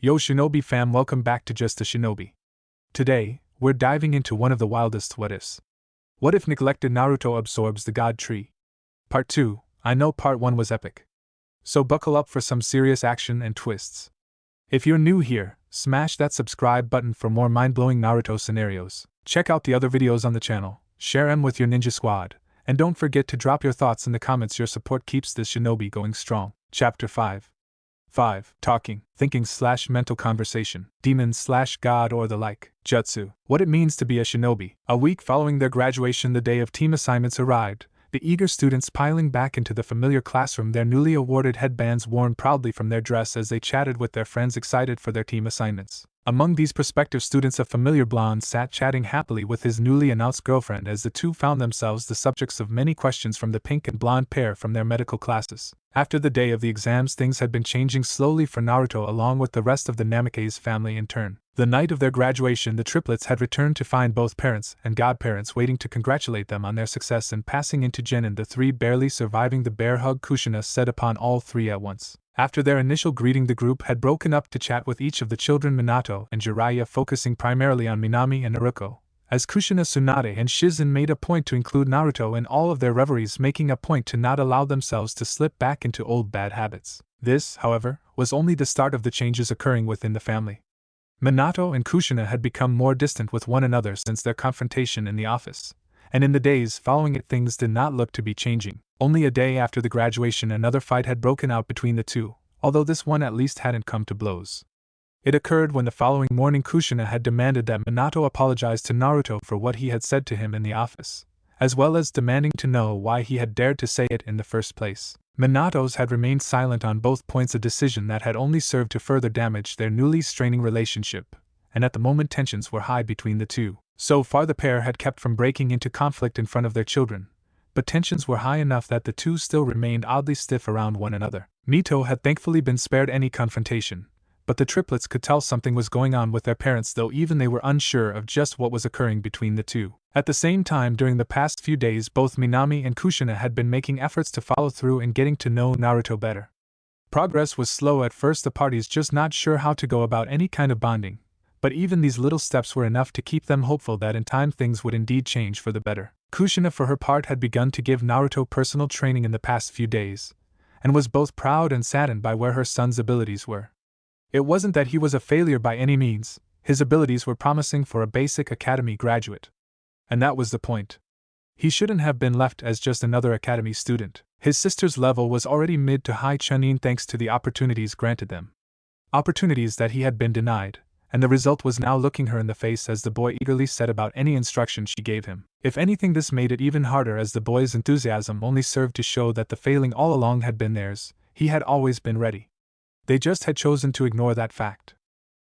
Yo Shinobi fam, welcome back to Just a Shinobi. Today, we're diving into one of the wildest what-ifs. What if neglected Naruto absorbs the God Tree? Part 2, I know Part 1 was epic. So buckle up for some serious action and twists. If you're new here, smash that subscribe button for more mind-blowing Naruto scenarios. Check out the other videos on the channel, share them with your ninja squad, and don't forget to drop your thoughts in the comments. Your support keeps this shinobi going strong. Chapter 5. Talking, thinking/mental conversation, demon/god or the like, jutsu. What it means to be a shinobi. A week following their graduation, the day of team assignments arrived, the eager students piling back into the familiar classroom, their newly awarded headbands worn proudly from their dress as they chatted with their friends excited for their team assignments. Among these prospective students, a familiar blonde sat chatting happily with his newly announced girlfriend as the two found themselves the subjects of many questions from the pink and blonde pair from their medical classes. After the day of the exams, things had been changing slowly for Naruto along with the rest of the Namake's family in turn. The night of their graduation, the triplets had returned to find both parents and godparents waiting to congratulate them on their success and passing into Genin, the three barely surviving the bear hug Kushina set upon all three at once. After their initial greeting, the group had broken up to chat with each of the children, Minato and Jiraiya focusing primarily on Minami and Naruto, as Kushina, Tsunade and Shizen made a point to include Naruto in all of their reveries, making a point to not allow themselves to slip back into old bad habits. This, however, was only the start of the changes occurring within the family. Minato and Kushina had become more distant with one another since their confrontation in the office, and in the days following it things did not look to be changing. Only a day after the graduation, another fight had broken out between the two, although this one at least hadn't come to blows. It occurred when the following morning Kushina had demanded that Minato apologize to Naruto for what he had said to him in the office, as well as demanding to know why he had dared to say it in the first place. Minato's had remained silent on both points, a decision that had only served to further damage their newly straining relationship, and at the moment tensions were high between the two. So far the pair had kept from breaking into conflict in front of their children, but tensions were high enough that the two still remained oddly stiff around one another. Mito had thankfully been spared any confrontation, but the triplets could tell something was going on with their parents, though even they were unsure of just what was occurring between the two. At the same time, during the past few days, both Minami and Kushina had been making efforts to follow through in getting to know Naruto better. Progress was slow at first, the parties just not sure how to go about any kind of bonding, but even these little steps were enough to keep them hopeful that in time things would indeed change for the better. Kushina, for her part, had begun to give Naruto personal training in the past few days, and was both proud and saddened by where her son's abilities were. It wasn't that he was a failure by any means, his abilities were promising for a basic academy graduate. And that was the point. He shouldn't have been left as just another academy student. His sister's level was already mid to high chunin thanks to the opportunities granted them. Opportunities that he had been denied, and the result was now looking her in the face as the boy eagerly set about any instruction she gave him. If anything, this made it even harder as the boy's enthusiasm only served to show that the failing all along had been theirs. He had always been ready. They just had chosen to ignore that fact.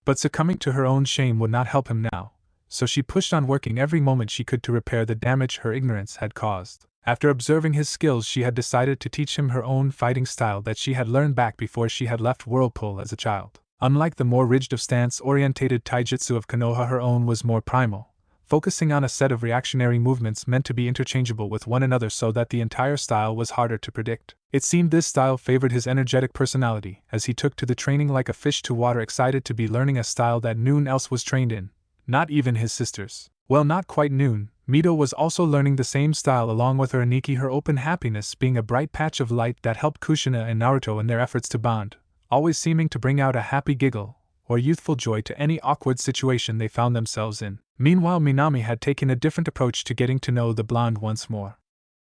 But succumbing to her own shame would not help him now, so she pushed on, working every moment she could to repair the damage her ignorance had caused. After observing his skills, she had decided to teach him her own fighting style that she had learned back before she had left Whirlpool as a child. Unlike the more rigid of stance-orientated taijutsu of Konoha, her own was more primal, focusing on a set of reactionary movements meant to be interchangeable with one another so that the entire style was harder to predict. It seemed this style favored his energetic personality, as he took to the training like a fish to water, excited to be learning a style that no one else was trained in, not even his sisters. Well, not quite noon. Mito was also learning the same style along with her Aniki, her open happiness being a bright patch of light that helped Kushina and Naruto in their efforts to bond, always seeming to bring out a happy giggle or youthful joy to any awkward situation they found themselves in. Meanwhile, Minami had taken a different approach to getting to know the blonde once more.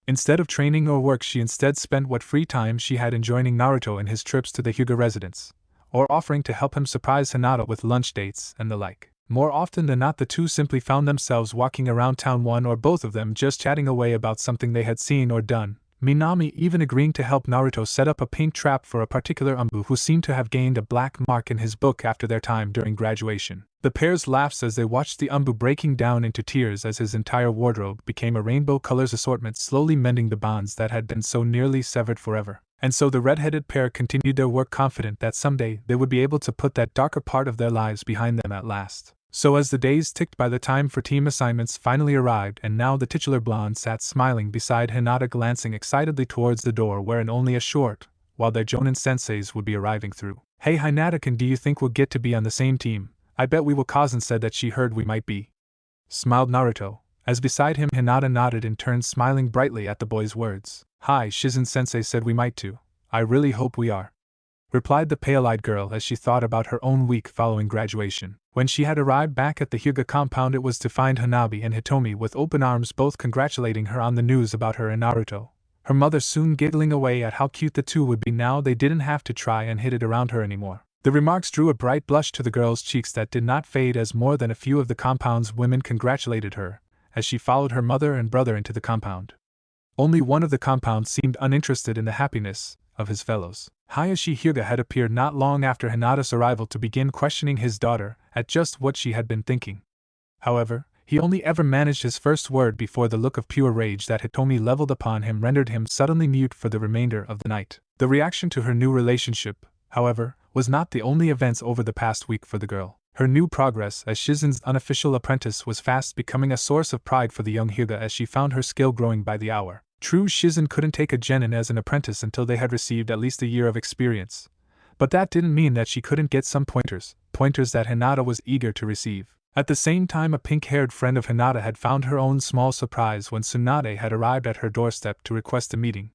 Instead of training or work, she instead spent what free time she had in joining Naruto in his trips to the Hyuga residence, or offering to help him surprise Hinata with lunch dates and the like. More often than not, the two simply found themselves walking around town, one or both of them just chatting away about something they had seen or done, Minami even agreeing to help Naruto set up a paint trap for a particular Umbu who seemed to have gained a black mark in his book after their time during graduation. The pair's laughs as they watched the Umbu breaking down into tears as his entire wardrobe became a rainbow colors assortment, slowly mending the bonds that had been so nearly severed forever. And so the red-headed pair continued their work, confident that someday they would be able to put that darker part of their lives behind them at last. So as the days ticked by, the time for team assignments finally arrived, and now the titular blonde sat smiling beside Hinata, glancing excitedly towards the door wherein only a short while their Jonin senseis would be arriving through. Hey Hinata-kun, do you think we'll get to be on the same team? I bet we will. Kazan said that she heard we might be. Smiled Naruto, as beside him Hinata nodded in turn, smiling brightly at the boy's words. Hi, Shizen-sensei said we might too. I really hope we are, replied the pale-eyed girl as she thought about her own week following graduation. When she had arrived back at the Hyuga compound, it was to find Hanabi and Hitomi with open arms, both congratulating her on the news about her and Naruto. Her mother soon giggling away at how cute the two would be now they didn't have to try and hit it around her anymore. The remarks drew a bright blush to the girl's cheeks that did not fade as more than a few of the compound's women congratulated her, as she followed her mother and brother into the compound. Only one of the compound seemed uninterested in the happiness of his fellows. Hayashi Hyuga had appeared not long after Hinata's arrival to begin questioning his daughter at just what she had been thinking. However, he only ever managed his first word before the look of pure rage that Hitomi leveled upon him rendered him suddenly mute for the remainder of the night. The reaction to her new relationship, however, was not the only events over the past week for the girl. Her new progress as Shizen's unofficial apprentice was fast becoming a source of pride for the young Hyuga as she found her skill growing by the hour. True, Shizen couldn't take a genin as an apprentice until they had received at least a year of experience, but that didn't mean that she couldn't get some pointers that Hinata was eager to receive. At the same time, a pink-haired friend of Hinata had found her own small surprise when Tsunade had arrived at her doorstep to request a meeting.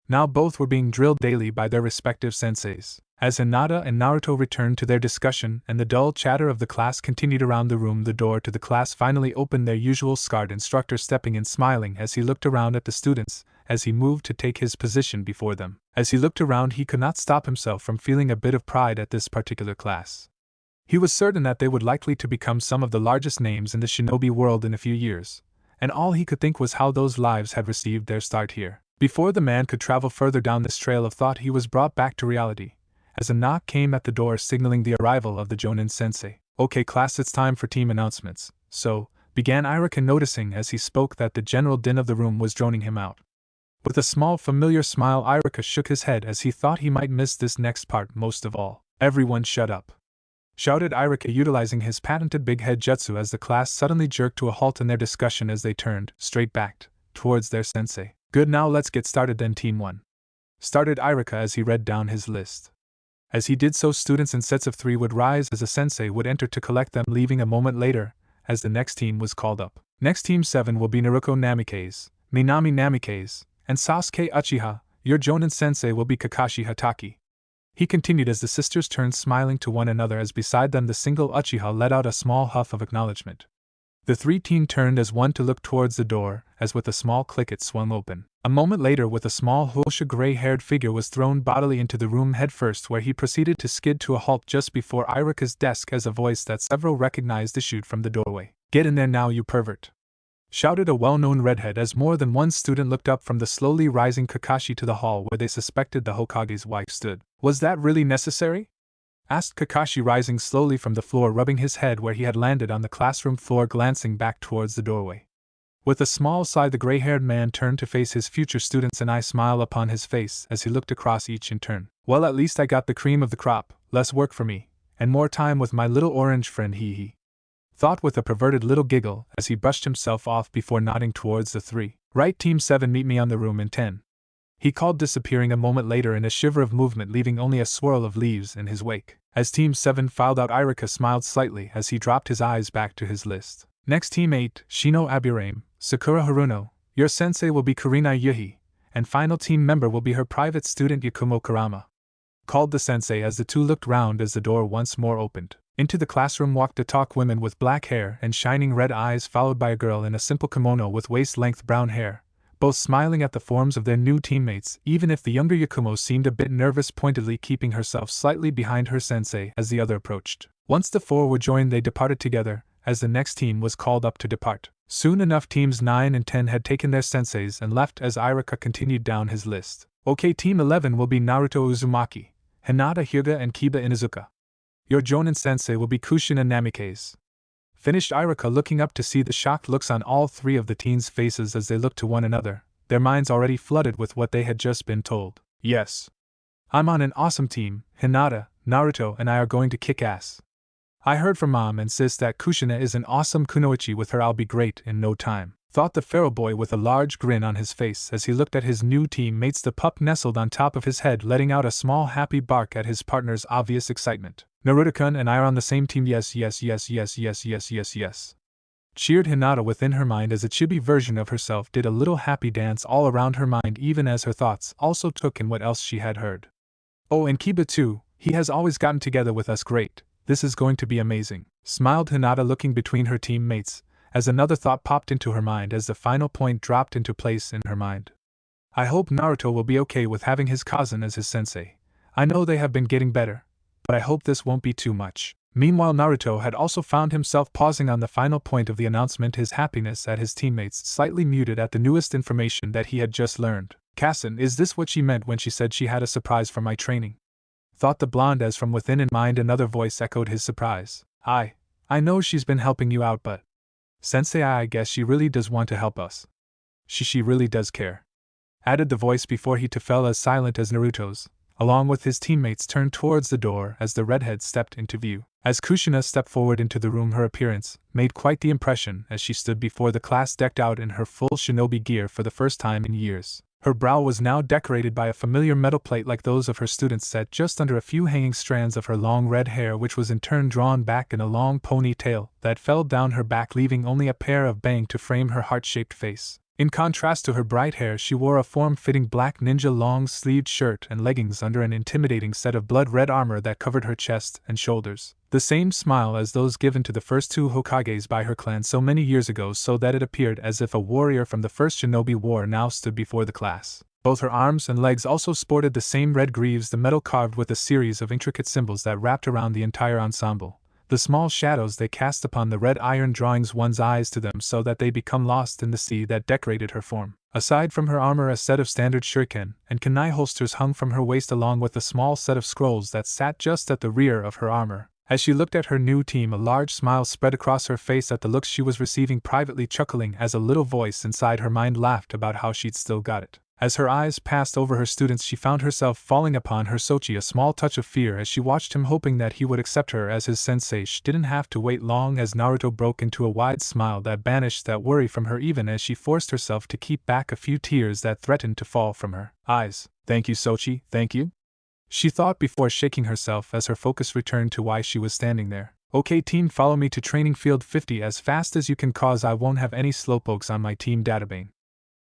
Now both were being drilled daily by their respective senseis. As Hinata and Naruto returned to their discussion and the dull chatter of the class continued around the room, the door to the class finally opened, their usual scarred instructor stepping in smiling as he looked around at the students as he moved to take his position before them. As he looked around, he could not stop himself from feeling a bit of pride at this particular class. He was certain that they would likely to become some of the largest names in the shinobi world in a few years, and all he could think was how those lives had received their start here. Before the man could travel further down this trail of thought, he was brought back to reality, as a knock came at the door signaling the arrival of the Jonin sensei. Okay class, it's time for team announcements, so, began Irika, noticing as he spoke that the general din of the room was droning him out. With a small familiar smile, Irika shook his head as he thought he might miss this next part most of all. Everyone shut up, shouted Irika, utilizing his patented big head jutsu as the class suddenly jerked to a halt in their discussion as they turned, straight-backed, towards their sensei. Good, now let's get started then, Team 1. Started Irika as he read down his list. As he did so, students in sets of 3 would rise as a sensei would enter to collect them, leaving a moment later, as the next team was called up. Next, Team 7 will be Naruko Namikaze, Minami Namikaze, and Sasuke Uchiha. Your Jonin sensei will be Kakashi Hatake. He continued as the sisters turned smiling to one another as beside them the single Uchiha let out a small huff of acknowledgement. The 3 teens turned as one to look towards the door, as with a small click it swung open. A moment later, with a small Hosha gray-haired figure was thrown bodily into the room headfirst, where he proceeded to skid to a halt just before Irika's desk as a voice that several recognized issued from the doorway. Get in there now, you pervert! Shouted a well-known redhead as more than one student looked up from the slowly rising Kakashi to the hall where they suspected the Hokage's wife stood. Was that really necessary? Asked Kakashi, rising slowly from the floor, rubbing his head where he had landed on the classroom floor, glancing back towards the doorway. With a small sigh, the gray-haired man turned to face his future students, an eye smile upon his face as he looked across each in turn. Well, at least I got the cream of the crop, less work for me, and more time with my little orange friend, he thought with a perverted little giggle as he brushed himself off before nodding towards the 3. Right, Team 7, meet me on the room in 10. He called, disappearing a moment later in a shiver of movement, leaving only a swirl of leaves in his wake. As Team 7 filed out, Irika smiled slightly as he dropped his eyes back to his list. Next, Team 8, Shino Aburame, Sakura Haruno. Your sensei will be Kurina Yuhi, and final team member will be her private student Yakumo Karama. Called the sensei as the two looked round as the door once more opened. Into the classroom walked a tall woman with black hair and shining red eyes, followed by a girl in a simple kimono with waist-length brown hair, both smiling at the forms of their new teammates, even if the younger Yakumo seemed a bit nervous, pointedly keeping herself slightly behind her sensei as the other approached. Once the 4 were joined, they departed together, as the next team was called up to depart. Soon enough, Teams 9 and 10 had taken their senseis and left as Irika continued down his list. Okay, Team 11 will be Naruto Uzumaki, Hinata Hyuga, and Kiba Inuzuka. Your Jonin sensei will be Kushina Namikaze. Finished Irika, looking up to see the shocked looks on all 3 of the teens' faces as they looked to one another, their minds already flooded with what they had just been told. Yes. I'm on an awesome team. Hinata, Naruto, and I are going to kick ass. I heard from Mom and Sis that Kushina is an awesome kunoichi. With her I'll be great in no time. thought the feral boy with a large grin on his face as he looked at his new teammates. The pup nestled on top of his head, letting out a small happy bark at his partner's obvious excitement. Naruto-kun and I are on the same team. Yes, yes, yes, yes, yes, yes, yes, yes. Cheered Hinata within her mind as a chibi version of herself did a little happy dance all around her mind, even as her thoughts also took in what else she had heard. Oh, and Kiba too, he has always gotten together with us. Great, this is going to be amazing, smiled Hinata, looking between her teammates, as another thought popped into her mind as the final point dropped into place in her mind. I hope Naruto will be okay with having his cousin as his sensei. I know they have been getting better, but I hope this won't be too much. Meanwhile, Naruto had also found himself pausing on the final point of the announcement, his happiness at his teammates slightly muted at the newest information that he had just learned. Kassen, is this what she meant when she said she had a surprise for my training? Thought the blonde as from within in mind another voice echoed his surprise. I know she's been helping you out, but… Sensei, I guess she really does want to help us. She really does care. Added the voice before he too fell as silent as Naruto's, along with his teammates turned towards the door as the redhead stepped into view. As Kushina stepped forward into the room, her appearance made quite the impression as she stood before the class decked out in her full shinobi gear for the first time in years. Her brow was now decorated by a familiar metal plate like those of her students, set just under a few hanging strands of her long red hair, which was in turn drawn back in a long ponytail that fell down her back, leaving only a pair of bangs to frame her heart-shaped face. In contrast to her bright hair, she wore a form-fitting black ninja long-sleeved shirt and leggings under an intimidating set of blood-red armor that covered her chest and shoulders. The same smile as those given to the first two Hokages by her clan so many years ago, so that it appeared as if a warrior from the first shinobi war now stood before the class. Both her arms and legs also sported the same red greaves, the metal carved with a series of intricate symbols that wrapped around the entire ensemble. The small shadows they cast upon the red iron drawings one's eyes to them so that they become lost in the sea that decorated her form. Aside from her armor, a set of standard shuriken and kunai holsters hung from her waist, along with a small set of scrolls that sat just at the rear of her armor. As she looked at her new team, a large smile spread across her face at the looks she was receiving, privately chuckling as a little voice inside her mind laughed about how she'd still got it. As her eyes passed over her students, she found herself falling upon her Sochi, a small touch of fear as she watched him, hoping that he would accept her as his sensei. She didn't have to wait long as Naruto broke into a wide smile that banished that worry from her, even as she forced herself to keep back a few tears that threatened to fall from her eyes. Thank you, Sochi, thank you, she thought before shaking herself as her focus returned to why she was standing there. Okay team, follow me to training field 50 as fast as you can, cause I won't have any slowpokes on my team database,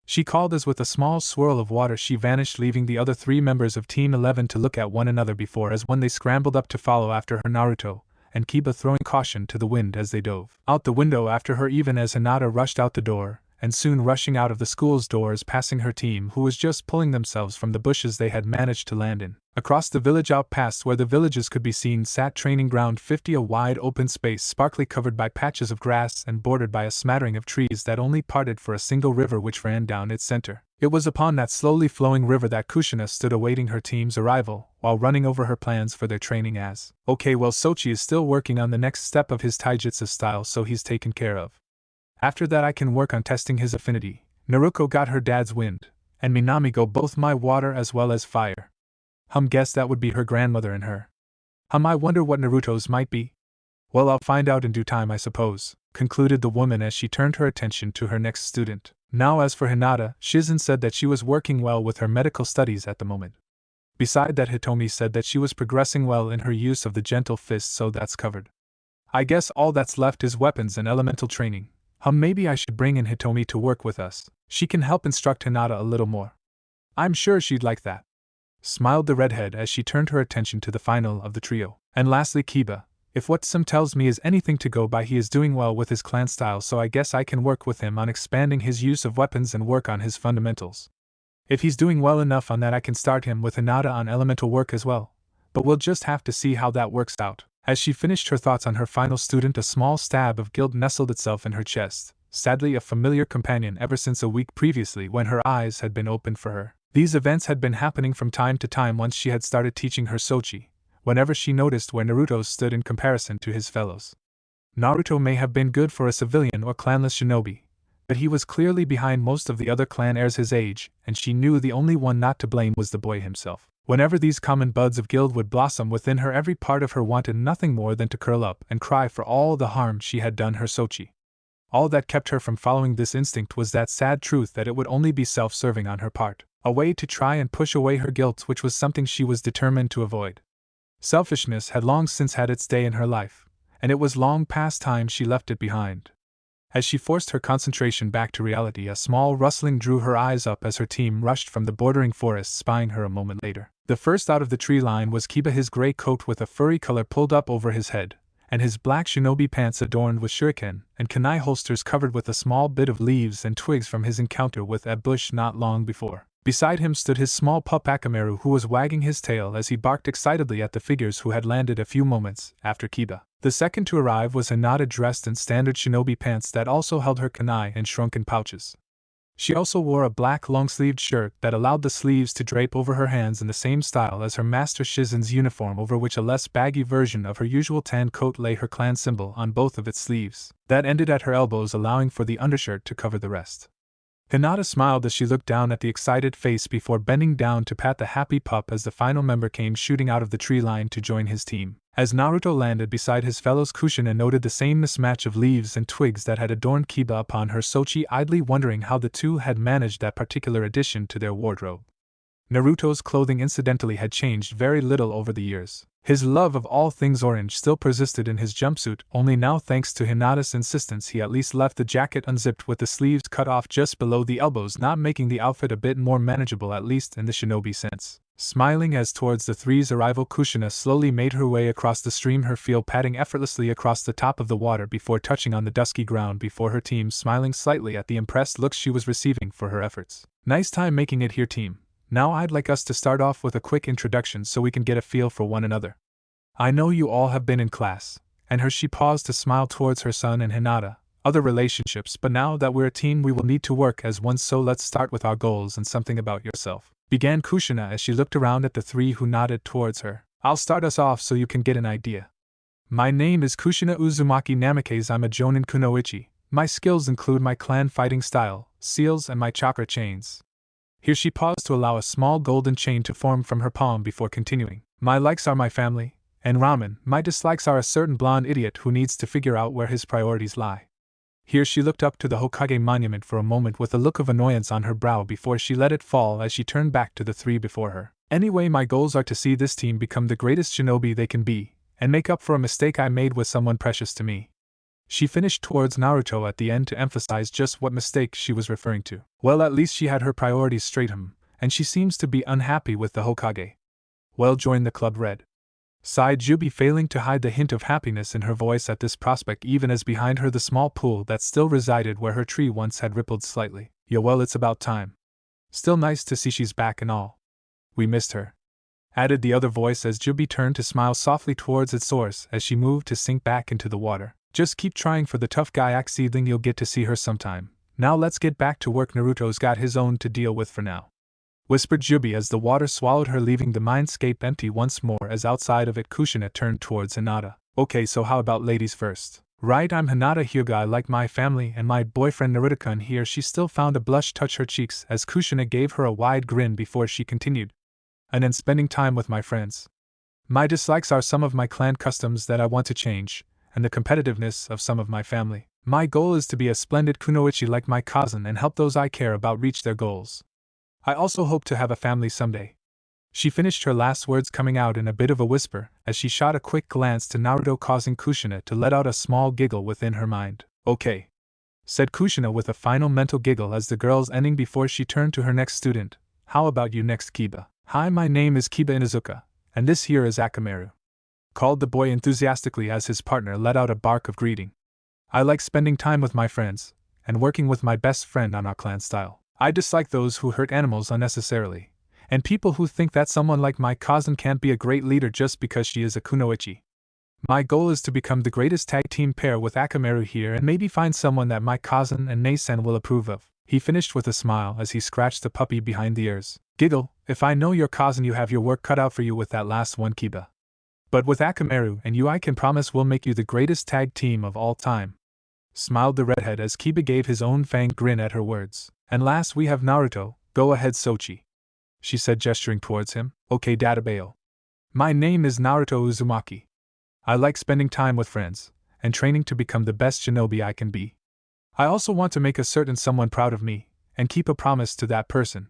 she called as with a small swirl of water she vanished, leaving the other three members of Team 11 to look at one another before as when they scrambled up to follow after her, Naruto and Kiba throwing caution to the wind as they dove out the window after her, even as Hinata rushed out the door, and soon rushing out of the school's doors, passing her team, who was just pulling themselves from the bushes they had managed to land in. Across the village, out past where the villages could be seen, sat Training Ground 50, a wide open space sparkly covered by patches of grass and bordered by a smattering of trees that only parted for a single river which ran down its center. It was upon that slowly flowing river that Kushina stood awaiting her team's arrival, while running over her plans for their training as, okay, well, Sochi is still working on the next step of his taijutsu style, so he's taken care of. After that I can work on testing his affinity. Naruko got her dad's wind, and Minami go both my water as well as fire. Guess that would be her grandmother and her. I wonder what Naruto's might be? Well, I'll find out in due time, I suppose, concluded the woman as she turned her attention to her next student. Now as for Hinata, Shizen said that she was working well with her medical studies at the moment. Beside that, Hitomi said that she was progressing well in her use of the gentle fist, so that's covered. I guess all that's left is weapons and elemental training. Maybe I should bring in Hitomi to work with us. She can help instruct Hinata a little more. I'm sure she'd like that, smiled the redhead as she turned her attention to the final of the trio. And lastly, Kiba. If what Sim tells me is anything to go by, he is doing well with his clan style, so I guess I can work with him on expanding his use of weapons and work on his fundamentals. If he's doing well enough on that, I can start him with Hinata on elemental work as well. But we'll just have to see how that works out. As she finished her thoughts on her final student, a small stab of guilt nestled itself in her chest, sadly a familiar companion ever since a week previously when her eyes had been opened for her. These events had been happening from time to time once she had started teaching her Sochi, whenever she noticed where Naruto stood in comparison to his fellows. Naruto may have been good for a civilian or clanless shinobi, but he was clearly behind most of the other clan heirs his age, and she knew the only one not to blame was the boy himself. Whenever these common buds of guilt would blossom within her, every part of her wanted nothing more than to curl up and cry for all the harm she had done her Sochi. All that kept her from following this instinct was that sad truth that it would only be self-serving on her part, a way to try and push away her guilt, which was something she was determined to avoid. Selfishness had long since had its day in her life, and it was long past time she left it behind. As she forced her concentration back to reality, a small rustling drew her eyes up as her team rushed from the bordering forest, spying her a moment later. The first out of the tree line was Kiba, his gray coat with a furry color pulled up over his head, and his black shinobi pants adorned with shuriken and kunai holsters covered with a small bit of leaves and twigs from his encounter with a bush not long before. Beside him stood his small pup Akamaru, who was wagging his tail as he barked excitedly at the figures who had landed a few moments after Kiba. The second to arrive was Hinata, dressed in standard shinobi pants that also held her kunai in shrunken pouches. She also wore a black long-sleeved shirt that allowed the sleeves to drape over her hands in the same style as her master Shizen's uniform, over which a less baggy version of her usual tan coat lay, her clan symbol on both of its sleeves, that ended at her elbows, allowing for the undershirt to cover the rest. Hinata smiled as she looked down at the excited face before bending down to pat the happy pup as the final member came shooting out of the tree line to join his team. As Naruto landed beside his fellows, Kushina noted the same mismatch of leaves and twigs that had adorned Kiba upon her, Sochi idly wondering how the two had managed that particular addition to their wardrobe. Naruto's clothing incidentally had changed very little over the years. His love of all things orange still persisted in his jumpsuit, only now thanks to Hinata's insistence he at least left the jacket unzipped with the sleeves cut off just below the elbows, not making the outfit a bit more manageable, at least in the shinobi sense. Smiling as towards the three's arrival, Kushina slowly made her way across the stream, her feel padding effortlessly across the top of the water before touching on the dusky ground before her team, smiling slightly at the impressed looks she was receiving for her efforts. "Nice time making it here, team. Now I'd like us to start off with a quick introduction so we can get a feel for one another. I know you all have been in class," and she paused to smile towards her son and Hinata, "other relationships, but now that we're a team we will need to work as one, so let's start with our goals and something about yourself," began Kushina as she looked around at the three who nodded towards her. "I'll start us off so you can get an idea. My name is Kushina Uzumaki Namikaze. I'm a Jonin Kunoichi. My skills include my clan fighting style, seals, and my chakra chains." Here she paused to allow a small golden chain to form from her palm before continuing. "My likes are my family and ramen. My dislikes are a certain blonde idiot who needs to figure out where his priorities lie." Here she looked up to the Hokage monument for a moment with a look of annoyance on her brow before she let it fall as she turned back to the three before her. "Anyway, my goals are to see this team become the greatest shinobi they can be, and make up for a mistake I made with someone precious to me." She finished towards Naruto at the end to emphasize just what mistake she was referring to. Well, at least she had her priorities straight, and she seems to be unhappy with the Hokage. "Well, join the club, Red," sighed Jubi, failing to hide the hint of happiness in her voice at this prospect, even as behind her the small pool that still resided where her tree once had rippled slightly. "Yeah, well, it's about time. Still nice to see she's back and all. We missed her," added the other voice as Jubi turned to smile softly towards its source as she moved to sink back into the water. "Just keep trying for the tough guy axe seedling, you'll get to see her sometime. Now let's get back to work, Naruto's got his own to deal with for now," whispered Jubi as the water swallowed her, leaving the mindscape empty once more as outside of it Kushina turned towards Hinata. "Okay, so how about ladies first?" "Right, I'm Hinata Hyuga. I like my family and my boyfriend Naruto-kun." Here she still found a blush touch her cheeks as Kushina gave her a wide grin before she continued. "And then spending time with my friends. My dislikes are some of my clan customs that I want to change, and the competitiveness of some of my family. My goal is to be a splendid kunoichi like my cousin and help those I care about reach their goals. I also hope to have a family someday." She finished her last words coming out in a bit of a whisper as she shot a quick glance to Naruto, causing Kushina to let out a small giggle within her mind. "Okay," said Kushina with a final mental giggle as the girls ending before she turned to her next student. "How about you next, Kiba?" "Hi, my name is Kiba Inuzuka, and this here is Akamaru," called the boy enthusiastically as his partner let out a bark of greeting. "I like spending time with my friends, and working with my best friend on our clan style. I dislike those who hurt animals unnecessarily, and people who think that someone like my cousin can't be a great leader just because she is a kunoichi. My goal is to become the greatest tag team pair with Akamaru here and maybe find someone that my cousin and Nasen will approve of," he finished with a smile as he scratched the puppy behind the ears. "Giggle, if I know your cousin you have your work cut out for you with that last one, Kiba. But with Akamaru and you I can promise we'll make you the greatest tag team of all time," smiled the redhead as Kiba gave his own fanged grin at her words. "And last we have Naruto. Go ahead, Sochi," she said, gesturing towards him. "Okay, Databeo. My name is Naruto Uzumaki. I like spending time with friends, and training to become the best shinobi I can be." I also want to make a certain someone proud of me, and keep a promise to that person,"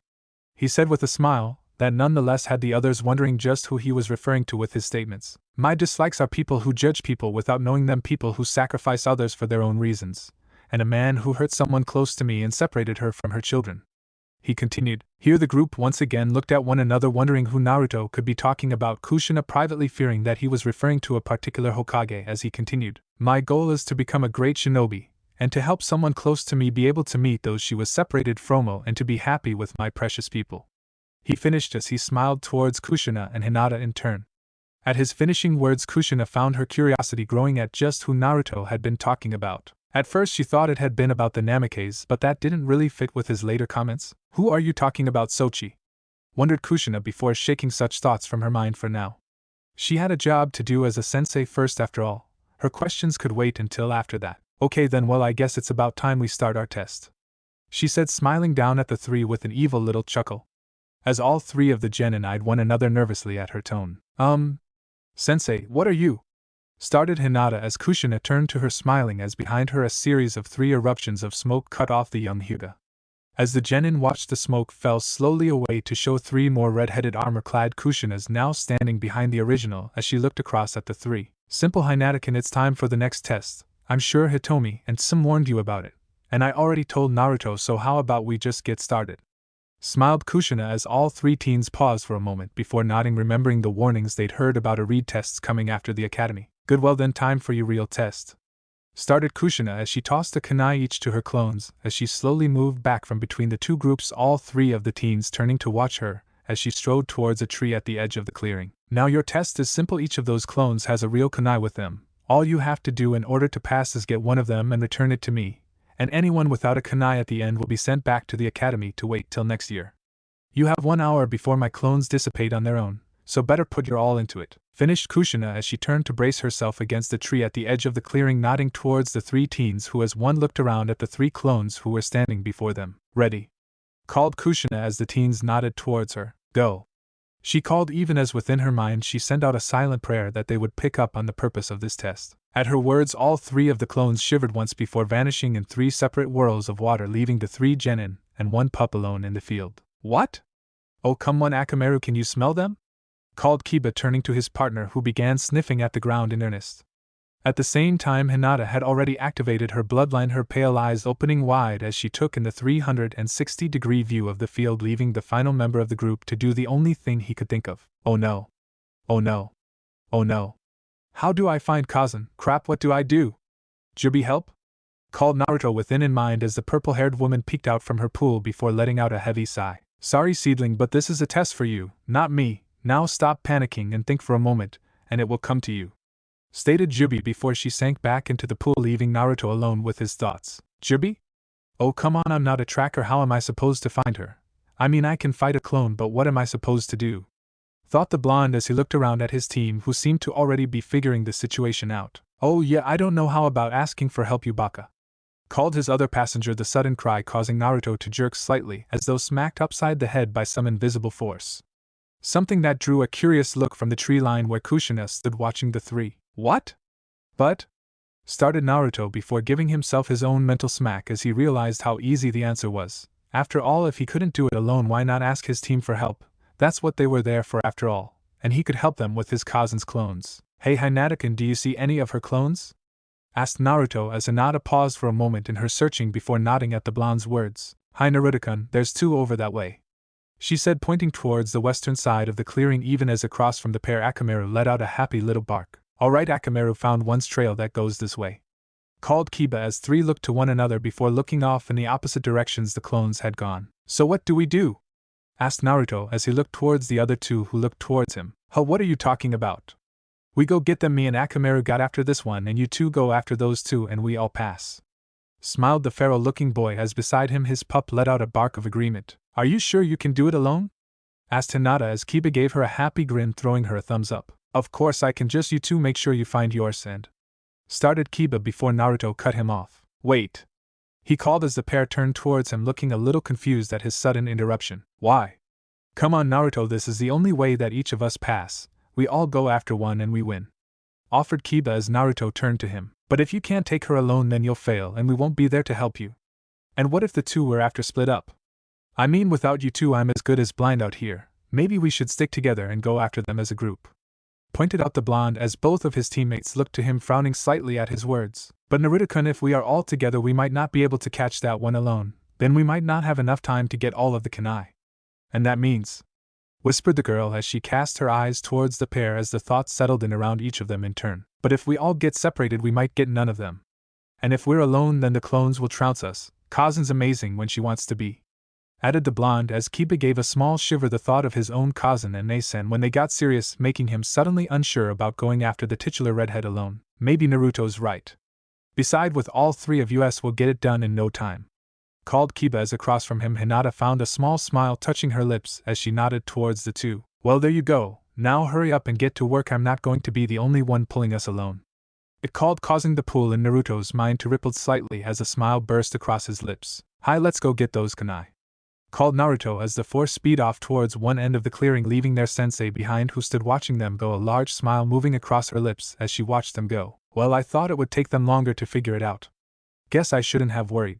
he said with a smile that nonetheless had the others wondering just who he was referring to with his statements. "My dislikes are people who judge people without knowing them, people who sacrifice others for their own reasons, and a man who hurt someone close to me and separated her from her children," he continued. Here the group once again looked at one another, wondering who Naruto could be talking about, Kushina privately fearing that he was referring to a particular Hokage as he continued. "My goal is to become a great shinobi, and to help someone close to me be able to meet those she was separated from and to be happy with my precious people," he finished as he smiled towards Kushina and Hinata in turn. At his finishing words, Kushina found her curiosity growing at just who Naruto had been talking about. At first she thought it had been about the Namikes, but that didn't really fit with his later comments. "Who are you talking about, Sochi?" wondered Kushina before shaking such thoughts from her mind for now. She had a job to do as a sensei first after all. Her questions could wait until after that. "Okay then, well I guess it's about time we start our test," she said, smiling down at the three with an evil little chuckle, as all three of the genin eyed one another nervously at her tone. Sensei, what are you?" started Hinata as Kushina turned to her, smiling as behind her a series of 3 eruptions of smoke cut off the young Hyuga. As the genin watched, the smoke fell slowly away to show 3 more red-headed armor-clad Kushinas now standing behind the original. As she looked across at the 3, "Simple Hinata-kun, it's time for the next test. I'm sure Hitomi and Sim warned you about it, and I already told Naruto, so how about we just get started?" smiled Kushina as all 3 teens paused for a moment before nodding, remembering the warnings they'd heard about read tests coming after the academy. "Good, well then, time for your real test," started Kushina as she tossed a kunai each to her clones. As she slowly moved back from between the 2 groups, all 3 of the teens turning to watch her as she strode towards a tree at the edge of the clearing. "Now your test is simple. Each of those clones has a real kunai with them. All you have to do in order to pass is get one of them and return it to me, and anyone without a kunai at the end will be sent back to the academy to wait till next year. You have 1 hour before my clones dissipate on their own, so better put your all into it," finished Kushina as she turned to brace herself against the tree at the edge of the clearing, nodding towards the 3 teens who as one looked around at the 3 clones who were standing before them. "Ready?" called Kushina as the teens nodded towards her. "Go," she called, even as within her mind she sent out a silent prayer that they would pick up on the purpose of this test. At her words, all 3 of the clones shivered once before vanishing in 3 separate whirls of water, leaving the 3 genin and 1 pup alone in the field. "What? Oh come on, Akamaru, can you smell them?" called Kiba, turning to his partner, who began sniffing at the ground in earnest. At the same time, Hinata had already activated her bloodline, her pale eyes opening wide as she took in the 360-degree view of the field, leaving the final member of the group to do the only thing he could think of. "Oh no. Oh no. Oh no. How do I find Kazan? Crap, what do I do? Jubi, help!" called Naruto within in mind as the purple-haired woman peeked out from her pool before letting out a heavy sigh. "Sorry, seedling, but this is a test for you, not me. Now stop panicking and think for a moment, and it will come to you," stated Jubi before she sank back into the pool, leaving Naruto alone with his thoughts. "Jubi? Oh come on, I'm not a tracker. How am I supposed to find her? I mean, I can fight a clone, but what am I supposed to do?" thought the blonde as he looked around at his team, who seemed to already be figuring the situation out. "Oh yeah, I don't know. How about asking for help, Yubaka?" called his other passenger, the sudden cry causing Naruto to jerk slightly as though smacked upside the head by some invisible force. Something that drew a curious look from the tree line where Kushina stood watching the 3. "What? But?" started Naruto before giving himself his own mental smack as he realized how easy the answer was. After all, if he couldn't do it alone, why not ask his team for help? That's what they were there for after all, and he could help them with his Kazan's clones. "Hey Hinata-kun, do you see any of her clones?" asked Naruto as Hinata paused for a moment in her searching before nodding at the blonde's words. "Hi Naruto-kun, there's 2 over that way," she said, pointing towards the western side of the clearing, even as across from the pair Akamaru let out a happy little bark. "All right, Akamaru found one's trail that goes this way," called Kiba as 3 looked to one another before looking off in the opposite directions the clones had gone. "So what do we do?" asked Naruto as he looked towards the other 2 who looked towards him. "Huh, what are you talking about? We go get them. Me and Akamaru got after this one, and you 2 go after those 2, and we all pass," smiled the feral-looking boy as beside him his pup let out a bark of agreement. "Are you sure you can do it alone?" asked Hinata as Kiba gave her a happy grin, throwing her a thumbs up. "Of course I can, just you 2 make sure you find yours and," started Kiba before Naruto cut him off. "Wait," he called as the pair turned towards him, looking a little confused at his sudden interruption. "Why? Come on Naruto, this is the only way that each of us pass. We all go after one and we win," offered Kiba as Naruto turned to him. But if you can't take her alone, then you'll fail and we won't be there to help you. And what if the two were after split up? I mean, without you two I'm as good as blind out here. Maybe we should stick together and go after them as a group," pointed out the blonde as both of his teammates looked to him, frowning slightly at his words. "But Naruto-kun, if we are all together we might not be able to catch that one alone. Then we might not have enough time to get all of the kunai." "And that means," whispered the girl as she cast her eyes towards the pair as the thoughts settled in around each of them in turn. "But if we all get separated we might get none of them. And if we're alone then the clones will trounce us. Kazun's amazing when she wants to be," added the blonde as Kiba gave a small shiver the thought of his own Kazun and Nasen when they got serious, making him suddenly unsure about going after the titular redhead alone. "Maybe Naruto's right. Beside, with all three of us we'll get it done in no time," called Kiba as across from him Hinata found a small smile touching her lips as she nodded towards the two. "Well, there you go, now hurry up and get to work, I'm not going to be the only one pulling us alone," it called, causing the pool in Naruto's mind to ripple slightly as a smile burst across his lips. "Hi, let's go get those kunai," called Naruto as the four speed off towards one end of the clearing, leaving their sensei behind who stood watching them go, a large smile moving across her lips as she watched them go. "Well, I thought it would take them longer to figure it out. Guess I shouldn't have worried,"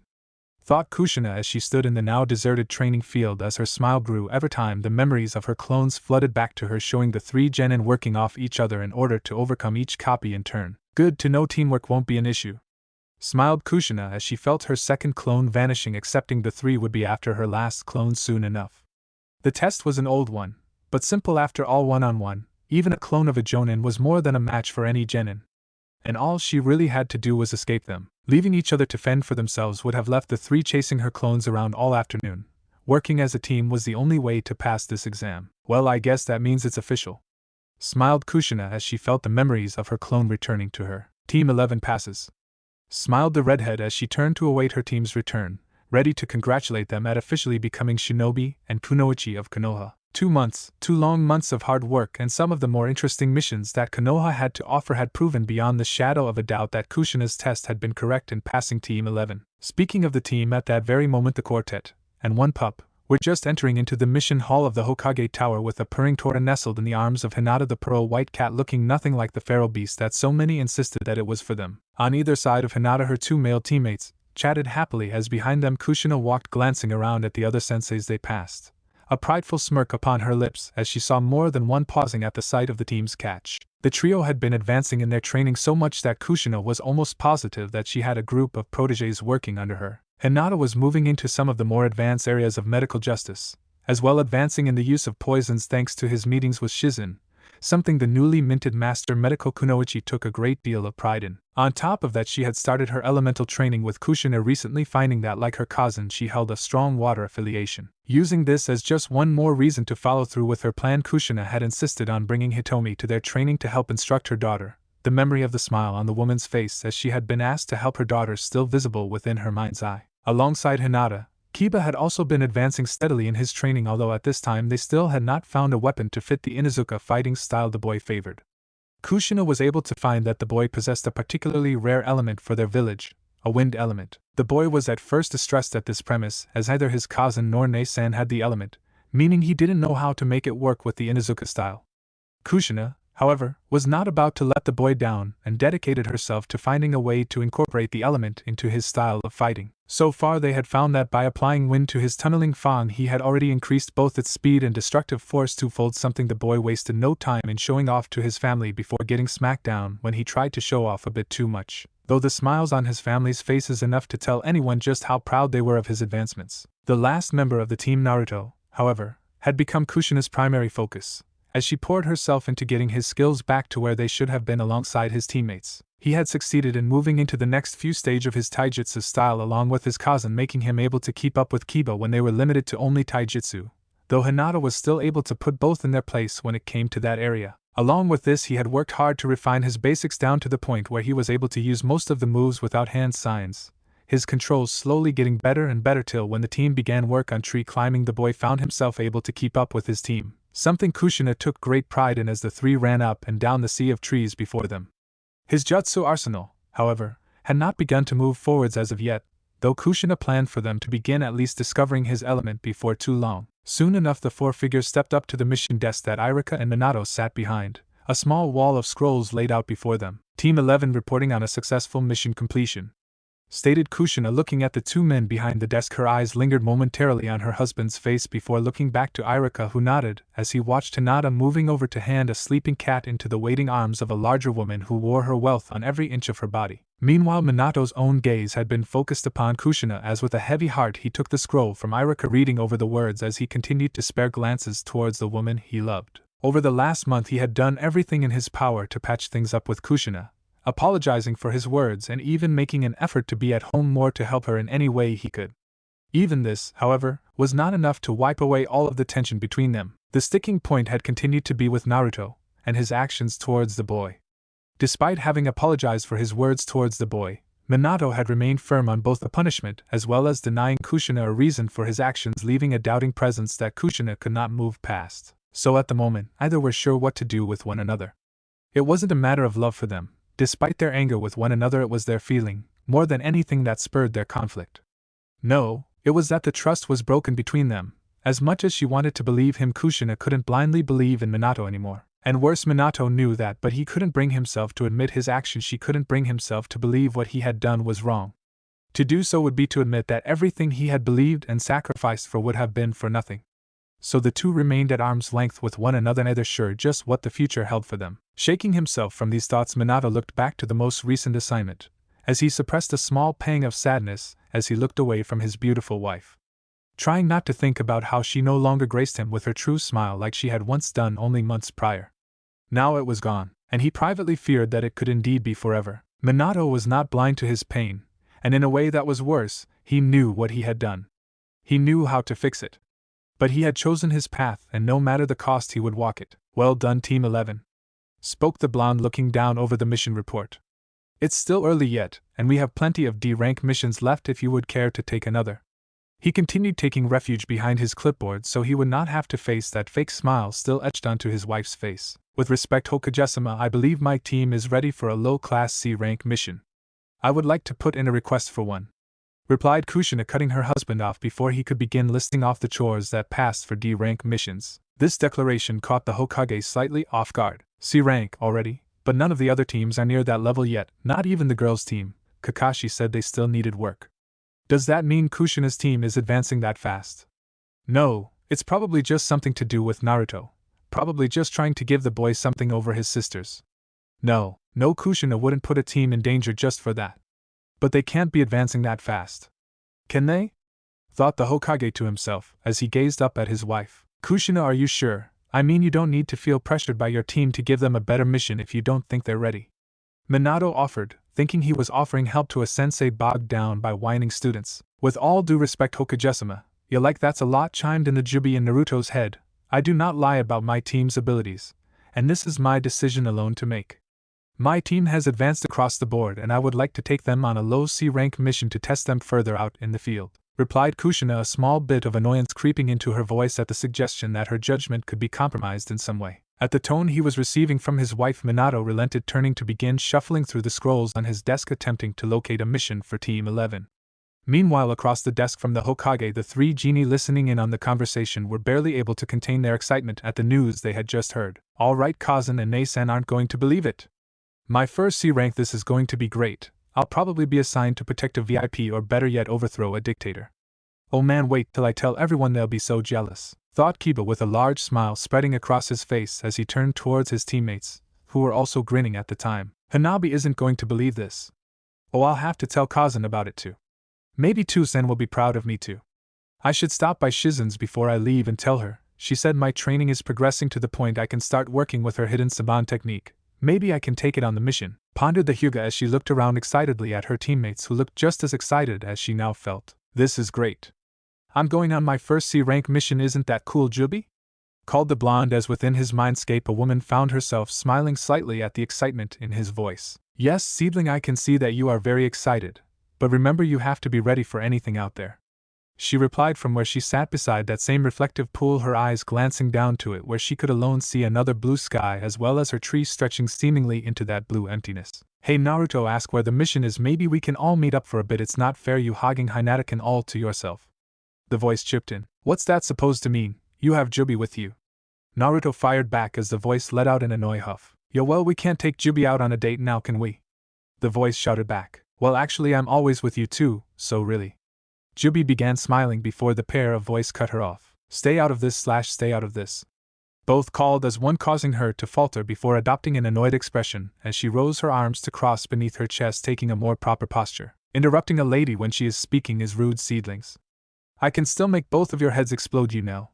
thought Kushina as she stood in the now deserted training field as her smile grew every time the memories of her clones flooded back to her, showing the three genin working off each other in order to overcome each copy in turn. "Good to know teamwork won't be an issue," smiled Kushina as she felt her second clone vanishing, accepting the three would be after her last clone soon enough. The test was an old one, but simple after all. One-on-one, even a clone of a jonin was more than a match for any genin. And all she really had to do was escape them. Leaving each other to fend for themselves would have left the three chasing her clones around all afternoon. Working as a team was the only way to pass this exam. "Well, I guess that means it's official," smiled Kushina as she felt the memories of her clone returning to her. "Team 11 passes," smiled the redhead as she turned to await her team's return, ready to congratulate them at officially becoming shinobi and kunoichi of Konoha. 2 months, 2 long months of hard work and some of the more interesting missions that Konoha had to offer had proven beyond the shadow of a doubt that Kushina's test had been correct in passing Team 11. Speaking of the team, at that very moment the quartet, and one pup, were just entering into the mission hall of the Hokage Tower with a purring Tora nestled in the arms of Hinata, the pearl white cat, looking nothing like the feral beast that so many insisted that it was for them. On either side of Hinata her two male teammates chatted happily as behind them Kushina walked, glancing around at the other senseis they passed, a prideful smirk upon her lips as she saw more than one pausing at the sight of the team's catch. The trio had been advancing in their training so much that Kushina was almost positive that she had a group of protégés working under her. Hinata was moving into some of the more advanced areas of medical justice, as well advancing in the use of poisons thanks to his meetings with Shizen, something the newly minted Master Medical Kunoichi took a great deal of pride in. On top of that, she had started her elemental training with Kushina recently, finding that like her cousin she held a strong water affiliation. Using this as just one more reason to follow through with her plan, Kushina had insisted on bringing Hitomi to their training to help instruct her daughter, the memory of the smile on the woman's face as she had been asked to help her daughter still visible within her mind's eye. Alongside Hinata, Kiba had also been advancing steadily in his training, although at this time they still had not found a weapon to fit the Inuzuka fighting style the boy favored. Kushina was able to find that the boy possessed a particularly rare element for their village, a wind element. The boy was at first distressed at this premise, as neither his cousin nor Nasan had the element, meaning he didn't know how to make it work with the Inuzuka style. Kushina, however, was not about to let the boy down and dedicated herself to finding a way to incorporate the element into his style of fighting. So far they had found that by applying wind to his tunneling fang he had already increased both its speed and destructive force twofold, something the boy wasted no time in showing off to his family before getting smacked down when he tried to show off a bit too much, though the smiles on his family's faces enough to tell anyone just how proud they were of his advancements. The last member of the team, Naruto, however, had become Kushina's primary focus, as she poured herself into getting his skills back to where they should have been alongside his teammates. He had succeeded in moving into the next few stage of his taijutsu style along with his cousin, making him able to keep up with Kiba when they were limited to only taijutsu, though Hinata was still able to put both in their place when it came to that area. Along with this, he had worked hard to refine his basics down to the point where he was able to use most of the moves without hand signs, his controls slowly getting better and better till when the team began work on tree climbing the boy found himself able to keep up with his team, something Kushina took great pride in as the three ran up and down the sea of trees before them. His jutsu arsenal, however, had not begun to move forwards as of yet, though Kushina planned for them to begin at least discovering his element before too long. Soon enough the four figures stepped up to the mission desk that Irika and Minato sat behind, a small wall of scrolls laid out before them. Team 11 reporting on a successful mission completion, stated Kushina, looking at the two men behind the desk. Her eyes lingered momentarily on her husband's face before looking back to Irika, who nodded as he watched Hinata moving over to hand a sleeping cat into the waiting arms of a larger woman who wore her wealth on every inch of her body. Meanwhile, Minato's own gaze had been focused upon Kushina as with a heavy heart he took the scroll from Irika, reading over the words as he continued to spare glances towards the woman he loved. Over the last month he had done everything in his power to patch things up with Kushina, apologizing for his words and even making an effort to be at home more to help her in any way he could. Even this, however, was not enough to wipe away all of the tension between them. The sticking point had continued to be with Naruto, and his actions towards the boy. Despite having apologized for his words towards the boy, Minato had remained firm on both the punishment as well as denying Kushina a reason for his actions, leaving a doubting presence that Kushina could not move past. So at the moment, neither were sure what to do with one another. It wasn't a matter of love for them. Despite their anger with one another, it was their feeling, more than anything, that spurred their conflict. No, it was that the trust was broken between them. As much as she wanted to believe him, Kushina couldn't blindly believe in Minato anymore. And worse, Minato knew that, but he couldn't bring himself to admit his actions. She couldn't bring himself to believe what he had done was wrong. To do so would be to admit that everything he had believed and sacrificed for would have been for nothing. So the two remained at arm's length with one another, neither sure just what the future held for them. Shaking himself from these thoughts, Minato looked back to the most recent assignment, as he suppressed a small pang of sadness as he looked away from his beautiful wife. Trying not to think about how she no longer graced him with her true smile like she had once done only months prior. Now it was gone, and he privately feared that it could indeed be forever. Minato was not blind to his pain, and in a way that was worse, he knew what he had done. He knew how to fix it. But he had chosen his path, and no matter the cost he would walk it. Well done, Team 11. Spoke the blonde, looking down over the mission report. It's still early yet, and we have plenty of D-rank missions left if you would care to take another. He continued, taking refuge behind his clipboard so he would not have to face that fake smile still etched onto his wife's face. With respect, Hokage-sama, I believe my team is ready for a low-class C-rank mission. I would like to put in a request for one, replied Kushina, cutting her husband off before he could begin listing off the chores that passed for D-rank missions. This declaration caught the Hokage slightly off guard. C-rank already, but none of the other teams are near that level yet, not even the girls' team. Kakashi said they still needed work. Does that mean Kushina's team is advancing that fast? No, it's probably just something to do with Naruto. Probably just trying to give the boy something over his sisters. No, Kushina wouldn't put a team in danger just for that. But they can't be advancing that fast. Can they? Thought the Hokage to himself as he gazed up at his wife. Kushina, are you sure? I mean, you don't need to feel pressured by your team to give them a better mission if you don't think they're ready. Minato offered, thinking he was offering help to a sensei bogged down by whining students. With all due respect, Hokage-sama, you like that's a lot, chimed in the Jubi in Naruto's head. I do not lie about my team's abilities, and this is my decision alone to make. My team has advanced across the board, and I would like to take them on a low C-rank mission to test them further out in the field, replied Kushina, a small bit of annoyance creeping into her voice at the suggestion that her judgment could be compromised in some way. At the tone he was receiving from his wife, Minato relented, turning to begin shuffling through the scrolls on his desk, attempting to locate a mission for Team 11. Meanwhile, across the desk from the Hokage, the three genie listening in on the conversation were barely able to contain their excitement at the news they had just heard. All right, Kazan and Nei-san aren't going to believe it. My first C-rank, this is going to be great. I'll probably be assigned to protect a VIP, or better yet, overthrow a dictator. Oh man, wait till I tell everyone, they'll be so jealous, thought Kiba with a large smile spreading across his face as he turned towards his teammates, who were also grinning at the time. Hanabi isn't going to believe this. Oh, I'll have to tell Kazan about it too. Maybe Toussaint will be proud of me too. I should stop by Shizen's before I leave and tell her. She said my training is progressing to the point I can start working with her hidden Saban technique. Maybe I can take it on the mission, pondered the Hyuga as she looked around excitedly at her teammates, who looked just as excited as she now felt. This is great. I'm going on my first C-rank mission, isn't that cool, Jubi? Called the blonde as within his mindscape a woman found herself smiling slightly at the excitement in his voice. Yes, seedling, I can see that you are very excited, but remember you have to be ready for anything out there. She replied from where she sat beside that same reflective pool, her eyes glancing down to it where she could alone see another blue sky as well as her trees stretching seemingly into that blue emptiness. Hey Naruto, ask where the mission is, maybe we can all meet up for a bit, it's not fair you hogging Hinataken all to yourself. The voice chipped in. What's that supposed to mean? You have Jubi with you. Naruto fired back as the voice let out an annoyed huff. Yo, well, we can't take Jubi out on a date now, can we? The voice shouted back. Well, actually, I'm always with you too, so really. Jubi began smiling before the pair of voice cut her off. Stay out of this / stay out of this. Both called as one, causing her to falter before adopting an annoyed expression as she rose her arms to cross beneath her chest, taking a more proper posture. Interrupting a lady when she is speaking is rude, seedlings. I can still make both of your heads explode, you know,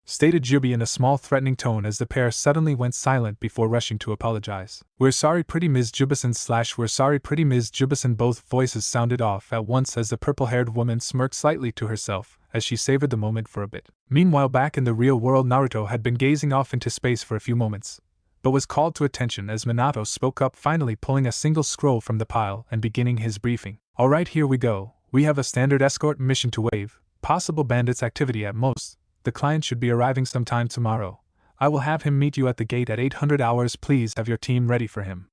stated Jubi in a small threatening tone as the pair suddenly went silent before rushing to apologize. We're sorry, pretty Ms. Jubison / we're sorry, pretty Ms. Jubison. Both voices sounded off at once as the purple-haired woman smirked slightly to herself as she savored the moment for a bit. Meanwhile, back in the real world, Naruto had been gazing off into space for a few moments, but was called to attention as Minato spoke up, finally pulling a single scroll from the pile and beginning his briefing. Alright, here we go. We have a standard escort mission to Wave, possible bandits activity at most. The client should be arriving sometime tomorrow. I will have him meet you at the gate at 800 hours. Please have your team ready for him.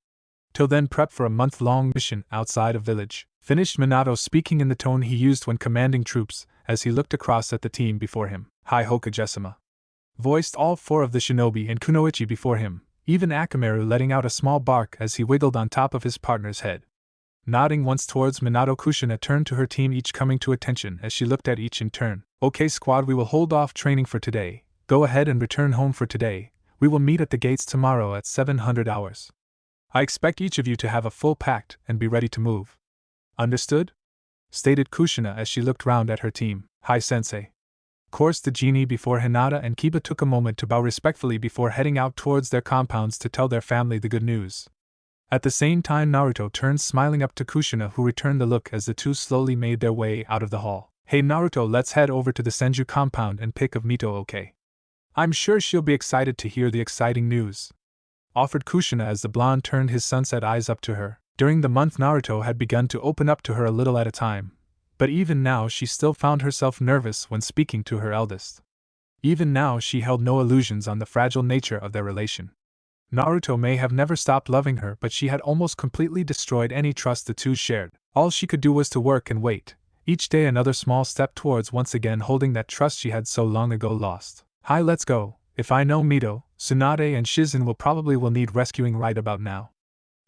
Till then, prep for a month-long mission outside of village. Finished Minato, speaking in the tone he used when commanding troops, as he looked across at the team before him. Hi Hokage-sama. Voiced all four of the shinobi and kunoichi before him, even Akamaru letting out a small bark as he wiggled on top of his partner's head. Nodding once towards Minato, Kushina turned to her team, each coming to attention as she looked at each in turn. Okay squad, we will hold off training for today. Go ahead and return home for today. We will meet at the gates tomorrow at 700 hours. I expect each of you to have a full pact and be ready to move. Understood? Stated Kushina as she looked round at her team. Hi sensei. Coursed the genie before Hinata and Kiba took a moment to bow respectfully before heading out towards their compounds to tell their family the good news. At the same time, Naruto turned smiling up to Kushina, who returned the look as the two slowly made their way out of the hall. Hey Naruto, let's head over to the Senju compound and pick of Mito, okay? I'm sure she'll be excited to hear the exciting news, offered Kushina as the blonde turned his sunset eyes up to her. During the month, Naruto had begun to open up to her a little at a time, but even now she still found herself nervous when speaking to her eldest. Even now she held no illusions on the fragile nature of their relation. Naruto may have never stopped loving her, but she had almost completely destroyed any trust the two shared. All she could do was to work and wait, each day another small step towards once again holding that trust she had so long ago lost. Hi, let's go. If I know Mito, Tsunade and Shizen will need rescuing right about now,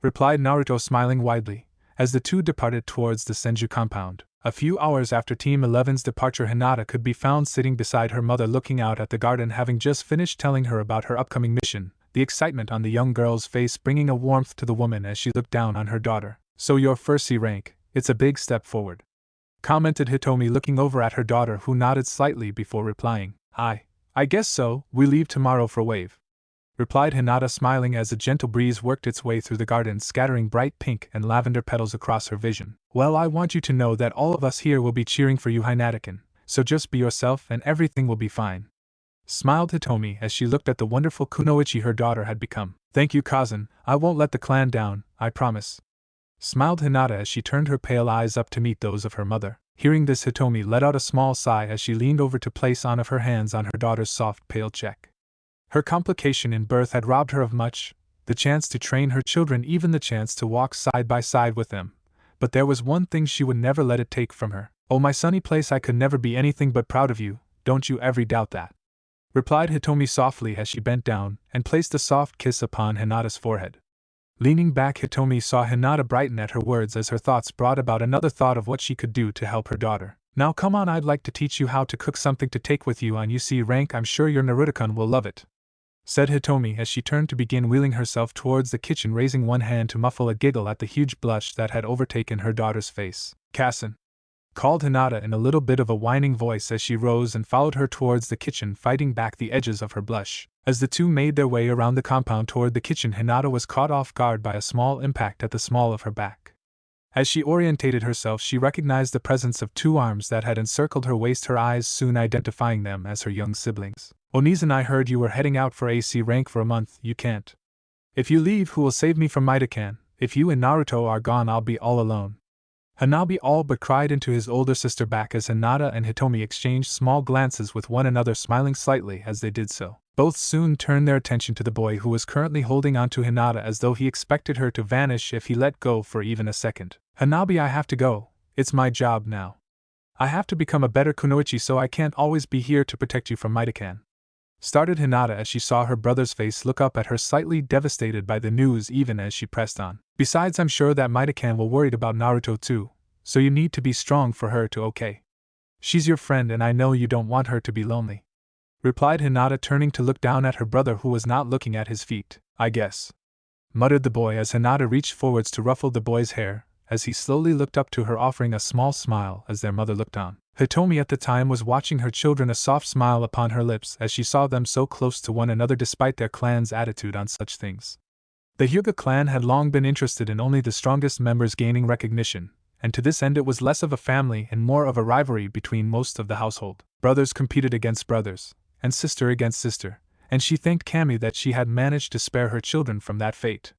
replied Naruto, smiling widely, as the two departed towards the Senju compound. A few hours after Team 11's departure, Hinata could be found sitting beside her mother looking out at the garden, having just finished telling her about her upcoming mission, the excitement on the young girl's face bringing a warmth to the woman as she looked down on her daughter. So your first C rank, it's a big step forward, commented Hitomi looking over at her daughter, who nodded slightly before replying. I guess so. We leave tomorrow for Wave, replied Hinata, smiling as a gentle breeze worked its way through the garden, scattering bright pink and lavender petals across her vision. Well, I want you to know that all of us here will be cheering for you, Hinatakin, so just be yourself and everything will be fine, smiled Hitomi as she looked at the wonderful kunoichi her daughter had become. Thank you, cousin. I won't let the clan down, I promise, smiled Hinata as she turned her pale eyes up to meet those of her mother. Hearing this, Hitomi let out a small sigh as she leaned over to place one of her hands on her daughter's soft, pale cheek. Her complication in birth had robbed her of much, the chance to train her children, even the chance to walk side by side with them. But there was one thing she would never let it take from her. Oh, my sunny place, I could never be anything but proud of you, don't you ever doubt that, replied Hitomi softly as she bent down and placed a soft kiss upon Hinata's forehead. Leaning back, Hitomi saw Hinata brighten at her words as her thoughts brought about another thought of what she could do to help her daughter. Now come on, I'd like to teach you how to cook something to take with you on UC rank. I'm sure your Naruto-kun will love it, said Hitomi as she turned to begin wheeling herself towards the kitchen, raising one hand to muffle a giggle at the huge blush that had overtaken her daughter's face. Kassen, called Hinata in a little bit of a whining voice as she rose and followed her towards the kitchen, fighting back the edges of her blush. As the two made their way around the compound toward the kitchen, Hinata was caught off guard by a small impact at the small of her back. As she orientated herself, she recognized the presence of two arms that had encircled her waist, her eyes soon identifying them as her young siblings. Onizen, I heard you were heading out for AC rank for a month. You can't. If you leave, who will save me from Mitakan? If you and Naruto are gone, I'll be all alone. Hanabi all but cried into his older sister back as Hinata and Hitomi exchanged small glances with one another, smiling slightly as they did so. Both soon turned their attention to the boy who was currently holding on to Hinata as though he expected her to vanish if he let go for even a second. Hanabi, I have to go. It's my job now. I have to become a better kunoichi, so I can't always be here to protect you from Mitakan, started Hinata as she saw her brother's face look up at her, slightly devastated by the news even as she pressed on. Besides, I'm sure that Maida-kan will worried about Naruto too, so you need to be strong for her to okay. She's your friend and I know you don't want her to be lonely, replied Hinata, turning to look down at her brother who was not looking at his feet. I guess, muttered the boy as Hinata reached forwards to ruffle the boy's hair, as he slowly looked up to her, offering a small smile as their mother looked on. Hitomi at the time was watching her children, a soft smile upon her lips as she saw them so close to one another despite their clan's attitude on such things. The Hyuga clan had long been interested in only the strongest members gaining recognition, and to this end it was less of a family and more of a rivalry between most of the household. Brothers competed against brothers, and sister against sister, and she thanked Kami that she had managed to spare her children from that fate.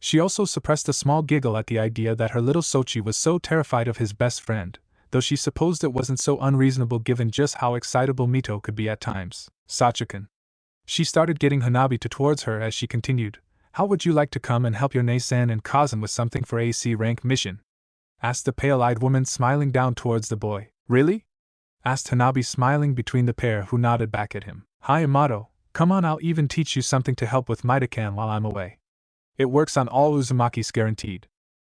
She also suppressed a small giggle at the idea that her little Sochi was so terrified of his best friend, though she supposed it wasn't so unreasonable given just how excitable Mito could be at times. Sachi-kun. She started getting Hanabi towards her as she continued, how would you like to come and help your Nei-san and cousin with something for AC rank mission? Asked the pale-eyed woman, smiling down towards the boy. Really? Asked Hanabi, smiling between the pair, who nodded back at him. Hi Amato, come on, I'll even teach you something to help with Maida-kan while I'm away. It works on all Uzumaki's guaranteed,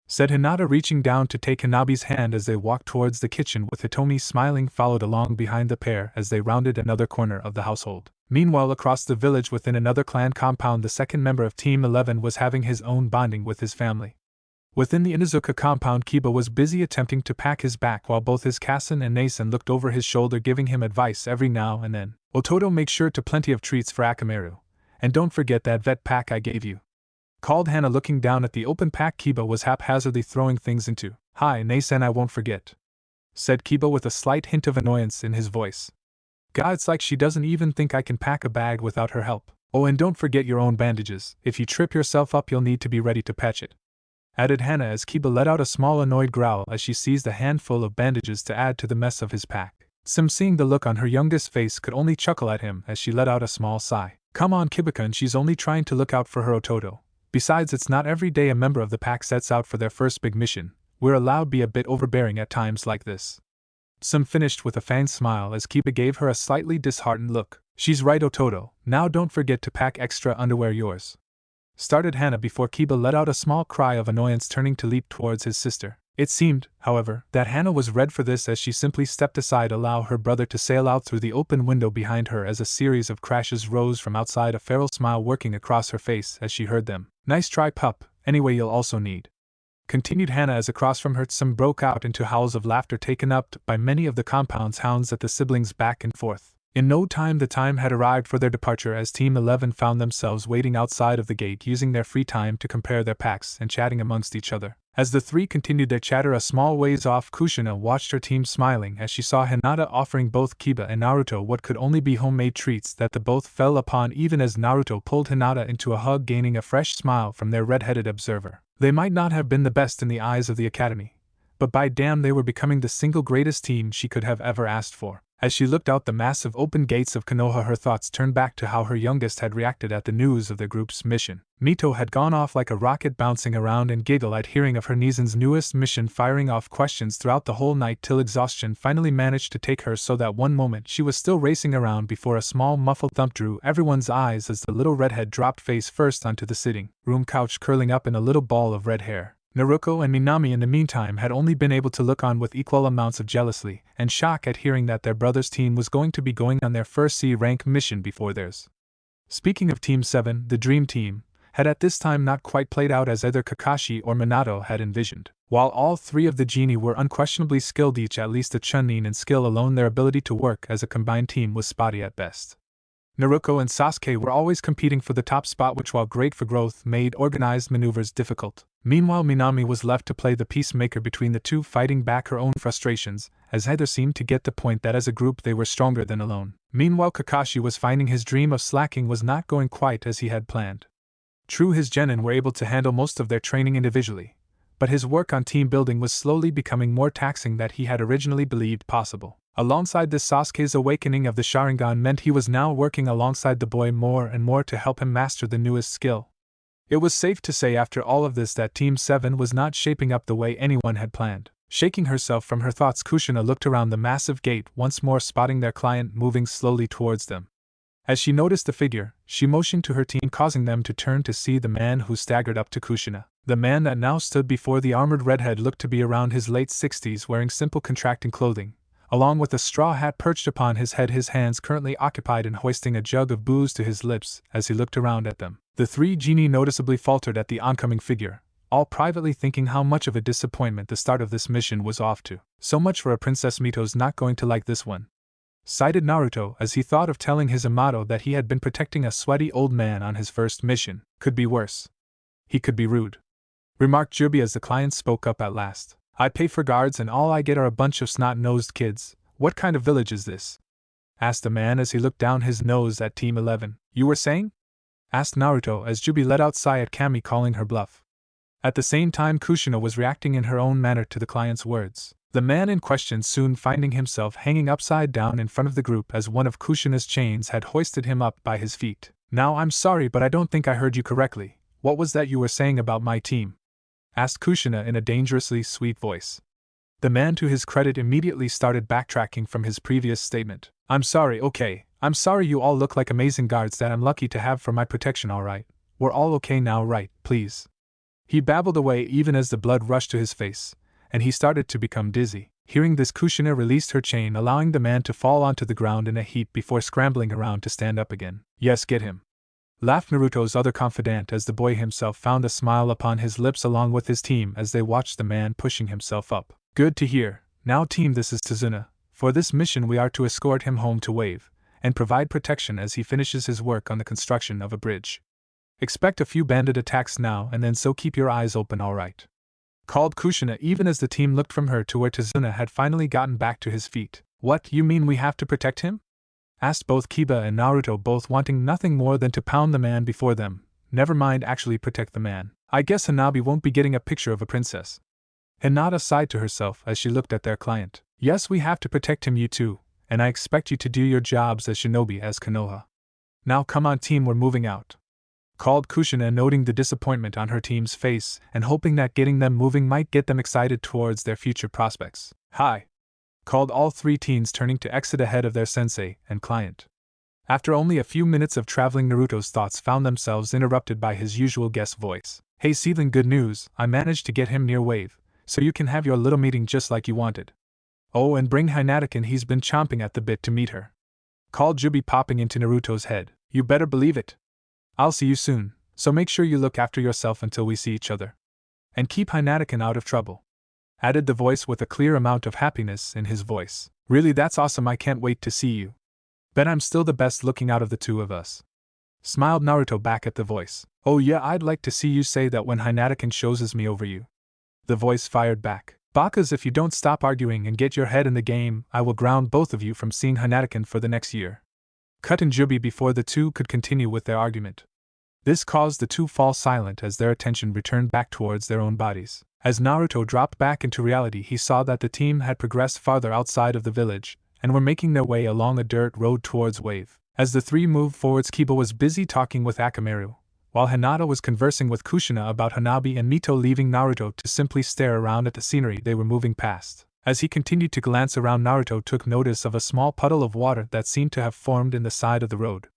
said Hinata, reaching down to take Hanabi's hand as they walked towards the kitchen, with Hitomi smiling followed along behind the pair as they rounded another corner of the household. Meanwhile, across the village within another clan compound, the second member of Team 11 was having his own bonding with his family. Within the Inuzuka compound, Kiba was busy attempting to pack his back while both his cousin and Nei-san looked over his shoulder, giving him advice every now and then. Ototo, make sure to plenty of treats for Akamaru, and don't forget that vet pack I gave you, called Hana, looking down at the open pack Kiba was haphazardly throwing things into. Hi Nei-san, I won't forget, said Kiba with a slight hint of annoyance in his voice. God, it's like she doesn't even think I can pack a bag without her help. Oh, and don't forget your own bandages. If you trip yourself up, you'll need to be ready to patch it, added Hana as Kiba let out a small annoyed growl as she seized a handful of bandages to add to the mess of his pack. Sim, seeing the look on her youngest face, could only chuckle at him as she let out a small sigh. Come on Kiba-kun, she's only trying to look out for her Ototo. Besides, it's not every day a member of the pack sets out for their first big mission. We're allowed be a bit overbearing at times like this. Sim finished with a feigned smile as Kiba gave her a slightly disheartened look. She's right Ototo, now don't forget to pack extra underwear yours, started Hana before Kiba let out a small cry of annoyance, turning to leap towards his sister. It seemed, however, that Hana was ready for this as she simply stepped aside, allow her brother to sail out through the open window behind her as a series of crashes rose from outside, a feral smile working across her face as she heard them. Nice try pup, anyway you'll also need, continued Hana as across from her some broke out into howls of laughter taken up by many of the compound's hounds at the siblings back and forth. In no time the time had arrived for their departure as Team 11 found themselves waiting outside of the gate, using their free time to compare their packs and chatting amongst each other. As the three continued their chatter a small ways off, Kushina watched her team smiling as she saw Hinata offering both Kiba and Naruto what could only be homemade treats that the both fell upon, even as Naruto pulled Hinata into a hug, gaining a fresh smile from their red-headed observer. They might not have been the best in the eyes of the academy, but by damn they were becoming the single greatest team she could have ever asked for. As she looked out the massive open gates of Konoha, her thoughts turned back to how her youngest had reacted at the news of the group's mission. Mito had gone off like a rocket, bouncing around and giggle at hearing of her Nizan's newest mission, firing off questions throughout the whole night till exhaustion finally managed to take her, so that one moment she was still racing around before a small muffled thump drew everyone's eyes as the little redhead dropped face first onto the sitting room couch, curling up in a little ball of red hair. Naruko and Minami in the meantime had only been able to look on with equal amounts of jealousy and shock at hearing that their brother's team was going to be going on their first C-rank mission before theirs. Speaking of Team 7, the Dream Team had at this time not quite played out as either Kakashi or Minato had envisioned. While all three of the genie were unquestionably skilled, each at least a chunin in skill alone, their ability to work as a combined team was spotty at best. Naruko and Sasuke were always competing for the top spot, which, while great for growth, made organized maneuvers difficult. Meanwhile, Minami was left to play the peacemaker between the two, fighting back her own frustrations, as either seemed to get the point that as a group they were stronger than alone. Meanwhile, Kakashi was finding his dream of slacking was not going quite as he had planned. True, his genin were able to handle most of their training individually, but his work on team building was slowly becoming more taxing than he had originally believed possible. Alongside this, Sasuke's awakening of the Sharingan meant he was now working alongside the boy more and more to help him master the newest skill. It was safe to say after all of this that Team 7 was not shaping up the way anyone had planned. Shaking herself from her thoughts, Kushina looked around the massive gate once more, spotting their client moving slowly towards them. As she noticed the figure, she motioned to her team, causing them to turn to see the man who staggered up to Kushina. The man that now stood before the armored redhead looked to be around his late 60s, wearing simple contracting clothing, along with a straw hat perched upon his head, his hands currently occupied in hoisting a jug of booze to his lips as he looked around at them. The three genii noticeably faltered at the oncoming figure, all privately thinking how much of a disappointment the start of this mission was off to. So much for a Princess Mito's not going to like this one, sighed Naruto as he thought of telling his Amato that he had been protecting a sweaty old man on his first mission. Could be worse. He could be rude, remarked Jubi as the client spoke up at last. I pay for guards and all I get are a bunch of snot-nosed kids. What kind of village is this? Asked the man as he looked down his nose at Team 11. You were saying? Asked Naruto as Jubi let out sigh at Kami calling her bluff. At the same time, Kushina was reacting in her own manner to the client's words. The man in question soon finding himself hanging upside down in front of the group as one of Kushina's chains had hoisted him up by his feet. Now I'm sorry, but I don't think I heard you correctly. What was that you were saying about my team? Asked Kushina in a dangerously sweet voice. The man, to his credit, immediately started backtracking from his previous statement. I'm sorry, okay. I'm sorry, you all look like amazing guards that I'm lucky to have for my protection, alright. We're all okay now, right, please? He babbled away even as the blood rushed to his face, and he started to become dizzy. Hearing this, Kushina released her chain, allowing the man to fall onto the ground in a heap before scrambling around to stand up again. Yes, get him, laughed Naruto's other confidant as the boy himself found a smile upon his lips along with his team as they watched the man pushing himself up. Good to hear. Now team, this is Tazuna. For this mission we are to escort him home to Wave, and provide protection as he finishes his work on the construction of a bridge. Expect a few bandit attacks now and then, so keep your eyes open, alright? Called Kushina even as the team looked from her to where Tazuna had finally gotten back to his feet. What, you mean we have to protect him? Asked both Kiba and Naruto, both wanting nothing more than to pound the man before them, never mind actually protect the man. I guess Hanabi won't be getting a picture of a princess. Hinata sighed to herself as she looked at their client. Yes, we have to protect him, you two, and I expect you to do your jobs as shinobi as Konoha. Now come on team, we're moving out. Called Kushina, noting the disappointment on her team's face and hoping that getting them moving might get them excited towards their future prospects. Hi! Called all three teens, turning to exit ahead of their sensei and client. After only a few minutes of traveling, Naruto's thoughts found themselves interrupted by his usual guest voice. Hey Seedling, good news, I managed to get him near Wave, so you can have your little meeting just like you wanted. Oh, and bring Hinata, he's been chomping at the bit to meet her. Called Jubi, popping into Naruto's head. You better believe it. I'll see you soon, so make sure you look after yourself until we see each other. And keep Hinata out of trouble. Added the voice with a clear amount of happiness in his voice. Really, that's awesome, I can't wait to see you. Bet I'm still the best looking out of the two of us. Smiled Naruto back at the voice. Oh yeah, I'd like to see you say that when Hinata shows me over you. The voice fired back. Bakas, if you don't stop arguing and get your head in the game, I will ground both of you from seeing Hinata for the next year. Cut in Jubi before the two could continue with their argument. This caused the two fall silent as their attention returned back towards their own bodies. As Naruto dropped back into reality, he saw that the team had progressed farther outside of the village and were making their way along a dirt road towards Wave. As the three moved forwards, Kiba was busy talking with Akamaru, while Hinata was conversing with Kushina about Hanabi and Mito, leaving Naruto to simply stare around at the scenery they were moving past. As he continued to glance around, Naruto took notice of a small puddle of water that seemed to have formed in the side of the road.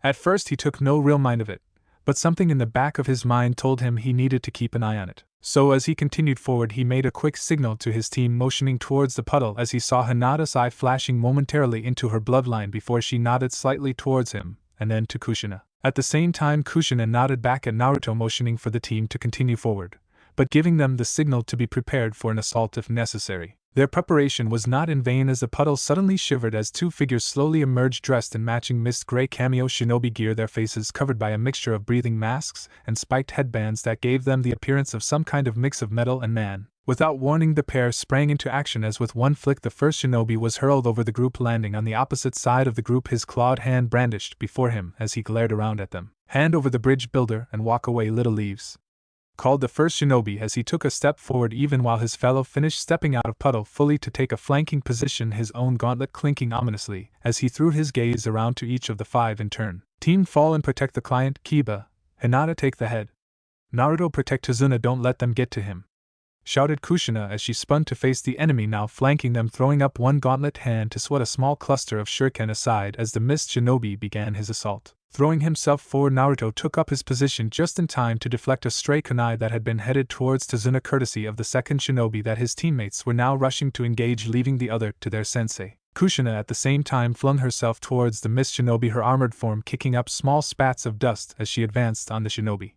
At first he took no real mind of it, but something in the back of his mind told him he needed to keep an eye on it. So as he continued forward, he made a quick signal to his team, motioning towards the puddle as he saw Hinata's eye flashing momentarily into her bloodline before she nodded slightly towards him, and then to Kushina. At the same time, Kushina nodded back at Naruto, motioning for the team to continue forward, but giving them the signal to be prepared for an assault if necessary. Their preparation was not in vain as the puddle suddenly shivered as two figures slowly emerged dressed in matching mist gray cameo shinobi gear, their faces covered by a mixture of breathing masks and spiked headbands that gave them the appearance of some kind of mix of metal and man. Without warning, the pair sprang into action as with one flick the first shinobi was hurled over the group, landing on the opposite side of the group, his clawed hand brandished before him as he glared around at them. Hand over the bridge, builder, and walk away, little leaves. Called the first shinobi as he took a step forward even while his fellow finished stepping out of puddle fully to take a flanking position, his own gauntlet clinking ominously as he threw his gaze around to each of the five in turn. Team, fall and protect the client. Kiba, Hinata, take the head. Naruto, protect Tazuna, don't let them get to him. shouted Kushina as she spun to face the enemy now flanking them, throwing up one gauntlet hand to swat a small cluster of shuriken aside as the mist shinobi began his assault. Throwing himself forward, Naruto took up his position just in time to deflect a stray kunai that had been headed towards Tazuna, courtesy of the second shinobi that his teammates were now rushing to engage, leaving the other to their sensei. Kushina at the same time flung herself towards the mist shinobi, her armored form kicking up small spats of dust as she advanced on the shinobi.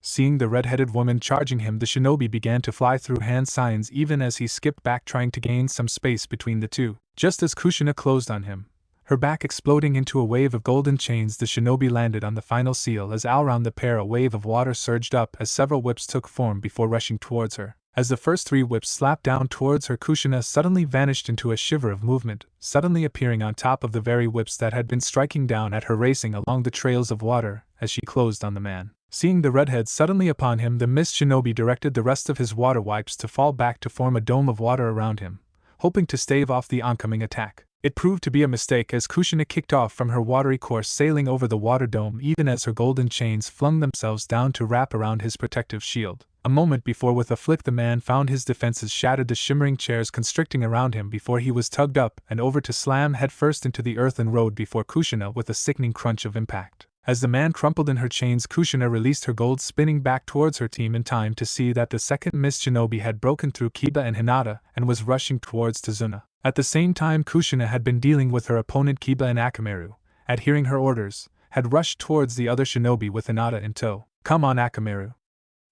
Seeing the red-headed woman charging him, the shinobi began to fly through hand signs even as he skipped back, trying to gain some space between the two. Just as Kushina closed on him, her back exploding into a wave of golden chains, the shinobi landed on the final seal as all around the pair a wave of water surged up as several whips took form before rushing towards her. As the first 3 whips slapped down towards her, Kushina suddenly vanished into a shiver of movement, suddenly appearing on top of the very whips that had been striking down at her, racing along the trails of water as she closed on the man. Seeing the redhead suddenly upon him, the mist shinobi directed the rest of his water wipes to fall back to form a dome of water around him, hoping to stave off the oncoming attack. It proved to be a mistake as Kushina kicked off from her watery course, sailing over the water dome even as her golden chains flung themselves down to wrap around his protective shield. A moment before, with a flick, the man found his defenses shattered, the shimmering chairs constricting around him before he was tugged up and over to slam headfirst into the earthen road before Kushina with a sickening crunch of impact. As the man crumpled in her chains, Kushina released her gold, spinning back towards her team in time to see that the second mist shinobi had broken through Kiba and Hinata and was rushing towards Tazuna. At the same time, Kushina had been dealing with her opponent Kiba, and Akamaru, at hearing her orders, had rushed towards the other shinobi with Hinata in tow. "Come on, Akamaru!"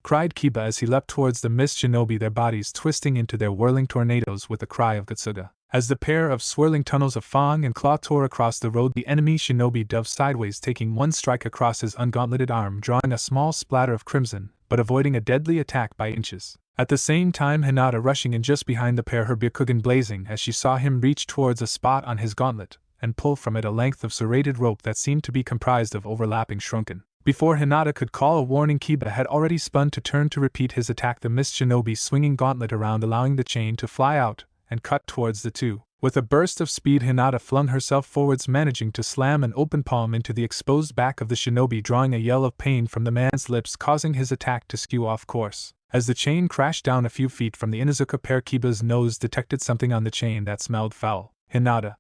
cried Kiba as he leapt towards the mist shinobi, their bodies twisting into their whirling tornadoes with a cry of Gotsuga. As the pair of swirling tunnels of fang and claw tore across the road, the enemy shinobi dove sideways, taking one strike across his ungauntleted arm, drawing a small splatter of crimson, but avoiding a deadly attack by inches. At the same time, Hinata rushing in just behind the pair, her byakugan blazing as she saw him reach towards a spot on his gauntlet and pull from it a length of serrated rope that seemed to be comprised of overlapping shrunken. Before Hinata could call a warning, Kiba had already spun to turn to repeat his attack, the mist shinobi swinging gauntlet around, allowing the chain to fly out and cut towards the two. With a burst of speed, Hinata flung herself forwards, managing to slam an open palm into the exposed back of the shinobi, drawing a yell of pain from the man's lips, causing his attack to skew off course. As the chain crashed down a few feet from the Inuzuka pair, Kiba's nose detected something on the chain that smelled foul. "Hinata!"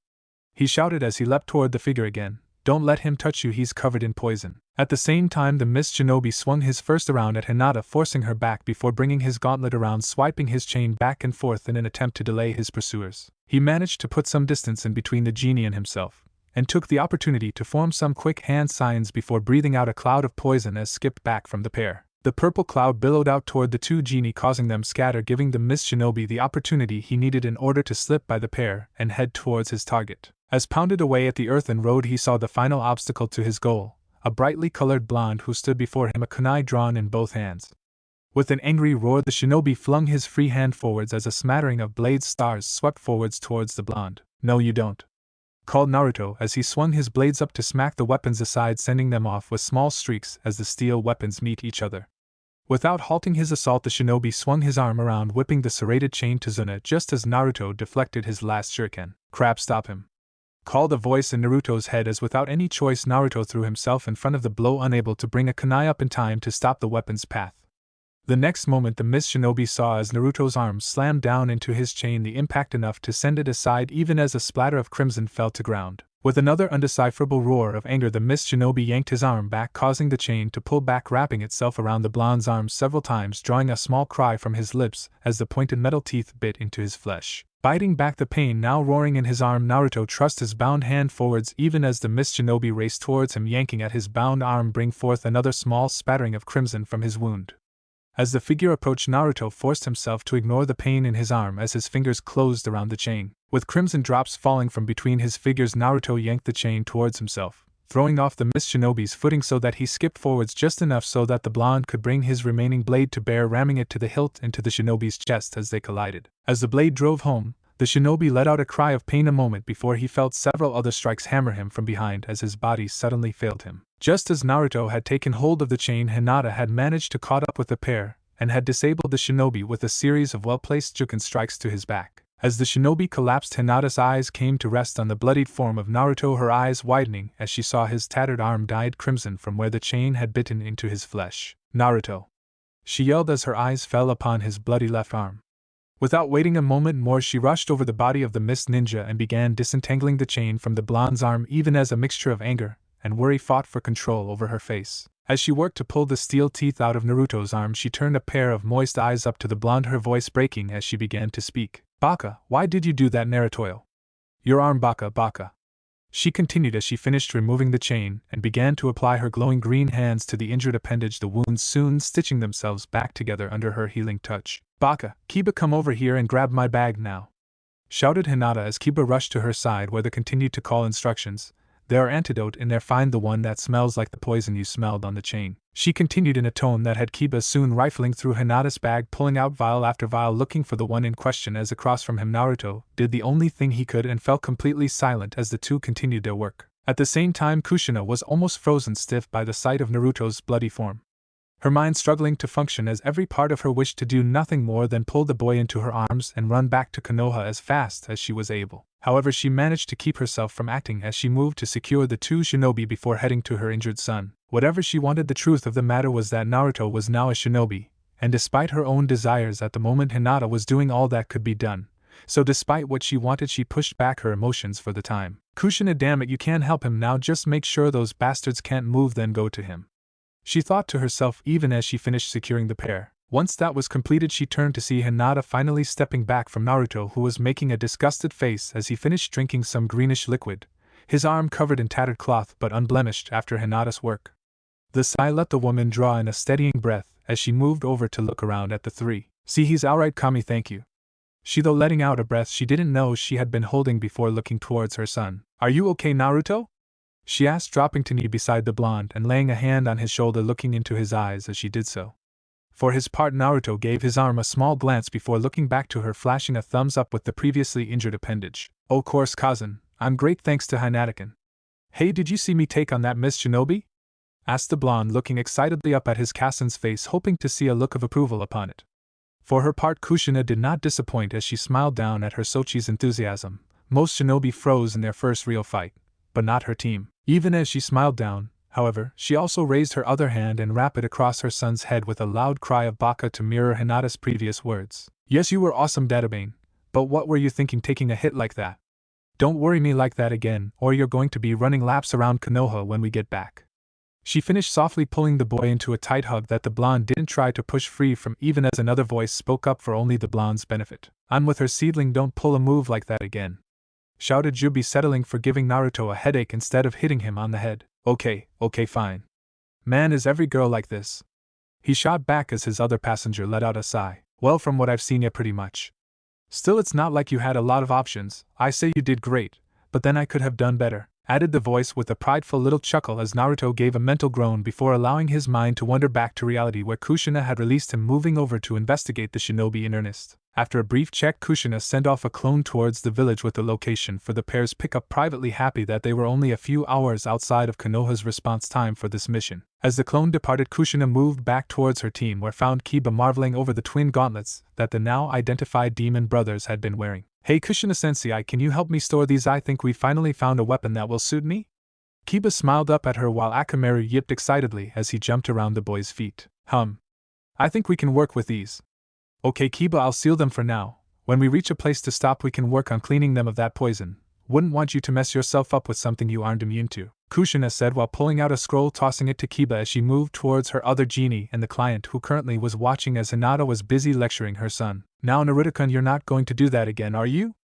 he shouted as he leapt toward the figure again. "Don't let him touch you, he's covered in poison." At the same time, the mist shinobi swung his first around at Hinata, forcing her back before bringing his gauntlet around, swiping his chain back and forth in an attempt to delay his pursuers. He managed to put some distance in between the genie and himself, and took the opportunity to form some quick hand signs before breathing out a cloud of poison as skipped back from the pair. The purple cloud billowed out toward the two genie, causing them scatter, giving the mist shinobi the opportunity he needed in order to slip by the pair and head towards his target. As pounded away at the earthen road, he saw the final obstacle to his goal, a brightly colored blonde who stood before him, a kunai drawn in both hands. With an angry roar, the shinobi flung his free hand forwards as a smattering of blade stars swept forwards towards the blonde. "No, you don't," called Naruto as he swung his blades up to smack the weapons aside, sending them off with small streaks as the steel weapons meet each other. Without halting his assault, the shinobi swung his arm around, whipping the serrated chain to Tazuna just as Naruto deflected his last shuriken. "Crap, stop him!" called a voice in Naruto's head as without any choice Naruto threw himself in front of the blow, unable to bring a kunai up in time to stop the weapon's path. The next moment, the mist shinobi saw as Naruto's arm slammed down into his chain the impact enough to send it aside even as a splatter of crimson fell to ground. With another undecipherable roar of anger, the mist shinobi yanked his arm back, causing the chain to pull back, wrapping itself around the blonde's arm several times, drawing a small cry from his lips as the pointed metal teeth bit into his flesh. Biting back the pain now roaring in his arm, Naruto thrust his bound hand forwards even as the mist shinobi raced towards him, yanking at his bound arm, bring forth another small spattering of crimson from his wound. As the figure approached, Naruto forced himself to ignore the pain in his arm as his fingers closed around the chain. With crimson drops falling from between his fingers, Naruto yanked the chain towards himself, throwing off the mist shinobi's footing so that he skipped forwards just enough so that the blonde could bring his remaining blade to bear, ramming it to the hilt into the shinobi's chest as they collided. As the blade drove home, the shinobi let out a cry of pain a moment before he felt several other strikes hammer him from behind as his body suddenly failed him. Just as Naruto had taken hold of the chain, Hinata had managed to caught up with the pair and had disabled the shinobi with a series of well-placed juken strikes to his back. As the shinobi collapsed, Hinata's eyes came to rest on the bloodied form of Naruto, her eyes widening as she saw his tattered arm dyed crimson from where the chain had bitten into his flesh. "Naruto!" she yelled as her eyes fell upon his bloody left arm. Without waiting a moment more, she rushed over the body of the mist ninja and began disentangling the chain from the blonde's arm, even as a mixture of anger and worry fought for control over her face. As she worked to pull the steel teeth out of Naruto's arm, she turned a pair of moist eyes up to the blonde, her voice breaking as she began to speak. "Baka, why did you do that, Naruto? Your arm, Baka, Baka." She continued as she finished removing the chain and began to apply her glowing green hands to the injured appendage, the wounds soon stitching themselves back together under her healing touch. "Baka, Kiba, come over here and grab my bag now," shouted Hinata as Kiba rushed to her side, where they continued to call instructions. "There are antidote in there, find the one that smells like the poison you smelled on the chain," she continued in a tone that had Kiba soon rifling through Hinata's bag, pulling out vial after vial looking for the one in question, as across from him Naruto did the only thing he could and fell completely silent as the two continued their work. At the same time, Kushina was almost frozen stiff by the sight of Naruto's bloody form, her mind struggling to function as every part of her wished to do nothing more than pull the boy into her arms and run back to Konoha as fast as she was able. However, she managed to keep herself from acting as she moved to secure the two shinobi before heading to her injured son. Whatever she wanted, the truth of the matter was that Naruto was now a shinobi, and despite her own desires at the moment, Hinata was doing all that could be done. So despite what she wanted, she pushed back her emotions for the time. "Kushina, damn it, you can't help him now, just make sure those bastards can't move, then go to him," she thought to herself even as she finished securing the pair. Once that was completed, she turned to see Hinata finally stepping back from Naruto, who was making a disgusted face as he finished drinking some greenish liquid, his arm covered in tattered cloth but unblemished after Hinata's work. The sigh let the woman draw in a steadying breath as she moved over to look around at the three. "See, he's alright, Kami, thank you," she, though letting out a breath she didn't know she had been holding before looking towards her son. "Are you okay, Naruto?" she asked, dropping to knee beside the blonde and laying a hand on his shoulder, looking into his eyes as she did so. For his part, Naruto gave his arm a small glance before looking back to her, flashing a thumbs up with the previously injured appendage. "Oh, course, cousin, I'm great thanks to Hinata-kun." "Hey, did you see me take on that Miss Shinobi?" asked the blonde, looking excitedly up at his cousin's face, hoping to see a look of approval upon it. For her part, Kushina did not disappoint as she smiled down at her Sochi's enthusiasm. Most shinobi froze in their first real fight, but not her team. Even as she smiled down, however, she also raised her other hand and rapped it across her son's head with a loud cry of "Baka" to mirror Hinata's previous words. "Yes, you were awesome, Databane, but what were you thinking taking a hit like that? Don't worry me like that again, or you're going to be running laps around Konoha when we get back." She finished softly, pulling the boy into a tight hug that the blonde didn't try to push free from, even as another voice spoke up for only the blonde's benefit. "I'm with her, seedling, don't pull a move like that again," shouted Jubi, settling for giving Naruto a headache instead of hitting him on the head. Okay, fine. Man, is every girl like this?" he shot back as his other passenger let out a sigh. "Well, from what I've seen, yeah, pretty much. Still, it's not like you had a lot of options. I say you did great, but then I could have done better," added the voice with a prideful little chuckle as Naruto gave a mental groan before allowing his mind to wander back to reality, where Kushina had released him, moving over to investigate the shinobi in earnest. After a brief check, Kushina sent off a clone towards the village with the location for the pair's pickup, privately happy that they were only a few hours outside of Konoha's response time for this mission. As the clone departed, Kushina moved back towards her team, where found Kiba marveling over the twin gauntlets that the now identified demon brothers had been wearing. "Hey Kushina-sensei, can you help me store these? I think we finally found a weapon that will suit me." Kiba smiled up at her while Akamaru yipped excitedly as he jumped around the boy's feet. I think we can work with these." "Okay, Kiba, I'll seal them for now. When we reach a place to stop, we can work on cleaning them of that poison. Wouldn't want you to mess yourself up with something you aren't immune to," Kushina said while pulling out a scroll, tossing it to Kiba as she moved towards her other genie and the client, who currently was watching as Hinata was busy lecturing her son. "Now, Naruto-kun, you're not going to do that again, are you?"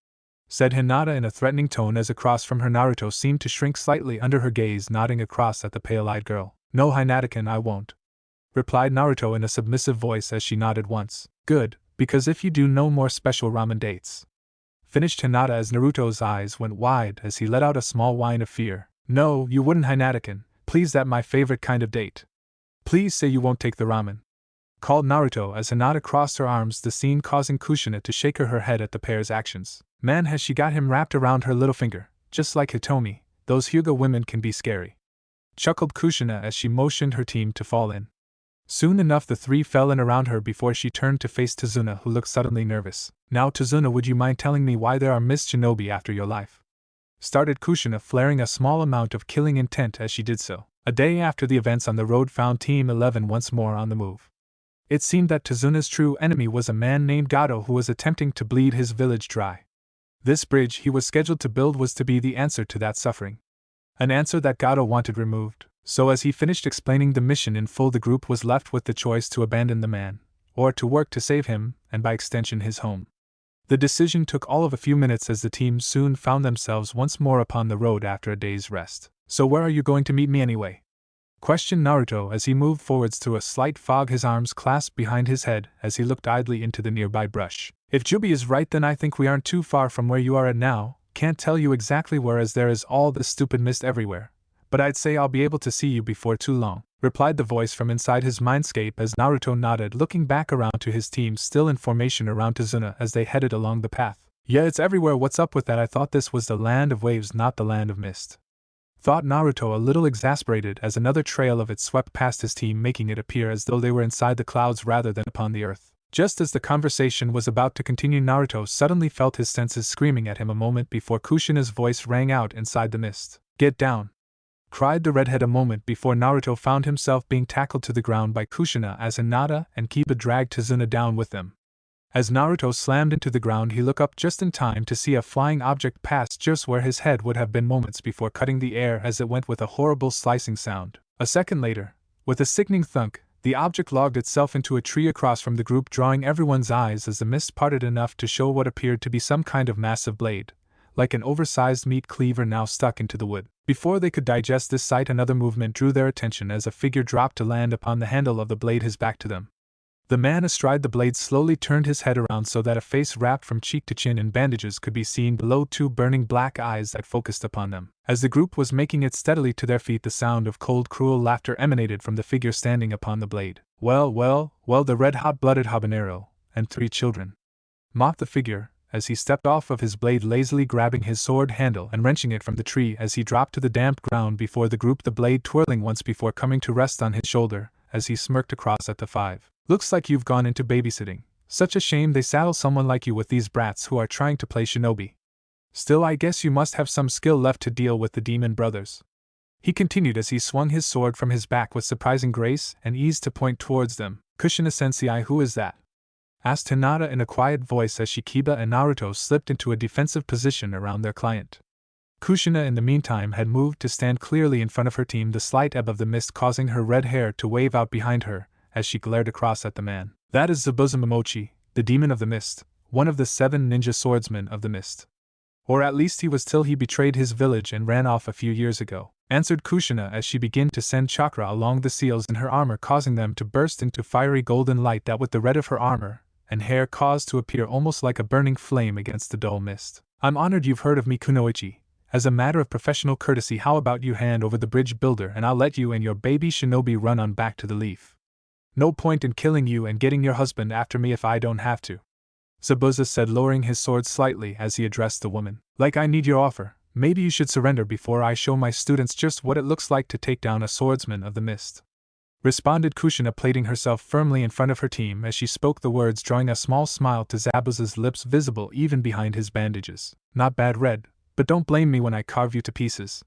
said Hinata in a threatening tone as across from her Naruto seemed to shrink slightly under her gaze, nodding across at the pale-eyed girl. "No, Hinata-kun, I won't," replied Naruto in a submissive voice as she nodded once. "Good, because if you do, no more special ramen dates," finished Hinata as Naruto's eyes went wide as he let out a small whine of fear. "No, you wouldn't, Hinata-kun. Please, that my favorite kind of date. Please say you won't take the ramen," called Naruto as Hinata crossed her arms, the scene causing Kushina to shake her head at the pair's actions. Man, has she got him wrapped around her little finger, just like Hitomi. Those Hyuga women can be scary, chuckled Kushina as she motioned her team to fall in. Soon enough the three fell in around her before she turned to face Tazuna, who looked suddenly nervous. "Now Tazuna, would you mind telling me why there are Miss Shinobi after your life?" started Kushina, flaring a small amount of killing intent as she did so. A day after the events on the road found Team 11 once more on the move. It seemed that Tazuna's true enemy was a man named Gato who was attempting to bleed his village dry. This bridge he was scheduled to build was to be the answer to that suffering. An answer that Gato wanted removed. So as he finished explaining the mission in full, the group was left with the choice to abandon the man, or to work to save him, and by extension his home. The decision took all of a few minutes as the team soon found themselves once more upon the road after a day's rest. So where are you going to meet me anyway? Questioned Naruto as he moved forwards through a slight fog, his arms clasped behind his head as he looked idly into the nearby brush. If Jubi is right, then I think we aren't too far from where you are at now. Can't tell you exactly where, as there is all this stupid mist everywhere, but I'd say I'll be able to see you before too long, replied the voice from inside his mindscape as Naruto nodded, looking back around to his team still in formation around Tazuna as they headed along the path. Yeah, it's everywhere. What's up with that? I thought this was the land of waves, not the land of mist. Thought Naruto, a little exasperated as another trail of it swept past his team, making it appear as though they were inside the clouds rather than upon the earth. Just as the conversation was about to continue, Naruto suddenly felt his senses screaming at him a moment before Kushina's voice rang out inside the mist. Get down! Cried the redhead a moment before Naruto found himself being tackled to the ground by Kushina as Hinata and Kiba dragged Tazuna down with them. As Naruto slammed into the ground, he looked up just in time to see a flying object pass just where his head would have been moments before, cutting the air as it went with a horrible slicing sound. A second later, with a sickening thunk, the object logged itself into a tree across from the group, drawing everyone's eyes as the mist parted enough to show what appeared to be some kind of massive blade, like an oversized meat cleaver now stuck into the wood. Before they could digest this sight, another movement drew their attention as a figure dropped to land upon the handle of the blade, his back to them. The man astride the blade slowly turned his head around so that a face wrapped from cheek to chin in bandages could be seen below two burning black eyes that focused upon them. As the group was making it steadily to their feet, the sound of cold, cruel laughter emanated from the figure standing upon the blade. Well, the red hot-blooded habanero, and 3 children, mocked the figure, as he stepped off of his blade, lazily grabbing his sword handle and wrenching it from the tree as he dropped to the damp ground before the group, the blade twirling once before coming to rest on his shoulder, as he smirked across at the 5. Looks like you've gone into babysitting. Such a shame they saddle someone like you with these brats who are trying to play shinobi. Still, I guess you must have some skill left to deal with the demon brothers. He continued as he swung his sword from his back with surprising grace and ease to point towards them. Kushina-sensei, who is that? Asked Hinata in a quiet voice as Shikiba and Naruto slipped into a defensive position around their client. Kushina in the meantime had moved to stand clearly in front of her team, the slight ebb of the mist causing her red hair to wave out behind her as she glared across at the man. That is Zabuza Momochi, the demon of the mist, one of the 7 ninja swordsmen of the mist. Or at least he was till he betrayed his village and ran off a few years ago, answered Kushina as she began to send chakra along the seals in her armor, causing them to burst into fiery golden light that with the red of her armor and hair caused to appear almost like a burning flame against the dull mist. I'm honored you've heard of me, Kunoichi. As a matter of professional courtesy, how about you hand over the bridge builder and I'll let you and your baby shinobi run on back to the leaf. No point in killing you and getting your husband after me if I don't have to, Zabuza said, lowering his sword slightly as he addressed the woman. Like, I need your offer. Maybe you should surrender before I show my students just what it looks like to take down a swordsman of the mist, responded Kushina, plating herself firmly in front of her team as she spoke the words, drawing a small smile to Zabuza's lips visible even behind his bandages. Not bad, Red, but don't blame me when I carve you to pieces,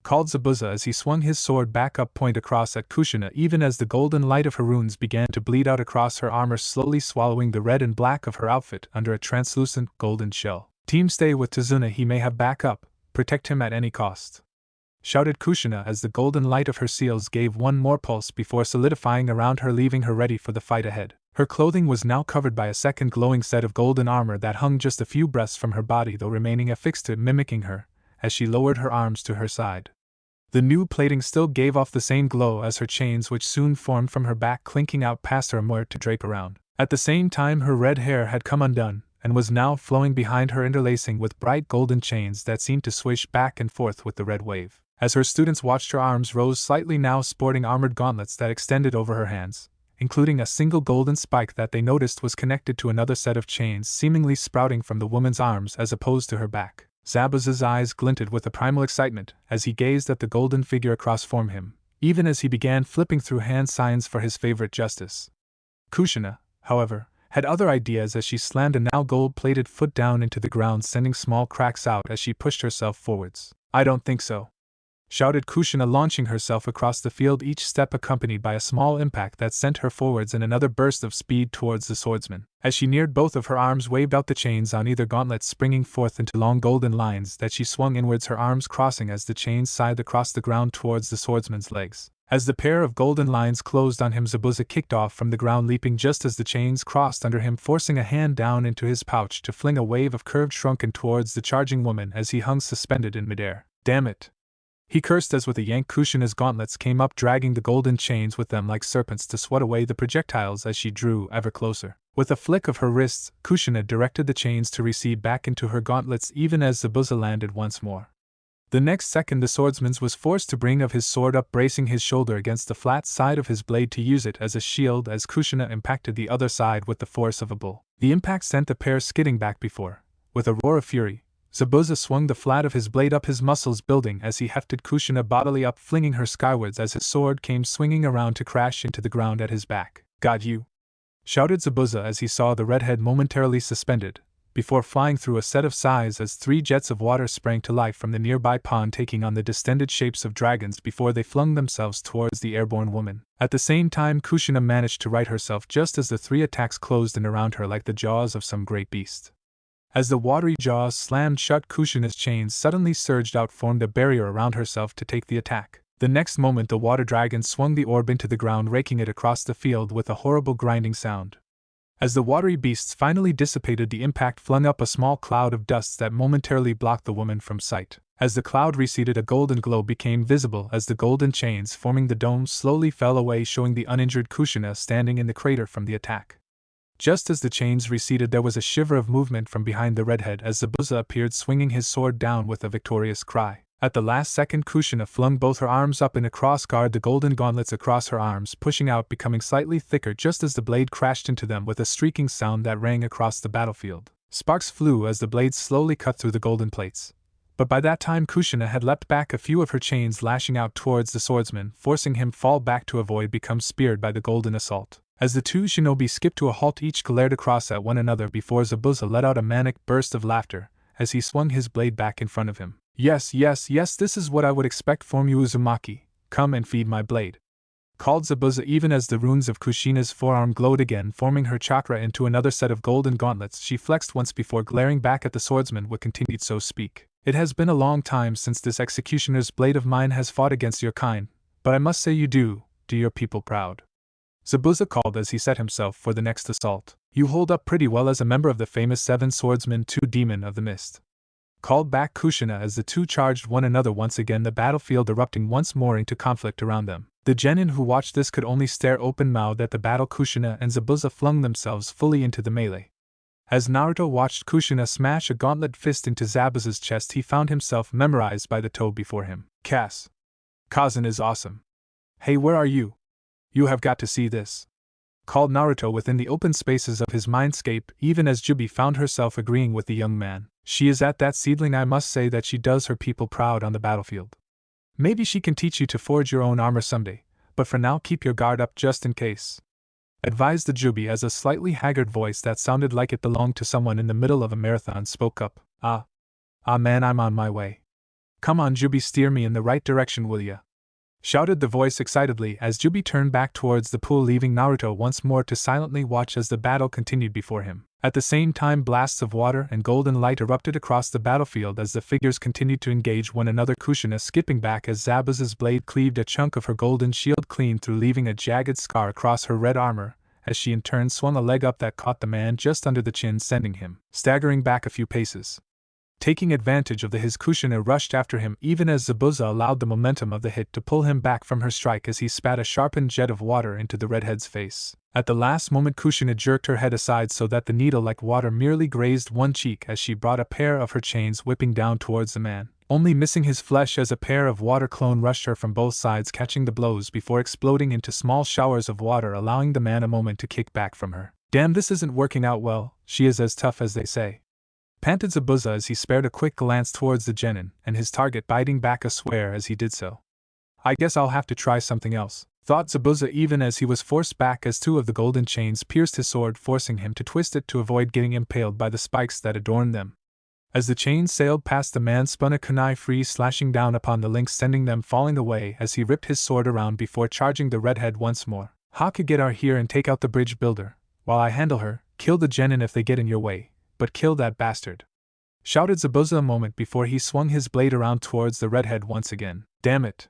called Zabuza as he swung his sword back up point across at Kushina, even as the golden light of her runes began to bleed out across her armor, slowly swallowing the red and black of her outfit under a translucent golden shell. Team, stay with Tazuna, he may have backup, protect him at any cost, shouted Kushina as the golden light of her seals gave one more pulse before solidifying around her, leaving her ready for the fight ahead. Her clothing was now covered by a second glowing set of golden armor that hung just a few breaths from her body, though remaining affixed to it, mimicking her, as she lowered her arms to her side. The new plating still gave off the same glow as her chains, which soon formed from her back, clinking out past her armor to drape around. At the same time, her red hair had come undone, and was now flowing behind her, interlacing with bright golden chains that seemed to swish back and forth with the red wave. As her students watched, her arms rose slightly, now sporting armored gauntlets that extended over her hands, including a single golden spike that they noticed was connected to another set of chains seemingly sprouting from the woman's arms as opposed to her back. Zabuza's eyes glinted with a primal excitement as he gazed at the golden figure across from him, even as he began flipping through hand signs for his favorite justice. Kushina, however, had other ideas as she slammed a now gold-plated foot down into the ground, sending small cracks out as she pushed herself forwards. I don't think so, shouted Kushina, launching herself across the field, each step accompanied by a small impact that sent her forwards and another burst of speed towards the swordsman. As she neared, both of her arms waved out, the chains on either gauntlet springing forth into long golden lines that she swung inwards, her arms crossing as the chains scythed across the ground towards the swordsman's legs. As the pair of golden lines closed on him, Zabuza kicked off from the ground, leaping just as the chains crossed under him, forcing a hand down into his pouch to fling a wave of curved shrunken towards the charging woman as he hung suspended in midair. Damn it! He cursed as with a yank Kushina's gauntlets came up, dragging the golden chains with them like serpents to swat away the projectiles as she drew ever closer. With a flick of her wrists, Kushina directed the chains to recede back into her gauntlets even as Zabuza landed once more. The next second the swordsman was forced to bring of his sword up, bracing his shoulder against the flat side of his blade to use it as a shield as Kushina impacted the other side with the force of a bull. The impact sent the pair skidding back before. With a roar of fury, Zabuza swung the flat of his blade up, his muscles building as he hefted Kushina bodily up, flinging her skywards as his sword came swinging around to crash into the ground at his back. "Got you!" shouted Zabuza as he saw the redhead momentarily suspended, before flying through a set of sighs as 3 jets of water sprang to life from the nearby pond, taking on the distended shapes of dragons before they flung themselves towards the airborne woman. At the same time, Kushina managed to right herself just as the 3 attacks closed in around her like the jaws of some great beast. As the watery jaws slammed shut, Kushina's chains suddenly surged out, formed a barrier around herself to take the attack. The next moment the water dragon swung the orb into the ground, raking it across the field with a horrible grinding sound. As the watery beasts finally dissipated, the impact flung up a small cloud of dust that momentarily blocked the woman from sight. As the cloud receded, a golden glow became visible as the golden chains forming the dome slowly fell away, showing the uninjured Kushina standing in the crater from the attack. Just as the chains receded, there was a shiver of movement from behind the redhead as Zabuza appeared, swinging his sword down with a victorious cry. At the last second, Kushina flung both her arms up in a cross guard, the golden gauntlets across her arms pushing out, becoming slightly thicker just as the blade crashed into them with a streaking sound that rang across the battlefield. Sparks flew as the blade slowly cut through the golden plates. But by that time Kushina had leapt back, a few of her chains lashing out towards the swordsman, forcing him fall back to avoid become speared by the golden assault. As the 2 shinobi skipped to a halt, each glared across at one another before Zabuza let out a manic burst of laughter as he swung his blade back in front of him. Yes, this is what I would expect from you, Uzumaki. Come and feed my blade," called Zabuza even as the runes of Kushina's forearm glowed again, forming her chakra into another set of golden gauntlets. She flexed once before glaring back at the swordsman with continued, "So speak. It has been a long time since this executioner's blade of mine has fought against your kind, but I must say you do your people proud," Zabuza called as he set himself for the next assault. "You hold up pretty well as a member of the famous 7 swordsmen, 2 demon of the mist," called back Kushina as the 2 charged one another once again, the battlefield erupting once more into conflict around them. The genin who watched this could only stare open-mouthed at the battle. Kushina and Zabuza flung themselves fully into the melee. As Naruto watched Kushina smash a gauntlet fist into Zabuza's chest, he found himself memorized by the toe before him. Kazan is awesome. Hey, where are you? You have got to see this," called Naruto within the open spaces of his mindscape, even as Jubi found herself agreeing with the young man. "She is at that seedling. I must say that she does her people proud on the battlefield. Maybe she can teach you to forge your own armor someday, but for now keep your guard up just in case," advised the Jubi as a slightly haggard voice that sounded like it belonged to someone in the middle of a marathon spoke up. Ah man, I'm on my way. Come on Jubi, steer me in the right direction will ya?" shouted the voice excitedly as Jubi turned back towards the pool, leaving Naruto once more to silently watch as the battle continued before him. At the same time, blasts of water and golden light erupted across the battlefield as the figures continued to engage one another, Kushina skipping back as Zabuza's blade cleaved a chunk of her golden shield clean through, leaving a jagged scar across her red armor, as she in turn swung a leg up that caught the man just under the chin, sending him staggering back a few paces. Taking advantage of his, Kushina rushed after him even as Zabuza allowed the momentum of the hit to pull him back from her strike as he spat a sharpened jet of water into the redhead's face. At the last moment, Kushina jerked her head aside so that the needle-like water merely grazed one cheek as she brought a pair of her chains whipping down towards the man, only missing his flesh as a pair of water clone rushed her from both sides, catching the blows before exploding into small showers of water, allowing the man a moment to kick back from her. "Damn, this isn't working out well. She is as tough as they say," panted Zabuza as he spared a quick glance towards the genin, and his target biting back a swear as he did so. "I guess I'll have to try something else," thought Zabuza even as he was forced back as 2 of the golden chains pierced his sword, forcing him to twist it to avoid getting impaled by the spikes that adorned them. As the chain sailed past, the man spun a kunai free, slashing down upon the links, sending them falling away as he ripped his sword around before charging the redhead once more. Haka, get out here and take out the bridge builder, while I handle her. Kill the genin if they get in your way, but kill that bastard, shouted Zabuza a moment before he swung his blade around towards the redhead once again. Damn it!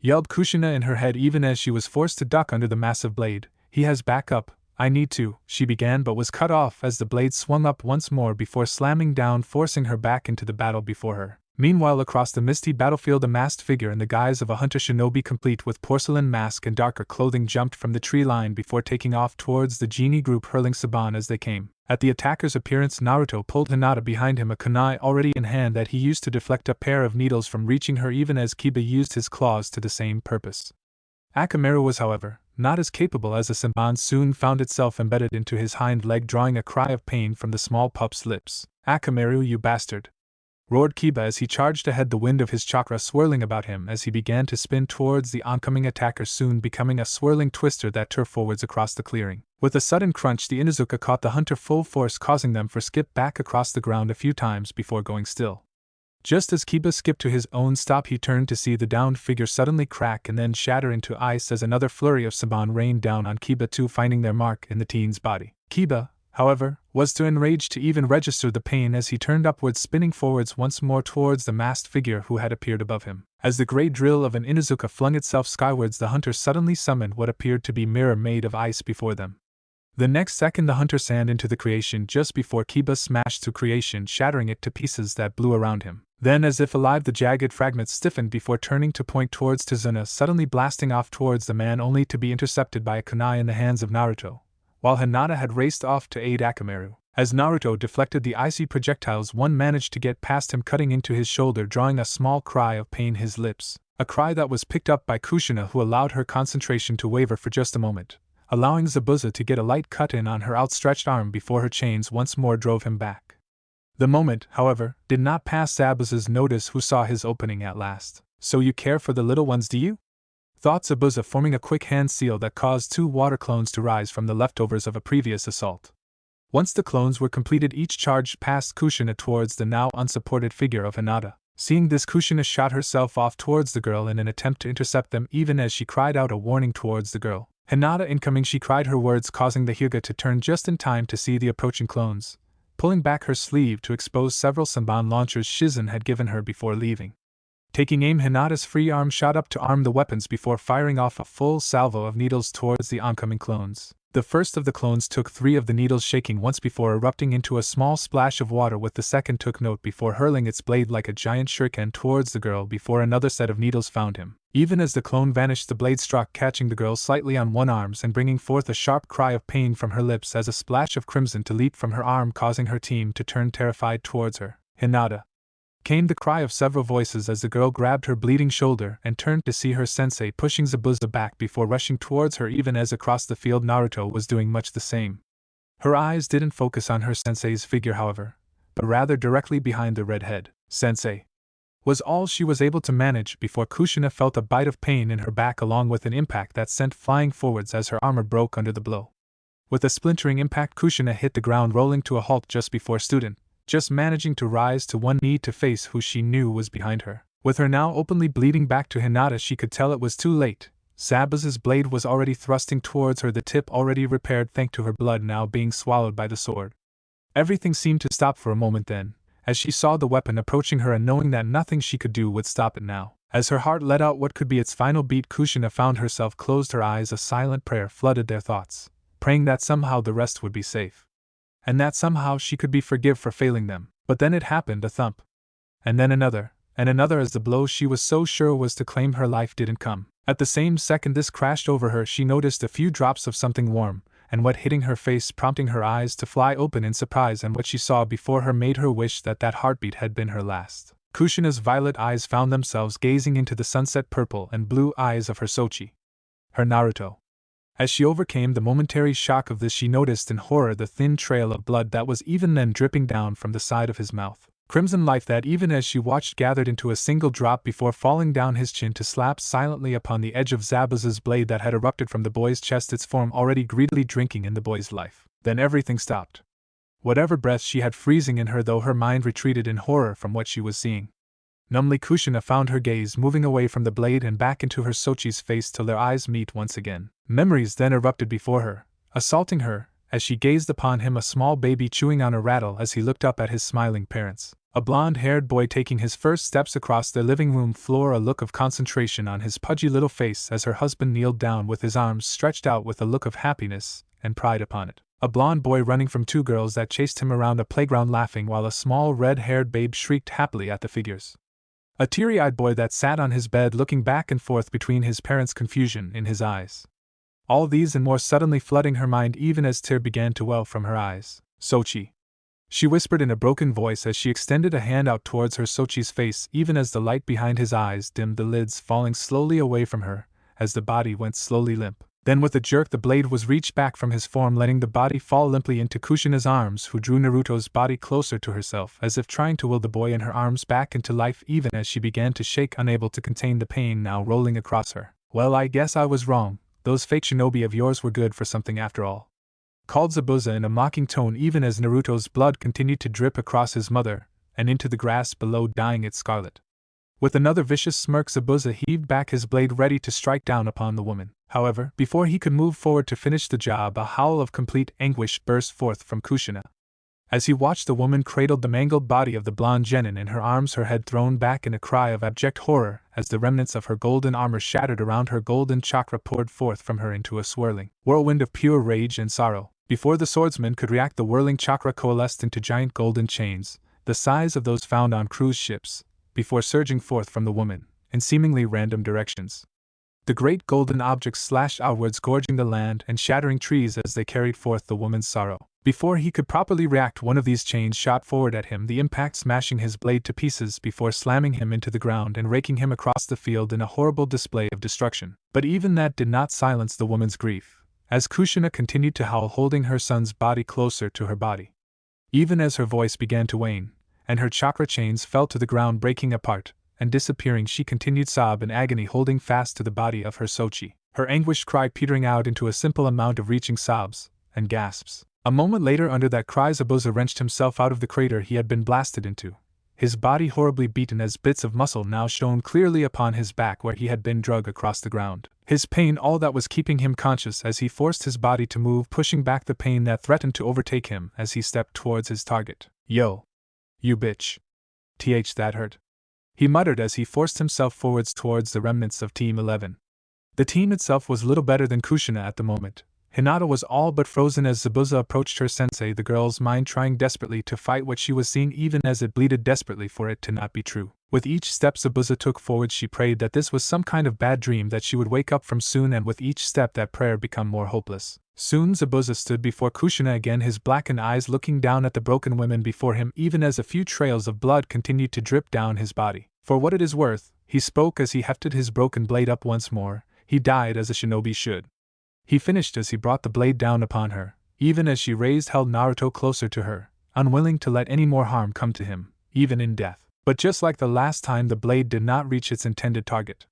Yelled Kushina in her head even as she was forced to duck under the massive blade. He has backup. I need to, she began, but was cut off as the blade swung up once more before slamming down, forcing her back into the battle before her. Meanwhile, across the misty battlefield, a masked figure in the guise of a hunter shinobi, complete with porcelain mask and darker clothing, jumped from the tree line before taking off towards the genie group, hurling Saban as they came. At the attacker's appearance, Naruto pulled Hinata behind him, a kunai already in hand that he used to deflect a pair of needles from reaching her, even as Kiba used his claws to the same purpose. Akamaru was, however, not as capable, as the Saban soon found itself embedded into his hind leg, drawing a cry of pain from the small pup's lips. Akamaru, you bastard! Roared Kiba as he charged ahead, the wind of his chakra swirling about him as he began to spin towards the oncoming attacker, soon becoming a swirling twister that tore forwards across the clearing. With a sudden crunch, the Inuzuka caught the hunter full force, causing them to skip back across the ground a few times before going still. Just as Kiba skipped to his own stop, he turned to see the downed figure suddenly crack and then shatter into ice as another flurry of Saban rained down on Kiba too, finding their mark in the teen's body. Kiba, however, was too enraged to even register the pain as he turned upwards, spinning forwards once more towards the masked figure who had appeared above him. As the grey drill of an Inuzuka flung itself skywards, the hunter suddenly summoned what appeared to be mirror made of ice before them. The next second, the hunter sand into the creation just before Kiba smashed through creation, shattering it to pieces that blew around him. Then, as if alive, the jagged fragments stiffened before turning to point towards Tazuna, suddenly blasting off towards the man, only to be intercepted by a kunai in the hands of Naruto, while Hinata had raced off to aid Akamaru. As Naruto deflected the icy projectiles, one managed to get past him, cutting into his shoulder, drawing a small cry of pain his lips, a cry that was picked up by Kushina, who allowed her concentration to waver for just a moment, allowing Zabuza to get a light cut in on her outstretched arm before her chains once more drove him back. The moment, however, did not pass Zabuza's notice, who saw his opening at last. So you care for the little ones, do you? Thought Zabuza, forming a quick hand seal that caused 2 water clones to rise from the leftovers of a previous assault. Once the clones were completed, each charged past Kushina towards the now unsupported figure of Hinata. Seeing this, Kushina shot herself off towards the girl in an attempt to intercept them, even as she cried out a warning towards the girl. Hinata incoming, she cried her words, causing the Hyuga to turn just in time to see the approaching clones, pulling back her sleeve to expose several Sanban launchers Shizen had given her before leaving. Taking aim, Hinata's free arm shot up to arm the weapons before firing off a full salvo of needles towards the oncoming clones. The first of the clones took 3 of the needles, shaking once before erupting into a small splash of water, with the second took note before hurling its blade like a giant shuriken towards the girl before another set of needles found him. Even as the clone vanished, the blade struck, catching the girl slightly on one arm and bringing forth a sharp cry of pain from her lips as a splash of crimson to leap from her arm, causing her team to turn terrified towards her. Hinata! Came the cry of several voices as the girl grabbed her bleeding shoulder and turned to see her sensei pushing Zabuza back before rushing towards her, even as across the field Naruto was doing much the same. Her eyes didn't focus on her sensei's figure, however, but rather directly behind the red head. Sensei! Was all she was able to manage before Kushina felt a bite of pain in her back, along with an impact that sent flying forwards as her armor broke under the blow. With a splintering impact, Kushina hit the ground, rolling to a halt just before Student, just managing to rise to one knee to face who she knew was behind her. With her now openly bleeding back to Hinata, she could tell it was too late. Zabuza's blade was already thrusting towards her, the tip already repaired thanks to her blood now being swallowed by the sword. Everything seemed to stop for a moment then, as she saw the weapon approaching her, and knowing that nothing she could do would stop it now. As her heart let out what could be its final beat, Kushina found herself closed her eyes. A silent prayer flooded their thoughts, praying that somehow the rest would be safe, and that somehow she could be forgiven for failing them. But then it happened, a thump. And then another, and another, as the blow she was so sure was to claim her life didn't come. At the same second this crashed over her, she noticed a few drops of something warm and wet hitting her face, prompting her eyes to fly open in surprise, and what she saw before her made her wish that that heartbeat had been her last. Kushina's violet eyes found themselves gazing into the sunset purple and blue eyes of her Sochi, her Naruto. As she overcame the momentary shock of this, she noticed in horror the thin trail of blood that was even then dripping down from the side of his mouth. Crimson life that, even as she watched, gathered into a single drop before falling down his chin to slap silently upon the edge of Zabuza's blade that had erupted from the boy's chest, its form already greedily drinking in the boy's life. Then everything stopped. whatever breath she had freezing in her, though her mind retreated in horror from what she was seeing. Numbly Kushina found her gaze moving away from the blade and back into her Sochi's face till their eyes meet once again. Memories then erupted before her, assaulting her, as she gazed upon him, a small baby chewing on a rattle as he looked up at his smiling parents. A blonde-haired boy taking his first steps across the living room floor, a look of concentration on his pudgy little face as her husband kneeled down with his arms stretched out with a look of happiness and pride upon it. A blonde boy running from two girls that chased him around a playground laughing while a small red-haired babe shrieked happily at the figures. A teary-eyed boy that sat on his bed looking back and forth between his parents' confusion in his eyes. All these and more suddenly flooding her mind even as tears began to well from her eyes. Sochi, she whispered in a broken voice as she extended a hand out towards her Sochi's face, even as the light behind his eyes dimmed, the lids falling slowly away from her, as the body went slowly limp. Then with a jerk the blade was reached back from his form, letting the body fall limply into Kushina's arms, who drew Naruto's body closer to herself as if trying to will the boy in her arms back into life, even as she began to shake, unable to contain the pain now rolling across her. "Well, I guess I was wrong. Those fake shinobi of yours were good for something after all," called Zabuza in a mocking tone, even as Naruto's blood continued to drip across his mother and into the grass below, dyeing it scarlet. With another vicious smirk, Zabuza heaved back his blade, ready to strike down upon the woman. However, before he could move forward to finish the job, a howl of complete anguish burst forth from Kushina. As he watched the woman cradled the mangled body of the blonde genin in her arms, her head thrown back in a cry of abject horror as the remnants of her golden armor shattered around her, golden chakra poured forth from her into a swirling whirlwind of pure rage and sorrow. Before the swordsman could react, the whirling chakra coalesced into giant golden chains, the size of those found on cruise ships, before surging forth from the woman, in seemingly random directions. The great golden objects slashed outwards, gorging the land and shattering trees as they carried forth the woman's sorrow. Before he could properly react, one of these chains shot forward at him, the impact smashing his blade to pieces before slamming him into the ground and raking him across the field in a horrible display of destruction. But even that did not silence the woman's grief, as Kushina continued to howl, holding her son's body closer to her body. Even as her voice began to wane, and her chakra chains fell to the ground, breaking apart and disappearing, she continued sob in agony, holding fast to the body of her Sochi, her anguished cry petering out into a simple amount of reaching sobs and gasps. A moment later, under that cry, Zabuza wrenched himself out of the crater he had been blasted into, his body horribly beaten as bits of muscle now shone clearly upon his back where he had been dragged across the ground. His pain all that was keeping him conscious as he forced his body to move, pushing back the pain that threatened to overtake him as he stepped towards his target. "Yo. You bitch. That hurt," he muttered as he forced himself forwards towards the remnants of Team 11. The team itself was little better than Kushina at the moment. Hinata was all but frozen as Zabuza approached her sensei, the girl's mind trying desperately to fight what she was seeing, even as it bleated desperately for it to not be true. With each step Zabuza took forward, she prayed that this was some kind of bad dream that she would wake up from soon, and with each step that prayer became more hopeless. Soon Zabuza stood before Kushina again, his blackened eyes looking down at the broken women before him, even as a few trails of blood continued to drip down his body. "For what it is worth," he spoke as he hefted his broken blade up once more, "he died as a shinobi should." He finished as he brought the blade down upon her, even as she held Naruto closer to her, unwilling to let any more harm come to him, even in death. But just like the last time, the blade did not reach its intended target.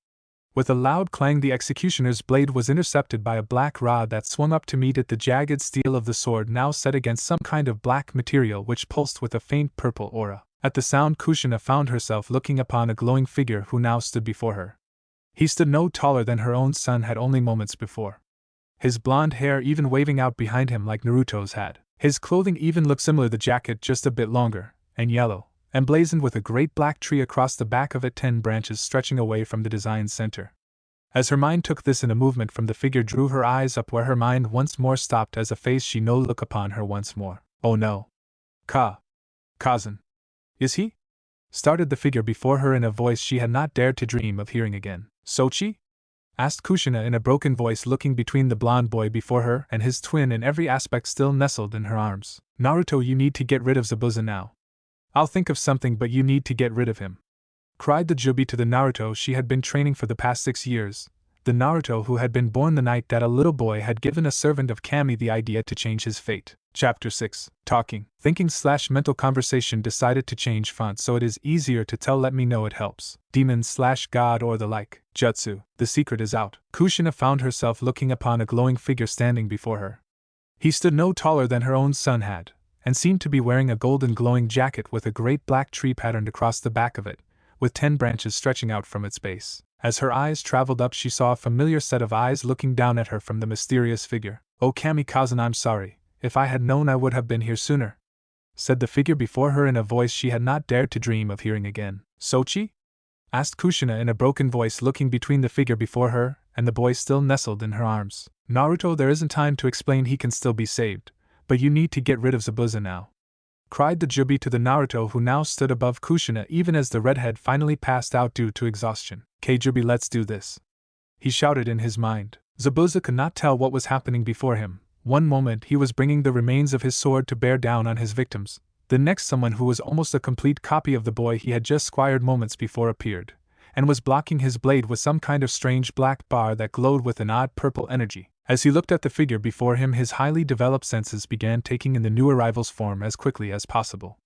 With a loud clang, the executioner's blade was intercepted by a black rod that swung up to meet it, the jagged steel of the sword now set against some kind of black material which pulsed with a faint purple aura. At the sound, Kushina found herself looking upon a glowing figure who now stood before her. He stood no taller than her own son had only moments before, his blonde hair even waving out behind him like Naruto's had. His clothing even looked similar, the jacket just a bit longer and yellow, emblazoned with a great black tree across the back of it, 10 branches stretching away from the design's center. As her mind took this in, a movement from the figure drew her eyes up where her mind once more stopped as a face she no look upon her once more. "Oh no. Kazan. Is he?" started the figure before her in a voice she had not dared to dream of hearing again. "Sochi?" asked Kushina in a broken voice, looking between the blonde boy before her and his twin in every aspect still nestled in her arms. "Naruto, you need to get rid of Zabuza now." "I'll think of something, but you need to get rid of him," cried the Jubi to the Naruto she had been training for the past 6 years, the Naruto who had been born the night that a little boy had given a servant of Kami the idea to change his fate. Chapter 6. Talking, Thinking / Mental Conversation. Decided to change font so it is easier to tell. Let me know it helps. Demon / God or the like. Jutsu. The secret is out. Kushina found herself looking upon a glowing figure standing before her. He stood no taller than her own son had, and seemed to be wearing a golden glowing jacket with a great black tree patterned across the back of it, with 10 branches stretching out from its base. As her eyes traveled up, she saw a familiar set of eyes looking down at her from the mysterious figure. "Oh Kami-Kazan, I'm sorry. If I had known I would have been here sooner," said the figure before her in a voice she had not dared to dream of hearing again. "Sochi?" asked Kushina in a broken voice, looking between the figure before her and the boy still nestled in her arms. "Naruto, there isn't time to explain, he can still be saved, but you need to get rid of Zabuza now," cried the Jubi to the Naruto, who now stood above Kushina even as the redhead finally passed out due to exhaustion. "Jubi, let's do this," he shouted in his mind. Zabuza could not tell what was happening before him. One moment he was bringing the remains of his sword to bear down on his victims, the next someone who was almost a complete copy of the boy he had just squired moments before appeared, and was blocking his blade with some kind of strange black bar that glowed with an odd purple energy. As he looked at the figure before him, his highly developed senses began taking in the new arrival's form as quickly as possible.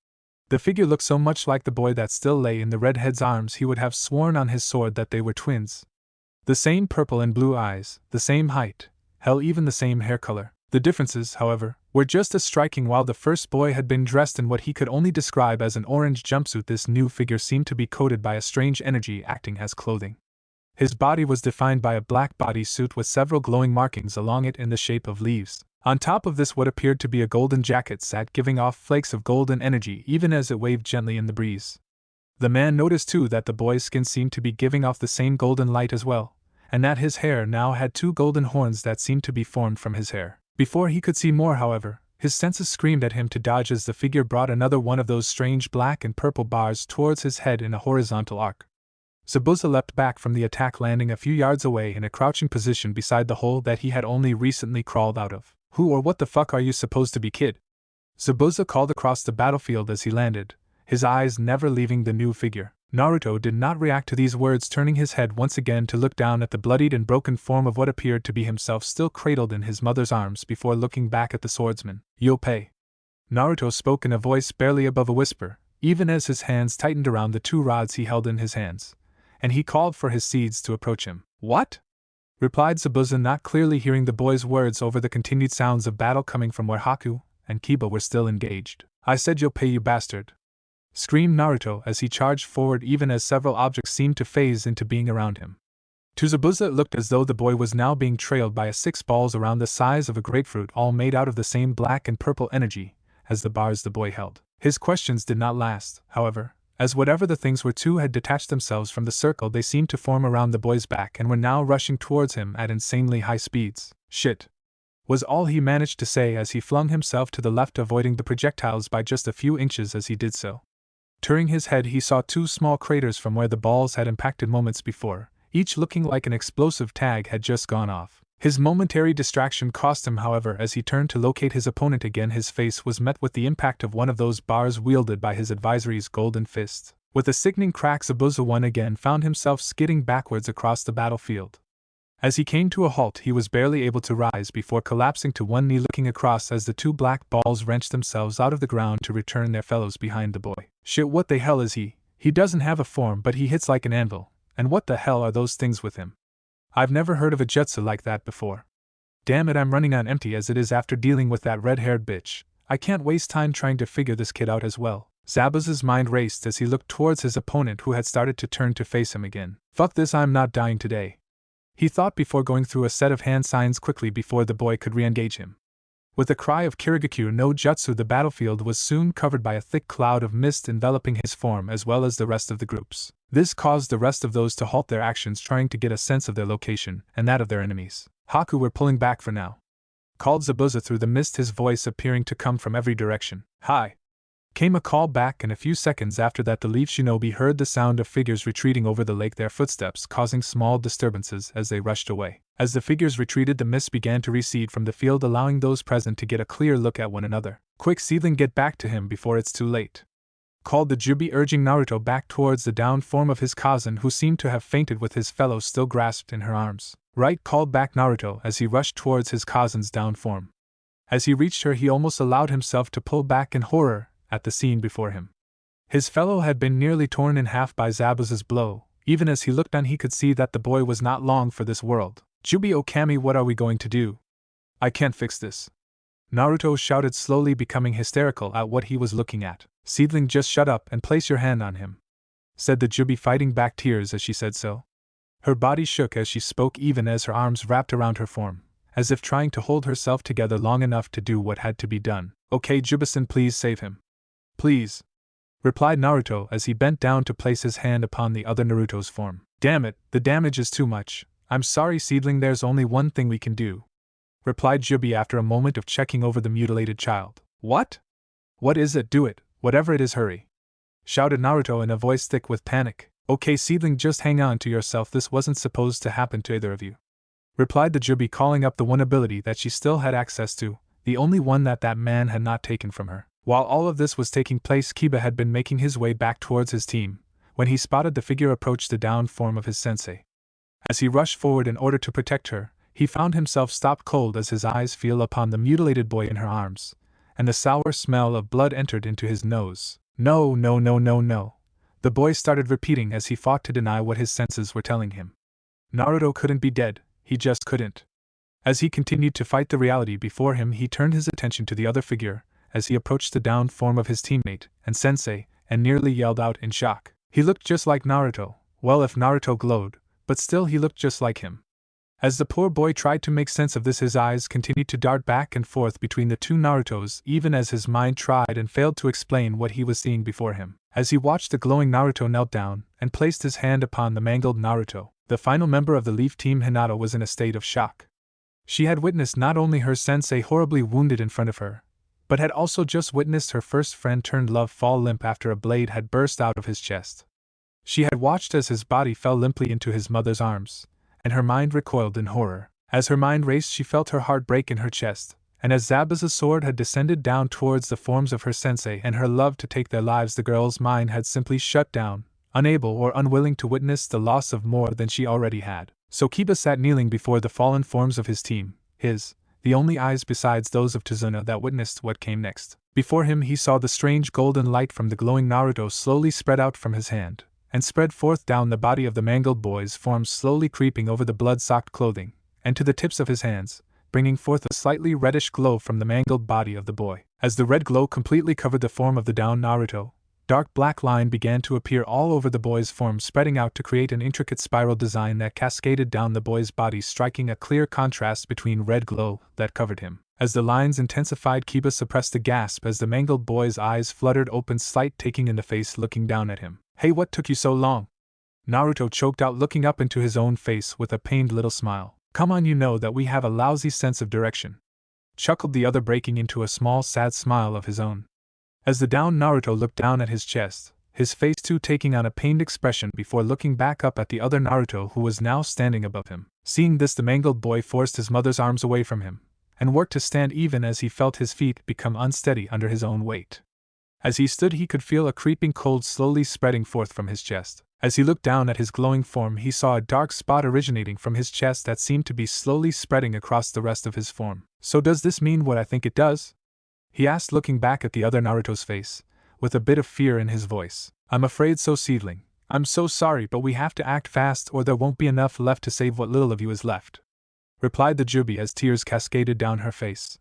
The figure looked so much like the boy that still lay in the redhead's arms he would have sworn on his sword that they were twins. The same purple and blue eyes, the same height, hell, even the same hair color. The differences, however, were just as striking. While the first boy had been dressed in what he could only describe as an orange jumpsuit, this new figure seemed to be coated by a strange energy acting as clothing. His body was defined by a black bodysuit with several glowing markings along it in the shape of leaves. On top of this, what appeared to be a golden jacket sat, giving off flakes of golden energy even as it waved gently in the breeze. The man noticed too that the boy's skin seemed to be giving off the same golden light as well, and that his hair now had 2 golden horns that seemed to be formed from his hair. Before he could see more, however, his senses screamed at him to dodge as the figure brought another one of those strange black and purple bars towards his head in a horizontal arc. Zabuza leapt back from the attack, landing a few yards away in a crouching position beside the hole that he had only recently crawled out of. "Who or what the fuck are you supposed to be, kid?" Zabuza called across the battlefield as he landed, his eyes never leaving the new figure. Naruto did not react to these words, turning his head once again to look down at the bloodied and broken form of what appeared to be himself still cradled in his mother's arms before looking back at the swordsman. "Yo-pei," Naruto spoke in a voice barely above a whisper, even as his hands tightened around the 2 rods he held in his hands, and he called for his seeds to approach him. "What?" replied Zabuza, not clearly hearing the boy's words over the continued sounds of battle coming from where Haku and Kiba were still engaged. "I said yo-pei, you bastard!" screamed Naruto as he charged forward, even as several objects seemed to phase into being around him. To Zabuza it looked as though the boy was now being trailed by 6 balls around the size of a grapefruit, all made out of the same black and purple energy as the bars the boy held. His questions did not last, however, as whatever the things were too had detached themselves from the circle they seemed to form around the boy's back and were now rushing towards him at insanely high speeds. "Shit," was all he managed to say as he flung himself to the left, avoiding the projectiles by just a few inches as he did so. Turning his head, he saw 2 small craters from where the balls had impacted moments before, each looking like an explosive tag had just gone off. His momentary distraction cost him, however, as he turned to locate his opponent again. His face was met with the impact of one of those bars wielded by his advisory's golden fist. With a sickening crack, Zabuza one again found himself skidding backwards across the battlefield. As he came to a halt, he was barely able to rise before collapsing to one knee, looking across as the 2 black balls wrenched themselves out of the ground to return their fellows behind the boy. "Shit, what the hell is he? He doesn't have a form, but he hits like an anvil, and what the hell are those things with him? I've never heard of a jutsu like that before. Damn it, I'm running on empty as it is after dealing with that red-haired bitch. I can't waste time trying to figure this kid out as well." Zabuza's mind raced as he looked towards his opponent, who had started to turn to face him again. "Fuck this, I'm not dying today," he thought before going through a set of hand signs quickly before the boy could re-engage him. With a cry of Kirigakure no Jutsu, the battlefield was soon covered by a thick cloud of mist enveloping his form as well as the rest of the groups. This caused the rest of those to halt their actions, trying to get a sense of their location and that of their enemies. "Haku, we're pulling back for now," called Zabuza through the mist, his voice appearing to come from every direction. "Hi," came a call back, and a few seconds after that the leaf shinobi heard the sound of figures retreating over the lake, their footsteps causing small disturbances as they rushed away. As the figures retreated, the mist began to recede from the field, allowing those present to get a clear look at one another. "Quick, seedling, get back to him before it's too late," called the Jubi, urging Naruto back towards the downed form of his cousin, who seemed to have fainted with his fellow still grasped in her arms. "Right," called back Naruto as he rushed towards his cousin's downed form. As he reached her, he almost allowed himself to pull back in horror at the scene before him. His fellow had been nearly torn in half by Zabuza's blow. Even as he looked on, he could see that the boy was not long for this world. "Jubi Okami, what are we going to do? I can't fix this," Naruto shouted, slowly becoming hysterical at what he was looking at. Seedling, just shut up and place your hand on him, said the Jubi, fighting back tears as she said so. Her body shook as she spoke, even as her arms wrapped around her form, as if trying to hold herself together long enough to do what had to be done. Okay, Jubi-san, please save him. Please, replied Naruto as he bent down to place his hand upon the other Naruto's form. Damn it, the damage is too much. I'm sorry, Seedling, there's only one thing we can do, replied Jubi after a moment of checking over the mutilated child. What? What is it? Do it, whatever it is, hurry, shouted Naruto in a voice thick with panic. Okay, Seedling, just hang on to yourself, this wasn't supposed to happen to either of you, replied the Jubi, calling up the one ability that she still had access to, the only one that man had not taken from her. While all of this was taking place, Kiba had been making his way back towards his team, when he spotted the figure approach the downed form of his sensei. As he rushed forward in order to protect her, he found himself stopped cold as his eyes fell upon the mutilated boy in her arms, and the sour smell of blood entered into his nose. No, no, no, no, no, the boy started repeating as he fought to deny what his senses were telling him. Naruto couldn't be dead, he just couldn't. As he continued to fight the reality before him, he turned his attention to the other figure, as he approached the downed form of his teammate and sensei, and nearly yelled out in shock. He looked just like Naruto. Well, if Naruto glowed, but still he looked just like him. As the poor boy tried to make sense of this, his eyes continued to dart back and forth between the two Narutos, even as his mind tried and failed to explain what he was seeing before him. As he watched the glowing Naruto knelt down and placed his hand upon the mangled Naruto, the final member of the Leaf Team, Hinata, was in a state of shock. She had witnessed not only her sensei horribly wounded in front of her, but had also just witnessed her first friend turned love fall limp after a blade had burst out of his chest. She had watched as his body fell limply into his mother's arms, and her mind recoiled in horror. As her mind raced, she felt her heart break in her chest, and as Zabuza's sword had descended down towards the forms of her sensei and her love to take their lives, the girl's mind had simply shut down, unable or unwilling to witness the loss of more than she already had. So Kiba sat kneeling before the fallen forms of his team, the only eyes besides those of Tazuna that witnessed what came next. Before him he saw the strange golden light from the glowing Naruto slowly spread out from his hand, and spread forth down the body of the mangled boy's form, slowly creeping over the blood-soaked clothing, and to the tips of his hands, bringing forth a slightly reddish glow from the mangled body of the boy. As the red glow completely covered the form of the downed Naruto, dark black line began to appear all over the boy's form, spreading out to create an intricate spiral design that cascaded down the boy's body, striking a clear contrast between red glow that covered him. As the lines intensified, Kiba suppressed a gasp as the mangled boy's eyes fluttered open, slight taking in the face looking down at him. Hey, what took you so long? Naruto choked out, looking up into his own face with a pained little smile. Come on, you know that we have a lousy sense of direction, chuckled the other, breaking into a small sad smile of his own. As the downed Naruto looked down at his chest, his face too taking on a pained expression before looking back up at the other Naruto who was now standing above him. Seeing this, the mangled boy forced his mother's arms away from him, and worked to stand, even as he felt his feet become unsteady under his own weight. As he stood, he could feel a creeping cold slowly spreading forth from his chest. As he looked down at his glowing form, he saw a dark spot originating from his chest that seemed to be slowly spreading across the rest of his form. So does this mean what I think it does? He asked, looking back at the other Naruto's face, with a bit of fear in his voice. I'm afraid so, Seedling. I'm so sorry, but we have to act fast or there won't be enough left to save what little of you is left, replied the Jubi as tears cascaded down her face.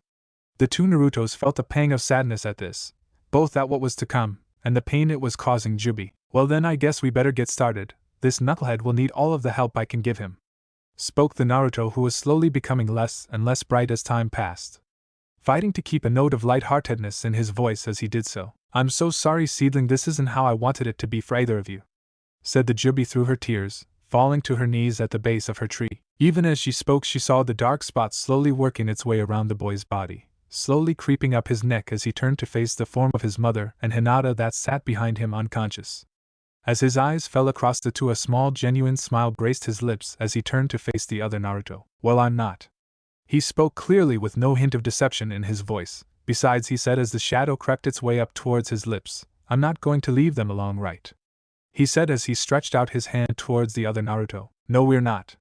The two Narutos felt a pang of sadness at this, both at what was to come, and the pain it was causing Jubi. Well then, I guess we better get started. This knucklehead will need all of the help I can give him, spoke the Naruto, who was slowly becoming less and less bright as time passed, fighting to keep a note of lightheartedness in his voice as he did so. I'm so sorry, Seedling, this isn't how I wanted it to be for either of you, said the Jubi through her tears, falling to her knees at the base of her tree. Even as she spoke, she saw the dark spot slowly working its way around the boy's body, slowly creeping up his neck as he turned to face the form of his mother and Hinata that sat behind him unconscious. As his eyes fell across the two, a small genuine smile graced his lips as he turned to face the other Naruto. Well, I'm not. He spoke clearly with no hint of deception in his voice. Besides, he said as the shadow crept its way up towards his lips, I'm not going to leave them alone, right? He said as he stretched out his hand towards the other Naruto. No, we're not,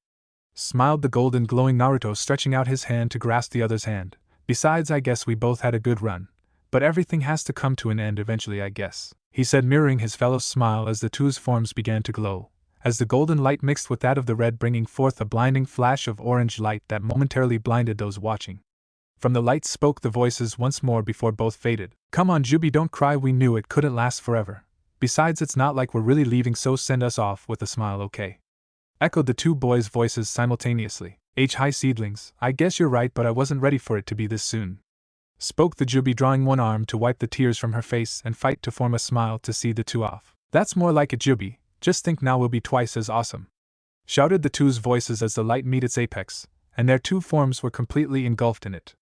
smiled the golden glowing Naruto, stretching out his hand to grasp the other's hand. Besides, I guess we both had a good run, but everything has to come to an end eventually, I guess, he said, mirroring his fellow's smile as the two's forms began to glow, as the golden light mixed with that of the red, bringing forth a blinding flash of orange light that momentarily blinded those watching. From the light spoke the voices once more before both faded. Come on, Juby, don't cry, we knew it couldn't last forever. Besides, it's not like we're really leaving, so send us off with a smile, okay? Echoed the two boys' voices simultaneously. Hi seedlings, I guess you're right, but I wasn't ready for it to be this soon. Spoke the Juby, drawing one arm to wipe the tears from her face and fight to form a smile to see the two off. That's more like it, Juby, just think now we'll be twice as awesome. Shouted the two's voices as the light met its apex, and their two forms were completely engulfed in it.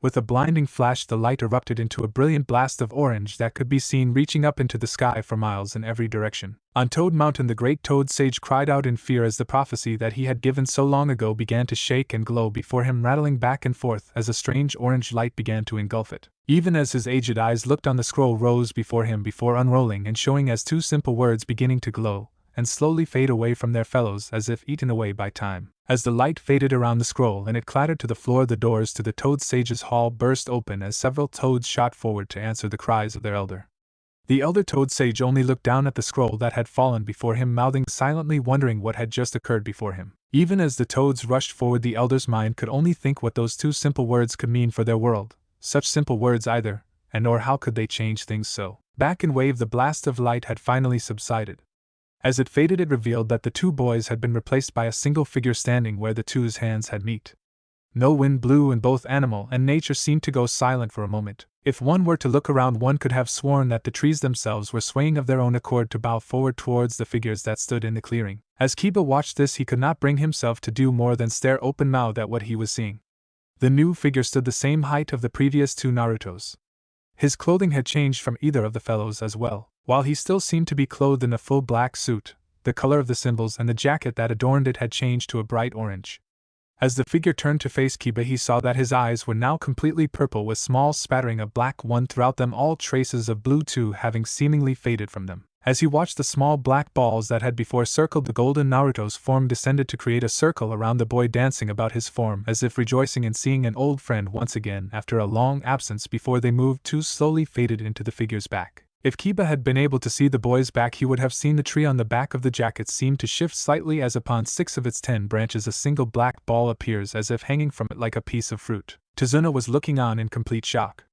With a blinding flash, the light erupted into a brilliant blast of orange that could be seen reaching up into the sky for miles in every direction. On Toad Mountain, the great Toad Sage cried out in fear as the prophecy that he had given so long ago began to shake and glow before him, rattling back and forth as a strange orange light began to engulf it. Even as his aged eyes looked on, the scroll rose before him before unrolling and showing as two simple words beginning to glow and slowly fade away from their fellows as if eaten away by time. As the light faded around the scroll and it clattered to the floor, the doors to the Toad Sage's hall burst open as several toads shot forward to answer the cries of their elder. The elder Toad Sage only looked down at the scroll that had fallen before him, mouthing silently, wondering what had just occurred before him. Even as the toads rushed forward, the elder's mind could only think what those two simple words could mean for their world. Such simple words either, and or how could they change things so? Back and wave, the blast of light had finally subsided. As it faded, it revealed that the two boys had been replaced by a single figure standing where the two's hands had met. No wind blew, and both animal and nature seemed to go silent for a moment. If one were to look around, one could have sworn that the trees themselves were swaying of their own accord to bow forward towards the figures that stood in the clearing. As Kiba watched this, he could not bring himself to do more than stare open-mouthed at what he was seeing. The new figure stood the same height of the previous two Narutos. His clothing had changed from either of the fellows as well. While he still seemed to be clothed in a full black suit, the color of the symbols and the jacket that adorned it had changed to a bright orange. As the figure turned to face Kiba, he saw that his eyes were now completely purple with small spattering of black one throughout them, all traces of blue too having seemingly faded from them. As he watched, the small black balls that had before circled the golden Naruto's form descended to create a circle around the boy, dancing about his form as if rejoicing in seeing an old friend once again after a long absence. Before they moved, too slowly faded into the figure's back. If Kiba had been able to see the boy's back, he would have seen the tree on the back of the jacket seem to shift slightly as upon 6 of its 10 branches a single black ball appears as if hanging from it like a piece of fruit. Tazuna was looking on in complete shock.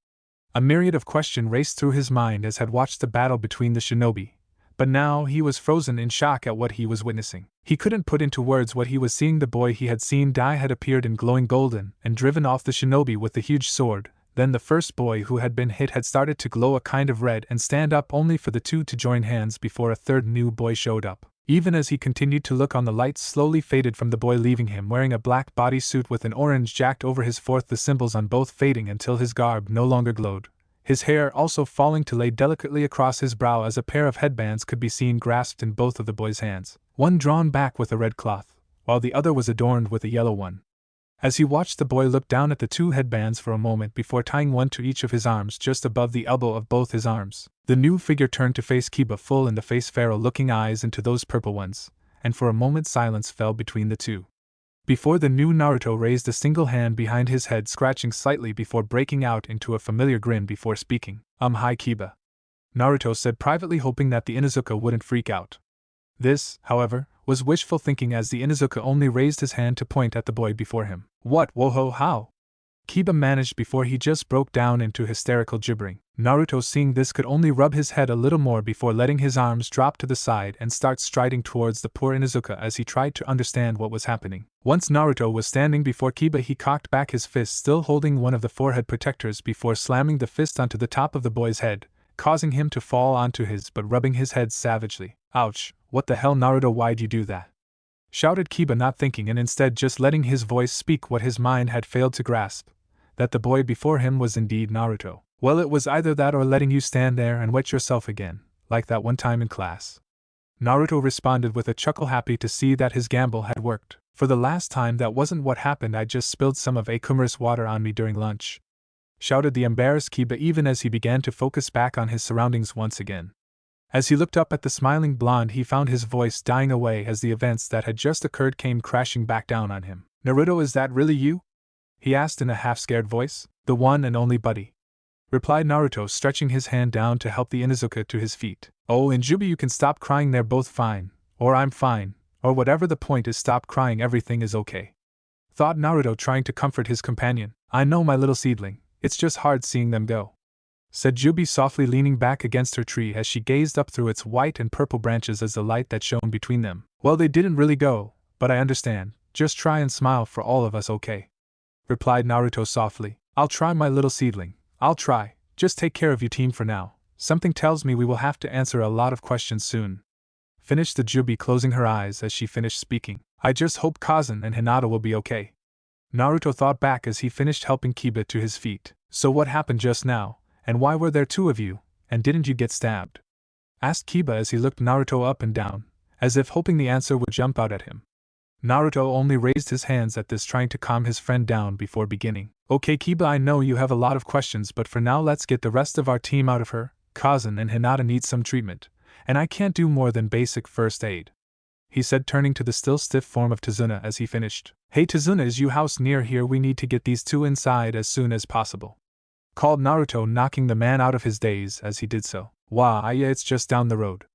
A myriad of questions raced through his mind as had watched the battle between the shinobi, but now he was frozen in shock at what he was witnessing. He couldn't put into words what he was seeing. The boy he had seen die had appeared in glowing golden and driven off the shinobi with the huge sword. Then the first boy who had been hit had started to glow a kind of red and stand up, only for the two to join hands before a third new boy showed up. Even as he continued to look on, the light slowly faded from the boy, leaving him wearing a black bodysuit with an orange jacket over his fourth, the symbols on both fading until his garb no longer glowed. His hair also falling to lay delicately across his brow as a pair of headbands could be seen grasped in both of the boy's hands, one drawn back with a red cloth, while the other was adorned with a yellow one. As he watched, the boy looked down at the two headbands for a moment before tying one to each of his arms just above the elbow of both his arms. The new figure turned to face Kiba full in the face, Pharaoh-looking eyes into those purple ones, and for a moment silence fell between the two. Before the new Naruto raised a single hand behind his head, scratching slightly before breaking out into a familiar grin before speaking. Hi Kiba, Naruto said privately, hoping that the Inuzuka wouldn't freak out. This, however, was wishful thinking, as the Inuzuka only raised his hand to point at the boy before him. What? Whoa, how? Kiba managed before he just broke down into hysterical gibbering. Naruto, seeing this, could only rub his head a little more before letting his arms drop to the side and start striding towards the poor Inuzuka as he tried to understand what was happening. Once Naruto was standing before Kiba, he cocked back his fist, still holding one of the forehead protectors, before slamming the fist onto the top of the boy's head, causing him to fall onto his but rubbing his head savagely. Ouch, what the hell, Naruto, why'd you do that? Shouted Kiba, not thinking and instead just letting his voice speak what his mind had failed to grasp, that the boy before him was indeed Naruto. Well, it was either that or letting you stand there and wet yourself again, like that one time in class. Naruto responded with a chuckle, happy to see that his gamble had worked. For the last time, that wasn't what happened, I just spilled some of Akuma's water on me during lunch. Shouted the embarrassed Kiba, even as he began to focus back on his surroundings once again. As he looked up at the smiling blonde, he found his voice dying away as the events that had just occurred came crashing back down on him. Naruto, is that really you? He asked in a half-scared voice. The one and only buddy, replied Naruto, stretching his hand down to help the Inuzuka to his feet. Oh, and Jubi, you can stop crying, they're both fine, or I'm fine, or whatever the point is, stop crying, everything is okay. Thought Naruto, trying to comfort his companion. I know, my little seedling, it's just hard seeing them go, said Jubi softly, leaning back against her tree as she gazed up through its white and purple branches as the light that shone between them. Well, they didn't really go, but I understand. Just try and smile for all of us, okay? Replied Naruto softly. I'll try, my little seedling. I'll try. Just take care of you, team, for now. Something tells me we will have to answer a lot of questions soon. Finished the Jubi, closing her eyes as she finished speaking. I just hope Kazan and Hinata will be okay. Naruto thought back as he finished helping Kiba to his feet. So what happened just now, and why were there two of you, and didn't you get stabbed? Asked Kiba as he looked Naruto up and down, as if hoping the answer would jump out at him. Naruto only raised his hands at this, trying to calm his friend down before beginning. Okay, Kiba, I know you have a lot of questions, but for now let's get the rest of our team out of her. Kazan and Hinata need some treatment, and I can't do more than basic first aid, he said, turning to the still stiff form of Tazuna as he finished. Hey Tazuna, is your house near here? We need to get these two inside as soon as possible, called Naruto, knocking the man out of his daze as he did so. Wah, yeah, it's just down the road,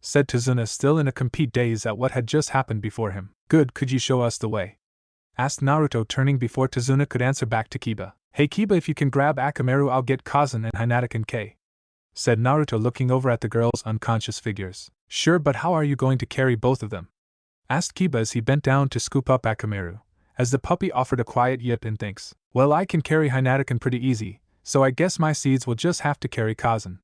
said Tazuna, still in a complete daze at what had just happened before him. Good, could you show us the way? Asked Naruto, turning before Tazuna could answer back to Kiba. Hey Kiba, if you can grab Akamaru, I'll get Kazan and Hinata and K, said Naruto, looking over at the girls' unconscious figures. Sure, but how are you going to carry both of them? Asked Kiba as he bent down to scoop up Akamaru, as the puppy offered a quiet yip in thanks. Well, I can carry Hinata pretty easy, so I guess my seeds will just have to carry Kazan,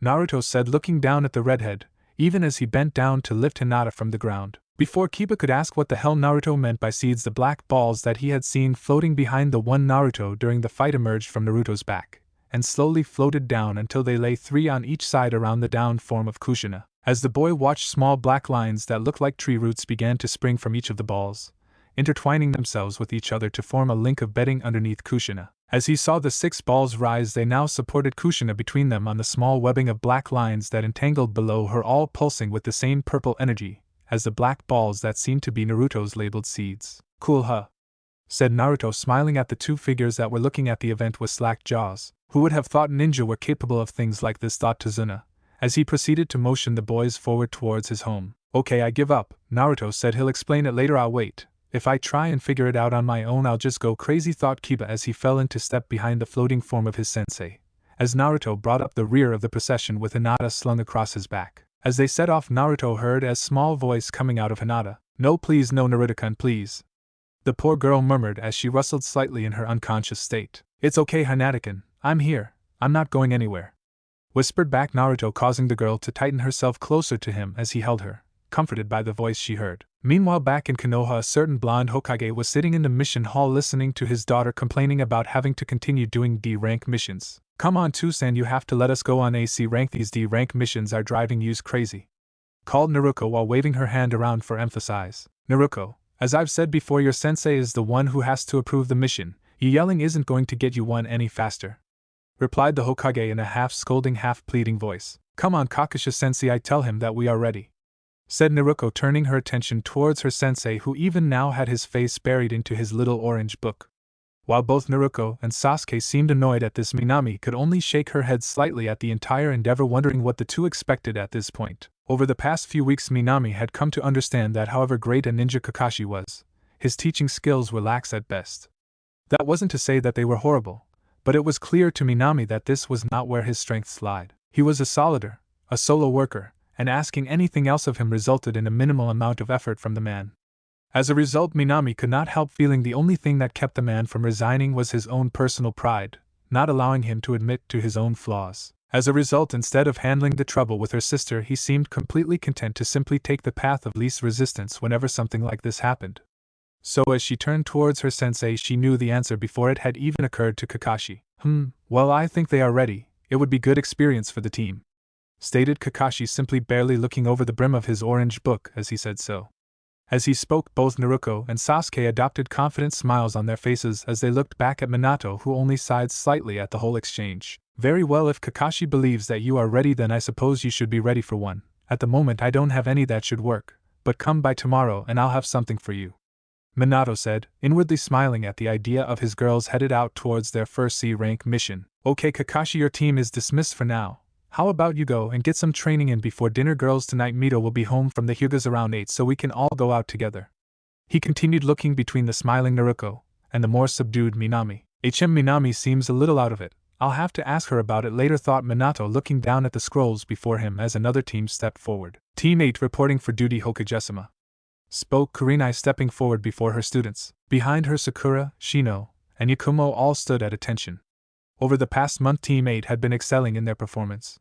Naruto said, looking down at the redhead, even as he bent down to lift Hinata from the ground. Before Kiba could ask what the hell Naruto meant by seeds, the black balls that he had seen floating behind the one Naruto during the fight emerged from Naruto's back, and slowly floated down until they lay three on each side around the down form of Kushina. As the boy watched, small black lines that looked like tree roots began to spring from each of the balls, intertwining themselves with each other to form a link of bedding underneath Kushina. As he saw the 6 balls rise, they now supported Kushina between them on the small webbing of black lines that entangled below her, all pulsing with the same purple energy as the black balls that seemed to be Naruto's labeled seeds. Cool, huh? Said Naruto, smiling at the two figures that were looking at the event with slack jaws. Who would have thought ninja were capable of things like this, thought Tazuna, as he proceeded to motion the boys forward towards his home. Okay, I give up, Naruto said. He'll explain it later, I'll wait. If I try and figure it out on my own, I'll just go crazy, thought Kiba as he fell into step behind the floating form of his sensei, as Naruto brought up the rear of the procession with Hinata slung across his back. As they set off, Naruto heard a small voice coming out of Hinata. No, please, no, Naruto-kun, please, the poor girl murmured as she rustled slightly in her unconscious state. It's okay, Hinata-kun, I'm here, I'm not going anywhere, whispered back Naruto, causing the girl to tighten herself closer to him as he held her, comforted by the voice she heard. Meanwhile, back in Konoha, a certain blonde Hokage was sitting in the mission hall listening to his daughter complaining about having to continue doing D-rank missions. Come on, Tusan, you have to let us go on AC rank. These D-rank missions are driving you crazy, called Naruto while waving her hand around for emphasis. Naruto, as I've said before, your sensei is the one who has to approve the mission. You yelling isn't going to get you one any faster, replied the Hokage in a half-scolding, half-pleading voice. Come on, Kakashi-sensei, I tell him that we are ready, said Naruto, turning her attention towards her sensei, who even now had his face buried into his little orange book. While both Naruto and Sasuke seemed annoyed at this, Minami could only shake her head slightly at the entire endeavor, wondering what the two expected at this point. Over the past few weeks, Minami had come to understand that however great a ninja Kakashi was, his teaching skills were lax at best. That wasn't to say that they were horrible, but it was clear to Minami that this was not where his strengths lied. He was a solider, a solo worker, and asking anything else of him resulted in a minimal amount of effort from the man. As a result, Minami could not help feeling the only thing that kept the man from resigning was his own personal pride, not allowing him to admit to his own flaws. As a result, instead of handling the trouble with her sister, he seemed completely content to simply take the path of least resistance whenever something like this happened. So as she turned towards her sensei, she knew the answer before it had even occurred to Kakashi. Well, I think they are ready. It would be good experience for the team, stated Kakashi, simply barely looking over the brim of his orange book as he said so. As he spoke, both Naruto and Sasuke adopted confident smiles on their faces as they looked back at Minato, who only sighed slightly at the whole exchange. Very well, if Kakashi believes that you are ready, then I suppose you should be ready for one. At the moment I don't have any that should work, but come by tomorrow and I'll have something for you, Minato said, inwardly smiling at the idea of his girls headed out towards their first C-rank mission. Okay, Kakashi, your team is dismissed for now. How about you go and get some training in before dinner? Girls, tonight Mito will be home from the Hyugas around 8, so we can all go out together, he continued, looking between the smiling Naruto and the more subdued Minami. Minami seems a little out of it. I'll have to ask her about it later, thought Minato, looking down at the scrolls before him as another team stepped forward. Team 8 reporting for duty, Hokagesima, spoke Kurenai, stepping forward before her students. Behind her, Sakura, Shino, and Yakumo all stood at attention. Over the past month, Team 8 had been excelling in their performance.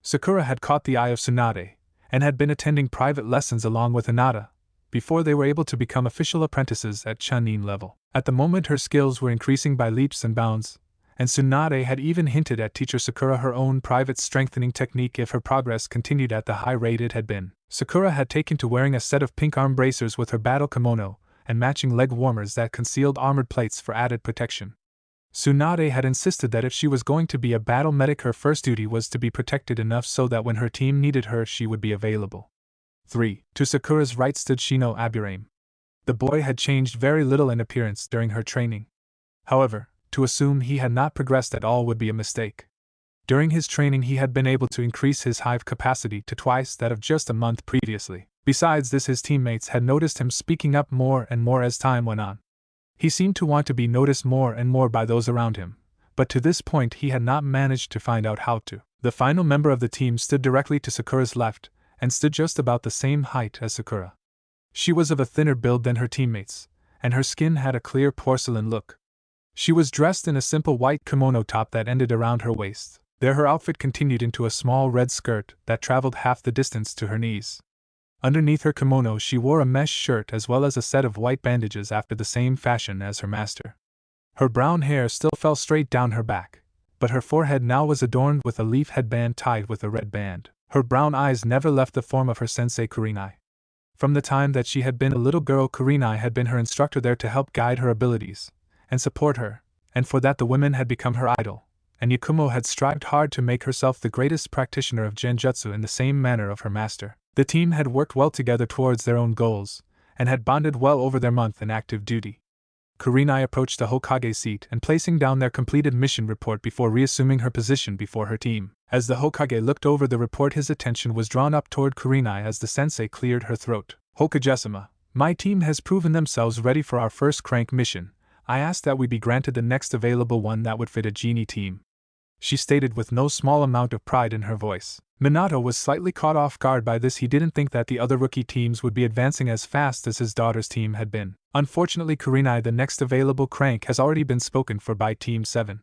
Sakura had caught the eye of Tsunade, and had been attending private lessons along with Hinata, before they were able to become official apprentices at Chunin level. At the moment, her skills were increasing by leaps and bounds, and Tsunade had even hinted at teacher Sakura her own private strengthening technique if her progress continued at the high rate it had been. Sakura had taken to wearing a set of pink arm bracers with her battle kimono, and matching leg warmers that concealed armored plates for added protection. Tsunade had insisted that if she was going to be a battle medic, her first duty was to be protected enough so that when her team needed her, she would be available. 3. To Sakura's right stood Shino Aburame. The boy had changed very little in appearance during her training. However, to assume he had not progressed at all would be a mistake. During his training, he had been able to increase his hive capacity to twice that of just a month previously. Besides this, his teammates had noticed him speaking up more and more as time went on. He seemed to want to be noticed more and more by those around him, but to this point he had not managed to find out how to. The final member of the team stood directly to Sakura's left, and stood just about the same height as Sakura. She was of a thinner build than her teammates, and her skin had a clear porcelain look. She was dressed in a simple white kimono top that ended around her waist. There her outfit continued into a small red skirt that traveled half the distance to her knees. Underneath her kimono she wore a mesh shirt as well as a set of white bandages after the same fashion as her master. Her brown hair still fell straight down her back, but her forehead now was adorned with a leaf headband tied with a red band. Her brown eyes never left the form of her sensei Kurenai. From the time that she had been a little girl, Kurenai had been her instructor there to help guide her abilities and support her, and for that the women had become her idol, and Yakumo had strived hard to make herself the greatest practitioner of genjutsu in the same manner of her master. The team had worked well together towards their own goals, and had bonded well over their month in active duty. Kurenai approached the Hokage's seat and placing down their completed mission report before reassuming her position before her team. As the Hokage looked over the report, his attention was drawn up toward Kurenai as the sensei cleared her throat. Hokagesima, my team has proven themselves ready for our first crank mission. I ask that we be granted the next available one that would fit a genie team, she stated with no small amount of pride in her voice. Minato was slightly caught off guard by this. He didn't think that the other rookie teams would be advancing as fast as his daughter's team had been. Unfortunately, Kurenai, the next available crank has already been spoken for by Team 7.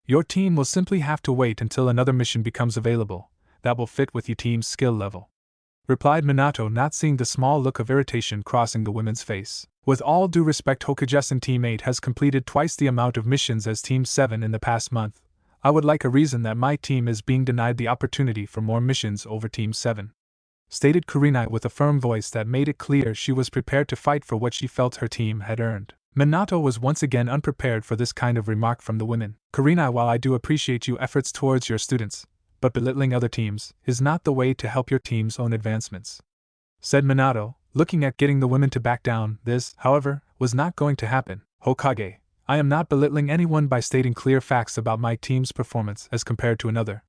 Your team will simply have to wait until another mission becomes available that will fit with your team's skill level, replied Minato, not seeing the small look of irritation crossing the woman's face. With all due respect, Hokage's Team 8 has completed twice the amount of missions as Team 7 in the past month. I would like a reason that my team is being denied the opportunity for more missions over Team 7, stated Kurenai with a firm voice that made it clear she was prepared to fight for what she felt her team had earned. Minato was once again unprepared for this kind of remark from the women. Kurenai, while I do appreciate your efforts towards your students, but belittling other teams is not the way to help your team's own advancements, said Minato, looking at getting the women to back down. This, however, was not going to happen. Hokage, I am not belittling anyone by stating clear facts about my team's performance as compared to another.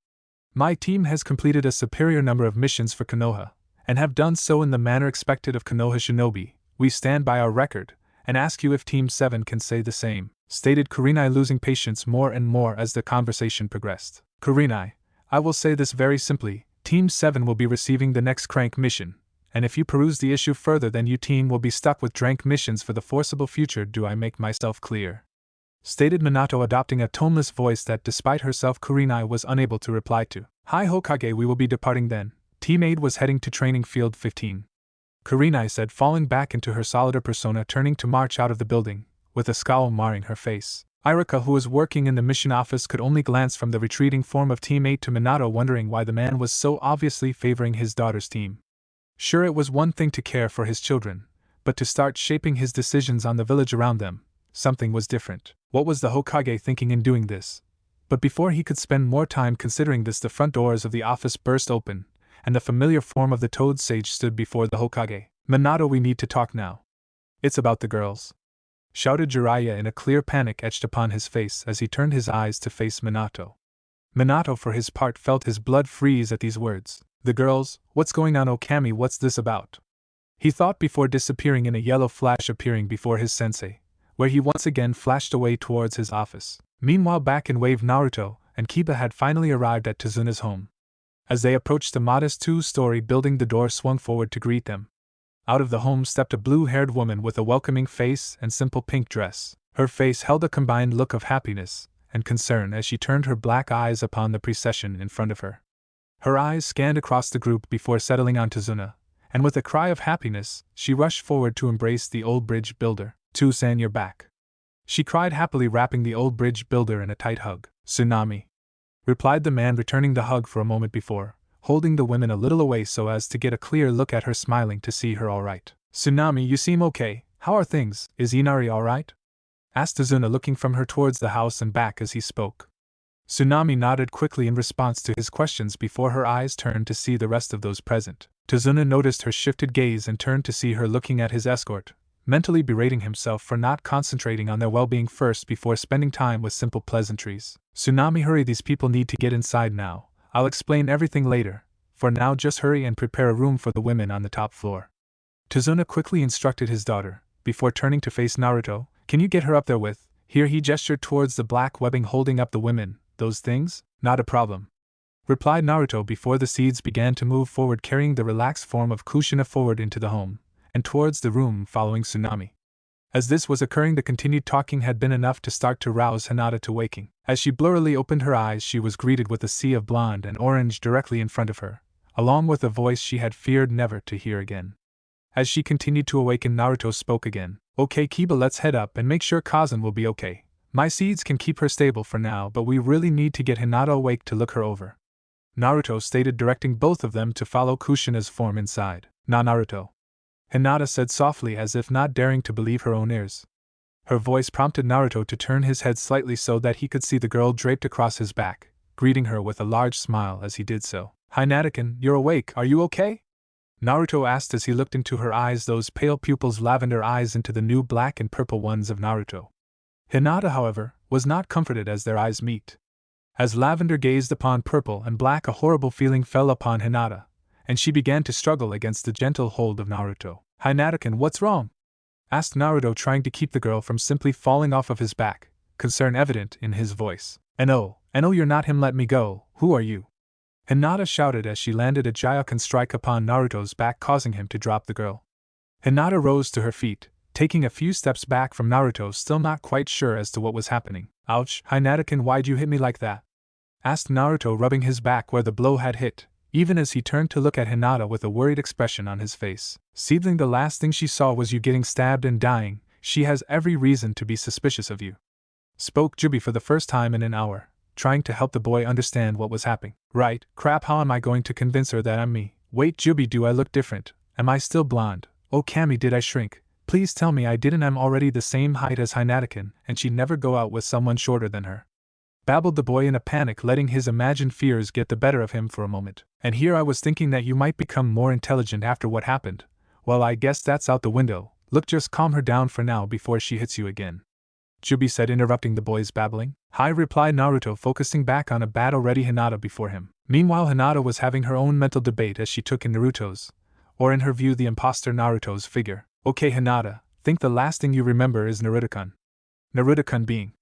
My team has completed a superior number of missions for Konoha, and have done so in the manner expected of Konoha shinobi. We stand by our record, and ask you if Team 7 can say the same, stated Kurenai, losing patience more and more as the conversation progressed. Kurenai, I will say this very simply, Team 7 will be receiving the next crank mission, and if you peruse the issue further, then your team will be stuck with drank missions for the foreseeable future. Do I make myself clear? Stated Minato, adopting a toneless voice that despite herself Kurenai was unable to reply to. Hi Hokage, we will be departing then. Team 8 was heading to training field 15. Kurenai said, falling back into her solider persona, turning to march out of the building, with a scowl marring her face. Irika, who was working in the mission office, could only glance from the retreating form of Team 8 to Minato, wondering why the man was so obviously favoring his daughter's team. Sure, it was one thing to care for his children, but to start shaping his decisions on the village around them, something was different. What was the Hokage thinking in doing this? But before he could spend more time considering this, the front doors of the office burst open, and the familiar form of the Toad Sage stood before the Hokage. Minato, we need to talk now. It's about the girls, shouted Jiraiya in a clear panic etched upon his face as he turned his eyes to face Minato. Minato, for his part, felt his blood freeze at these words. The girls? What's going on, Okami? What's this about? He thought before disappearing in a yellow flash appearing before his sensei, where he once again flashed away towards his office. Meanwhile, back in Wave, Naruto and Kiba had finally arrived at Tazuna's home. As they approached the modest two-story building, the door swung forward to greet them. Out of the home stepped a blue-haired woman with a welcoming face and simple pink dress. Her face held a combined look of happiness and concern as she turned her black eyes upon the procession in front of her. Her eyes scanned across the group before settling on Tazuna, and with a cry of happiness, she rushed forward to embrace the old bridge builder. "Tsu-san, you're back," she cried happily, wrapping the old bridge builder in a tight hug. "Tsunami," replied the man, returning the hug for a moment before, holding the women a little away so as to get a clear look at her, smiling to see her all right. "Tsunami, you seem okay. How are things? Is Inari all right?" asked Tazuna, looking from her towards the house and back as he spoke. Tsunami nodded quickly in response to his questions before her eyes turned to see the rest of those present. Tazuna noticed her shifted gaze and turned to see her looking at his escort, mentally berating himself for not concentrating on their well-being first before spending time with simple pleasantries. "Tsunami, hurry, these people need to get inside now. I'll explain everything later. For now, just hurry and prepare a room for the women on the top floor." Tazuna quickly instructed his daughter, before turning to face Naruto. "Can you get her up there with?" Here he gestured towards the black webbing holding up the women. "Those things? Not a problem," replied Naruto before the seeds began to move forward, carrying the relaxed form of Kushina forward into the home, and towards the room following Tsunami. As this was occurring, the continued talking had been enough to start to rouse Hinata to waking. As she blurrily opened her eyes, she was greeted with a sea of blonde and orange directly in front of her, along with a voice she had feared never to hear again. As she continued to awaken, Naruto spoke again. "Okay, Kiba, let's head up and make sure Kazan will be okay. My seeds can keep her stable for now, but we really need to get Hinata awake to look her over," Naruto stated, directing both of them to follow Kushina's form inside. "Na, Naruto," Hinata said softly, as if not daring to believe her own ears. Her voice prompted Naruto to turn his head slightly so that he could see the girl draped across his back, greeting her with a large smile as he did so. "Hinata-kun, you're awake, are you okay?" Naruto asked as he looked into her eyes, those pale pupils, lavender eyes, into the new black and purple ones of Naruto. Hinata, however, was not comforted as their eyes met. As lavender gazed upon purple and black, a horrible feeling fell upon Hinata, and she began to struggle against the gentle hold of Naruto. "Hinata-kun, what's wrong?" asked Naruto, trying to keep the girl from simply falling off of his back, concern evident in his voice. "No, you're not him, let me go, who are you?" Hinata shouted as she landed a Jyoken strike upon Naruto's back, causing him to drop the girl. Hinata rose to her feet, taking a few steps back from Naruto, still not quite sure as to what was happening. "Ouch, Hinata-kun, why'd you hit me like that?" asked Naruto, rubbing his back where the blow had hit, even as he turned to look at Hinata with a worried expression on his face. "Seedling, the last thing she saw was you getting stabbed and dying. She has every reason to be suspicious of you," spoke Jubi for the first time in an hour, trying to help the boy understand what was happening. "Right, crap, how am I going to convince her that I'm me? Wait, Jubi, do I look different? Am I still blonde? Oh Kami, did I shrink? Please tell me I didn't. I'm already the same height as Hinata-kun, and she'd never go out with someone shorter than her," babbled the boy in a panic, letting his imagined fears get the better of him for a moment. "And here I was thinking that you might become more intelligent after what happened. Well, I guess that's out the window. Look, just calm her down for now before she hits you again," Jubi said, interrupting the boy's babbling. "Hi," replied Naruto, focusing back on a battle-ready Hinata before him. Meanwhile, Hinata was having her own mental debate as she took in Naruto's, or in her view the imposter Naruto's, figure. "Okay, Hinata, think the last thing you remember is Naruto-kun. Naruto-kun being.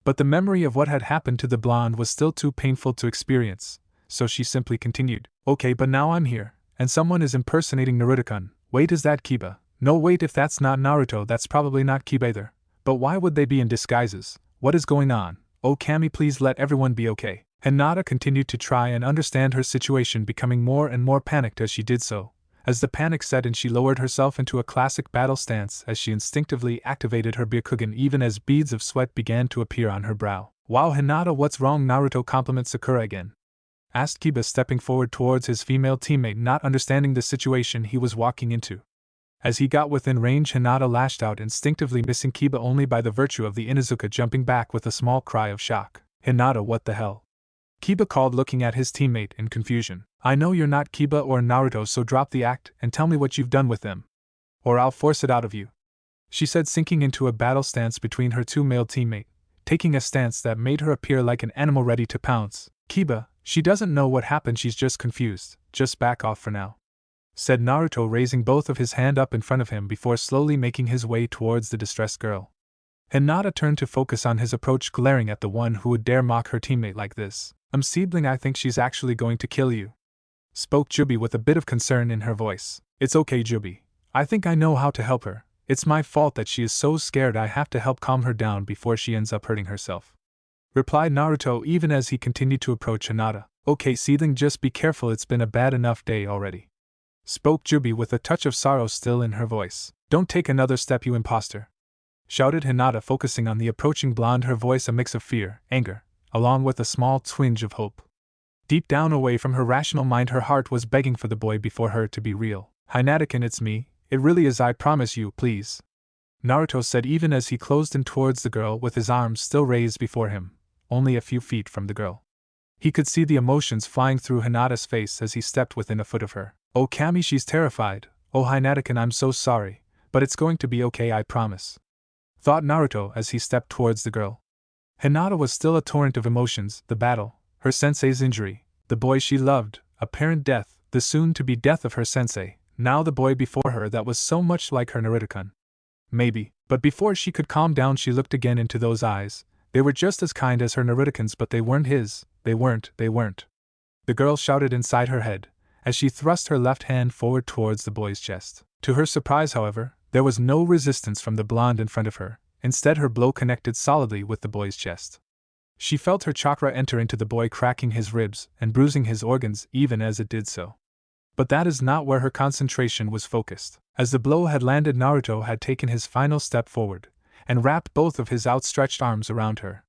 But the memory of what had happened to the blonde was still too painful to experience, so she simply continued. "Okay, but now I'm here, and someone is impersonating Naruto-kun. Wait, is that Kiba? No, wait, if that's not Naruto, that's probably not Kiba either. But why would they be in disguises? What is going on? Oh Kami, please let everyone be okay." Hinata continued to try and understand her situation, becoming more and more panicked as she did so. As the panic set in, she lowered herself into a classic battle stance as she instinctively activated her Byakugan, even as beads of sweat began to appear on her brow. "Wow, Hinata, what's wrong? Naruto, compliment Sakura again?" asked Kiba, stepping forward towards his female teammate, not understanding the situation he was walking into. As he got within range, Hinata lashed out, instinctively missing Kiba only by the virtue of the Inuzuka jumping back with a small cry of shock. "Hinata, what the hell?" Kiba called, looking at his teammate in confusion. "I know you're not Kiba or Naruto, so drop the act and tell me what you've done with them, or I'll force it out of you," she said, sinking into a battle stance between her two male teammates, taking a stance that made her appear like an animal ready to pounce. "Kiba, she doesn't know what happened, she's just confused. Just back off for now," said Naruto, raising both of his hands up in front of him before slowly making his way towards the distressed girl. Hinata turned to focus on his approach, glaring at the one who would dare mock her teammate like this. Seedling, I think she's actually going to kill you," spoke Jubi with a bit of concern in her voice. "It's okay, Jubi. I think I know how to help her. It's my fault that she is so scared. I have to help calm her down before she ends up hurting herself," replied Naruto even as he continued to approach Hinata. "Okay, Seedling, just be careful, it's been a bad enough day already," spoke Jubi with a touch of sorrow still in her voice. "Don't take another step, you imposter," shouted Hinata, focusing on the approaching blonde, her voice a mix of fear, anger, along with a small twinge of hope. Deep down away from her rational mind, her heart was begging for the boy before her to be real. "Hinata-kun, it's me, it really is, I promise you, please," Naruto said even as he closed in towards the girl with his arms still raised before him, only a few feet from the girl. He could see the emotions flying through Hinata's face as he stepped within a foot of her. "Oh Kami, she's terrified. Oh Hinata-kun, I'm so sorry, but it's going to be okay, I promise," thought Naruto as he stepped towards the girl. Hinata was still a torrent of emotions: the battle, her sensei's injury, the boy she loved, apparent death, the soon-to-be death of her sensei, now the boy before her that was so much like her Naruto-kun. Maybe, but before she could calm down she looked again into those eyes. They were just as kind as her Naruto-kun's, but they weren't his, they weren't. The girl shouted inside her head, as she thrust her left hand forward towards the boy's chest. To her surprise, however, there was no resistance from the blonde in front of her. Instead, her blow connected solidly with the boy's chest. She felt her chakra enter into the boy, cracking his ribs and bruising his organs even as it did so. But that is not where her concentration was focused. As the blow had landed, Naruto had taken his final step forward and wrapped both of his outstretched arms around her.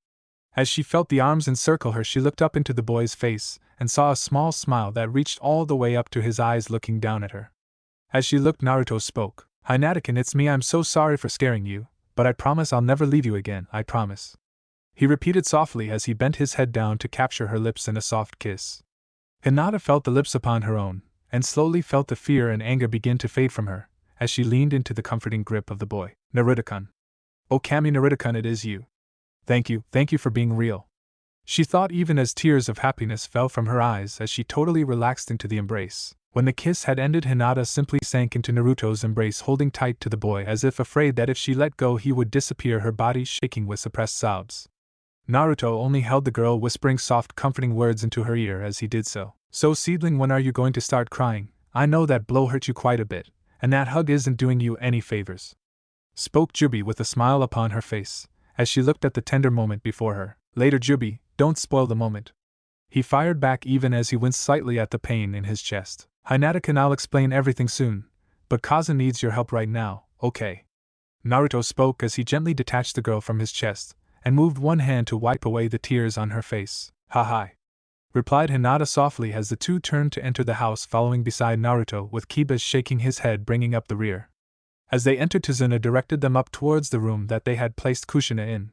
As she felt the arms encircle her, she looked up into the boy's face and saw a small smile that reached all the way up to his eyes, looking down at her. As she looked, Naruto spoke. "Hinata-kun, it's me, I'm so sorry for scaring you, but I promise I'll never leave you again, I promise," he repeated softly as he bent his head down to capture her lips in a soft kiss. Hinata felt the lips upon her own, and slowly felt the fear and anger begin to fade from her, as she leaned into the comforting grip of the boy. "Naruto-kun. Oh Kami, Naruto-kun, it is you. Thank you for being real," she thought even as tears of happiness fell from her eyes as she totally relaxed into the embrace. When the kiss had ended, Hinata simply sank into Naruto's embrace, holding tight to the boy as if afraid that if she let go he would disappear, her body shaking with suppressed sobs. Naruto only held the girl, whispering soft comforting words into her ear as he did so. "So Seedling, when are you going to start crying? I know that blow hurt you quite a bit, and that hug isn't doing you any favors," spoke Jubi with a smile upon her face, as she looked at the tender moment before her. "Later, Jubi, don't spoil the moment," he fired back even as he winced slightly at the pain in his chest. "Hinata-kun, I'll explain everything soon, but Kaza needs your help right now, okay?" Naruto spoke as he gently detached the girl from his chest and moved one hand to wipe away the tears on her face. "Ha," replied Hinata softly as the two turned to enter the house, following beside Naruto, with Kiba shaking his head bringing up the rear. As they entered, Tazuna directed them up towards the room that they had placed Kushina in.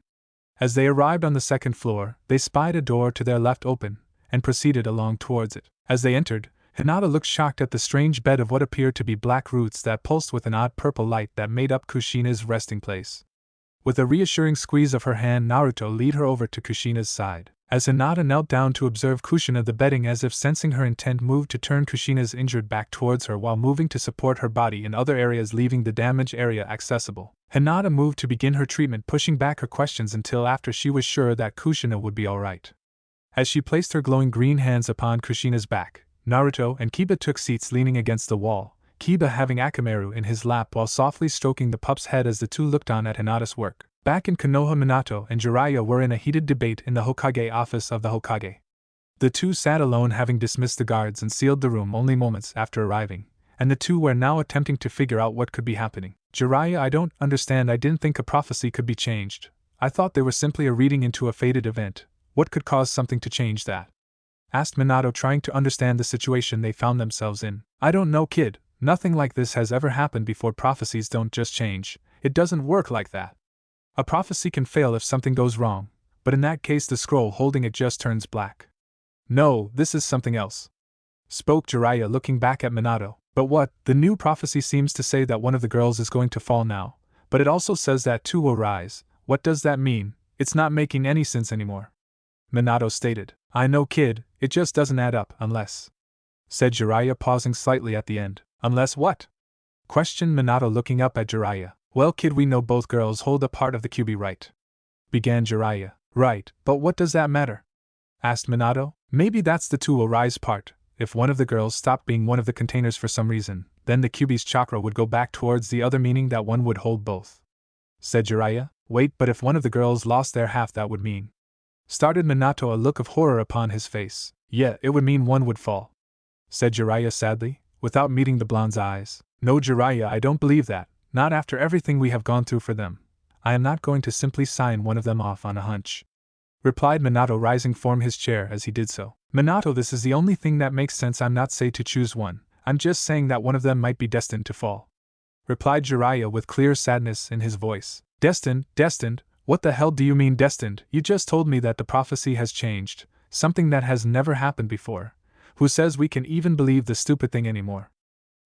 As they arrived on the second floor, they spied a door to their left open, and proceeded along towards it. As they entered, Hinata looked shocked at the strange bed of what appeared to be black roots that pulsed with an odd purple light that made up Kushina's resting place. With a reassuring squeeze of her hand, Naruto led her over to Kushina's side. As Hinata knelt down to observe Kushina, the bedding, as if sensing her intent, moved to turn Kushina's injured back towards her while moving to support her body in other areas, leaving the damaged area accessible. Hinata moved to begin her treatment, pushing back her questions until after she was sure that Kushina would be alright. As she placed her glowing green hands upon Kushina's back, Naruto and Kiba took seats leaning against the wall, Kiba having Akamaru in his lap while softly stroking the pup's head as the two looked on at Hinata's work. Back in Konoha, Minato and Jiraiya were in a heated debate in the Hokage office of the Hokage. The two sat alone, having dismissed the guards and sealed the room only moments after arriving, and the two were now attempting to figure out what could be happening. "Jiraiya, I don't understand. I didn't think a prophecy could be changed. I thought they were simply a reading into a fated event. What could cause something to change that?" asked Minato, trying to understand the situation they found themselves in. "I don't know, kid. Nothing like this has ever happened before. Prophecies don't just change. It doesn't work like that. A prophecy can fail if something goes wrong, but in that case the scroll holding it just turns black." "No, this is something else," spoke Jiraiya, looking back at Minato. "But what? The new prophecy seems to say that one of the girls is going to fall now, but it also says that two will rise. What does that mean? It's not making any sense anymore," Minato stated. "I know, kid, it just doesn't add up, unless," said Jiraiya, pausing slightly at the end. Unless what? Questioned Minato, looking up at Jiraiya. Well, kid, we know both girls hold a part of the Kyuubi, right? Began Jiraiya. Right, but what does that matter? Asked Minato. Maybe that's the to arise part. If one of the girls stopped being one of the containers for some reason, then the Kyuubi's chakra would go back towards the other, meaning that one would hold both. Said Jiraiya. Wait, but if one of the girls lost their half, that would mean. Started Minato, a look of horror upon his face. Yeah, it would mean one would fall. Said Jiraiya sadly, without meeting the blonde's eyes. No, Jiraiya, I don't believe that, not after everything we have gone through for them. I am not going to simply sign one of them off on a hunch. Replied Minato, rising from his chair as he did so. Minato, this is the only thing that makes sense. I'm not saying to choose one, I'm just saying that one of them might be destined to fall. Replied Jiraiya with clear sadness in his voice. Destined? What the hell do you mean destined? You just told me that the prophecy has changed, something that has never happened before. Who says we can even believe the stupid thing anymore?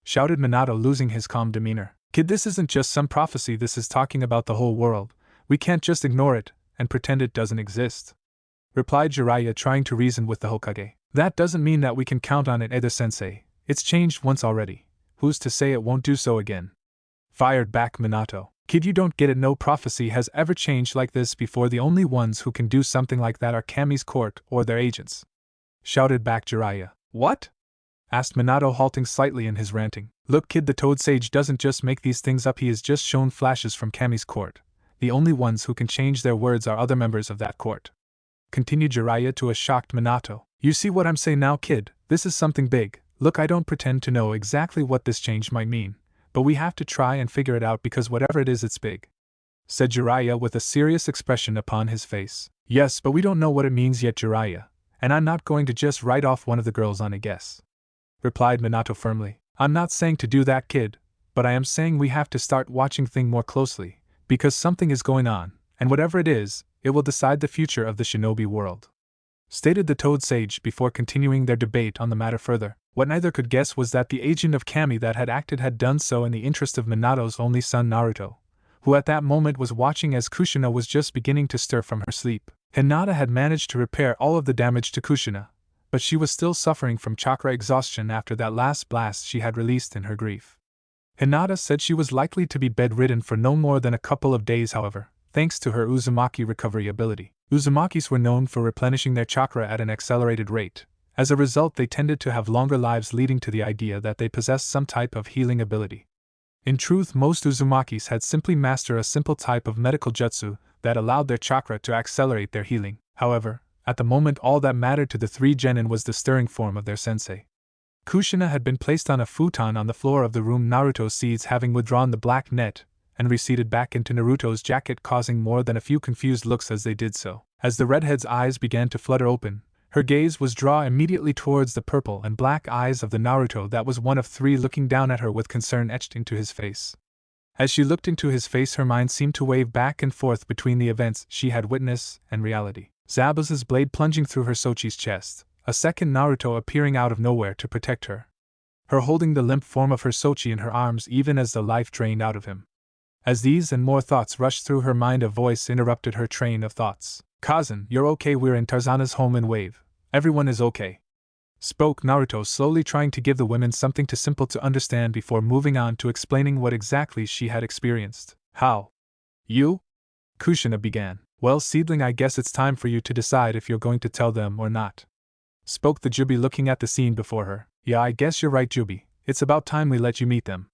Shouted Minato, losing his calm demeanor. Kid, this isn't just some prophecy, this is talking about the whole world. We can't just ignore it and pretend it doesn't exist. Replied Jiraiya, trying to reason with the Hokage. That doesn't mean that we can count on it either, sensei. It's changed once already. Who's to say it won't do so again? Fired back Minato. Kid, you don't get it. No prophecy has ever changed like this before. The only ones who can do something like that are Kami's court or their agents. Shouted back Jiraiya. What? Asked Minato, halting slightly in his ranting. Look, kid, the Toad Sage doesn't just make these things up. He has just shown flashes from Kami's court. The only ones who can change their words are other members of that court. Continued Jiraiya to a shocked Minato. You see what I'm saying now, kid? This is something big. Look, I don't pretend to know exactly what this change might mean, but we have to try and figure it out because whatever it is, it's big. Said Jiraiya with a serious expression upon his face. Yes, but we don't know what it means yet, Jiraiya, and I'm not going to just write off one of the girls on a guess. Replied Minato firmly. I'm not saying to do that, kid, but I am saying we have to start watching things more closely, because something is going on, and whatever it is, it will decide the future of the shinobi world. Stated the Toad Sage before continuing their debate on the matter further. What neither could guess was that the agent of Kami that had acted had done so in the interest of Minato's only son Naruto, who at that moment was watching as Kushina was just beginning to stir from her sleep. Hinata had managed to repair all of the damage to Kushina, but she was still suffering from chakra exhaustion after that last blast she had released in her grief. Hinata said she was likely to be bedridden for no more than a couple of days, however, thanks to her Uzumaki recovery ability. Uzumakis were known for replenishing their chakra at an accelerated rate. As a result, they tended to have longer lives, leading to the idea that they possessed some type of healing ability. In truth, most Uzumakis had simply mastered a simple type of medical jutsu that allowed their chakra to accelerate their healing. However, at the moment, all that mattered to the three genin was the stirring form of their sensei. Kushina had been placed on a futon on the floor of the room, Naruto seeds having withdrawn the black net and receded back into Naruto's jacket, causing more than a few confused looks as they did so. As the redhead's eyes began to flutter open, her gaze was drawn immediately towards the purple and black eyes of the Naruto that was one of three, looking down at her with concern etched into his face. As she looked into his face, her mind seemed to wave back and forth between the events she had witnessed and reality. Zabuza's blade plunging through her Sochi's chest, a second Naruto appearing out of nowhere to protect her. Her holding the limp form of her Sochi in her arms even as the life drained out of him. As these and more thoughts rushed through her mind, a voice interrupted her train of thoughts. Kazan, you're okay, we're in Tarzana's home in Wave. Everyone is okay. Spoke Naruto, slowly trying to give the women something too simple to understand before moving on to explaining what exactly she had experienced. How? You? Kushina began. Well, seedling, I guess it's time for you to decide if you're going to tell them or not. Spoke the Jubi, looking at the scene before her. Yeah, I guess you're right, Jubi. It's about time we let you meet them.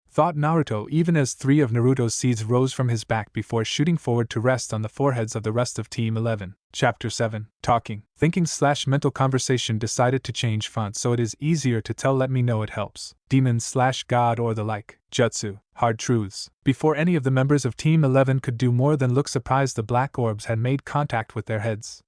Thought Naruto, even as three of Naruto's seeds rose from his back before shooting forward to rest on the foreheads of the rest of Team 11. Chapter 7. Talking. Thinking/mental conversation. Decided to change font so it is easier to tell. Let me know it helps. Demon/God or the like. Jutsu. Hard truths. Before any of the members of Team 11 could do more than look surprised, the black orbs had made contact with their heads.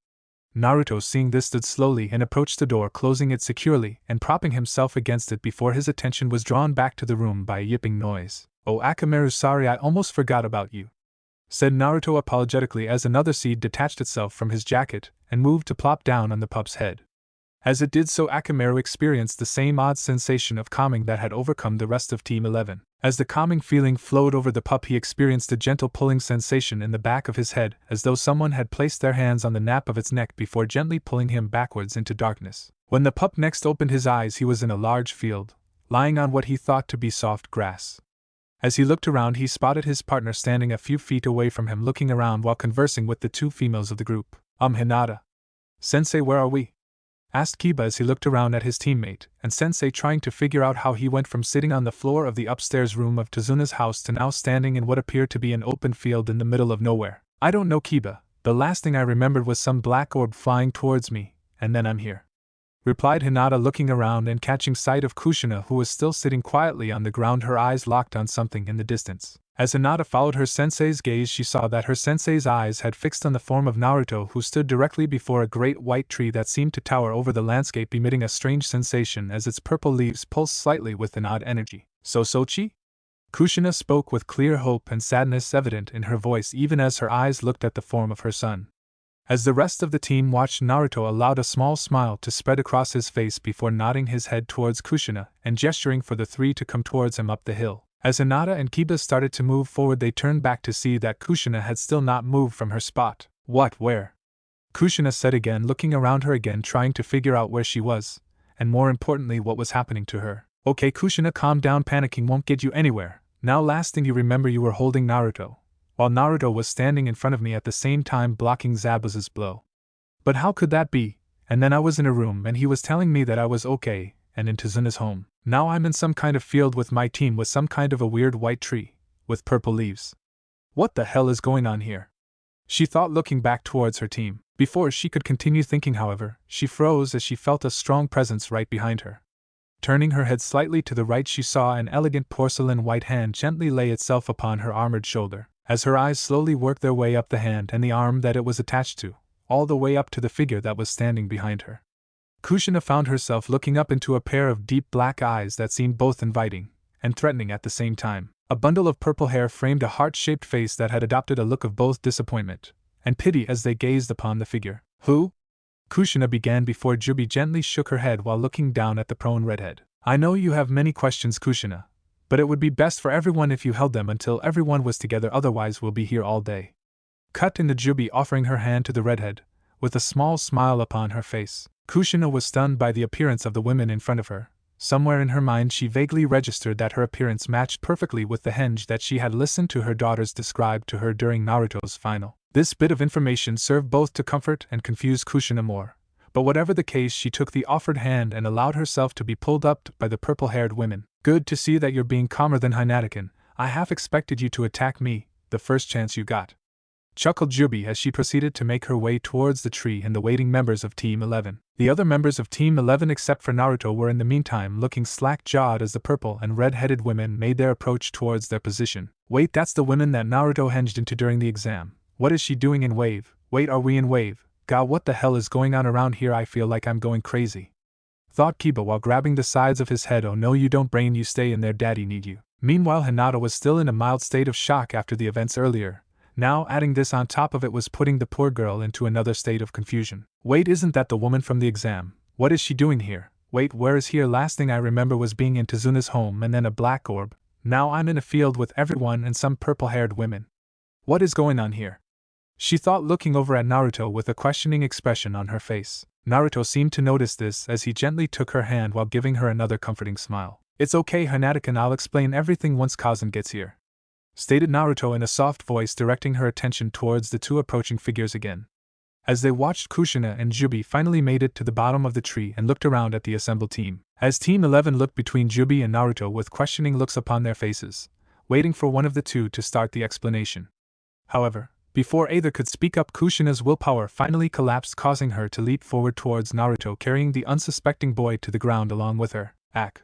Naruto, seeing this, stood slowly and approached the door, closing it securely and propping himself against it before his attention was drawn back to the room by a yipping noise. Oh, Akamaru, sorry, I almost forgot about you, said Naruto apologetically as another seed detached itself from his jacket and moved to plop down on the pup's head. As it did so, Akamaru experienced the same odd sensation of calming that had overcome the rest of Team 11. As the calming feeling flowed over the pup, he experienced a gentle pulling sensation in the back of his head, as though someone had placed their hands on the nape of its neck before gently pulling him backwards into darkness. When the pup next opened his eyes, he was in a large field, lying on what he thought to be soft grass. As he looked around, he spotted his partner standing a few feet away from him, looking around while conversing with the two females of the group. Hinata. Sensei, where are we? Asked Kiba as he looked around at his teammate, and Sensei trying to figure out how he went from sitting on the floor of the upstairs room of Tazuna's house to now standing in what appeared to be an open field in the middle of nowhere. I don't know, Kiba. The last thing I remembered was some black orb flying towards me, and then I'm here. Replied Hinata, looking around and catching sight of Kushina, who was still sitting quietly on the ground, her eyes locked on something in the distance. As Hinata followed her sensei's gaze, she saw that her sensei's eyes had fixed on the form of Naruto, who stood directly before a great white tree that seemed to tower over the landscape, emitting a strange sensation as its purple leaves pulsed slightly with an odd energy. So Sochi? Kushina spoke with clear hope and sadness evident in her voice, even as her eyes looked at the form of her son. As the rest of the team watched, Naruto allowed a small smile to spread across his face before nodding his head towards Kushina and gesturing for the three to come towards him up the hill. As Hinata and Kiba started to move forward, they turned back to see that Kushina had still not moved from her spot. What, where? Kushina said again, looking around her again, trying to figure out where she was, and more importantly, what was happening to her. Okay, Kushina, calm down, panicking won't get you anywhere. Now, last thing you remember, you were holding Naruto, while Naruto was standing in front of me at the same time blocking Zabuza's blow. But how could that be? And then I was in a room and he was telling me that I was okay, and in Tazuna's home. Now I'm in some kind of field with my team with some kind of a weird white tree, with purple leaves. What the hell is going on here? She thought, looking back towards her team. Before she could continue thinking, however, she froze as she felt a strong presence right behind her. Turning her head slightly to the right, she saw an elegant porcelain white hand gently lay itself upon her armored shoulder. As her eyes slowly worked their way up the hand and the arm that it was attached to, all the way up to the figure that was standing behind her, Kushina found herself looking up into a pair of deep black eyes that seemed both inviting and threatening at the same time. A bundle of purple hair framed a heart-shaped face that had adopted a look of both disappointment and pity as they gazed upon the figure. Who? Kushina began before Jubi gently shook her head while looking down at the prone redhead. I know you have many questions, Kushina, but it would be best for everyone if you held them until everyone was together, otherwise we'll be here all day. Cut in the Jubi, offering her hand to the redhead, with a small smile upon her face. Kushina was stunned by the appearance of the women in front of her. Somewhere in her mind she vaguely registered that her appearance matched perfectly with the henge that she had listened to her daughters describe to her during Naruto's final. This bit of information served both to comfort and confuse Kushina more. But whatever the case, she took the offered hand and allowed herself to be pulled up by the purple-haired women. Good to see that you're being calmer than Hinata-kun. I half expected you to attack me, the first chance you got. Chuckled Jubi as she proceeded to make her way towards the tree and the waiting members of Team 11. The other members of Team 11 except for Naruto were in the meantime looking slack-jawed as the purple and red-headed women made their approach towards their position. Wait, that's the woman that Naruto henged into during the exam. What is she doing in Wave? Wait, are we in Wave? God, what the hell is going on around here? I feel like I'm going crazy. Thought Kiba while grabbing the sides of his head. Oh no, you don't, brain, you stay in there, daddy need you. Meanwhile, Hinata was still in a mild state of shock after the events earlier. Now adding this on top of it was putting the poor girl into another state of confusion. Wait, isn't that the woman from the exam? What is she doing here? Wait, where is here? Last thing I remember was being in Tazuna's home and then a black orb. Now I'm in a field with everyone and some purple-haired women. What is going on here? She thought, looking over at Naruto with a questioning expression on her face. Naruto seemed to notice this as he gently took her hand while giving her another comforting smile. It's okay, Hinata-kun, I'll explain everything once Kazan gets here, stated Naruto in a soft voice, directing her attention towards the two approaching figures again. As they watched, Kushina and Jubi finally made it to the bottom of the tree and looked around at the assembled team. As Team 11 looked between Jubi and Naruto with questioning looks upon their faces, waiting for one of the two to start the explanation. However, before either could speak up, Kushina's willpower finally collapsed, causing her to leap forward towards Naruto, carrying the unsuspecting boy to the ground along with her. Ak!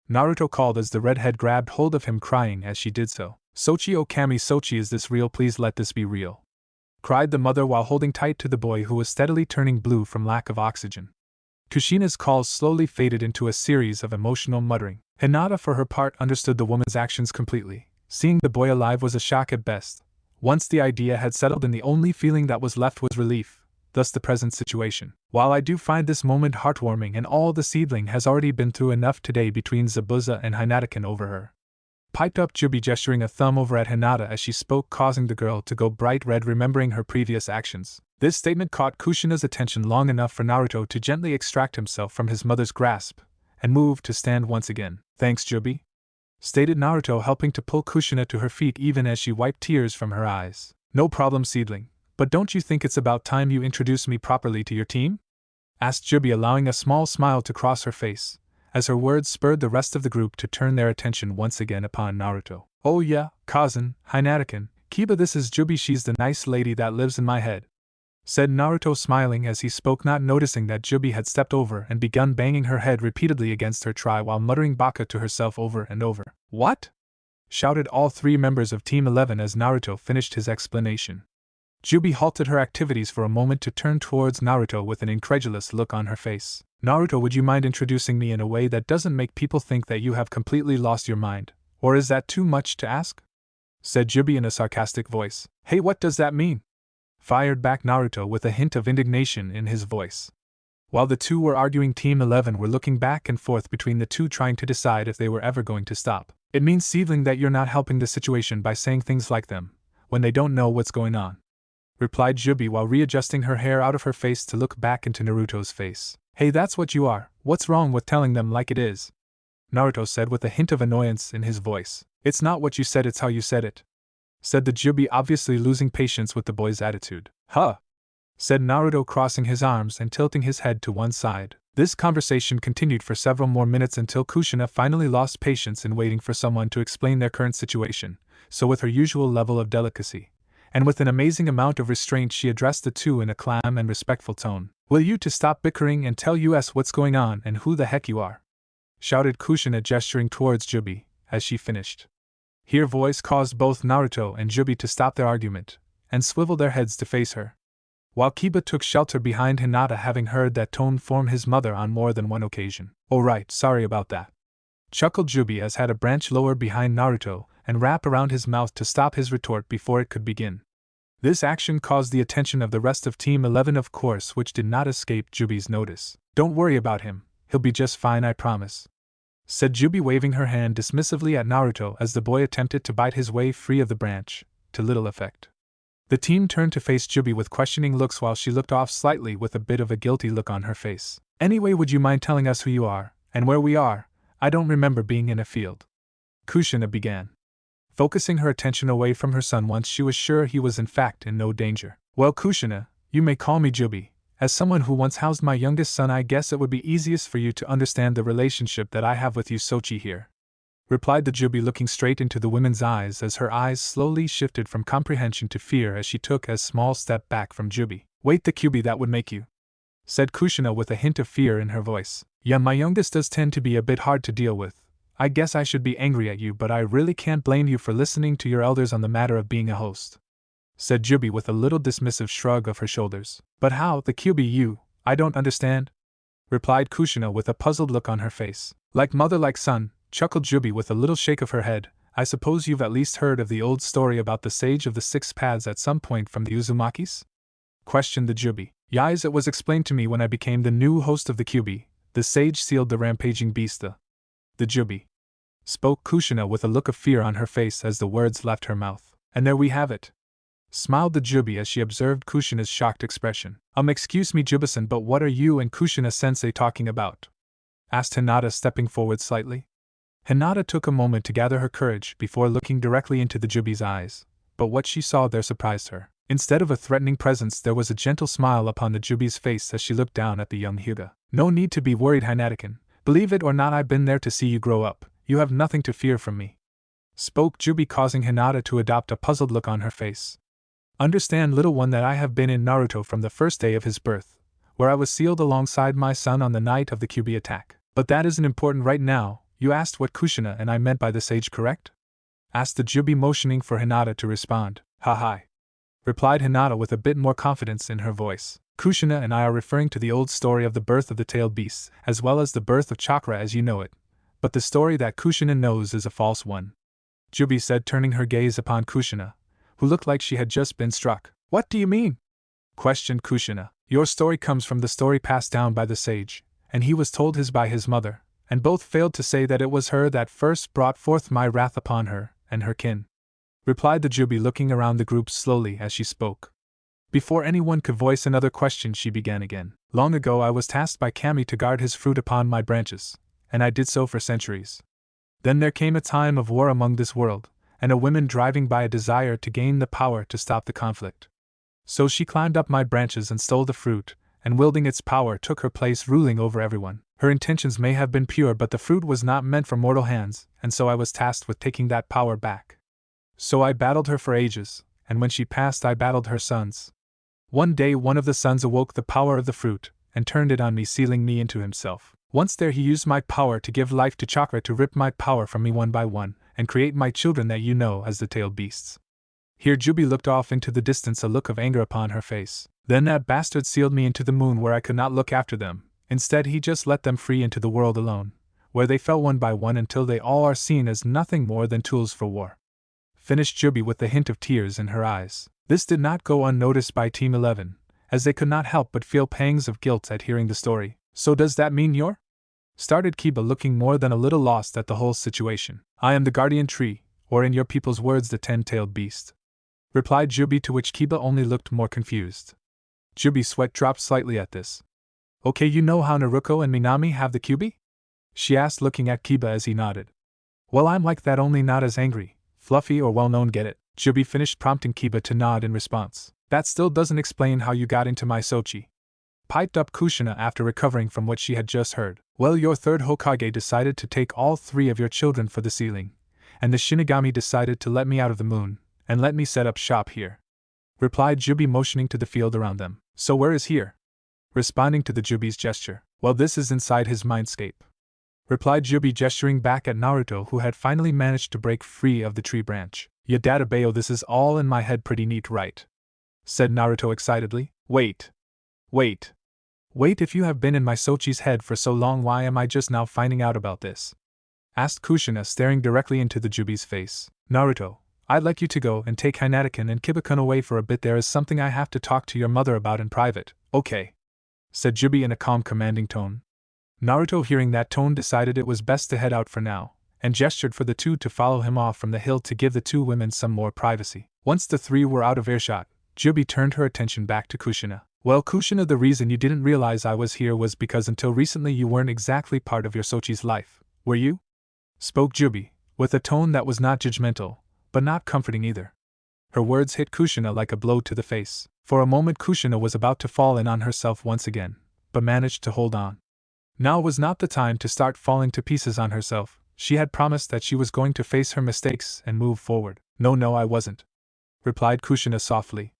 Naruto called as the redhead grabbed hold of him, crying as she did so. Sochi, oh Kami, Sochi, is this real? Please let this be real, cried the mother while holding tight to the boy who was steadily turning blue from lack of oxygen. Kushina's calls slowly faded into a series of emotional muttering. Hinata, for her part, understood the woman's actions completely. Seeing the boy alive was a shock at best. Once the idea had settled in, the only feeling that was left was relief, thus the present situation. While I do find this moment heartwarming and all, the seedling has already been through enough today between Zabuza and Hinata-kun over her, piped up Jubi, gesturing a thumb over at Hinata as she spoke, causing the girl to go bright red, remembering her previous actions. This statement caught Kushina's attention long enough for Naruto to gently extract himself from his mother's grasp and move to stand once again. Thanks, Jubi, stated Naruto, helping to pull Kushina to her feet even as she wiped tears from her eyes. No problem, seedling, but don't you think it's about time you introduce me properly to your team? Asked Jubi, allowing a small smile to cross her face, as her words spurred the rest of the group to turn their attention once again upon Naruto. Oh yeah, cousin, Hinatakin, Kiba, this is Jubi, she's the nice lady that lives in my head, said Naruto, smiling as he spoke, not noticing that Jubi had stepped over and begun banging her head repeatedly against her thigh while muttering baka to herself over and over. What? Shouted all three members of Team 11 as Naruto finished his explanation. Jubi halted her activities for a moment to turn towards Naruto with an incredulous look on her face. Naruto, would you mind introducing me in a way that doesn't make people think that you have completely lost your mind, or is that too much to ask? Said Jubi in a sarcastic voice. Hey, what does that mean? Fired back Naruto with a hint of indignation in his voice. While the two were arguing, Team 11 were looking back and forth between the two, trying to decide if they were ever going to stop. It means, seedling, that you're not helping the situation by saying things like them, when they don't know what's going on, replied Jubi while readjusting her hair out of her face to look back into Naruto's face. Hey, that's what you are. What's wrong with telling them like it is? Naruto said with a hint of annoyance in his voice. It's not what you said, it's how you said it, said the Jubi, obviously losing patience with the boy's attitude. Huh, said Naruto, crossing his arms and tilting his head to one side. This conversation continued for several more minutes until Kushina finally lost patience in waiting for someone to explain their current situation, so with her usual level of delicacy, and with an amazing amount of restraint, she addressed the two in a calm and respectful tone. Will you to stop bickering and tell us what's going on and who the heck you are? Shouted Kushina, gesturing towards Jubi, as she finished. Her voice caused both Naruto and Jubi to stop their argument, and swivel their heads to face her. While Kiba took shelter behind Hinata, having heard that tone from his mother on more than one occasion. Oh right, sorry about that, chuckled Jubi as had a branch lower behind Naruto and wrap around his mouth to stop his retort before it could begin. This action caused the attention of the rest of Team 11, of course, which did not escape Jubi's notice. Don't worry about him, he'll be just fine, I promise, said Jubi, waving her hand dismissively at Naruto as the boy attempted to bite his way free of the branch, to little effect. The team turned to face Jubi with questioning looks while she looked off slightly with a bit of a guilty look on her face. Anyway, would you mind telling us who you are, and where we are? I don't remember being in a field, Kushina began, focusing her attention away from her son once she was sure he was in fact in no danger. Well, Kushina, you may call me Jubi. As someone who once housed my youngest son, I guess it would be easiest for you to understand the relationship that I have with you, Sochi here, replied the Jubi, looking straight into the woman's eyes as her eyes slowly shifted from comprehension to fear as she took a small step back from Jubi. Wait, the QB, that would make you, said Kushina with a hint of fear in her voice. Yeah, my youngest does tend to be a bit hard to deal with. I guess I should be angry at you, but I really can't blame you for listening to your elders on the matter of being a host, said Jubi with a little dismissive shrug of her shoulders. But how, the QB, you? I don't understand, replied Kushina with a puzzled look on her face. Like mother, like son, chuckled Jubi with a little shake of her head. I suppose you've at least heard of the old story about the Sage of the Six Paths at some point from the Uzumakis? Questioned the Jubi. Yes, it was explained to me when I became the new host of the QB. The sage sealed the rampaging beast. The Jubi, spoke Kushina with a look of fear on her face as the words left her mouth. And there we have it, smiled the Jubi as she observed Kushina's shocked expression. Excuse me, Jubi-san, but what are you and Kushina-sensei talking about? Asked Hinata, stepping forward slightly. Hinata took a moment to gather her courage before looking directly into the Jubi's eyes, but what she saw there surprised her. Instead of a threatening presence, there was a gentle smile upon the Jubi's face as she looked down at the young Hyuga. No need to be worried, Hinatakin. Believe it or not, I've been there to see you grow up. You have nothing to fear from me, spoke Jubi, causing Hinata to adopt a puzzled look on her face. Understand, little one, that I have been in Naruto from the first day of his birth, where I was sealed alongside my son on the night of the QB attack. But that isn't important right now. You asked what Kushina and I meant by the sage, correct? Asked the Jubi, motioning for Hinata to respond. Ha, replied Hinata with a bit more confidence in her voice. Kushina and I are referring to the old story of the birth of the tailed beasts, as well as the birth of chakra as you know it. But the story that Kushina knows is a false one, Jubi said, turning her gaze upon Kushina, who looked like she had just been struck. What do you mean? Questioned Kushina. Your story comes from the story passed down by the sage, and he was told his by his mother, and both failed to say that it was her that first brought forth my wrath upon her and her kin, replied the Jubi, looking around the group slowly as she spoke. Before anyone could voice another question, she began again. Long ago I was tasked by Kami to guard his fruit upon my branches, and I did so for centuries. Then there came a time of war among this world, and a woman driving by a desire to gain the power to stop the conflict. So she climbed up my branches and stole the fruit, and wielding its power took her place ruling over everyone. Her intentions may have been pure, but the fruit was not meant for mortal hands, and so I was tasked with taking that power back. So I battled her for ages, and when she passed I battled her sons. One day one of the sons awoke the power of the fruit, and turned it on me, sealing me into himself. Once there he used my power to give life to chakra, to rip my power from me one by one, and create my children that you know as the tailed beasts. Here Juby looked off into the distance, a look of anger upon her face. Then that bastard sealed me into the moon, where I could not look after them. Instead he just let them free into the world alone, where they fell one by one until they all are seen as nothing more than tools for war. Finished Juby with a hint of tears in her eyes. This did not go unnoticed by Team 11, as they could not help but feel pangs of guilt at hearing the story. So does that mean you're? Started Kiba, looking more than a little lost at the whole situation. I am the guardian tree, or in your people's words the 10-tailed beast, replied Juby, to which Kiba only looked more confused. Juby's sweat dropped slightly at this. Okay, you know how Naruto and Minami have the Kyuubi? She asked, looking at Kiba as he nodded. Well, I'm like that, only not as angry, fluffy or well-known, get it? Juby finished, prompting Kiba to nod in response. That still doesn't explain how you got into my Sochi, piped up Kushina after recovering from what she had just heard. Well, your third Hokage decided to take all 3 of your children for the sealing, and the Shinigami decided to let me out of the moon, and let me set up shop here, replied Juby, motioning to the field around them. So where is here? Responding to the Juby's gesture. Well, this is inside his mindscape, replied Juby, gesturing back at Naruto, who had finally managed to break free of the tree branch. Yadadabayo, this is all in my head, pretty neat, right? Said Naruto excitedly. Wait, if you have been in my Sochi's head for so long, why am I just now finding out about this? Asked Kushina, staring directly into the Juby's face. Naruto, I'd like you to go and take Hinata-kun and Kiba-kun away for a bit. There is something I have to talk to your mother about in private. Okay, said Juby in a calm, commanding tone. Naruto, hearing that tone, decided it was best to head out for now, and gestured for the 2 to follow him off from the hill to give the 2 women some more privacy. Once the 3 were out of earshot, Juby turned her attention back to Kushina. Well, Kushina, the reason you didn't realize I was here was because until recently you weren't exactly part of your Sochi's life, were you? Spoke Juby, with a tone that was not judgmental, but not comforting either. Her words hit Kushina like a blow to the face. For a moment Kushina was about to fall in on herself once again, but managed to hold on. Now was not the time to start falling to pieces on herself. She had promised that she was going to face her mistakes and move forward. No, I wasn't, replied Kushina softly.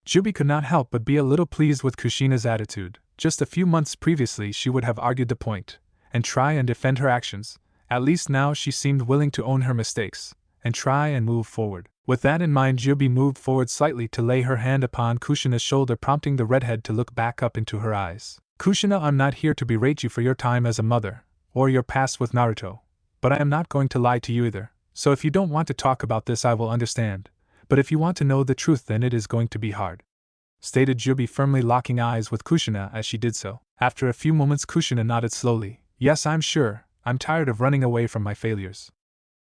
Juby could not help but be a little pleased with Kushina's attitude. Just a few months previously she would have argued the point, and try and defend her actions. At least now she seemed willing to own her mistakes, and try and move forward. With that in mind, Juby moved forward slightly to lay her hand upon Kushina's shoulder, prompting the redhead to look back up into her eyes. Kushina, I'm not here to berate you for your time as a mother, or your past with Naruto, but I am not going to lie to you either, so if you don't want to talk about this I will understand. But if you want to know the truth, then it is going to be hard, stated Juby, firmly locking eyes with Kushina as she did so. After a few moments Kushina nodded slowly. Yes, I'm sure, I'm tired of running away from my failures,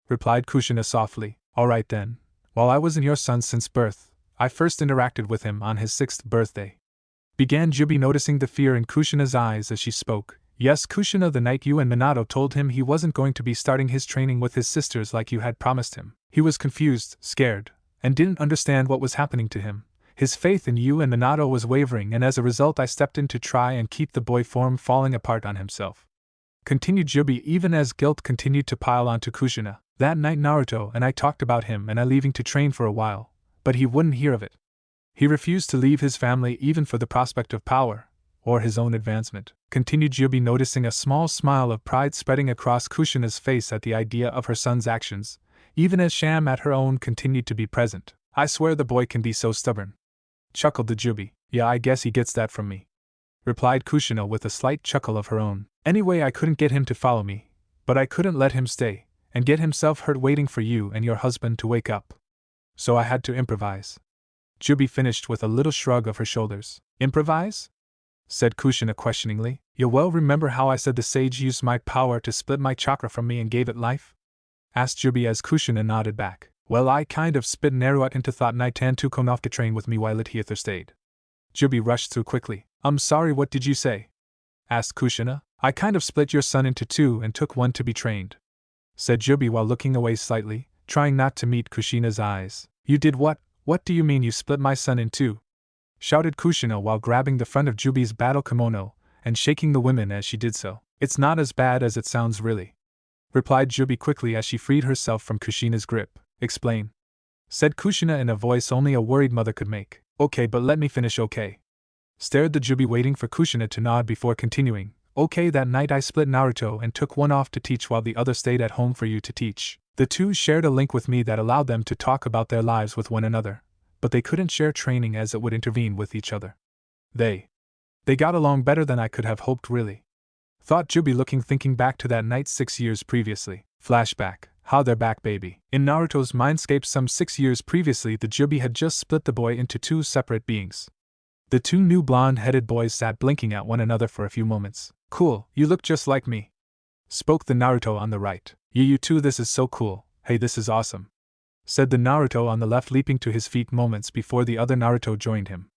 replied Kushina softly. Alright then, while I was in your son since birth, I first interacted with him on his 6th birthday, began Juby, noticing the fear in Kushina's eyes as she spoke. Yes, Kushina, the night you and Minato told him he wasn't going to be starting his training with his sisters like you had promised him. He was confused, scared, and didn't understand what was happening to him. His faith in you and Minato was wavering, and as a result I stepped in to try and keep the boy from falling apart on himself, continued Juby, even as guilt continued to pile onto Kushina. That night Naruto and I talked about him and I leaving to train for a while, but he wouldn't hear of it. He refused to leave his family even for the prospect of power, or his own advancement, continued Juby, noticing a small smile of pride spreading across Kushina's face at the idea of her son's actions, even as sham at her own continued to be present. I swear the boy can be so stubborn, chuckled the Juby. Yeah, I guess he gets that from me, replied Kushina with a slight chuckle of her own. Anyway, I couldn't get him to follow me, but I couldn't let him stay and get himself hurt waiting for you and your husband to wake up. So I had to improvise. Juby finished with a little shrug of her shoulders. Improvise? Said Kushina questioningly. You well remember how I said the sage used my power to split my chakra from me and gave it life? Asked Juby as Kushina nodded back. Well, I kind of spit Naruto into thought Nitan to come off to train with me while it here stayed. Juby rushed through quickly. I'm sorry, what did you say? Asked Kushina. I kind of split your son into 2 and took one to be trained, said Jubi while looking away slightly, trying not to meet Kushina's eyes. You did what? What do you mean you split my son in two? Shouted Kushina while grabbing the front of Jubi's battle kimono and shaking the women as she did so. It's not as bad as it sounds really, replied Jubi quickly as she freed herself from Kushina's grip. Explain, said Kushina in a voice only a worried mother could make. Okay, but let me finish. Okay, stared the Jubi, waiting for Kushina to nod before continuing. Okay, that night I split Naruto and took one off to teach while the other stayed at home for you to teach. The two shared a link with me that allowed them to talk about their lives with one another, but they couldn't share training as it would intervene with each other. They got along better than I could have hoped, really, thought Jubi, thinking back to that night 6 years previously. Flashback. How they're back, baby. In Naruto's mindscape some 6 years previously, the Jubi had just split the boy into two separate beings. The two new blonde-headed boys sat blinking at one another for a few moments. Cool, you look just like me, spoke the Naruto on the right. You too, this is so cool. Hey, this is awesome, said the Naruto on the left, leaping to his feet moments before the other Naruto joined him.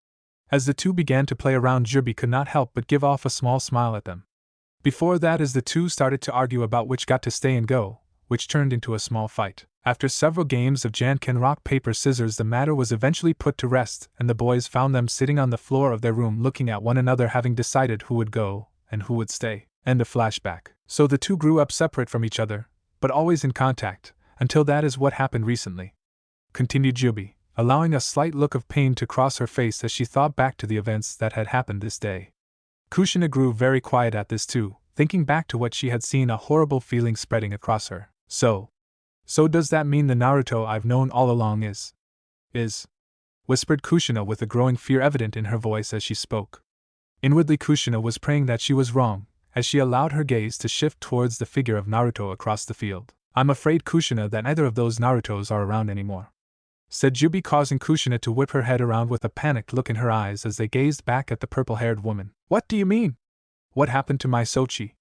As the two began to play around, Jubi could not help but give off a small smile at them. Before that, as the two started to argue about which got to stay and go, which turned into a small fight. After several games of Janken rock paper scissors, the matter was eventually put to rest, and the boys found them sitting on the floor of their room looking at one another, having decided who would go and who would stay. End of flashback. So the two grew up separate from each other, but always in contact, until that is what happened recently, continued Jubi, allowing a slight look of pain to cross her face as she thought back to the events that had happened this day. Kushina grew very quiet at this too, thinking back to what she had seen, a horrible feeling spreading across her. So does that mean the Naruto I've known all along is, whispered Kushina with a growing fear evident in her voice as she spoke. Inwardly Kushina was praying that she was wrong, as she allowed her gaze to shift towards the figure of Naruto across the field. I'm afraid, Kushina, that neither of those Narutos are around anymore, said Jubi, causing Kushina to whip her head around with a panicked look in her eyes as they gazed back at the purple-haired woman. What do you mean? What happened to my Sochi?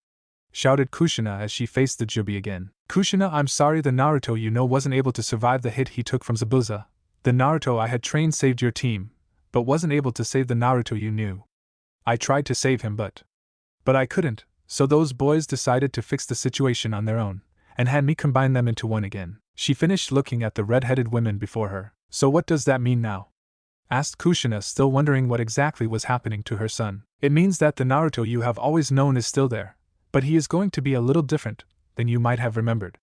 Shouted Kushina as she faced the Jubi again. Kushina, I'm sorry, the Naruto you know wasn't able to survive the hit he took from Zabuza. The Naruto I had trained saved your team, but wasn't able to save the Naruto you knew. I tried to save him but I couldn't, so those boys decided to fix the situation on their own, and had me combine them into one again. She finished looking at the red-headed women before her. So what does that mean now? Asked Kushina, still wondering what exactly was happening to her son. It means that the Naruto you have always known is still there, but he is going to be a little different than you might have remembered,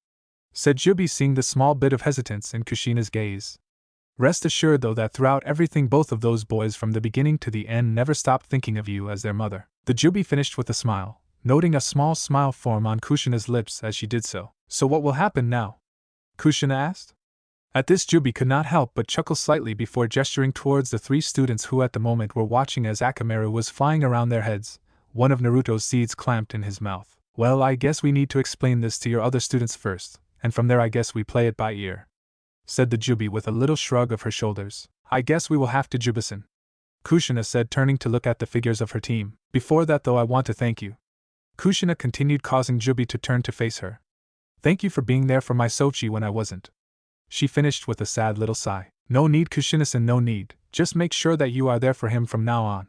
said Jubi, seeing the small bit of hesitance in Kushina's gaze. Rest assured though that throughout everything both of those boys from the beginning to the end never stopped thinking of you as their mother. The Jubi finished with a smile, noting a small smile form on Kushina's lips as she did so. So what will happen now? Kushina asked. At this, Jubi could not help but chuckle slightly before gesturing towards the three students who at the moment were watching as Akamaru was flying around their heads, one of Naruto's seeds clamped in his mouth. Well, I guess we need to explain this to your other students first, and from there I guess we play it by ear, said the Jubi with a little shrug of her shoulders. I guess we will have to, Jubi-san, Kushina said, turning to look at the figures of her team. Before that though, I want to thank you, Kushina continued, causing Jubi to turn to face her. Thank you for being there for my Sochi when I wasn't. She finished with a sad little sigh. No need, Kushina-san, no need, just make sure that you are there for him from now on,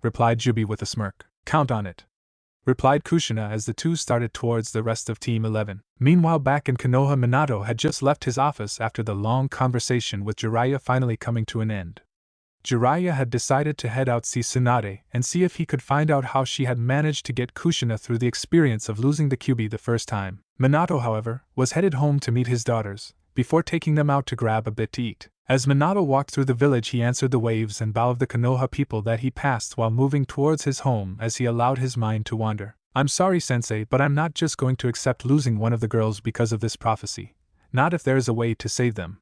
replied Jubi with a smirk. Count on it, replied Kushina as the two started towards the rest of Team 11. Meanwhile, back in Konoha, Minato had just left his office after the long conversation with Jiraiya finally coming to an end. Jiraiya had decided to head out see Tsunade and see if he could find out how she had managed to get Kushina through the experience of losing the Kyuubi the first time. Minato, however, was headed home to meet his daughters, before taking them out to grab a bit to eat. As Minato walked through the village, he answered the waves and bow of the Konoha people that he passed while moving towards his home as he allowed his mind to wander. I'm sorry, sensei, but I'm not just going to accept losing one of the girls because of this prophecy. Not if there is a way to save them.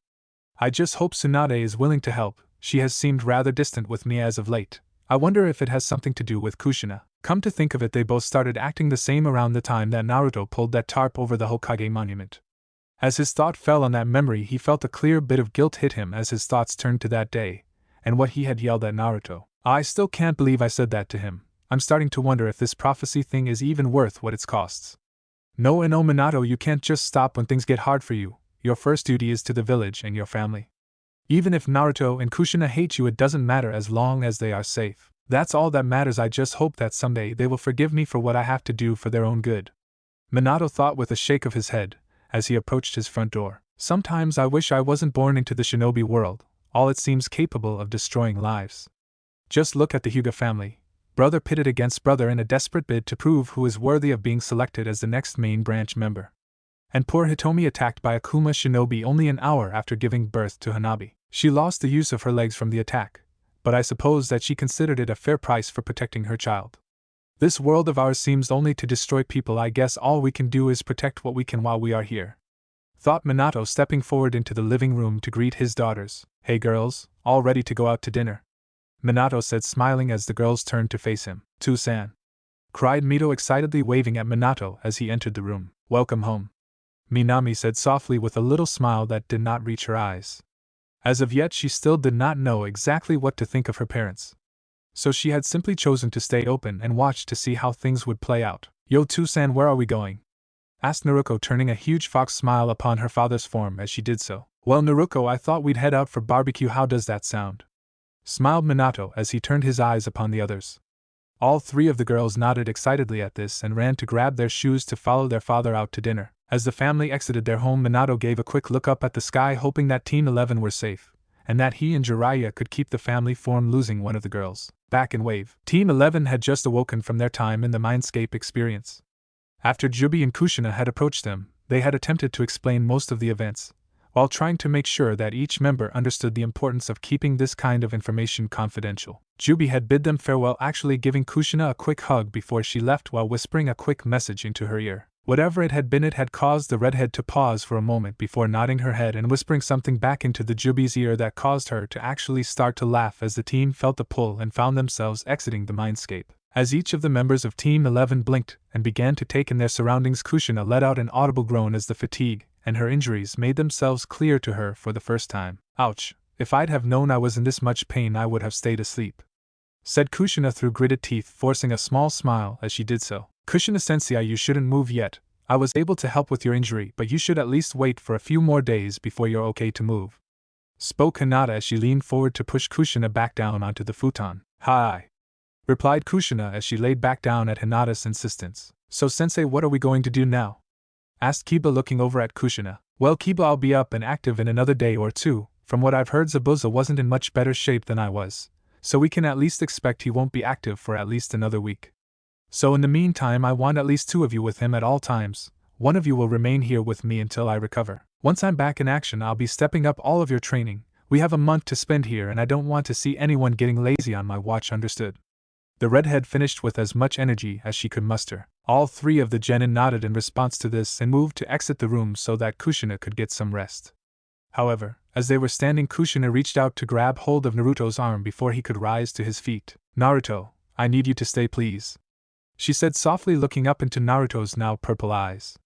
I just hope Tsunade is willing to help. She has seemed rather distant with me as of late. I wonder if it has something to do with Kushina. Come to think of it, they both started acting the same around the time that Naruto pulled that tarp over the Hokage monument. As his thought fell on that memory, he felt a clear bit of guilt hit him as his thoughts turned to that day, and what he had yelled at Naruto. I still can't believe I said that to him. I'm starting to wonder if this prophecy thing is even worth what it costs. No, and oh Minato, you can't just stop when things get hard for you. Your first duty is to the village and your family. Even if Naruto and Kushina hate you, it doesn't matter as long as they are safe. That's all that matters. I just hope that someday they will forgive me for what I have to do for their own good. Minato thought with a shake of his head, as he approached his front door. Sometimes I wish I wasn't born into the shinobi world, all it seems capable of destroying lives. Just look at the Hyuga family, brother pitted against brother in a desperate bid to prove who is worthy of being selected as the next main branch member. And poor Hitomi attacked by a Kuma shinobi only an hour after giving birth to Hanabi. She lost the use of her legs from the attack, but I suppose that she considered it a fair price for protecting her child. This world of ours seems only to destroy people. I guess all we can do is protect what we can while we are here, thought Minato, stepping forward into the living room to greet his daughters. Hey girls, all ready to go out to dinner? Minato said, smiling as the girls turned to face him. To-san, cried Mito, excitedly waving at Minato as he entered the room. Welcome home, Minami said softly with a little smile that did not reach her eyes. As of yet she still did not know exactly what to think of her parents, so she had simply chosen to stay open and watch to see how things would play out. Yo To-san, where are we going? Asked Naruko, turning a huge fox smile upon her father's form as she did so. Well Naruko, I thought we'd head out for barbecue, how does that sound? Smiled Minato as he turned his eyes upon the others. All three of the girls nodded excitedly at this and ran to grab their shoes to follow their father out to dinner. As the family exited their home, Minato gave a quick look up at the sky, hoping that Team 11 were safe, and that he and Jiraiya could keep the family from losing one of the girls. Back in Wave, Team 11 had just awoken from their time in the Mindscape experience. After Jubi and Kushina had approached them, they had attempted to explain most of the events, while trying to make sure that each member understood the importance of keeping this kind of information confidential. Jubi had bid them farewell, actually giving Kushina a quick hug before she left while whispering a quick message into her ear. Whatever it had been, it had caused the redhead to pause for a moment before nodding her head and whispering something back into the Jubi's ear that caused her to actually start to laugh as the team felt the pull and found themselves exiting the Mindscape. As each of the members of Team 11 blinked and began to take in their surroundings, Kushina let out an audible groan as the fatigue and her injuries made themselves clear to her for the first time. Ouch, if I'd have known I was in this much pain I would have stayed asleep, said Kushina through gritted teeth, forcing a small smile as she did so. Kushina-sensei, you shouldn't move yet. I was able to help with your injury, but you should at least wait for a few more days before you're okay to move, spoke Hinata as she leaned forward to push Kushina back down onto the futon. Hi, replied Kushina as she laid back down at Hinata's insistence. So sensei, what are we going to do now? Asked Kiba, looking over at Kushina. Well Kiba, I'll be up and active in another day or two. From what I've heard, Zabuza wasn't in much better shape than I was, so we can at least expect he won't be active for at least another week. So in the meantime I want at least 2 of you with him at all times. 1 of you will remain here with me until I recover. Once I'm back in action I'll be stepping up all of your training. We have a month to spend here and I don't want to see anyone getting lazy on my watch, understood? The redhead finished with as much energy as she could muster. All 3 of the genin nodded in response to this and moved to exit the room so that Kushina could get some rest. However, as they were standing, Kushina reached out to grab hold of Naruto's arm before he could rise to his feet. Naruto, I need you to stay, please, she said softly, looking up into Naruto's now purple eyes.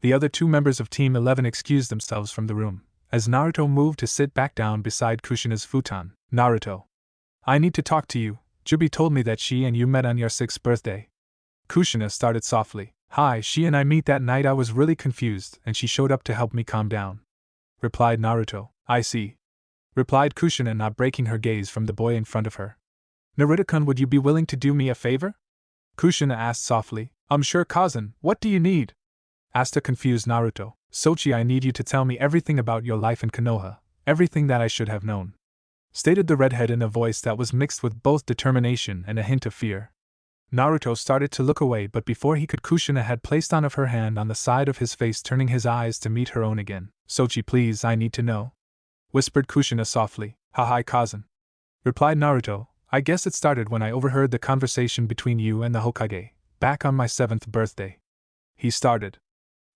The other 2 members of Team 11 excused themselves from the room, as Naruto moved to sit back down beside Kushina's futon. Naruto, I need to talk to you. Jubi told me that she and you met on your 6th birthday. Kushina started softly. Hi, she and I meet that night. I was really confused and she showed up to help me calm down, replied Naruto. I see, replied Kushina, not breaking her gaze from the boy in front of her. Naruto-kun, would you be willing to do me a favor? Kushina asked softly. Sure, cousin, what do you need? Asked a confused Naruto. Sochi, I need you to tell me everything about your life in Konoha, everything that I should have known, stated the redhead in a voice that was mixed with both determination and a hint of fear. Naruto started to look away, but before he could, Kushina had placed one of her hand on the side of his face, turning his eyes to meet her own again. Sochi, please, I need to know, whispered Kushina softly. Hi cousin, replied Naruto. I guess it started when I overheard the conversation between you and the Hokage, back on my 7th birthday. He started.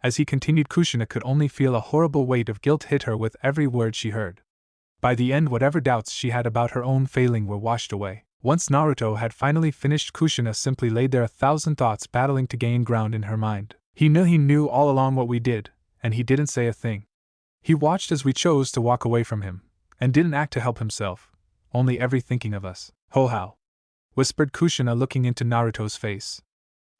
As he continued, Kushina could only feel a horrible weight of guilt hit her with every word she heard. By the end, whatever doubts she had about her own failing were washed away. Once Naruto had finally finished, Kushina simply laid there, 1,000 thoughts battling to gain ground in her mind. He knew all along what we did, and he didn't say a thing. He watched as we chose to walk away from him, and didn't act to help himself, only every thinking of us. Ho how, whispered Kushina, looking into Naruto's face.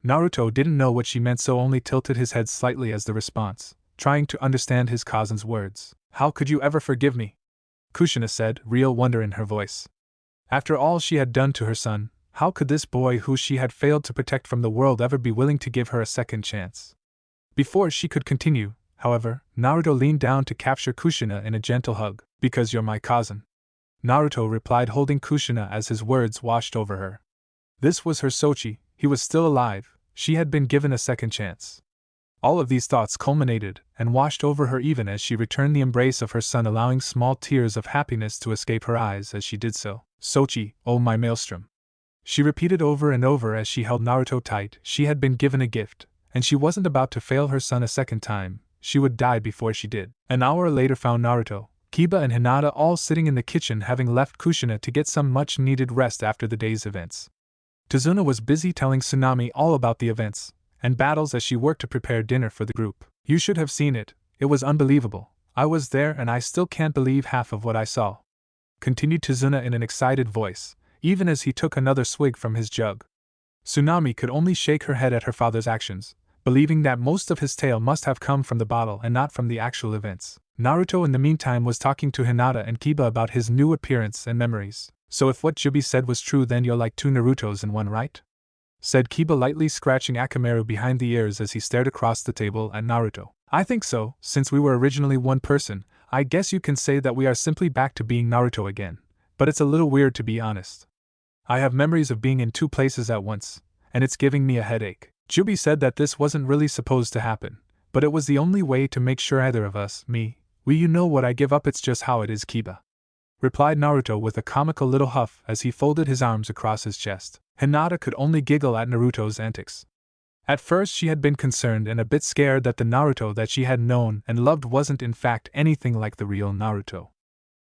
Naruto didn't know what she meant, so only tilted his head slightly as the response, trying to understand his cousin's words. How could you ever forgive me? Kushina said, real wonder in her voice. After all she had done to her son, how could this boy who she had failed to protect from the world ever be willing to give her a second chance? Before she could continue, However, Naruto leaned down to capture Kushina in a gentle hug. Because you're my cousin, Naruto replied, holding Kushina as his words washed over her. This was her Sochi, he was still alive, she had been given a second chance. All of these thoughts culminated and washed over her even as she returned the embrace of her son, allowing small tears of happiness to escape her eyes as she did so. Sochi, oh my maelstrom. She repeated over and over as she held Naruto tight. She had been given a gift, and she wasn't about to fail her son a second time. She would die before she did. An hour later found Naruto, Kiba and Hinata all sitting in the kitchen, having left Kushina to get some much-needed rest after the day's events. Tazuna was busy telling Tsunami all about the events and battles as she worked to prepare dinner for the group. You should have seen it, it was unbelievable. I was there and I still can't believe half of what I saw, continued Tazuna in an excited voice, even as he took another swig from his jug. Tsunami could only shake her head at her father's actions, believing that most of his tale must have come from the bottle and not from the actual events. Naruto in the meantime was talking to Hinata and Kiba about his new appearance and memories. So if what Jubi said was true, then you're like two Narutos in one, right? Said Kiba, lightly scratching Akamaru behind the ears as he stared across the table at Naruto. I think so, since we were originally one person. I guess you can say that we are simply back to being Naruto again, but it's a little weird to be honest. I have memories of being in two places at once, and it's giving me a headache. Jubi said that this wasn't really supposed to happen, but it was the only way to make sure either of us, you know what I give up, it's just how it is, Kiba, replied Naruto with a comical little huff as he folded his arms across his chest. Hinata could only giggle at Naruto's antics. At first she had been concerned and a bit scared that the Naruto that she had known and loved wasn't in fact anything like the real Naruto.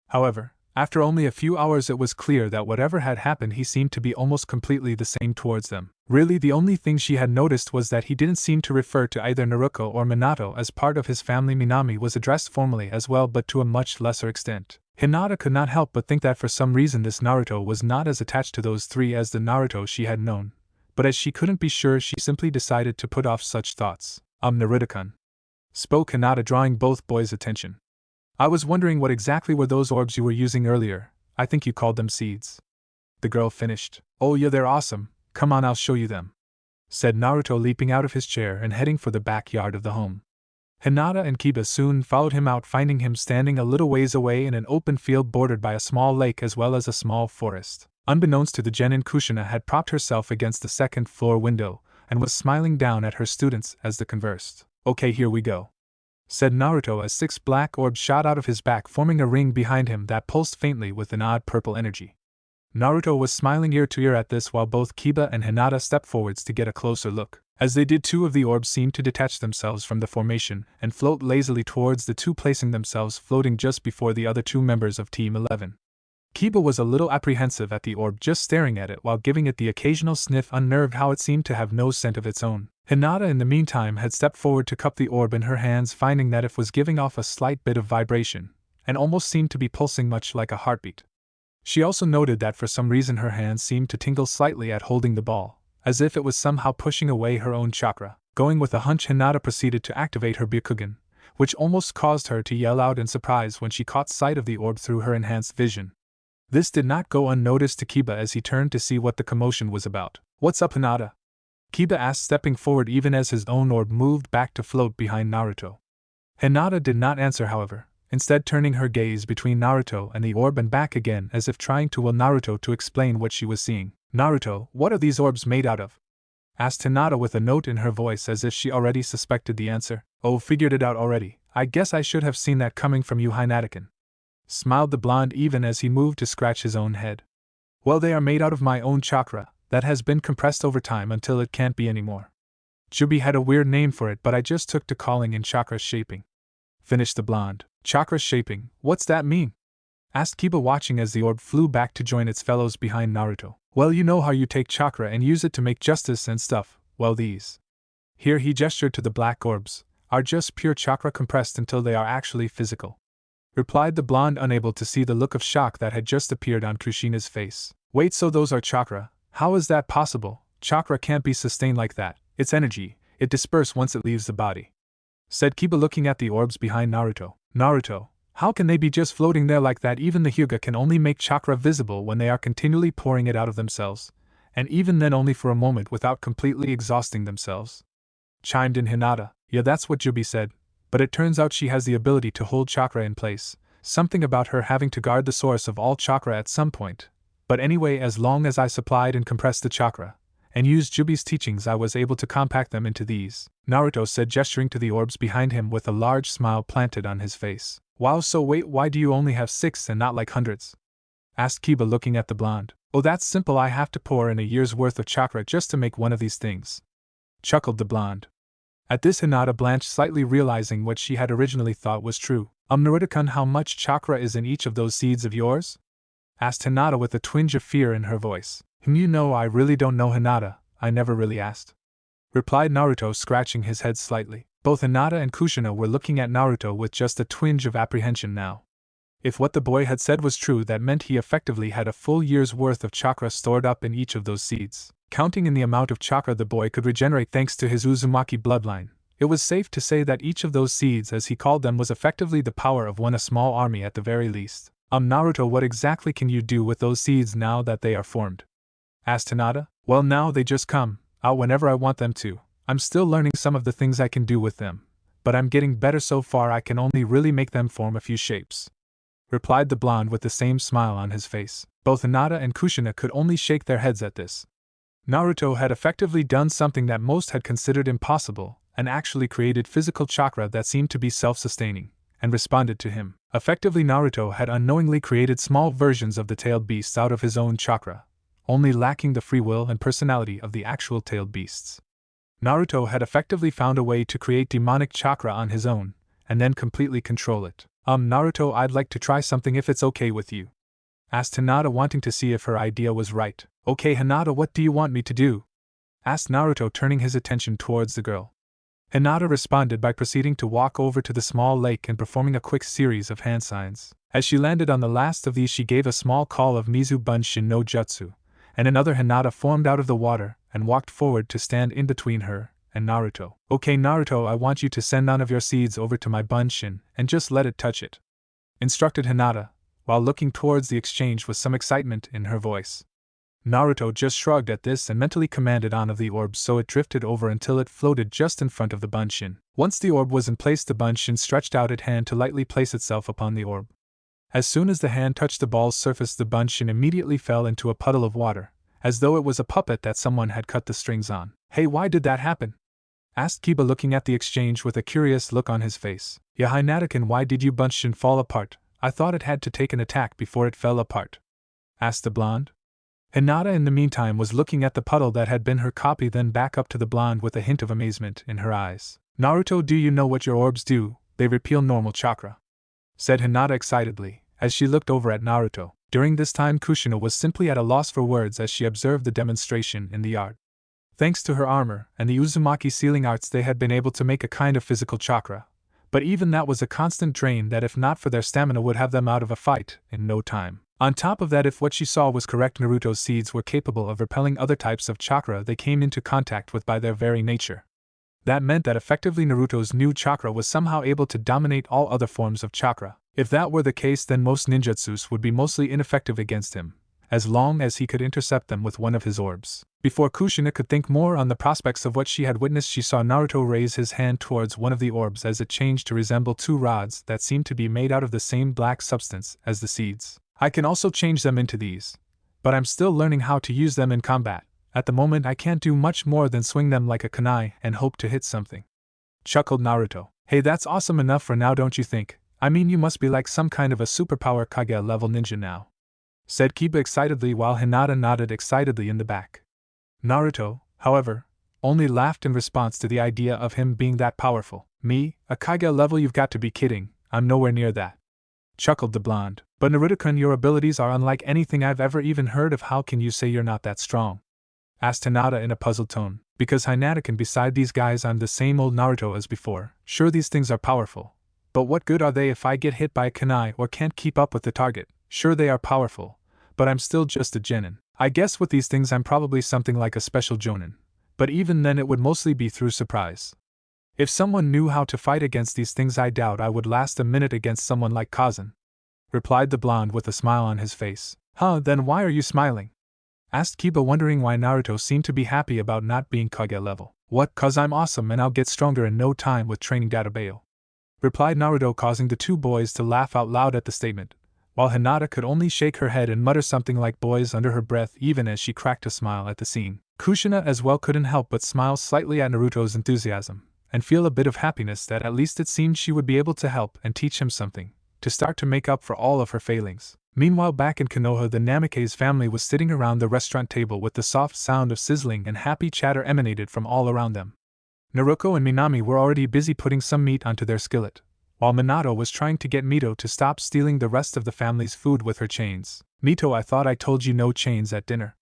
However, after only a few hours it was clear that whatever had happened, he seemed to be almost completely the same towards them. Really, the only thing she had noticed was that he didn't seem to refer to either Naruto or Minato as part of his family. Minami was addressed formally as well, but to a much lesser extent. Hinata could not help but think that for some reason this Naruto was not as attached to those three as the Naruto she had known, but as she couldn't be sure, she simply decided to put off such thoughts. Naruto-kun, spoke Hinata, drawing both boys' attention. I was wondering what exactly were those orbs you were using earlier. I think you called them seeds. The girl finished. Oh yeah, they're awesome, come on, I'll show you them, said Naruto, leaping out of his chair and heading for the backyard of the home. Hinata and Kiba soon followed him out, finding him standing a little ways away in an open field bordered by a small lake as well as a small forest. Unbeknownst to the genin, Kushina had propped herself against the second-floor window and was smiling down at her students as they conversed. Okay, here we go, said Naruto as 6 black orbs shot out of his back, forming a ring behind him that pulsed faintly with an odd purple energy. Naruto was smiling ear to ear at this while both Kiba and Hinata stepped forwards to get a closer look. As they did, 2 of the orbs seemed to detach themselves from the formation and float lazily towards the 2, placing themselves floating just before the other 2 members of Team 11. Kiba was a little apprehensive at the orb, just staring at it while giving it the occasional sniff, unnerved how it seemed to have no scent of its own. Hinata in the meantime had stepped forward to cup the orb in her hands, finding that it was giving off a slight bit of vibration, and almost seemed to be pulsing much like a heartbeat. She also noted that for some reason her hands seemed to tingle slightly at holding the ball, as if it was somehow pushing away her own chakra. Going with a hunch, Hinata proceeded to activate her Byakugan, which almost caused her to yell out in surprise when she caught sight of the orb through her enhanced vision. This did not go unnoticed to Kiba as he turned to see what the commotion was about. What's up, Hinata? Kiba asked, stepping forward even as his own orb moved back to float behind Naruto. Hinata did not answer, however, instead turning her gaze between Naruto and the orb and back again as if trying to will Naruto to explain what she was seeing. Naruto, what are these orbs made out of? Asked Hinata with a note in her voice as if she already suspected the answer. Oh, figured it out already. I guess I should have seen that coming from you, Hinata-kun, smiled the blonde even as he moved to scratch his own head. Well, they are made out of my own chakra, that has been compressed over time until it can't be anymore. Jubi had a weird name for it, but I just took to calling in chakra shaping, finished the blonde. Chakra shaping, what's that mean? Asked Kiba, watching as the orb flew back to join its fellows behind Naruto. Well, you know how you take chakra and use it to make justice and stuff. Well, these, here he gestured to the black orbs, are just pure chakra compressed until they are actually physical, replied the blonde, unable to see the look of shock that had just appeared on Kushina's face. Wait, so those are chakra? How is that possible? Chakra can't be sustained like that. It's energy, it disperses once it leaves the body, said Kiba, looking at the orbs behind Naruto. Naruto, how can they be just floating there like that? Even the Hyuga can only make chakra visible when they are continually pouring it out of themselves, and even then only for a moment without completely exhausting themselves, chimed in Hinata. Yeah, that's what Jubi said, but it turns out she has the ability to hold chakra in place, something about her having to guard the source of all chakra at some point. But anyway, as long as I supplied and compressed the chakra, and used Jubi's teachings, I was able to compact them into these, Naruto said, gesturing to the orbs behind him with a large smile planted on his face. Wow, so wait, why do you only have 6 and not like hundreds? Asked Kiba, looking at the blonde. Oh, that's simple, I have to pour in a year's worth of chakra just to make one of these things. Chuckled the blonde. At this, Hinata blanched slightly, realizing what she had originally thought was true. Naruto-kun, how much chakra is in each of those seeds of yours? Asked Hinata with a twinge of fear in her voice. You know, I really don't know, Hinata, I never really asked. Replied Naruto, scratching his head slightly. Both Hinata and Kushina were looking at Naruto with just a twinge of apprehension now. If what the boy had said was true, that meant he effectively had a full year's worth of chakra stored up in each of those seeds. Counting in the amount of chakra the boy could regenerate thanks to his Uzumaki bloodline, it was safe to say that each of those seeds, as he called them, was effectively the power of a small army at the very least. Naruto, what exactly can you do with those seeds now that they are formed? Asked Hinata. Well, now they just come out whenever I want them to. I'm still learning some of the things I can do with them, but I'm getting better so far. I can only really make them form a few shapes. Replied the blonde with the same smile on his face. Both Hinata and Kushina could only shake their heads at this. Naruto had effectively done something that most had considered impossible, and actually created physical chakra that seemed to be self-sustaining, and responded to him. Effectively, Naruto had unknowingly created small versions of the tailed beasts out of his own chakra, only lacking the free will and personality of the actual tailed beasts. Naruto had effectively found a way to create demonic chakra on his own, and then completely control it. Naruto, I'd like to try something if it's okay with you. Asked Hinata, wanting to see if her idea was right. Okay, Hinata, what do you want me to do? Asked Naruto, turning his attention towards the girl. Hinata responded by proceeding to walk over to the small lake and performing a quick series of hand signs. As she landed on the last of these, she gave a small call of Mizu Bunshin no Jutsu, and another Hinata formed out of the water and walked forward to stand in between her and Naruto. Okay, Naruto, I want you to send none of your seeds over to my Bunshin and just let it touch it. Instructed Hinata, while looking towards the exchange with some excitement in her voice. Naruto just shrugged at this and mentally commanded on of the orb, so it drifted over until it floated just in front of the Bunshin. Once the orb was in place, the Bunshin stretched out its hand to lightly place itself upon the orb. As soon as the hand touched the ball's surface, the Bunshin immediately fell into a puddle of water, as though it was a puppet that someone had cut the strings on. Hey, why did that happen? Asked Kiba, looking at the exchange with a curious look on his face. Yeah, Hinata-kun, why did you Bunshin fall apart? I thought it had to take an attack before it fell apart. Asked the blonde. Hinata in the meantime was looking at the puddle that had been her copy, then back up to the blonde with a hint of amazement in her eyes. Naruto, do you know what your orbs do? They repeal normal chakra. Said Hinata excitedly, as she looked over at Naruto. During this time, Kushina was simply at a loss for words as she observed the demonstration in the yard. Thanks to her armor and the Uzumaki sealing arts, they had been able to make a kind of physical chakra, but even that was a constant drain that, if not for their stamina, would have them out of a fight in no time. On top of that, if what she saw was correct, Naruto's seeds were capable of repelling other types of chakra they came into contact with by their very nature. That meant that effectively Naruto's new chakra was somehow able to dominate all other forms of chakra. If that were the case, then most ninjutsus would be mostly ineffective against him, as long as he could intercept them with one of his orbs. Before Kushina could think more on the prospects of what she had witnessed, she saw Naruto raise his hand towards one of the orbs as it changed to resemble two rods that seemed to be made out of the same black substance as the seeds. I can also change them into these, but I'm still learning how to use them in combat. At the moment I can't do much more than swing them like a kunai and hope to hit something. Chuckled Naruto. Hey, that's awesome enough for now, don't you think? I mean, you must be like some kind of a superpower Kage level ninja now. Said Kiba excitedly, while Hinata nodded excitedly in the back. Naruto, however, only laughed in response to the idea of him being that powerful. Me, a Kage level? You've got to be kidding, I'm nowhere near that. Chuckled the blonde. But Naruto-kun, your abilities are unlike anything I've ever even heard of. How can you say you're not that strong? Asked Hinata in a puzzled tone. Because Hinata-kun, beside these guys, I'm the same old Naruto as before. Sure, these things are powerful, but what good are they if I get hit by a kunai or can't keep up with the target? Sure, they are powerful, but I'm still just a genin. I guess with these things I'm probably something like a special jonin, but even then it would mostly be through surprise. If someone knew how to fight against these things, I doubt I would last a minute against someone like Kazan. Replied the blonde with a smile on his face. Huh, then why are you smiling? Asked Kiba, wondering why Naruto seemed to be happy about not being Kage level. What, 'cause I'm awesome and I'll get stronger in no time with training Databayo. replied Naruto, causing the two boys to laugh out loud at the statement, while Hinata could only shake her head and mutter something like boys under her breath even as she cracked a smile at the scene. Kushina as well couldn't help but smile slightly at Naruto's enthusiasm, and feel a bit of happiness that at least it seemed she would be able to help and teach him something, to start to make up for all of her failings. Meanwhile, back in Konoha, the Namikaze family was sitting around the restaurant table with the soft sound of sizzling and happy chatter emanated from all around them. Naruto and Minami were already busy putting some meat onto their skillet, while Minato was trying to get Mito to stop stealing the rest of the family's food with her chains. "Mito, I thought I told you no chains at dinner."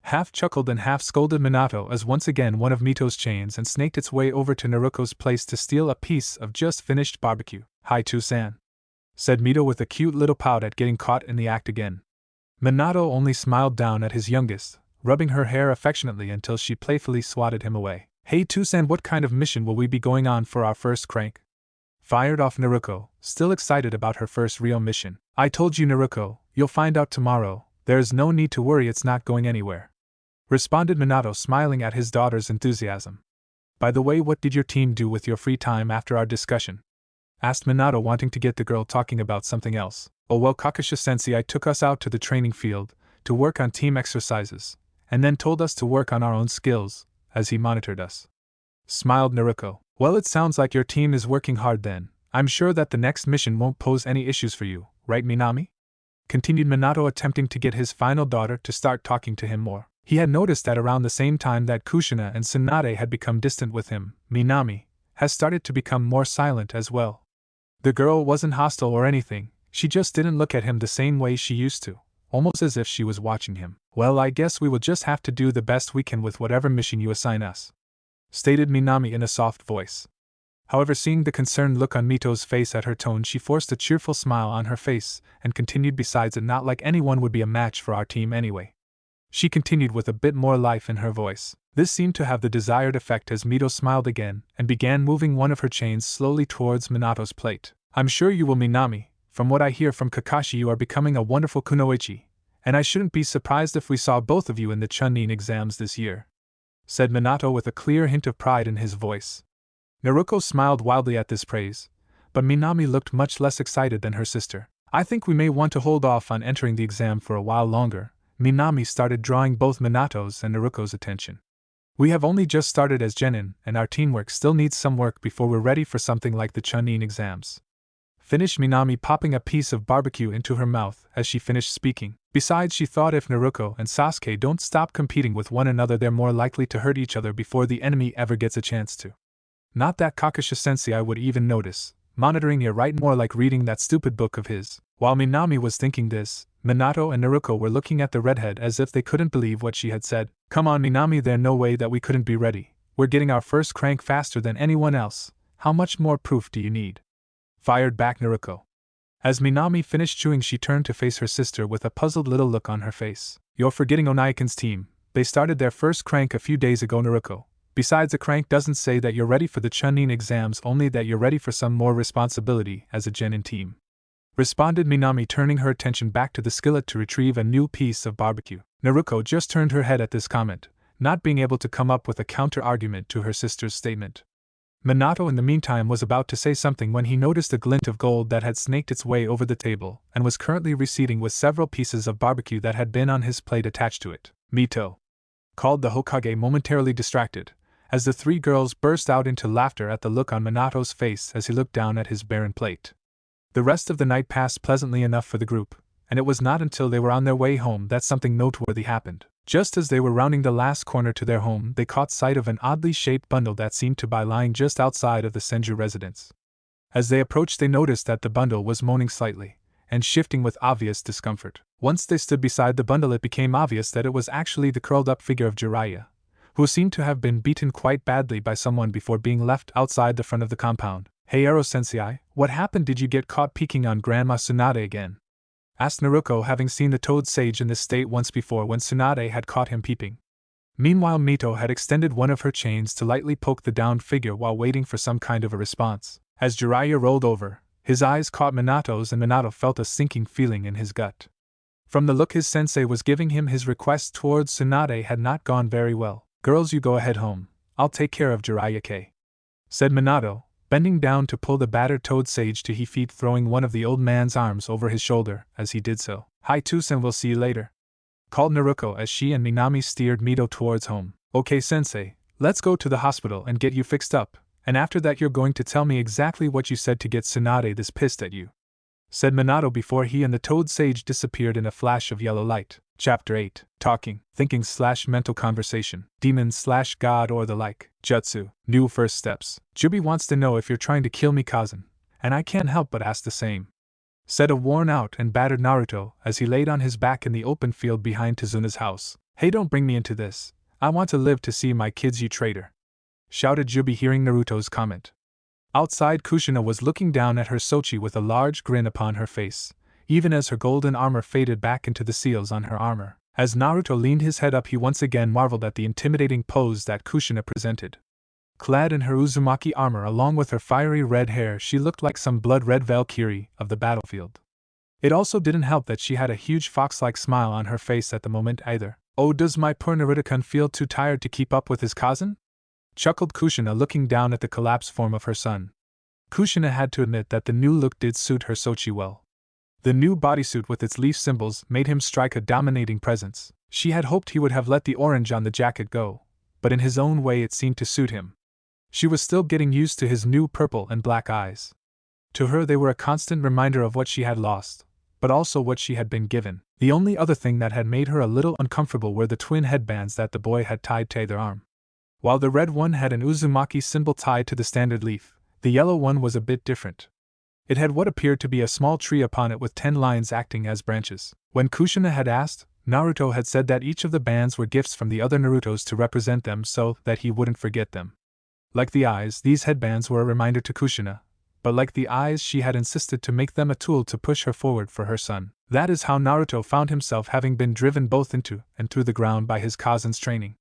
Half chuckled and half scolded Minato as once again one of Mito's chains and snaked its way over to Naruto's place to steal a piece of just finished barbecue. "Hi, Two-san," said Mito with a cute little pout at getting caught in the act again. Minato only smiled down at his youngest, rubbing her hair affectionately until she playfully swatted him away. "Hey Two-san, what kind of mission will we be going on for our first crank?" fired off Naruto, still excited about her first real mission. "I told you, Naruto, you'll find out tomorrow. There's no need to worry, it's not going anywhere," responded Minato, smiling at his daughter's enthusiasm. "By the way, what did your team do with your free time after our discussion?" asked Minato, wanting to get the girl talking about something else. "Oh well, Kakashi-sensei took us out to the training field to work on team exercises, and then told us to work on our own skills, as he monitored us," smiled Naruto. "Well, it sounds like your team is working hard then. I'm sure that the next mission won't pose any issues for you, right Minami?" continued Minato, attempting to get his final daughter to start talking to him more. He had noticed that around the same time that Kushina and Tsunade had become distant with him, Minami has started to become more silent as well. The girl wasn't hostile or anything, she just didn't look at him the same way she used to, almost as if she was watching him. "Well, I guess we will just have to do the best we can with whatever mission you assign us," stated Minami in a soft voice. However, seeing the concerned look on Mito's face at her tone, she forced a cheerful smile on her face and continued, "Besides, it not like anyone would be a match for our team anyway," she continued with a bit more life in her voice. This seemed to have the desired effect as Mito smiled again and began moving one of her chains slowly towards Minato's plate. "I'm sure you will, Minami. From what I hear from Kakashi, you are becoming a wonderful kunoichi, and I shouldn't be surprised if we saw both of you in the Chunin exams this year," said Minato with a clear hint of pride in his voice. Naruto smiled wildly at this praise, but Minami looked much less excited than her sister. "I think we may want to hold off on entering the exam for a while longer," Minami started, drawing both Minato's and Naruto's attention. "We have only just started as genin, and our teamwork still needs some work before we're ready for something like the Chunin exams," finished Minami, popping a piece of barbecue into her mouth as she finished speaking. Besides, she thought if Naruto and Sasuke don't stop competing with one another, they're more likely to hurt each other before the enemy ever gets a chance to. Not that Kakashi-sensei would even notice, monitoring you right, more like reading that stupid book of his. While Minami was thinking this, Minato and Naruto were looking at the redhead as if they couldn't believe what she had said. "Come on, Minami, there's no way that we couldn't be ready. We're getting our first crank faster than anyone else. How much more proof do you need?" fired back Naruto. As Minami finished chewing, she turned to face her sister with a puzzled little look on her face. "You're forgetting Onaikan's team. They started their first crank a few days ago, Naruto. Besides, the crank doesn't say that you're ready for the Chunin exams, only that you're ready for some more responsibility as a genin team," responded Minami, turning her attention back to the skillet to retrieve a new piece of barbecue. Naruto just turned her head at this comment, not being able to come up with a counter-argument to her sister's statement. Minato in the meantime was about to say something when he noticed a glint of gold that had snaked its way over the table and was currently receding with several pieces of barbecue that had been on his plate attached to it. "Mito!" called the Hokage, momentarily distracted, as the three girls burst out into laughter at the look on Minato's face as he looked down at his barren plate. The rest of the night passed pleasantly enough for the group, and it was not until they were on their way home that something noteworthy happened. Just as they were rounding the last corner to their home, they caught sight of an oddly shaped bundle that seemed to be lying just outside of the Senju residence. As they approached, they noticed that the bundle was moaning slightly and shifting with obvious discomfort. Once they stood beside the bundle, it became obvious that it was actually the curled-up figure of Jiraiya, who seemed to have been beaten quite badly by someone before being left outside the front of the compound. "Hey Ero-sensei, what happened? Did you get caught peeking on Grandma Tsunade again?" asked Naruto, having seen the Toad Sage in this state once before when Tsunade had caught him peeping. Meanwhile, Mito had extended one of her chains to lightly poke the downed figure while waiting for some kind of a response. As Jiraiya rolled over, his eyes caught Minato's, and Minato felt a sinking feeling in his gut. From the look his sensei was giving him, his request towards Tsunade had not gone very well. "Girls, you go ahead home. I'll take care of Jiraiya," said Minato, bending down to pull the battered toad sage to his feet, throwing one of the old man's arms over his shoulder as he did so. "Hi Tusen, we'll see you later," called Naruto as she and Minami steered Mito towards home. "Okay sensei, let's go to the hospital and get you fixed up, and after that you're going to tell me exactly what you said to get Tsunade this pissed at you," said Minato before he and the toad sage disappeared in a flash of yellow light. Chapter 8. Talking, Thinking / Mental Conversation, Demon / God or the like. Jutsu, New First Steps. "Jubi wants to know if you're trying to kill me, Kazan, and I can't help but ask the same," said a worn-out and battered Naruto as he laid on his back in the open field behind Tazuna's house. "Hey, don't bring me into this. I want to live to see my kids, you traitor," shouted Jubi hearing Naruto's comment. Outside, Kushina was looking down at her Sochi with a large grin upon her face, even as her golden armor faded back into the seals on her armor. As Naruto leaned his head up, he once again marveled at the intimidating pose that Kushina presented. Clad in her Uzumaki armor along with her fiery red hair, she looked like some blood-red Valkyrie of the battlefield. It also didn't help that she had a huge fox-like smile on her face at the moment either. "Oh, does my poor Naruto-kun feel too tired to keep up with his Kazan?" chuckled Kushina, looking down at the collapsed form of her son. Kushina had to admit that the new look did suit her Sochi well. The new bodysuit with its leaf symbols made him strike a dominating presence. She had hoped he would have let the orange on the jacket go, but in his own way it seemed to suit him. She was still getting used to his new purple and black eyes. To her they were a constant reminder of what she had lost, but also what she had been given. The only other thing that had made her a little uncomfortable were the twin headbands that the boy had tied to either arm. While the red one had an Uzumaki symbol tied to the standard leaf, the yellow one was a bit different. It had what appeared to be a small tree upon it with 10 lines acting as branches. When Kushina had asked, Naruto had said that each of the bands were gifts from the other Narutos to represent them so that he wouldn't forget them. Like the eyes, these headbands were a reminder to Kushina, but like the eyes, she had insisted to make them a tool to push her forward for her son. That is how Naruto found himself, having been driven both into and through the ground by his Kazan's training.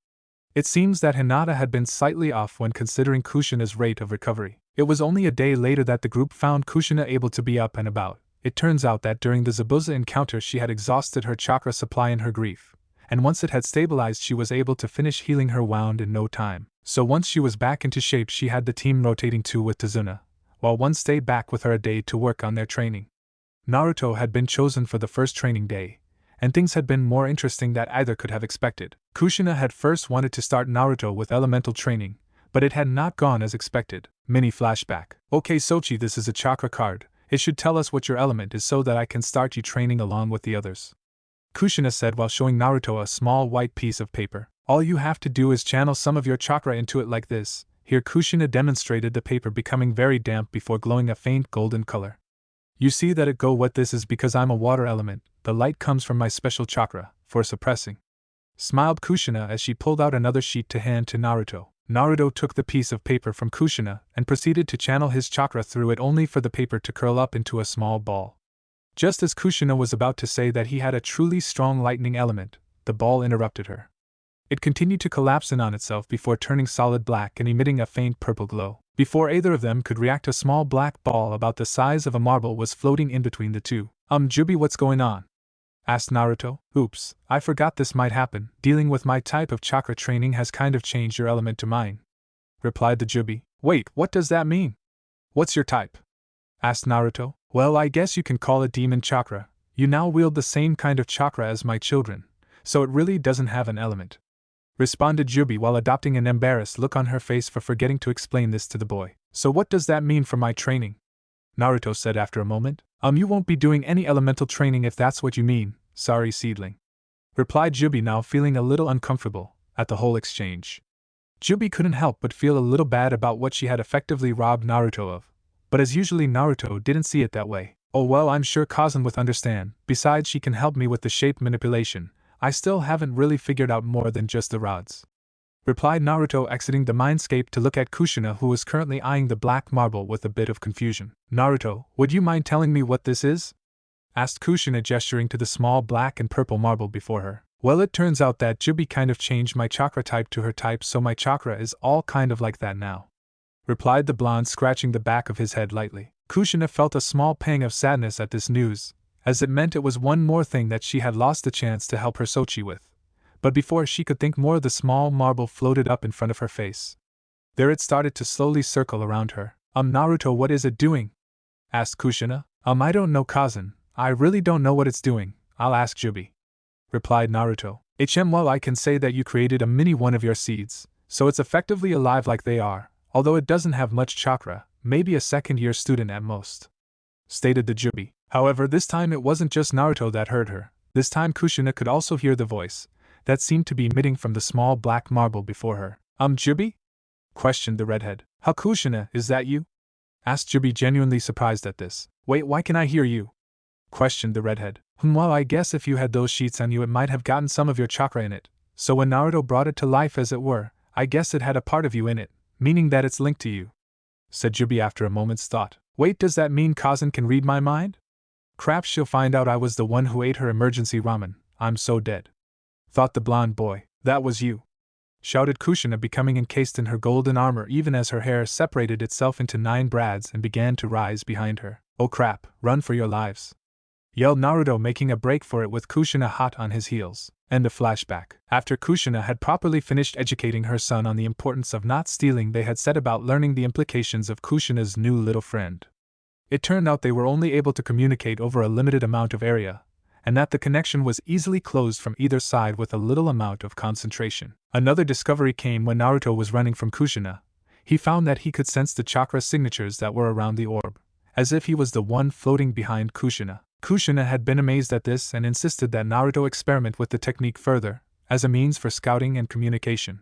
It seems that Hinata had been slightly off when considering Kushina's rate of recovery. It was only a day later that the group found Kushina able to be up and about. It turns out that during the Zabuza encounter she had exhausted her chakra supply in her grief, and once it had stabilized she was able to finish healing her wound in no time. So once she was back into shape, she had the team rotating 2 with Tazuna, while one stayed back with her a day to work on their training. Naruto had been chosen for the first training day, and things had been more interesting than either could have expected. Kushina had first wanted to start Naruto with elemental training, but it had not gone as expected. Mini flashback. "Okay Sochi, this is a chakra card. It should tell us what your element is so that I can start you training along with the others," Kushina said while showing Naruto a small white piece of paper. "All you have to do is channel some of your chakra into it like this." Here Kushina demonstrated the paper becoming very damp before glowing a faint golden color. "You see that it go what this is because I'm a water element. The light comes from my special chakra, for suppressing," smiled Kushina as she pulled out another sheet to hand to Naruto. Naruto took the piece of paper from Kushina and proceeded to channel his chakra through it, only for the paper to curl up into a small ball. Just as Kushina was about to say that he had a truly strong lightning element, the ball interrupted her. It continued to collapse in on itself before turning solid black and emitting a faint purple glow. Before either of them could react, a small black ball about the size of a marble was floating in between the two. Jubi, what's going on?" asked Naruto. "Oops, I forgot this might happen. Dealing with my type of chakra training has kind of changed your element to mine," replied the Jubi. "Wait, what does that mean? What's your type?" asked Naruto. "Well, I guess you can call it demon chakra. You now wield the same kind of chakra as my children, so it really doesn't have an element," responded Jubi while adopting an embarrassed look on her face for forgetting to explain this to the boy. "So what does that mean for my training?" Naruto said after a moment. You won't be doing any elemental training if that's what you mean, sorry seedling," replied Jubi, now feeling a little uncomfortable at the whole exchange. Jubi couldn't help but feel a little bad about what she had effectively robbed Naruto of, but as usually Naruto didn't see it that way. "Oh well, I'm sure Kazan would understand. Besides, she can help me with the shape manipulation. I still haven't really figured out more than just the rods," replied Naruto, exiting the mindscape to look at Kushina, who was currently eyeing the black marble with a bit of confusion. "Naruto, would you mind telling me what this is?" asked Kushina, gesturing to the small black and purple marble before her. "Well, it turns out that Jubi kind of changed my chakra type to her type, so my chakra is all kind of like that now," replied the blonde, scratching the back of his head lightly. Kushina felt a small pang of sadness at this news, as it meant it was one more thing that she had lost the chance to help her Sochi with. But before she could think more, the small marble floated up in front of her face. There it started to slowly circle around her. Naruto, what is it doing? Asked Kushina. I don't know, Kazan. I really don't know what it's doing. I'll ask Jubi. Replied Naruto. Well, I can say that you created a mini one of your seeds, so it's effectively alive like they are, although it doesn't have much chakra, maybe a second-year student at most. Stated the Jubi. However, this time it wasn't just Naruto that heard her. This time Kushina could also hear the voice that seemed to be emitting from the small black marble before her. Jubi? Questioned the redhead. How, Kushina, is that you? Asked Jubi, genuinely surprised at this. Wait, why can I hear you? Questioned the redhead. Well, I guess if you had those sheets on you it might have gotten some of your chakra in it, so when Naruto brought it to life as it were, I guess it had a part of you in it, meaning that it's linked to you. Said Jubi after a moment's thought. Wait, does that mean Kazan can read my mind? Crap, she'll find out I was the one who ate her emergency ramen. I'm so dead. Thought the blonde boy. That was you. Shouted Kushina, becoming encased in her golden armor even as her hair separated itself into 9 brads and began to rise behind her. Oh crap, run for your lives! Yelled Naruto, making a break for it with Kushina hot on his heels. End of flashback. After Kushina had properly finished educating her son on the importance of not stealing, they had set about learning the implications of Kushina's new little friend. It turned out they were only able to communicate over a limited amount of area, and that the connection was easily closed from either side with a little amount of concentration. Another discovery came when Naruto was running from Kushina. He found that he could sense the chakra signatures that were around the orb, as if he was the one floating behind Kushina. Kushina had been amazed at this and insisted that Naruto experiment with the technique further, as a means for scouting and communication.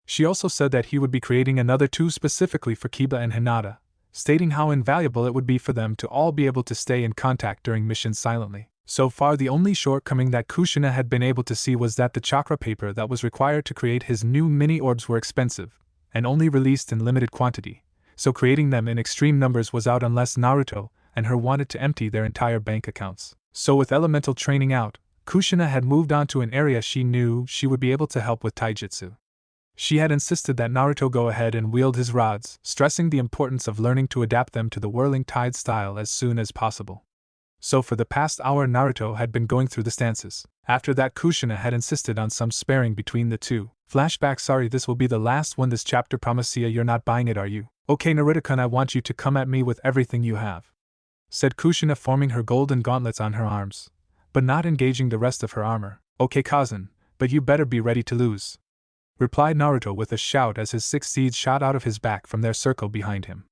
She also said that he would be creating another 2 specifically for Kiba and Hinata, stating how invaluable it would be for them to all be able to stay in contact during missions silently. So far, the only shortcoming that Kushina had been able to see was that the chakra paper that was required to create his new mini-orbs were expensive, and only released in limited quantity, so creating them in extreme numbers was out unless Naruto and her wanted to empty their entire bank accounts. So with elemental training out, Kushina had moved on to an area she knew she would be able to help with taijutsu. She had insisted that Naruto go ahead and wield his rods, stressing the importance of learning to adapt them to the whirling tide style as soon as possible. So for the past hour Naruto had been going through the stances. After that Kushina had insisted on some sparring between the two. Flashback. Sorry, this will be the last one this chapter. Promise you're not buying it, are you? Okay Naruto-kun, I want you to come at me with everything you have. Said Kushina, forming her golden gauntlets on her arms, but not engaging the rest of her armor. Okay Kazan, but you better be ready to lose. Replied Naruto with a shout as his 6 seeds shot out of his back from their circle behind him.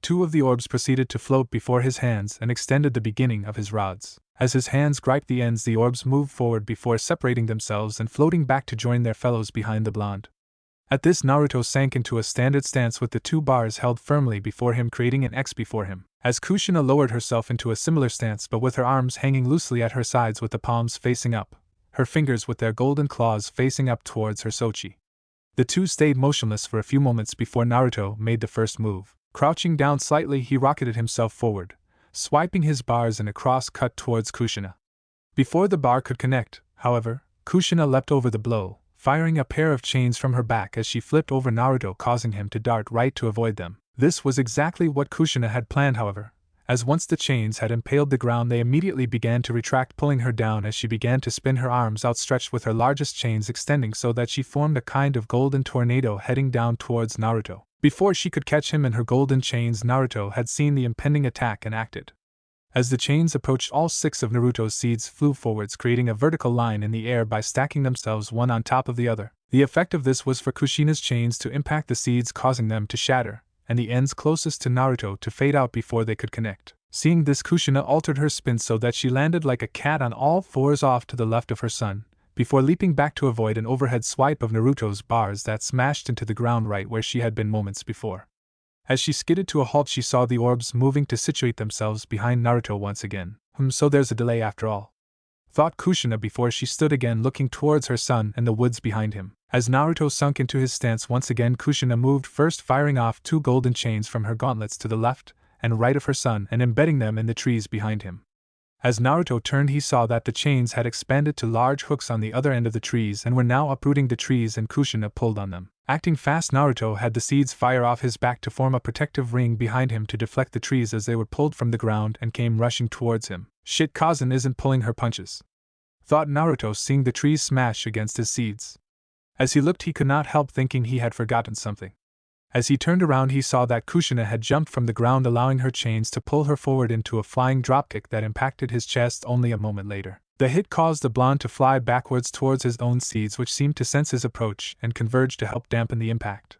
2 of the orbs proceeded to float before his hands and extended the beginning of his rods. As his hands gripped the ends, the orbs moved forward before separating themselves and floating back to join their fellows behind the blonde. At this, Naruto sank into a standard stance with the 2 bars held firmly before him, creating an X before him. As Kushina lowered herself into a similar stance but with her arms hanging loosely at her sides with the palms facing up, her fingers with their golden claws facing up towards her Sochi. The 2 stayed motionless for a few moments before Naruto made the first move. Crouching down slightly, he rocketed himself forward, swiping his bars in a cross cut towards Kushina. Before the bar could connect, however, Kushina leapt over the blow, firing a pair of chains from her back as she flipped over Naruto, causing him to dart right to avoid them. This was exactly what Kushina had planned, however, as once the chains had impaled the ground they immediately began to retract, pulling her down as she began to spin, her arms outstretched with her largest chains extending so that she formed a kind of golden tornado heading down towards Naruto. Before she could catch him in her golden chains, Naruto had seen the impending attack and acted. As the chains approached, all 6 of Naruto's seeds flew forwards, creating a vertical line in the air by stacking themselves one on top of the other. The effect of this was for Kushina's chains to impact the seeds, causing them to shatter, and the ends closest to Naruto to fade out before they could connect. Seeing this, Kushina altered her spin so that she landed like a cat on all 4s off to the left of her son, before leaping back to avoid an overhead swipe of Naruto's bars that smashed into the ground right where she had been moments before. As she skidded to a halt, she saw the orbs moving to situate themselves behind Naruto once again. So there's a delay after all, thought Kushina before she stood again, looking towards her son and the woods behind him. As Naruto sunk into his stance once again, Kushina moved first, firing off 2 golden chains from her gauntlets to the left and right of her son and embedding them in the trees behind him. As Naruto turned, he saw that the chains had expanded to large hooks on the other end of the trees and were now uprooting the trees, and Kushina pulled on them. Acting fast, Naruto had the seeds fire off his back to form a protective ring behind him to deflect the trees as they were pulled from the ground and came rushing towards him. Shit, Kazan isn't pulling her punches, thought Naruto, seeing the trees smash against his seeds. As he looked, he could not help thinking he had forgotten something. As he turned around, he saw that Kushina had jumped from the ground, allowing her chains to pull her forward into a flying dropkick that impacted his chest only a moment later. The hit caused the blonde to fly backwards towards his own seeds, which seemed to sense his approach and converged to help dampen the impact.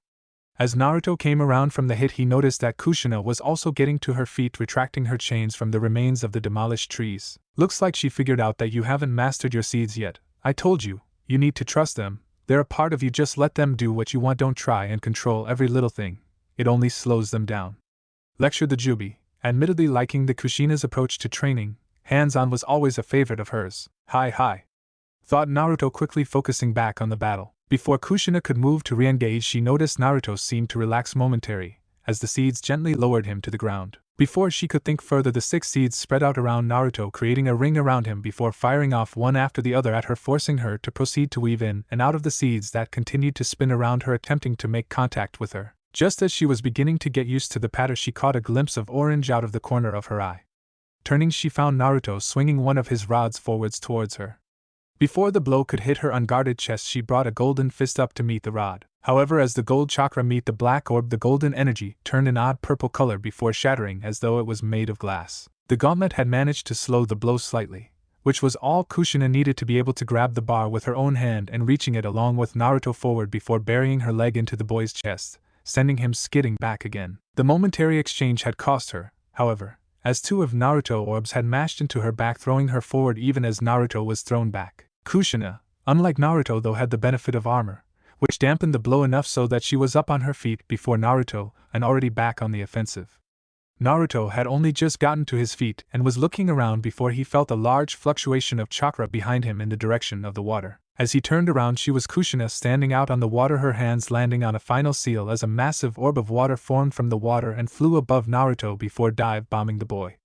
As Naruto came around from the hit, he noticed that Kushina was also getting to her feet, retracting her chains from the remains of the demolished trees. Looks like she figured out that you haven't mastered your seeds yet. I told you, you need to trust them. They're a part of you, just let them do what you want, don't try and control every little thing. It only slows them down. Lectured the Jubi, admittedly liking the Kushina's approach to training. Hands-on was always a favorite of hers. Hi, thought Naruto, quickly focusing back on the battle. Before Kushina could move to re-engage, she noticed Naruto seemed to relax momentarily, as the seeds gently lowered him to the ground. Before she could think further, the 6 seeds spread out around Naruto, creating a ring around him before firing off one after the other at her, forcing her to proceed to weave in and out of the seeds that continued to spin around her, attempting to make contact with her. Just as she was beginning to get used to the patter, she caught a glimpse of orange out of the corner of her eye. Turning, she found Naruto swinging one of his rods forwards towards her. Before the blow could hit her unguarded chest, she brought a golden fist up to meet the rod. However, as the gold chakra met the black orb, the golden energy turned an odd purple color before shattering as though it was made of glass. The gauntlet had managed to slow the blow slightly, which was all Kushina needed to be able to grab the bar with her own hand and reaching it along with Naruto forward before burying her leg into the boy's chest, sending him skidding back again. The momentary exchange had cost her, however, as 2 of Naruto orbs had mashed into her back, throwing her forward even as Naruto was thrown back. Kushina, unlike Naruto though, had the benefit of armor, which dampened the blow enough so that she was up on her feet before Naruto and already back on the offensive. Naruto had only just gotten to his feet and was looking around before he felt a large fluctuation of chakra behind him in the direction of the water. As he turned around, she was Kushina standing out on the water, her hands landing on a final seal as a massive orb of water formed from the water and flew above Naruto before dive bombing the boy.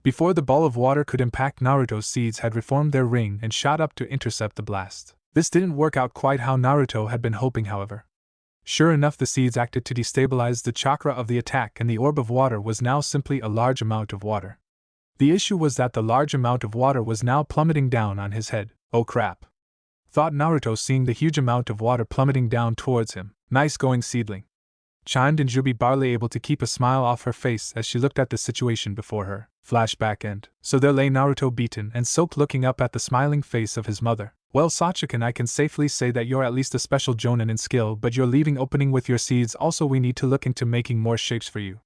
Before the ball of water could impact Naruto's seeds had reformed their ring and shot up to intercept the blast. This didn't work out quite how Naruto had been hoping, however. Sure enough, the seeds acted to destabilize the chakra of the attack, and the orb of water was now simply a large amount of water. The issue was that the large amount of water was now plummeting down on his head. Oh crap, thought Naruto, seeing the huge amount of water plummeting down towards him. Nice going, seedling, chimed in Jubi, barely able to keep a smile off her face as she looked at the situation before her. Flashback end. So there lay Naruto, beaten and soaked, looking up at the smiling face of his mother. Well, Sasuke, I can safely say that you're at least a special jonin in skill, but you're leaving opening with your seeds. Also, we need to look into making more shapes for you,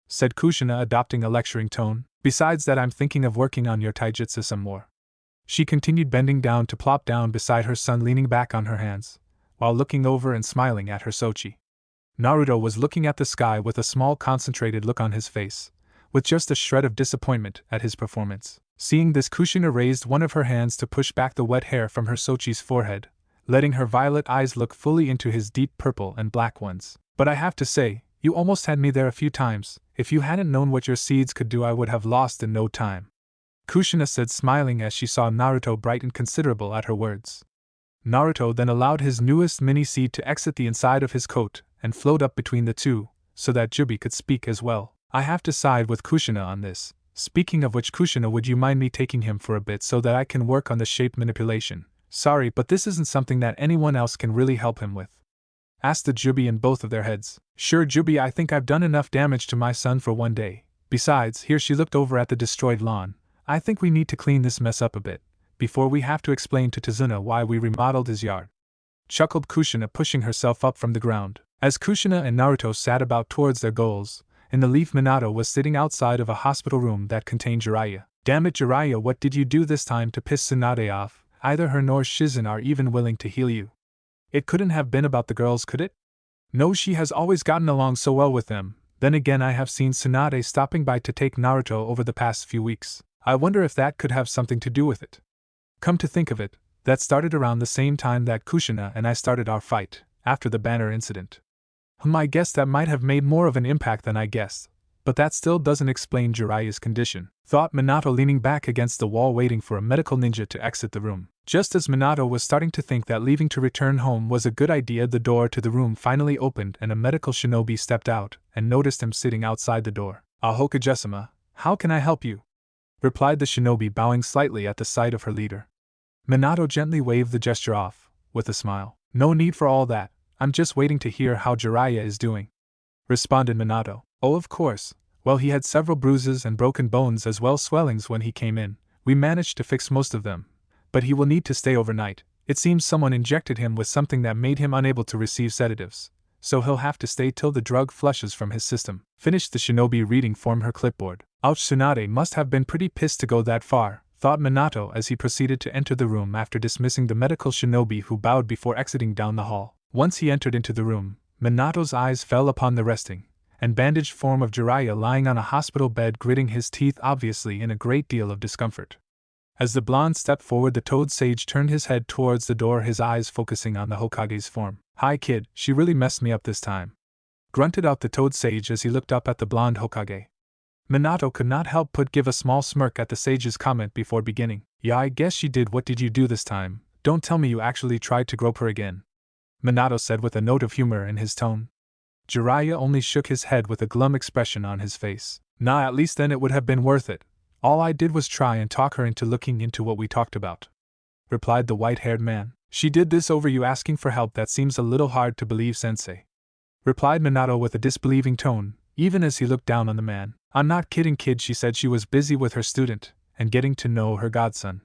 said Kushina, adopting a lecturing tone. Besides that, I'm thinking of working on your taijutsu some more. She continued, bending down to plop down beside her son, leaning back on her hands, while looking over and smiling at her Sochi. Naruto was looking at the sky with a small concentrated look on his face, with just a shred of disappointment at his performance. Seeing this, Kushina raised one of her hands to push back the wet hair from her Sochi's forehead, letting her violet eyes look fully into his deep purple and black ones. But I have to say, you almost had me there a few times. If you hadn't known what your seeds could do, I would have lost in no time, Kushina said, smiling as she saw Naruto brighten considerable at her words. Naruto then allowed his newest mini seed to exit the inside of his coat and float up between the two, so that Jubi could speak as well. I have to side with Kushina on this. Speaking of which, Kushina, would you mind me taking him for a bit so that I can work on the shape manipulation? Sorry, but this isn't something that anyone else can really help him with, asked the Jubi in both of their heads. Sure, Jubi, I think I've done enough damage to my son for one day. Besides, here she looked over at the destroyed lawn, I think we need to clean this mess up a bit, before we have to explain to Tazuna why we remodeled his yard, chuckled Kushina, pushing herself up from the ground. As Kushina and Naruto sat about towards their goals, in the leaf, Minato was sitting outside of a hospital room that contained Jiraiya. Damn it, Jiraiya, what did you do this time to piss Tsunade off? Either her nor Shizen are even willing to heal you. It couldn't have been about the girls, could it? No, she has always gotten along so well with them. Then again, I have seen Tsunade stopping by to take Naruto over the past few weeks. I wonder if that could have something to do with it. Come to think of it, that started around the same time that Kushina and I started our fight, after the banner incident. I guess that might have made more of an impact than I guessed, but that still doesn't explain Jiraiya's condition, thought Minato, leaning back against the wall waiting for a medical ninja to exit the room. Just as Minato was starting to think that leaving to return home was a good idea, the door to the room finally opened and a medical shinobi stepped out and noticed him sitting outside the door. Hokagesama, how can I help you? Replied the shinobi, bowing slightly at the sight of her leader. Minato gently waved the gesture off, with a smile. No need for all that. I'm just waiting to hear how Jiraiya is doing. responded Minato. Oh, of course. Well, he had several bruises and broken bones as well as swellings when he came in. We managed to fix most of them. But he will need to stay overnight. It seems someone injected him with something that made him unable to receive sedatives. So he'll have to stay till the drug flushes from his system. Finished the shinobi reading from her clipboard. Ouch, Tsunade must have been pretty pissed to go that far, thought Minato as he proceeded to enter the room after dismissing the medical shinobi who bowed before exiting down the hall. Once he entered into the room, Minato's eyes fell upon the resting and bandaged form of Jiraiya lying on a hospital bed, gritting his teeth obviously in a great deal of discomfort. As the blonde stepped forward, the Toad Sage turned his head towards the door, his eyes focusing on the Hokage's form. Hi kid, she really messed me up this time, grunted out the Toad Sage as he looked up at the blonde Hokage. Minato could not help but give a small smirk at the sage's comment before beginning. Yeah, I guess she did. What did you do this time? Don't tell me you actually tried to grope her again, Minato said with a note of humor in his tone. Jiraiya only shook his head with a glum expression on his face. Nah, at least then it would have been worth it. All I did was try and talk her into looking into what we talked about, replied the white-haired man. She did this over you asking for help? That seems a little hard to believe, sensei, replied Minato with a disbelieving tone, even as he looked down on the man. I'm not kidding kid, she said she was busy with her student and getting to know her godson.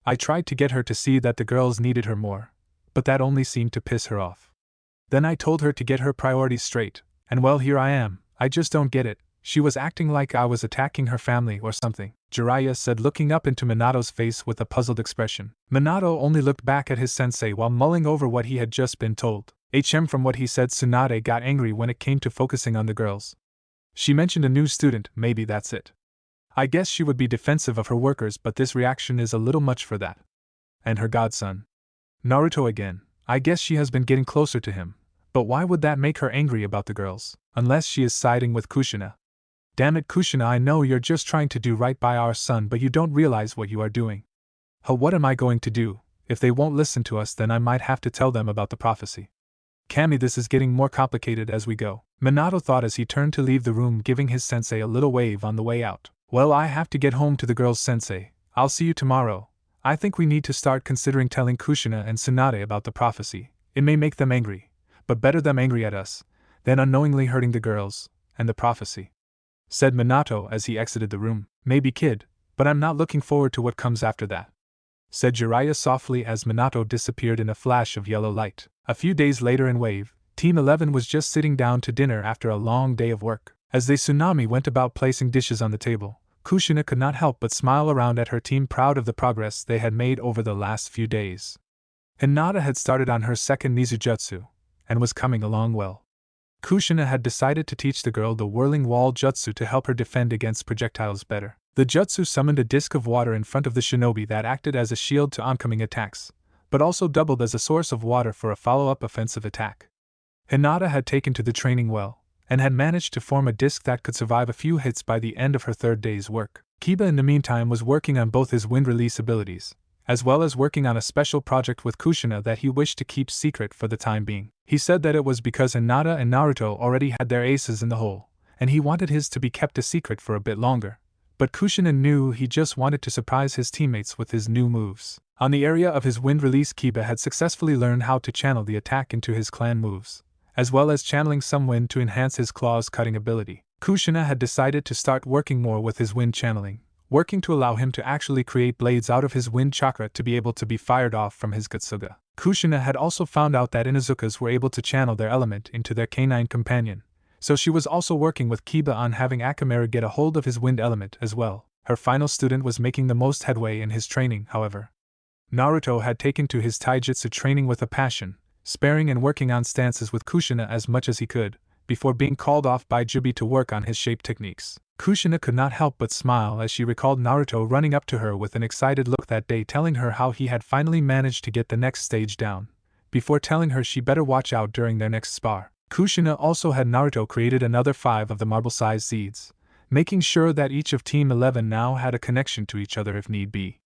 I tried to get her to see that the girls needed her more, but that only seemed to piss her off. Then I told her to get her priorities straight, and well, here I am. I just don't get it. She was acting like I was attacking her family or something, Jiraiya said, looking up into Minato's face with a puzzled expression. Minato only looked back at his sensei while mulling over what he had just been told. From what he said, Tsunade got angry when it came to focusing on the girls. She mentioned a new student, maybe that's it. I guess she would be defensive of her workers, but this reaction is a little much for that. And her godson, Naruto again. I guess she has been getting closer to him. But why would that make her angry about the girls? Unless she is siding with Kushina. Damn it, Kushina, I know you're just trying to do right by our son, but you don't realize what you are doing. What am I going to do? If they won't listen to us, then I might have to tell them about the prophecy. Kami, this is getting more complicated as we go, Minato thought as he turned to leave the room, giving his sensei a little wave on the way out. Well, I have to get home to the girls, sensei. I'll see you tomorrow. I think we need to start considering telling Kushina and Tsunade about the prophecy. It may make them angry, but better them angry at us than unknowingly hurting the girls and the prophecy, said Minato as he exited the room. Maybe kid, but I'm not looking forward to what comes after that, said Jiraiya softly as Minato disappeared in a flash of yellow light. A few days later in Wave, Team 11 was just sitting down to dinner after a long day of work. As they Tsunami went about placing dishes on the table, Kushina could not help but smile around at her team, proud of the progress they had made over the last few days. Hinata had started on her second Nizujutsu, and was coming along well. Kushina had decided to teach the girl the whirling wall jutsu to help her defend against projectiles better. The jutsu summoned a disk of water in front of the shinobi that acted as a shield to oncoming attacks, but also doubled as a source of water for a follow-up offensive attack. Hinata had taken to the training well, and had managed to form a disk that could survive a few hits by the end of her third day's work. Kiba in the meantime was working on both his wind release abilities, as well as working on a special project with Kushina that he wished to keep secret for the time being. He said that it was because Hinata and Naruto already had their aces in the hole, and he wanted his to be kept a secret for a bit longer. But Kushina knew he just wanted to surprise his teammates with his new moves. On the area of his wind release, Kiba had successfully learned how to channel the attack into his clan moves, as well as channeling some wind to enhance his claws cutting ability. Kushina had decided to start working more with his wind channeling, working to allow him to actually create blades out of his wind chakra to be able to be fired off from his Gutsuga. Kushina had also found out that Inuzukas were able to channel their element into their canine companion, so she was also working with Kiba on having Akamaru get a hold of his wind element as well. Her final student was making the most headway in his training, however. Naruto had taken to his taijutsu training with a passion, sparring and working on stances with Kushina as much as he could, before being called off by Jubi to work on his shape techniques. Kushina could not help but smile as she recalled Naruto running up to her with an excited look that day, telling her how he had finally managed to get the next stage down, before telling her she better watch out during their next spar. Kushina also had Naruto created another 5 of the marble-sized seeds, making sure that each of Team 11 now had a connection to each other if need be.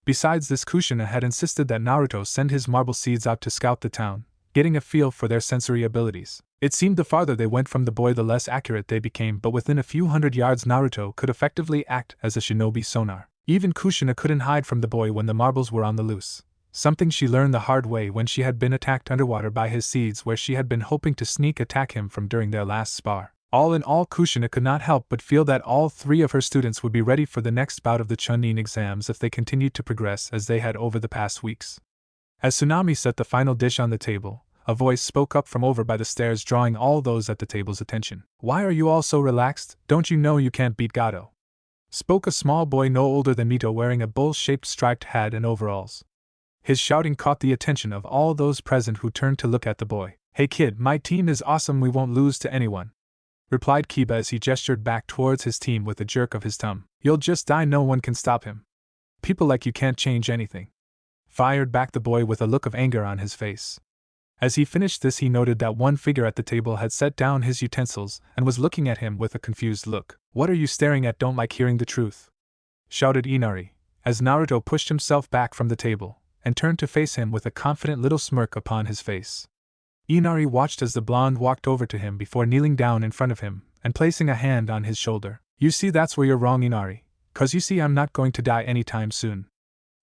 Besides this, Kushina had insisted that Naruto send his marble seeds out to scout the town, getting a feel for their sensory abilities. It seemed the farther they went from the boy, the less accurate they became, but within a few hundred yards Naruto could effectively act as a shinobi sonar. Even Kushina couldn't hide from the boy when the marbles were on the loose, something she learned the hard way when she had been attacked underwater by his seeds where she had been hoping to sneak attack him from during their last spar. All in all, Kushina could not help but feel that all 3 of her students would be ready for the next bout of the Chunin exams if they continued to progress as they had over the past weeks. As Tsunami set the final dish on the table, a voice spoke up from over by the stairs, drawing all those at the table's attention. "Why are you all so relaxed? Don't you know you can't beat Gato?" spoke a small boy no older than Mito, wearing a bull-shaped striped hat and overalls. His shouting caught the attention of all those present, who turned to look at the boy. "Hey kid, my team is awesome, we won't lose to anyone," replied Kiba as he gestured back towards his team with a jerk of his thumb. "You'll just die, no one can stop him. People like you can't change anything," fired back the boy with a look of anger on his face. As he finished this, he noted that one figure at the table had set down his utensils and was looking at him with a confused look. "What are you staring at? Don't like hearing the truth?" shouted Inari, as Naruto pushed himself back from the table and turned to face him with a confident little smirk upon his face. Inari watched as the blonde walked over to him before kneeling down in front of him and placing a hand on his shoulder. "You see, that's where you're wrong, Inari, 'cause you see I'm not going to die anytime soon,"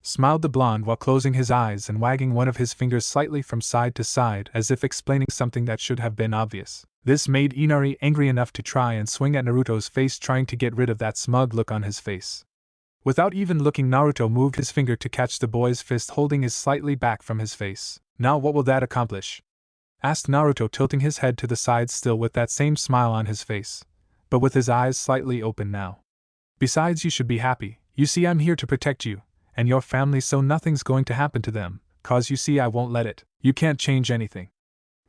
smiled the blonde while closing his eyes and wagging one of his fingers slightly from side to side as if explaining something that should have been obvious. This made Inari angry enough to try and swing at Naruto's face, trying to get rid of that smug look on his face. Without even looking, Naruto moved his finger to catch the boy's fist, holding his slightly back from his face. "Now what will that accomplish?" asked Naruto, tilting his head to the side, still with that same smile on his face, but with his eyes slightly open now. "Besides, you should be happy. You see, I'm here to protect you and your family, so nothing's going to happen to them, 'cause you see I won't let it." "You can't change anything,"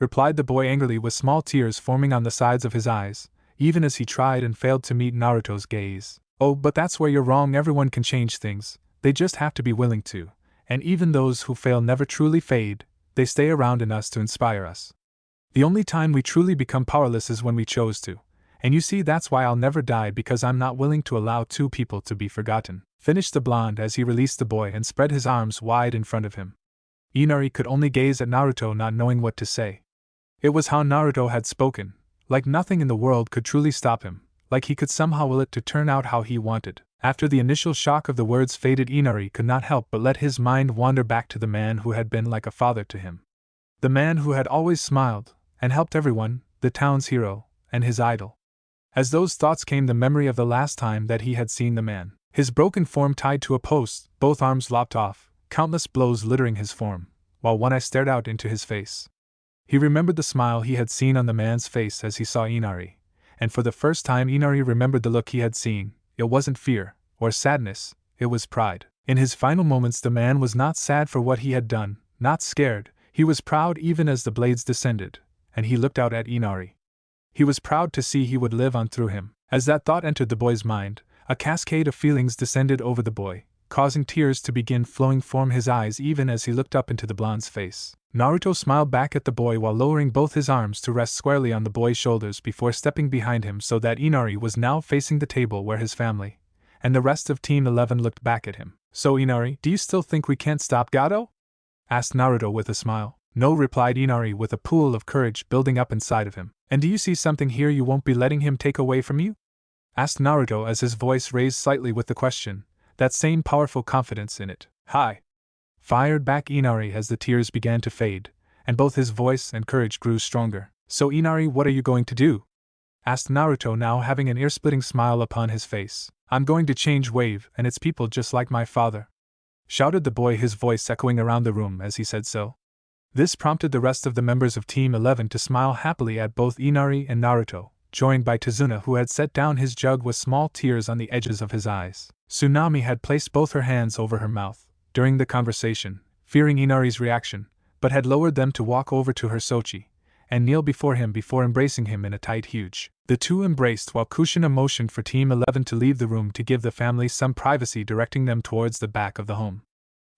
replied the boy angrily, with small tears forming on the sides of his eyes, even as he tried and failed to meet Naruto's gaze. "Oh, but that's where you're wrong. Everyone can change things, they just have to be willing to, and even those who fail never truly fade, they stay around in us to inspire us. The only time we truly become powerless is when we chose to, and you see, that's why I'll never die, because I'm not willing to allow 2 people to be forgotten," finished the blonde as he released the boy and spread his arms wide in front of him. Inari could only gaze at Naruto, not knowing what to say. It was how Naruto had spoken, like nothing in the world could truly stop him, like he could somehow will it to turn out how he wanted. After the initial shock of the words faded, Inari could not help but let his mind wander back to the man who had been like a father to him. The man who had always smiled and helped everyone, the town's hero, and his idol. As those thoughts came, the memory of the last time that he had seen the man, his broken form tied to a post, both arms lopped off, countless blows littering his form, while one eye stared out into his face. He remembered the smile he had seen on the man's face as he saw Inari, and for the first time Inari remembered the look he had seen. It wasn't fear or sadness, it was pride. In his final moments, the man was not sad for what he had done, not scared, he was proud even as the blades descended, and he looked out at Inari. He was proud to see he would live on through him. As that thought entered the boy's mind, a cascade of feelings descended over the boy, causing tears to begin flowing from his eyes even as he looked up into the blonde's face. Naruto smiled back at the boy while lowering both his arms to rest squarely on the boy's shoulders before stepping behind him so that Inari was now facing the table where his family and the rest of Team 11 looked back at him. "So Inari, do you still think we can't stop Gato?" asked Naruto with a smile. "No," replied Inari with a pool of courage building up inside of him. "And do you see something here you won't be letting him take away from you?" asked Naruto as his voice raised slightly with the question, that same powerful confidence in it. "Hi!" fired back Inari as the tears began to fade, and both his voice and courage grew stronger. "So Inari, what are you going to do?" asked Naruto, now having an ear-splitting smile upon his face. "I'm going to change Wave and its people just like my father," shouted the boy, his voice echoing around the room as he said so. This prompted the rest of the members of Team 11 to smile happily at both Inari and Naruto, joined by Tazuna, who had set down his jug with small tears on the edges of his eyes. Tsunami had placed both her hands over her mouth during the conversation, fearing Inari's reaction, but had lowered them to walk over to her Sochi and kneel before him before embracing him in a tight hug. The two embraced while Kushina motioned for Team 11 to leave the room to give the family some privacy, directing them towards the back of the home.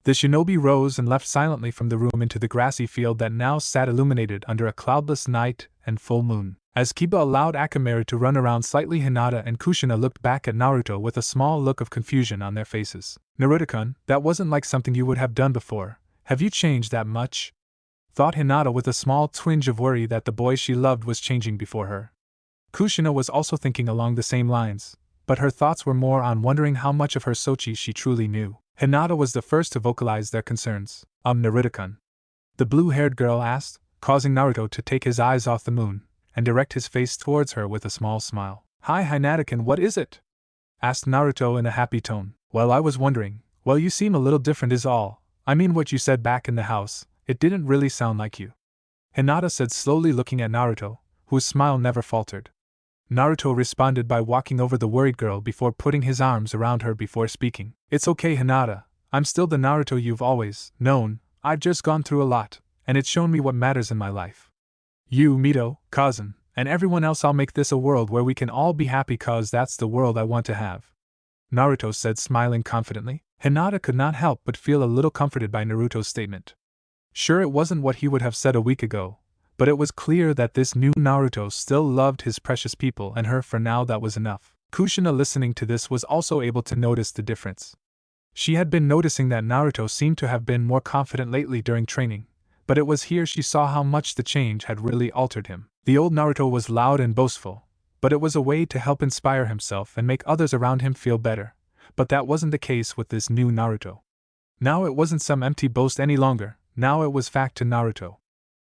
The shinobi rose and left silently from the room into the grassy field that now sat illuminated under a cloudless night and full moon. As Kiba allowed Akamaru to run around slightly, Hinata and Kushina looked back at Naruto with a small look of confusion on their faces. "Naruto-kun, that wasn't like something you would have done before. Have you changed that much?" thought Hinata with a small twinge of worry that the boy she loved was changing before her. Kushina was also thinking along the same lines, but her thoughts were more on wondering how much of her Sochi she truly knew. Hinata was the first to vocalize their concerns. Naruto-kun. The blue-haired girl asked, causing Naruto to take his eyes off the moon and direct his face towards her with a small smile. Hi Hinata-kun, what is it? Asked Naruto in a happy tone. Well, I was wondering. Well, you seem a little different is all. I mean what you said back in the house, it didn't really sound like you. Hinata said slowly, looking at Naruto, whose smile never faltered. Naruto responded by walking over the worried girl before putting his arms around her before speaking. It's okay Hinata, I'm still the Naruto you've always known. I've just gone through a lot, and it's shown me what matters in my life. You, Mito, Kazan, and everyone else, I'll make this a world where we can all be happy, cause that's the world I want to have. Naruto said, smiling confidently. Hinata could not help but feel a little comforted by Naruto's statement. Sure, it wasn't what he would have said a week ago, but it was clear that this new Naruto still loved his precious people, and her for now that was enough. Kushina, listening to this, was also able to notice the difference. She had been noticing that Naruto seemed to have been more confident lately during training, but it was here she saw how much the change had really altered him. The old Naruto was loud and boastful, but it was a way to help inspire himself and make others around him feel better, but that wasn't the case with this new Naruto. Now it wasn't some empty boast any longer, now it was fact to Naruto.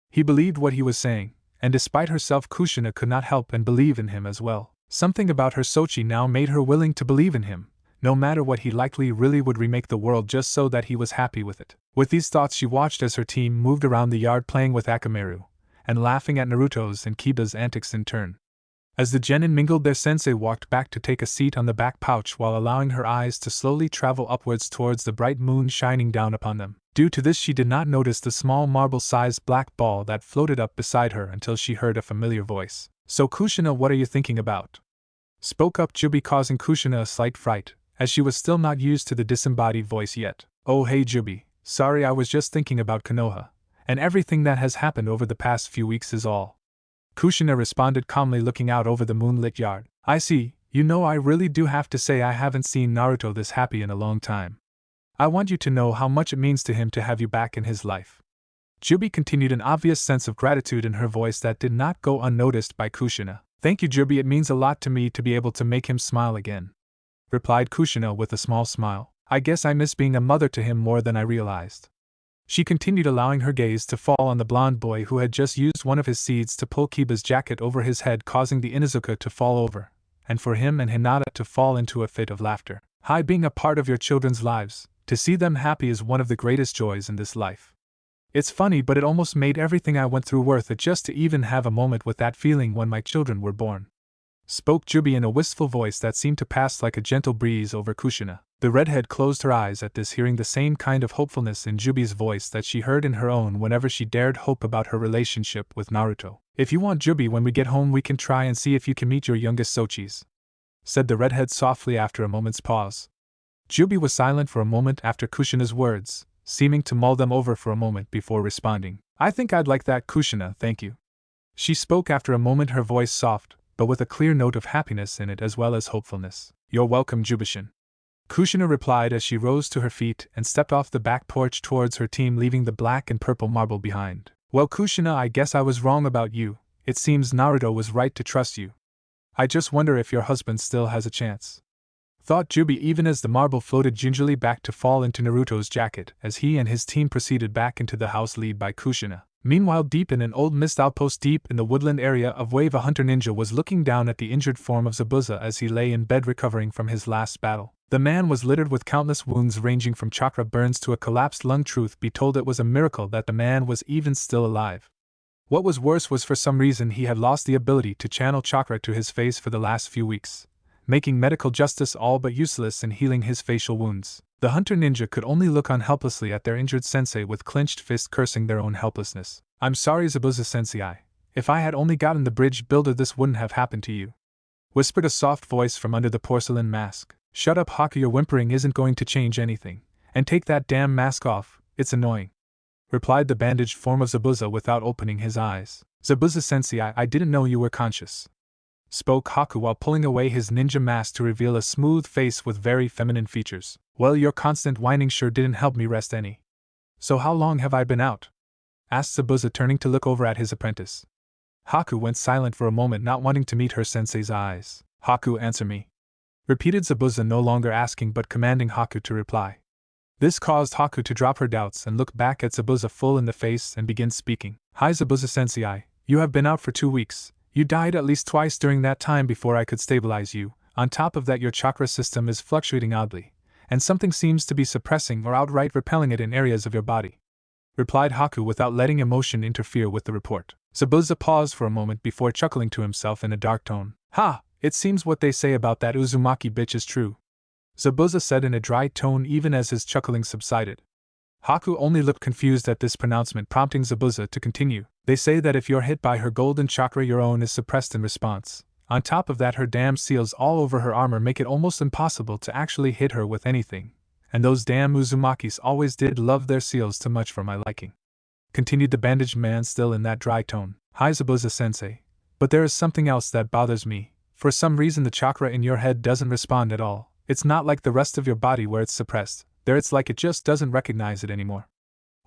He believed what he was saying, and despite herself, Kushina could not help and believe in him as well. Something about her Sochi now made her willing to believe in him, no matter what. He likely really would remake the world just so that he was happy with it. With these thoughts, she watched as her team moved around the yard playing with Akamaru, and laughing at Naruto's and Kiba's antics in turn. As the genin mingled, their sensei walked back to take a seat on the back pouch while allowing her eyes to slowly travel upwards towards the bright moon shining down upon them. Due to this, she did not notice the small marble-sized black ball that floated up beside her until she heard a familiar voice. So Kushina, what are you thinking about? Spoke up Jubi, causing Kushina a slight fright, as she was still not used to the disembodied voice yet. Oh hey Jubi, sorry, I was just thinking about Konoha, and everything that has happened over the past few weeks is all. Kushina responded calmly, looking out over the moonlit yard. I see, you know, I really do have to say I haven't seen Naruto this happy in a long time. I want you to know how much it means to him to have you back in his life. Jubi continued, an obvious sense of gratitude in her voice that did not go unnoticed by Kushina. Thank you Jubi, it means a lot to me to be able to make him smile again, replied Kushina with a small smile. I guess I miss being a mother to him more than I realized. She continued, allowing her gaze to fall on the blonde boy who had just used one of his seeds to pull Kiba's jacket over his head, causing the Inuzuka to fall over, and for him and Hinata to fall into a fit of laughter. Hi, being a part of your children's lives, to see them happy is one of the greatest joys in this life. It's funny, but it almost made everything I went through worth it just to even have a moment with that feeling when my children were born. Spoke Jubi in a wistful voice that seemed to pass like a gentle breeze over Kushina. The redhead closed her eyes at this, hearing the same kind of hopefulness in Jubi's voice that she heard in her own whenever she dared hope about her relationship with Naruto. If you want Jubi, when we get home we can try and see if you can meet your youngest Sochis, said the redhead softly after a moment's pause. Jubi was silent for a moment after Kushina's words, seeming to mull them over for a moment before responding. I think I'd like that, Kushina, thank you. She spoke after a moment, her voice soft, but with a clear note of happiness in it as well as hopefulness. You're welcome, Jubishin. Kushina replied as she rose to her feet and stepped off the back porch towards her team, leaving the black and purple marble behind. Well, Kushina, I guess I was wrong about you. It seems Naruto was right to trust you. I just wonder if your husband still has a chance, thought Jubi, even as the marble floated gingerly back to fall into Naruto's jacket as he and his team proceeded back into the house led by Kushina. Meanwhile, deep in an old mist outpost deep in the woodland area of Wave, a hunter ninja was looking down at the injured form of Zabuza as he lay in bed recovering from his last battle. The man was littered with countless wounds ranging from chakra burns to a collapsed lung. Truth be told, it was a miracle that the man was even still alive. What was worse was, for some reason, he had lost the ability to channel chakra to his face for the last few weeks, making medical justice all but useless in healing his facial wounds. The hunter ninja could only look on helplessly at their injured sensei with clenched fists, cursing their own helplessness. I'm sorry, Zabuza sensei. If I had only gotten the bridge builder, this wouldn't have happened to you, whispered a soft voice from under the porcelain mask. Shut up, Haku, your whimpering isn't going to change anything. And take that damn mask off, it's annoying, replied the bandaged form of Zabuza without opening his eyes. Zabuza sensei, I didn't know you were conscious, spoke Haku while pulling away his ninja mask to reveal a smooth face with very feminine features. Well, your constant whining sure didn't help me rest any. So how long have I been out? Asked Zabuza, turning to look over at his apprentice. Haku went silent for a moment, not wanting to meet her sensei's eyes. Haku, answer me, repeated Zabuza, no longer asking but commanding Haku to reply. This caused Haku to drop her doubts and look back at Zabuza full in the face and begin speaking. Hi Zabuza-sensei, you have been out for 2 weeks. You died at least twice during that time before I could stabilize you. On top of that, your chakra system is fluctuating oddly, and something seems to be suppressing or outright repelling it in areas of your body, replied Haku without letting emotion interfere with the report. Zabuza paused for a moment before chuckling to himself in a dark tone. Ha! It seems what they say about that Uzumaki bitch is true, Zabuza said in a dry tone even as his chuckling subsided. Haku only looked confused at this pronouncement, prompting Zabuza to continue. They say that if you're hit by her golden chakra, your own is suppressed in response. On top of that, her damn seals all over her armor make it almost impossible to actually hit her with anything. And those damn Uzumakis always did love their seals too much for my liking, continued the bandaged man still in that dry tone. Hi Zabuza-sensei, but there is something else that bothers me. For some reason the chakra in your head doesn't respond at all. It's not like the rest of your body where it's suppressed. There it's like it just doesn't recognize it anymore.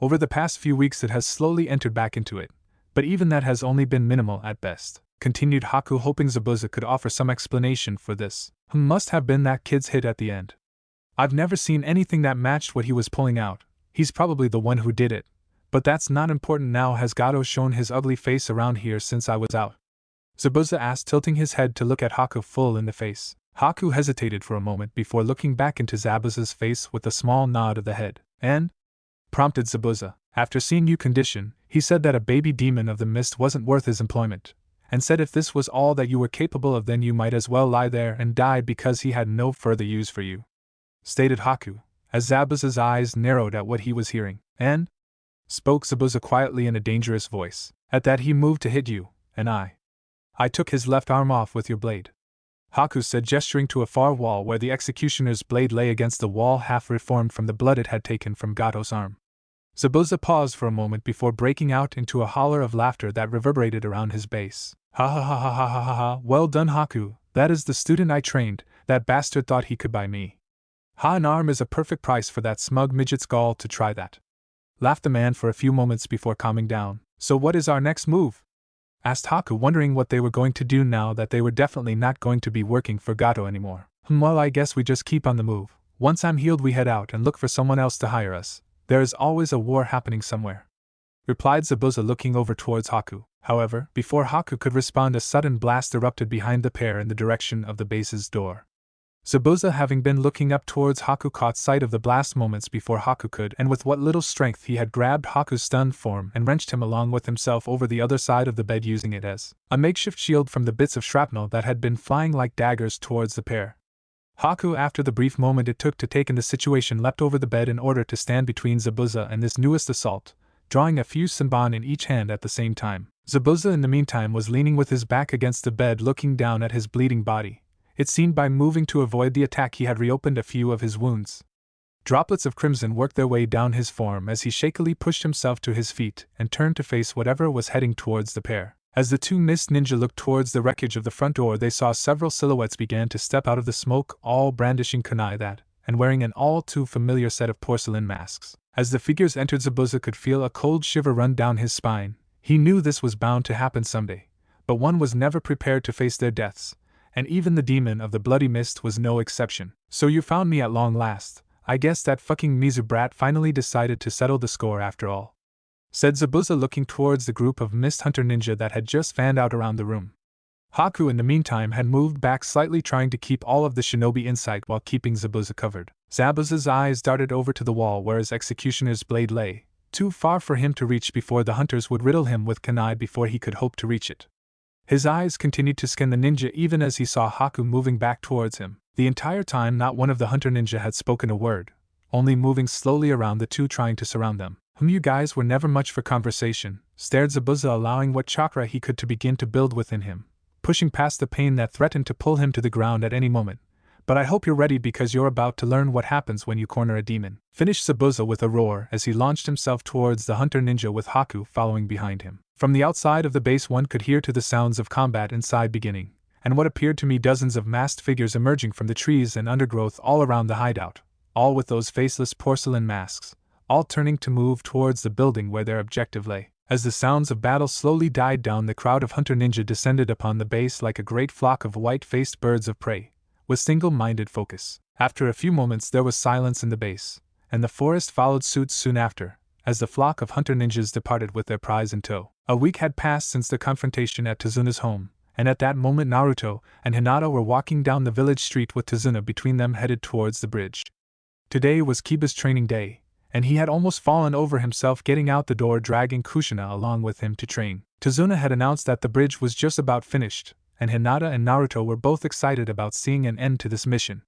Over the past few weeks it has slowly entered back into it, but even that has only been minimal at best, continued Haku, hoping Zabuza could offer some explanation for this. Must have been that kid's hit at the end. I've never seen anything that matched what he was pulling out. He's probably the one who did it. But that's not important now. Has Gato shown his ugly face around here since I was out? Zabuza asked, tilting his head to look at Haku full in the face. Haku hesitated for a moment before looking back into Zabuza's face with a small nod of the head. And? Prompted Zabuza. After seeing you condition, he said that a baby demon of the mist wasn't worth his employment, and said if this was all that you were capable of then you might as well lie there and die because he had no further use for you, stated Haku, as Zabuza's eyes narrowed at what he was hearing. And? Spoke Zabuza quietly in a dangerous voice. At that he moved to hit you, and I took his left arm off with your blade, Haku said, gesturing to a far wall where the executioner's blade lay against the wall, half reformed from the blood it had taken from Gato's arm. Zabuza paused for a moment before breaking out into a holler of laughter that reverberated around his base. Ha ha ha ha ha ha ha ha, well done Haku, that is the student I trained. That bastard thought he could buy me. Ha, an arm is a perfect price for that smug midget's gall to try that, laughed the man for a few moments before calming down. So what is our next move? Asked Haku, wondering what they were going to do now that they were definitely not going to be working for Gato anymore. Well, I guess we just keep on the move. Once I'm healed we head out and look for someone else to hire us. There is always a war happening somewhere, replied Zabuza, looking over towards Haku. However, before Haku could respond, a sudden blast erupted behind the pair in the direction of the base's door. Zabuza, having been looking up towards Haku, caught sight of the blast moments before Haku could, and with what little strength he had grabbed Haku's stunned form and wrenched him along with himself over the other side of the bed, using it as a makeshift shield from the bits of shrapnel that had been flying like daggers towards the pair. Haku, after the brief moment it took to take in the situation, leapt over the bed in order to stand between Zabuza and this newest assault, drawing a few senbon in each hand at the same time. Zabuza in the meantime was leaning with his back against the bed, looking down at his bleeding body. It seemed by moving to avoid the attack he had reopened a few of his wounds. Droplets of crimson worked their way down his form as he shakily pushed himself to his feet and turned to face whatever was heading towards the pair. As the two mist ninja looked towards the wreckage of the front door, they saw several silhouettes began to step out of the smoke, all brandishing kunai that, and wearing an all too familiar set of porcelain masks. As the figures entered, Zabuza could feel a cold shiver run down his spine. He knew this was bound to happen someday, but one was never prepared to face their deaths, and even the demon of the bloody mist was no exception. So you found me at long last. I guess that fucking Mizu brat finally decided to settle the score after all, said Zabuza, looking towards the group of mist hunter ninja that had just fanned out around the room. Haku in the meantime had moved back slightly, trying to keep all of the shinobi in sight while keeping Zabuza covered. Zabuza's eyes darted over to the wall where his executioner's blade lay, too far for him to reach before the hunters would riddle him with kunai before he could hope to reach it. His eyes continued to scan the ninja even as he saw Haku moving back towards him. The entire time not one of the hunter ninja had spoken a word, only moving slowly around the two, trying to surround them. You guys were never much for conversation, stared Zabuza, allowing what chakra he could to begin to build within him, pushing past the pain that threatened to pull him to the ground at any moment. But I hope you're ready because you're about to learn what happens when you corner a demon, finished Zabuza with a roar as he launched himself towards the hunter ninja with Haku following behind him. From the outside of the base one could hear to the sounds of combat inside beginning, and what appeared to me dozens of masked figures emerging from the trees and undergrowth all around the hideout, all with those faceless porcelain masks, all turning to move towards the building where their objective lay. As the sounds of battle slowly died down, the crowd of hunter ninja descended upon the base like a great flock of white-faced birds of prey, with single-minded focus. After a few moments there was silence in the base, and the forest followed suit soon after, as the flock of hunter ninjas departed with their prize in tow. A week had passed since the confrontation at Tazuna's home, and at that moment Naruto and Hinata were walking down the village street with Tazuna between them headed towards the bridge. Today was Kiba's training day, and he had almost fallen over himself getting out the door dragging Kushina along with him to train. Tazuna had announced that the bridge was just about finished, and Hinata and Naruto were both excited about seeing an end to this mission.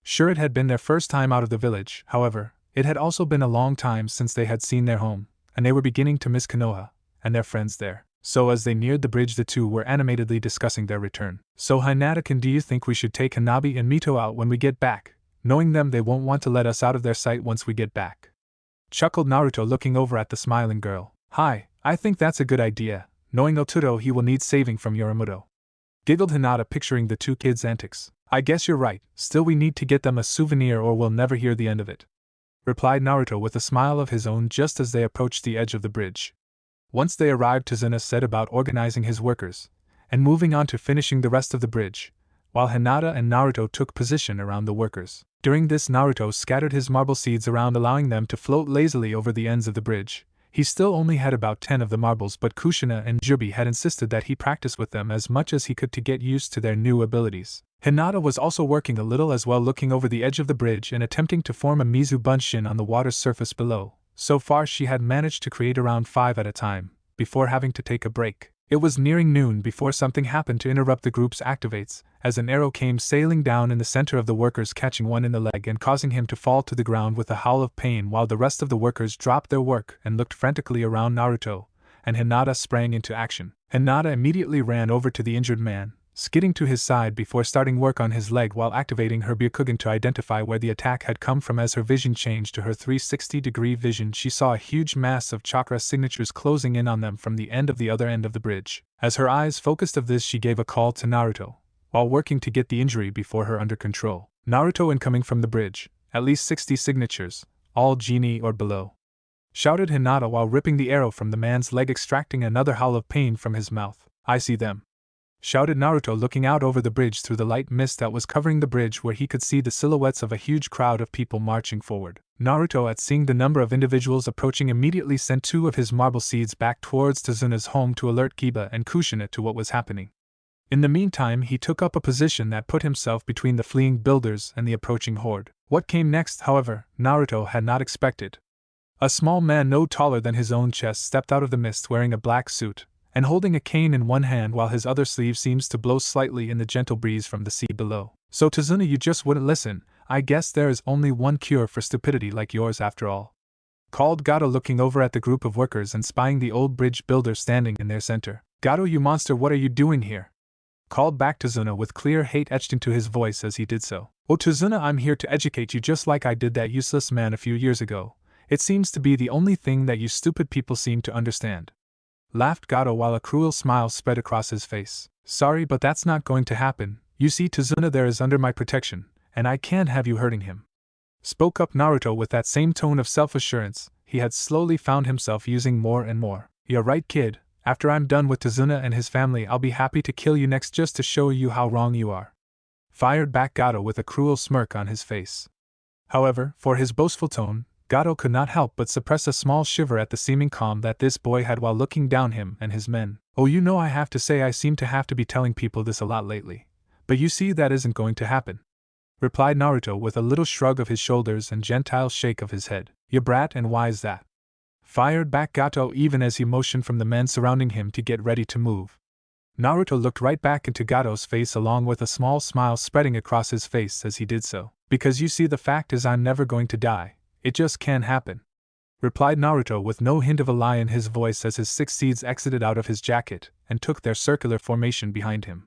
Sure, it had been their first time out of the village, however, it had also been a long time since they had seen their home, and they were beginning to miss Konoha and their friends there. So as they neared the bridge the two were animatedly discussing their return. So Hinata-kun, do you think we should take Hanabi and Mito out when we get back? Knowing them, they won't want to let us out of their sight once we get back. Chuckled Naruto, looking over at the smiling girl. Hi, I think that's a good idea. Knowing Oturo, he will need saving from Yoramuto. Giggled Hinata, picturing the two kids' antics. I guess you're right, still we need to get them a souvenir or we'll never hear the end of it. Replied Naruto with a smile of his own just as they approached the edge of the bridge. Once they arrived, Tazuna set about organizing his workers, and moving on to finishing the rest of the bridge, while Hinata and Naruto took position around the workers. During this, Naruto scattered his marble seeds around, allowing them to float lazily over the ends of the bridge. He still only had about 10 of the marbles, but Kushina and Jubi had insisted that he practice with them as much as he could to get used to their new abilities. Hinata was also working a little as well, looking over the edge of the bridge and attempting to form a Mizu Bunshin on the water's surface below. So far she had managed to create around 5 at a time, before having to take a break. It was nearing noon before something happened to interrupt the group's activates, as an arrow came sailing down in the center of the workers, catching one in the leg and causing him to fall to the ground with a howl of pain, while the rest of the workers dropped their work and looked frantically around Naruto, and Hinata sprang into action. Hinata immediately ran over to the injured man, skidding to his side before starting work on his leg while activating her Byakugan to identify where the attack had come from. As her vision changed to her 360-degree vision, she saw a huge mass of chakra signatures closing in on them from the other end of the bridge. As her eyes focused of this, she gave a call to Naruto, while working to get the injury before her under control. Naruto incoming from the bridge, at least 60 signatures, all genie or below. Shouted Hinata while ripping the arrow from the man's leg, extracting another howl of pain from his mouth. I see them. Shouted Naruto, looking out over the bridge through the light mist that was covering the bridge, where he could see the silhouettes of a huge crowd of people marching forward. Naruto, at seeing the number of individuals approaching, immediately sent 2 of his marble seeds back towards Tazuna's home to alert Kiba and Kushina to what was happening. In the meantime, he took up a position that put himself between the fleeing builders and the approaching horde. What came next, however, Naruto had not expected. A small man no taller than his own chest stepped out of the mist wearing a black suit, and holding a cane in one hand while his other sleeve seems to blow slightly in the gentle breeze from the sea below. So Tazuna, you just wouldn't listen. I guess there is only one cure for stupidity like yours after all. Called Gato, looking over at the group of workers and spying the old bridge builder standing in their center. Gato, you monster, what are you doing here? Called back Tazuna with clear hate etched into his voice as he did so. Oh Tazuna, I'm here to educate you just like I did that useless man a few years ago. It seems to be the only thing that you stupid people seem to understand. Laughed Gato while a cruel smile spread across his face. Sorry, but that's not going to happen. You see, Tazuna there is under my protection, and I can't have you hurting him. Spoke up Naruto with that same tone of self-assurance he had slowly found himself using more and more. You're right, kid. After I'm done with Tazuna and his family, I'll be happy to kill you next just to show you how wrong you are. Fired back Gato with a cruel smirk on his face. However, for his boastful tone, Gato could not help but suppress a small shiver at the seeming calm that this boy had while looking down him and his men. Oh, you know, I have to say I seem to have to be telling people this a lot lately. But you see, that isn't going to happen. Replied Naruto with a little shrug of his shoulders and gentile shake of his head. You brat, and why is that? Fired back Gato even as he motioned from the men surrounding him to get ready to move. Naruto looked right back into Gato's face along with a small smile spreading across his face as he did so. Because you see, the fact is I'm never going to die. It just can't happen. Replied Naruto with no hint of a lie in his voice as his 6 seeds exited out of his jacket and took their circular formation behind him.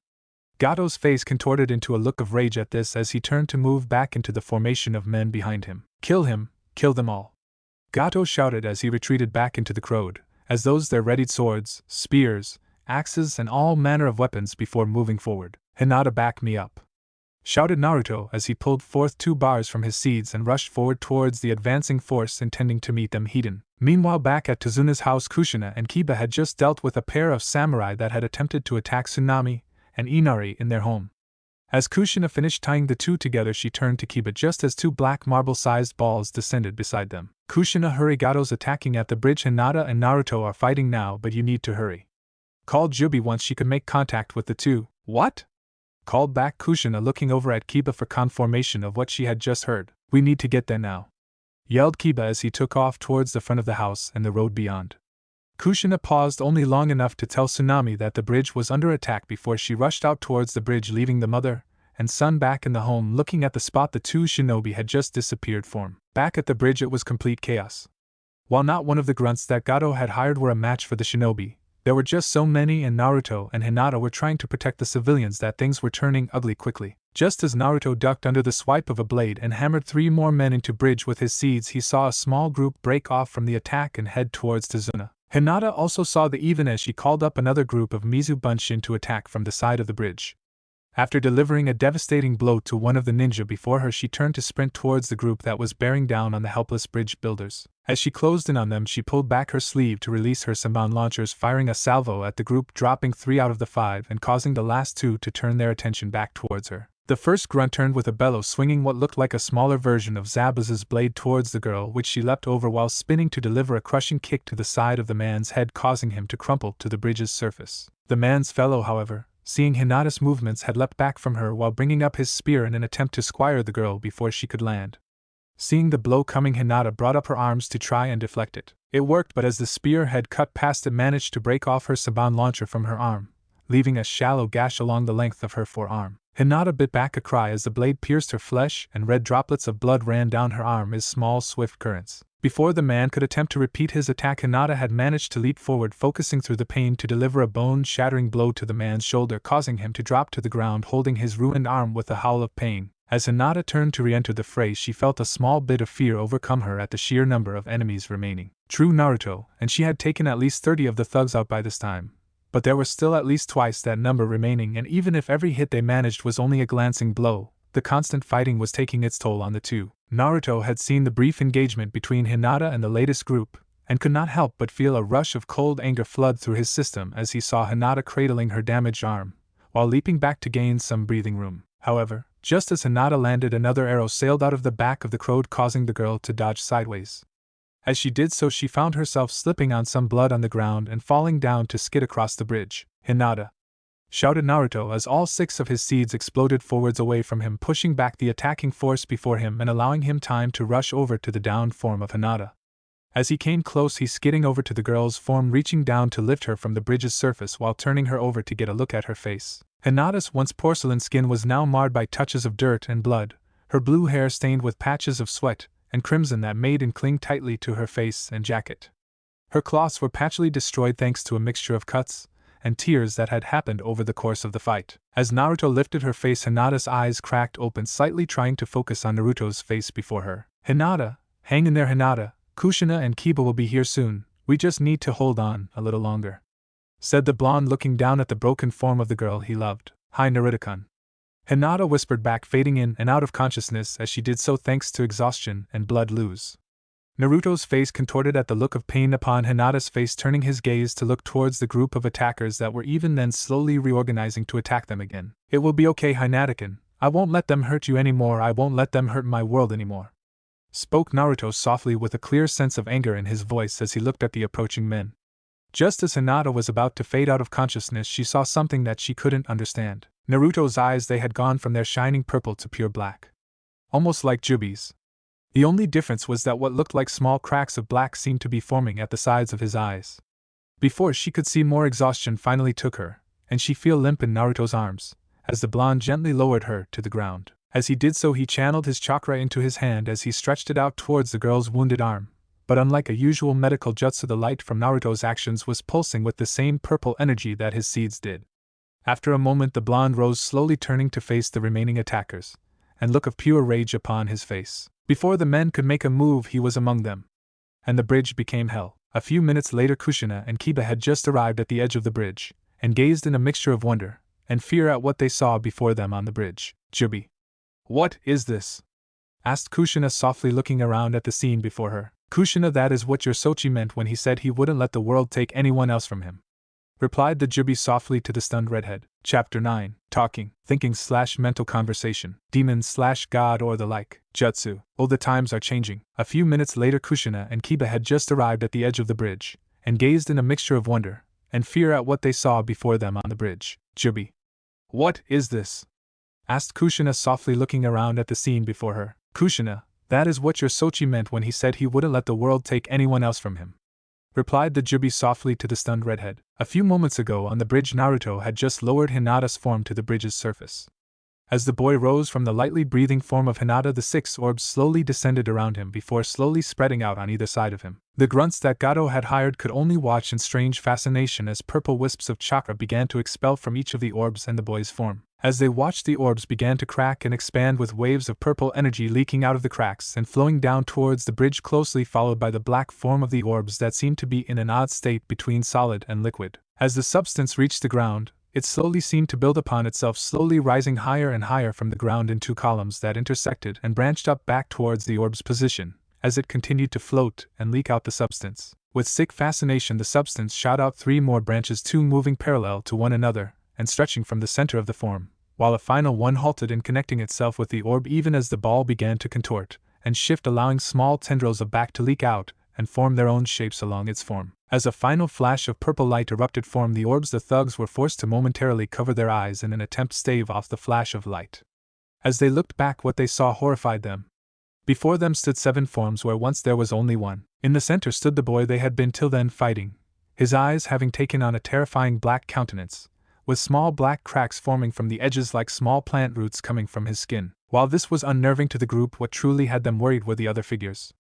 Gato's face contorted into a look of rage at this as he turned to move back into the formation of men behind him. Kill him, kill them all. Gato shouted as he retreated back into the crowd, as those there readied swords, spears, axes and all manner of weapons before moving forward. Hinata, back me up. Shouted Naruto as he pulled forth 2 bars from his seeds and rushed forward towards the advancing force, intending to meet them hidden. Meanwhile, back at Tazuna's house, Kushina and Kiba had just dealt with a pair of samurai that had attempted to attack Tsunami and Inari in their home. As Kushina finished tying the two together, she turned to Kiba just as two black marble-sized balls descended beside them. Kushina, hurry, Gato's attacking at the bridge. Hinata and Naruto are fighting now, but you need to hurry. Called Jubi once she could make contact with the two. What? Called back Kushina, looking over at Kiba for confirmation of what she had just heard. We need to get there now, yelled Kiba as he took off towards the front of the house and the road beyond. Kushina paused only long enough to tell Tsunami that the bridge was under attack before she rushed out towards the bridge, leaving the mother and son back in the home looking at the spot the two shinobi had just disappeared from. Back at the bridge it was complete chaos. While not one of the grunts that Gato had hired were a match for the shinobi, there were just so many, and Naruto and Hinata were trying to protect the civilians that things were turning ugly quickly. Just as Naruto ducked under the swipe of a blade and hammered 3 more men into bridge with his seeds, he saw a small group break off from the attack and head towards Tazuna. Hinata also saw the even as she called up another group of Mizu Bunshin to attack from the side of the bridge. After delivering a devastating blow to one of the ninja before her, she turned to sprint towards the group that was bearing down on the helpless bridge builders. As she closed in on them, she pulled back her sleeve to release her Senbon launchers, firing a salvo at the group, dropping 3 out of the 5 and causing the last 2 to turn their attention back towards her. The first grunt turned with a bellow, swinging what looked like a smaller version of Zabuz's blade towards the girl, which she leapt over while spinning to deliver a crushing kick to the side of the man's head, causing him to crumple to the bridge's surface. The man's fellow, however, seeing Hinata's movements, had leapt back from her while bringing up his spear in an attempt to squire the girl before she could land. Seeing the blow coming, Hinata brought up her arms to try and deflect it. It worked, but as the spear had cut past it, managed to break off her Saban launcher from her arm, leaving a shallow gash along the length of her forearm. Hinata bit back a cry as the blade pierced her flesh and red droplets of blood ran down her arm as small, swift currents. Before the man could attempt to repeat his attack, Hinata had managed to leap forward, focusing through the pain to deliver a bone-shattering blow to the man's shoulder, causing him to drop to the ground, holding his ruined arm with a howl of pain. As Hinata turned to re-enter the fray, she felt a small bit of fear overcome her at the sheer number of enemies remaining. True Naruto, and she had taken at least 30 of the thugs out by this time. But there were still at least twice that number remaining, and even if every hit they managed was only a glancing blow, the constant fighting was taking its toll on the two. Naruto had seen the brief engagement between Hinata and the latest group, and could not help but feel a rush of cold anger flood through his system as he saw Hinata cradling her damaged arm, while leaping back to gain some breathing room. However, just as Hinata landed, another arrow sailed out of the back of the crowd, causing the girl to dodge sideways. As she did so, she found herself slipping on some blood on the ground and falling down to skid across the bridge. Hinata! Shouted Naruto as all 6 of his seeds exploded forwards away from him, pushing back the attacking force before him and allowing him time to rush over to the downed form of Hinata. As he came close, he skidding over to the girl's form, reaching down to lift her from the bridge's surface while turning her over to get a look at her face. Hinata's once porcelain skin was now marred by touches of dirt and blood, her blue hair stained with patches of sweat and crimson that made and cling tightly to her face and jacket. Her cloths were patchily destroyed thanks to a mixture of cuts and tears that had happened over the course of the fight. As Naruto lifted her face, Hinata's eyes cracked open slightly, trying to focus on Naruto's face before her. Hinata, hang in there, Hinata. Kushina and Kiba will be here soon. We just need to hold on a little longer, said the blonde, looking down at the broken form of the girl he loved. Hi, Naruto-kun. Hinata whispered back, fading in and out of consciousness as she did so thanks to exhaustion and blood lose. Naruto's face contorted at the look of pain upon Hinata's face, turning his gaze to look towards the group of attackers that were even then slowly reorganizing to attack them again. It will be okay, Hinata-kun. I won't let them hurt you anymore. I won't let them hurt my world anymore, spoke Naruto softly with a clear sense of anger in his voice as he looked at the approaching men. Just as Hinata was about to fade out of consciousness, she saw something that she couldn't understand. Naruto's eyes, they had gone from their shining purple to pure black, almost like Jubi's. The only difference was that what looked like small cracks of black seemed to be forming at the sides of his eyes. Before she could see more, exhaustion finally took her, and she fell limp in Naruto's arms, as the blonde gently lowered her to the ground. As he did so, he channeled his chakra into his hand as he stretched it out towards the girl's wounded arm, but unlike a usual medical jutsu, the light from Naruto's actions was pulsing with the same purple energy that his seeds did. After a moment, the blonde rose slowly, turning to face the remaining attackers, and look of pure rage upon his face. Before the men could make a move, he was among them, and the bridge became hell. A few minutes later, Kushina and Kiba had just arrived at the edge of the bridge, and gazed in a mixture of wonder and fear at what they saw before them on the bridge. Jubi! What is this? Asked Kushina softly, looking around at the scene before her. Kushina, that is what your Sochi meant when he said he wouldn't let the world take anyone else from him. replied the Jubi softly to the stunned redhead. Chapter 9. Talking, Thinking / Mental Conversation, Demon / God or the like. Jutsu. Oh, the times are changing. A few minutes later Kushina and Kiba had just arrived at the edge of the bridge, and gazed in a mixture of wonder and fear at what they saw before them on the bridge. Jubi. What is this? Asked Kushina softly, looking around at the scene before her. Kushina, that is what your Sochi meant when he said he wouldn't let the world take anyone else from him, replied the Jubi softly to the stunned redhead. A few moments ago on the bridge Naruto had just lowered Hinata's form to the bridge's surface. As the boy rose from the lightly breathing form of Hinata, the 6 orbs slowly descended around him before slowly spreading out on either side of him. The grunts that Gato had hired could only watch in strange fascination as purple wisps of chakra began to expel from each of the orbs and the boy's form. As they watched, the orbs began to crack and expand with waves of purple energy leaking out of the cracks and flowing down towards the bridge, closely followed by the black form of the orbs that seemed to be in an odd state between solid and liquid. As the substance reached the ground, it slowly seemed to build upon itself, slowly rising higher and higher from the ground in 2 columns that intersected and branched up back towards the orb's position, as it continued to float and leak out the substance. With sick fascination, the substance shot out 3 more branches, 2 moving parallel to one another and stretching from the center of the form, while a final one halted in connecting itself with the orb even as the ball began to contort and shift, allowing small tendrils of back to leak out and form their own shapes along its form. As a final flash of purple light erupted from the orbs, the thugs were forced to momentarily cover their eyes in an attempt to stave off the flash of light. As they looked back, what they saw horrified them. Before them stood 7 forms where once there was only one. In the center stood the boy they had been till then fighting, his eyes having taken on a terrifying black countenance, with small black cracks forming from the edges like small plant roots coming from his skin. While this was unnerving to the group, what truly had them worried were the other figures.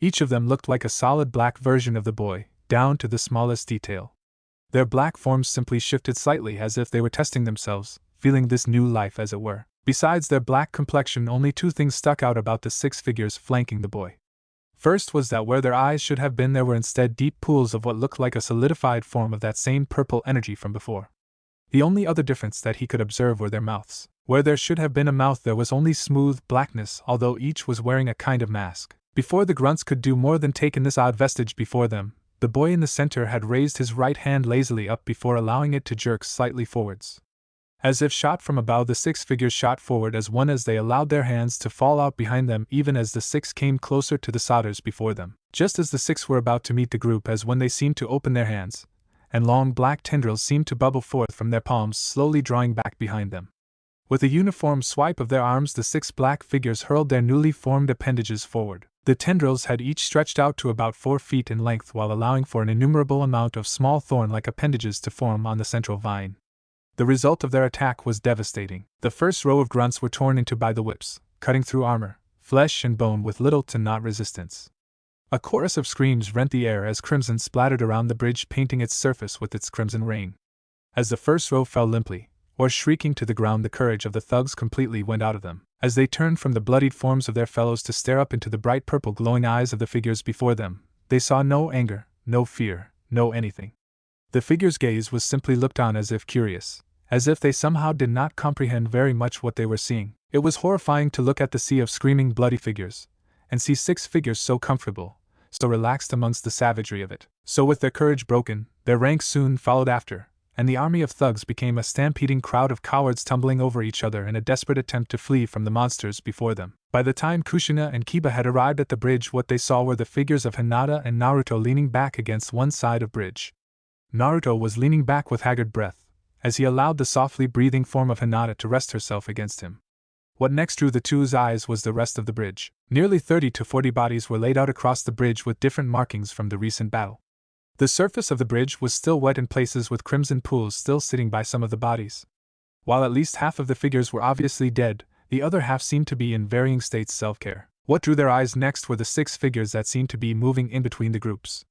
Each of them looked like a solid black version of the boy, down to the smallest detail. Their black forms simply shifted slightly as if they were testing themselves, feeling this new life as it were. Besides their black complexion, only 2 things stuck out about the 6 figures flanking the boy. First was that where their eyes should have been, there were instead deep pools of what looked like a solidified form of that same purple energy from before. The only other difference that he could observe were their mouths. Where there should have been a mouth, there was only smooth blackness, although each was wearing a kind of mask. Before the grunts could do more than take in this odd vestige before them, the boy in the center had raised his right hand lazily up before allowing it to jerk slightly forwards. As if shot from above, the 6 figures shot forward as one as they allowed their hands to fall out behind them, even as the 6 came closer to the solders before them. Just as the 6 were about to meet the group, as when they seemed to open their hands, and long black tendrils seemed to bubble forth from their palms, slowly drawing back behind them. With a uniform swipe of their arms, the 6 black figures hurled their newly formed appendages forward. The tendrils had each stretched out to about 4 feet in length, while allowing for an innumerable amount of small thorn-like appendages to form on the central vine. The result of their attack was devastating. The first row of grunts were torn into by the whips, cutting through armor, flesh and bone with little to not resistance. A chorus of screams rent the air as crimson splattered around the bridge, painting its surface with its crimson rain. As the first row fell limply, or shrieking to the ground, the courage of the thugs completely went out of them. As they turned from the bloodied forms of their fellows to stare up into the bright purple glowing eyes of the figures before them, they saw no anger, no fear, no anything. The figures' gaze was simply looked on as if curious, as if they somehow did not comprehend very much what they were seeing. It was horrifying to look at the sea of screaming bloody figures, and see 6 figures so comfortable, so relaxed amongst the savagery of it. So with their courage broken, their ranks soon followed after, and the army of thugs became a stampeding crowd of cowards tumbling over each other in a desperate attempt to flee from the monsters before them. By the time Kushina and Kiba had arrived at the bridge, what they saw were the figures of Hinata and Naruto leaning back against one side of bridge. Naruto was leaning back with haggard breath, as he allowed the softly breathing form of Hinata to rest herself against him. What next drew the two's eyes was the rest of the bridge. Nearly 30 to 40 bodies were laid out across the bridge with different markings from the recent battle. The surface of the bridge was still wet in places, with crimson pools still sitting by some of the bodies. While at least half of the figures were obviously dead, the other half seemed to be in varying states of self-care. What drew their eyes next were the 6 figures that seemed to be moving in between the groups.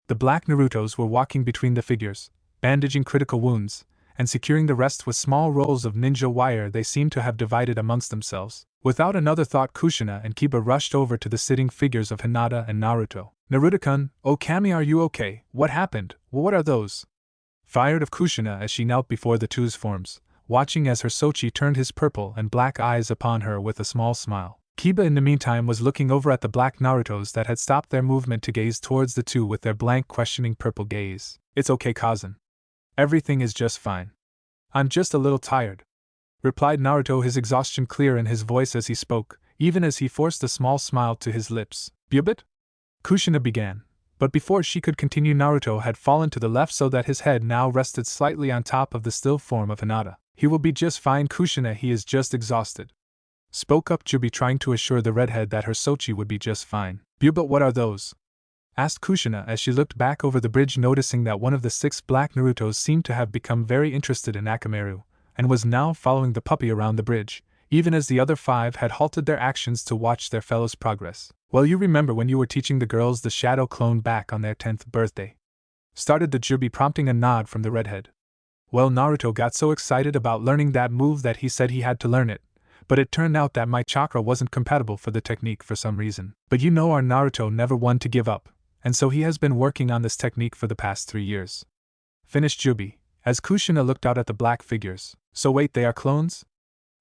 The black Narutos were walking between the figures, bandaging critical wounds, and securing the rest with small rolls of ninja wire they seemed to have divided amongst themselves. Without another thought, Kushina and Kiba rushed over to the sitting figures of Hinata and Naruto. "Naruto-kun, oh Kami, are you okay? What happened? What are those?" fired of Kushina as she knelt before the two's forms, watching as her Sochi turned his purple and black eyes upon her with a small smile. Kiba in the meantime was looking over at the black Narutos that had stopped their movement to gaze towards the two with their blank questioning purple gaze. "It's okay, Kazan," Everything is just fine. I'm just a little tired, replied Naruto, his exhaustion clear in his voice as he spoke, even as he forced a small smile to his lips. Byubit? Kushina began, but before she could continue Naruto had fallen to the left so that his head now rested slightly on top of the still form of Hinata. He will be just fine, Kushina, he is just exhausted. Spoke up Jubi, trying to assure the redhead that her Sochi would be just fine. Byubit, what are those? Asked Kushina as she looked back over the bridge, noticing that one of the 6 black Narutos seemed to have become very interested in Akamaru, and was now following the puppy around the bridge, even as the other 5 had halted their actions to watch their fellow's progress. Well, you remember when you were teaching the girls the shadow clone back on their 10th birthday? Started the Jubi, prompting a nod from the redhead. Well, Naruto got so excited about learning that move that he said he had to learn it, but it turned out that my chakra wasn't compatible for the technique for some reason. But you know our Naruto never one to give up, and so he has been working on this technique for the past 3 years. Finished Jubi, as Kushina looked out at the black figures. So wait, they are clones?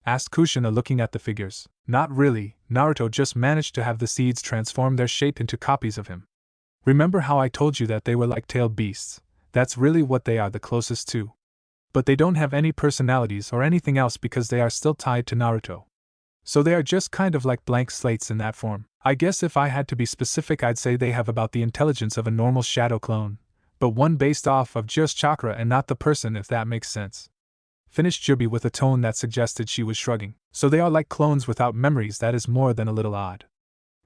Asked Kushina, looking at the figures. Not really, Naruto just managed to have the seeds transform their shape into copies of him. Remember how I told you that they were like tailed beasts? That's really what they are the closest to. But they don't have any personalities or anything else because they are still tied to Naruto. So they are just kind of like blank slates in that form. I guess if I had to be specific, I'd say they have about the intelligence of a normal shadow clone, but one based off of just chakra and not the person, if that makes sense. Finished Jubi with a tone that suggested she was shrugging. So they are like clones without memories, that is more than a little odd.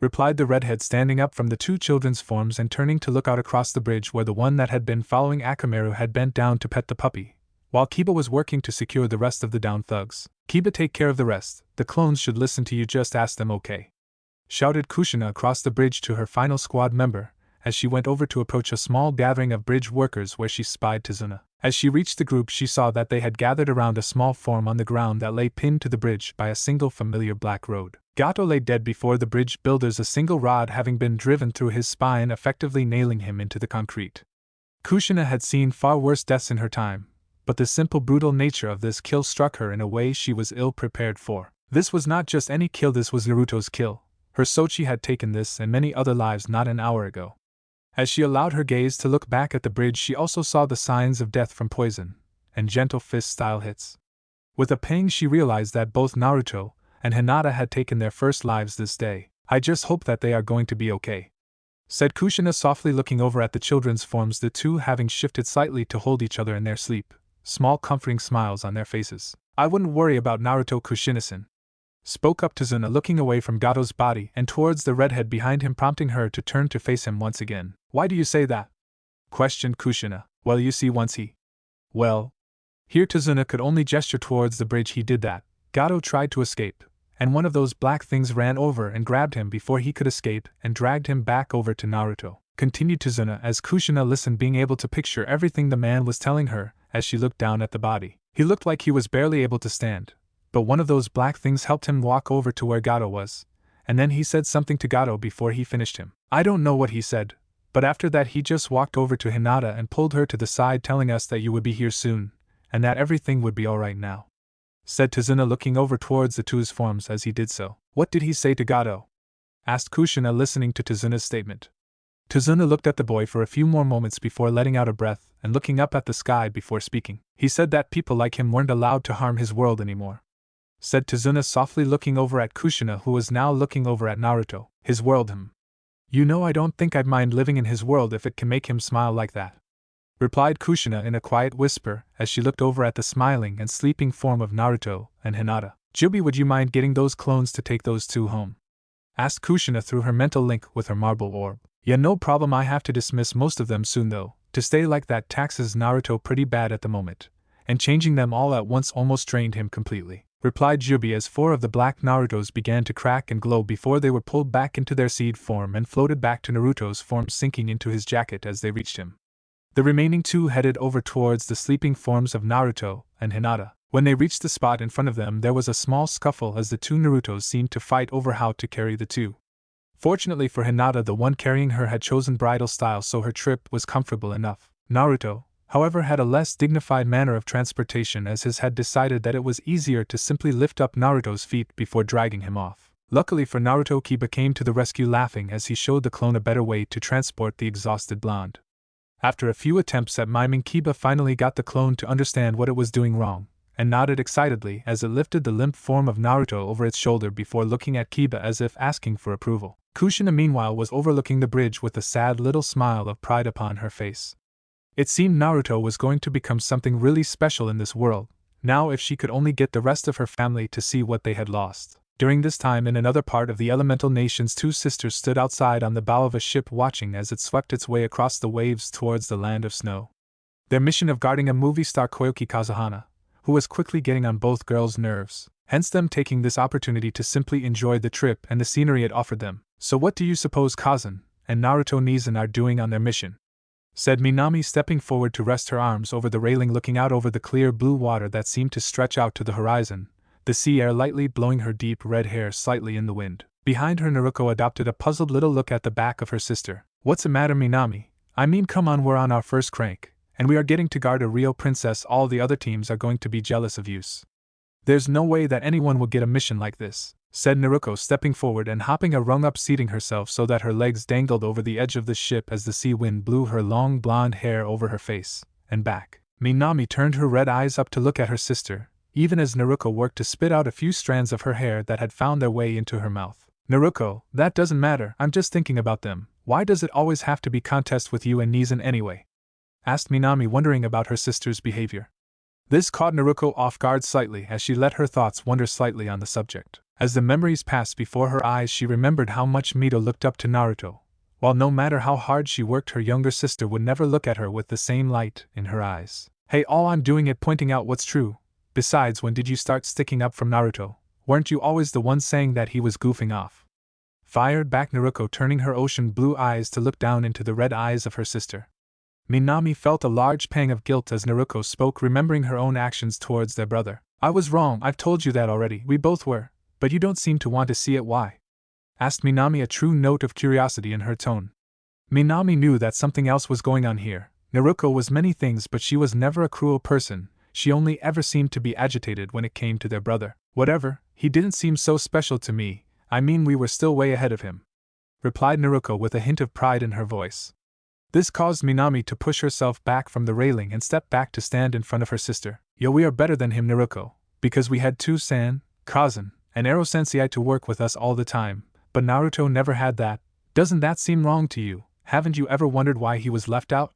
Replied the redhead, standing up from the 2 children's forms and turning to look out across the bridge where the one that had been following Akamaru had bent down to pet the puppy, while Kiba was working to secure the rest of the down thugs. Kiba, take care of the rest, the clones should listen to you, just ask them, okay? Shouted Kushina across the bridge to her final squad member, as she went over to approach a small gathering of bridge workers where she spied Tazuna. As she reached the group, she saw that they had gathered around a small form on the ground that lay pinned to the bridge by a single familiar black road. Gato lay dead before the bridge builders, a single rod having been driven through his spine, effectively nailing him into the concrete. Kushina had seen far worse deaths in her time, but the simple, brutal nature of this kill struck her in a way she was ill-prepared for. This was not just any kill, this was Naruto's kill. Her Sochi had taken this and many other lives not an hour ago. As she allowed her gaze to look back at the bridge, she also saw the signs of death from poison and gentle fist-style hits. With a pang, she realized that both Naruto and Hinata had taken their first lives this day. I just hope that they are going to be okay, said Kushina softly, looking over at the children's forms, the 2 having shifted slightly to hold each other in their sleep, small comforting smiles on their faces. I wouldn't worry about Naruto, Kushina-san. Spoke up Tazuna, looking away from Gato's body and towards the redhead behind him, prompting her to turn to face him once again. Why do you say that? Questioned Kushina. Well, you see, once he... Well... Here Tazuna could only gesture towards the bridge. He did that. Gato tried to escape, and one of those black things ran over and grabbed him before he could escape and dragged him back over to Naruto. Continued Tazuna as Kushina listened, being able to picture everything the man was telling her as she looked down at the body. He looked like he was barely able to stand, but one of those black things helped him walk over to where Gato was, and then he said something to Gato before he finished him. I don't know what he said, but after that he just walked over to Hinata and pulled her to the side, telling us that you would be here soon, and that everything would be alright now, said Tazuna, looking over towards the 2's forms as he did so. What did he say to Gato? Asked Kushina, listening to Tazuna's statement. Tazuna looked at the boy for a few more moments before letting out a breath and looking up at the sky before speaking. He said that people like him weren't allowed to harm his world anymore, said Tazuna softly, looking over at Kushina, who was now looking over at Naruto. His world, You know, I don't think I'd mind living in his world if it can make him smile like that, replied Kushina in a quiet whisper as she looked over at the smiling and sleeping form of Naruto and Hinata. Jubi, would you mind getting those clones to take those 2 home? Asked Kushina through her mental link with her marble orb. Yeah, no problem, I have to dismiss most of them soon though. To stay like that taxes Naruto pretty bad at the moment, and changing them all at once almost drained him completely, replied Jubi as 4 of the black Narutos began to crack and glow before they were pulled back into their seed form and floated back to Naruto's form, sinking into his jacket as they reached him. The remaining 2 headed over towards the sleeping forms of Naruto and Hinata. When they reached the spot in front of them, there was a small scuffle as the 2 Narutos seemed to fight over how to carry the 2. Fortunately for Hinata, the one carrying her had chosen bridal style, so her trip was comfortable enough. Naruto, however, had a less dignified manner of transportation, as his had decided that it was easier to simply lift up Naruto's feet before dragging him off. Luckily for Naruto, Kiba came to the rescue, laughing as he showed the clone a better way to transport the exhausted blonde. After a few attempts at miming, Kiba finally got the clone to understand what it was doing wrong, and nodded excitedly as it lifted the limp form of Naruto over its shoulder before looking at Kiba as if asking for approval. Kushina meanwhile was overlooking the bridge with a sad little smile of pride upon her face. It seemed Naruto was going to become something really special in this world, now if she could only get the rest of her family to see what they had lost. During this time, in another part of the elemental nations, two sisters stood outside on the bow of a ship watching as it swept its way across the waves towards the land of snow. Their mission of guarding a movie star Koyuki Kazuhana, who was quickly getting on both girls' nerves, hence them taking this opportunity to simply enjoy the trip and the scenery it offered them. So what do you suppose Kazan and Naruto Nizan are doing on their mission? Said Minami, stepping forward to rest her arms over the railing, looking out over the clear blue water that seemed to stretch out to the horizon, the sea air lightly blowing her deep red hair slightly in the wind. Behind her, Naruto adopted a puzzled little look at the back of her sister. What's the matter, Minami? I mean, come on, we're on our first crank, and we are getting to guard a real princess. All the other teams are going to be jealous of you. There's no way that anyone will get a mission like this, said Naruto, stepping forward and hopping a rung up, seating herself so that her legs dangled over the edge of the ship as the sea wind blew her long blonde hair over her face and back. Minami turned her red eyes up to look at her sister, even as Naruto worked to spit out a few strands of her hair that had found their way into her mouth. Naruto, that doesn't matter, I'm just thinking about them. Why does it always have to be contest with you and Nizan anyway? Asked Minami, wondering about her sister's behavior. This caught Naruto off guard slightly as she let her thoughts wander slightly on the subject. As the memories passed before her eyes, she remembered how much Mito looked up to Naruto, while no matter how hard she worked, her younger sister would never look at her with the same light in her eyes. Hey, all I'm doing it pointing out what's true. Besides, when did you start sticking up from Naruto? Weren't you always the one saying that he was goofing off? Fired back Naruto, turning her ocean blue eyes to look down into the red eyes of her sister. Minami felt a large pang of guilt as Naruto spoke, remembering her own actions towards their brother. I was wrong, I've told you that already, we both were, but you don't seem to want to see it. Why? Asked Minami, a true note of curiosity in her tone. Minami knew that something else was going on here. Naruto was many things, but she was never a cruel person. She only ever seemed to be agitated when it came to their brother. Whatever, he didn't seem so special to me. I mean, we were still way ahead of him, replied Naruto with a hint of pride in her voice. This caused Minami to push herself back from the railing and step back to stand in front of her sister. Yo, we are better than him, Naruto, because we had San, Kazan, and Ero Sensei to work with us all the time, but Naruto never had that. Doesn't that seem wrong to you? Haven't you ever wondered why he was left out?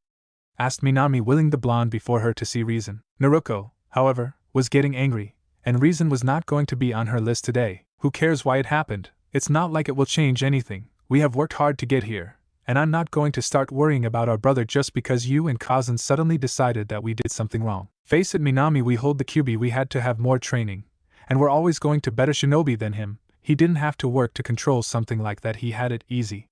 Asked Minami, willing the blonde before her to see reason. Naruto, however, was getting angry, and reason was not going to be on her list today. Who cares why it happened? It's not like it will change anything. We have worked hard to get here, and I'm not going to start worrying about our brother just because you and Kazan suddenly decided that we did something wrong. Face it, Minami, we hold the Kyuubi, we had to have more training, and we're always going to better shinobi than him. He didn't have to work to control something like that, he had it easy.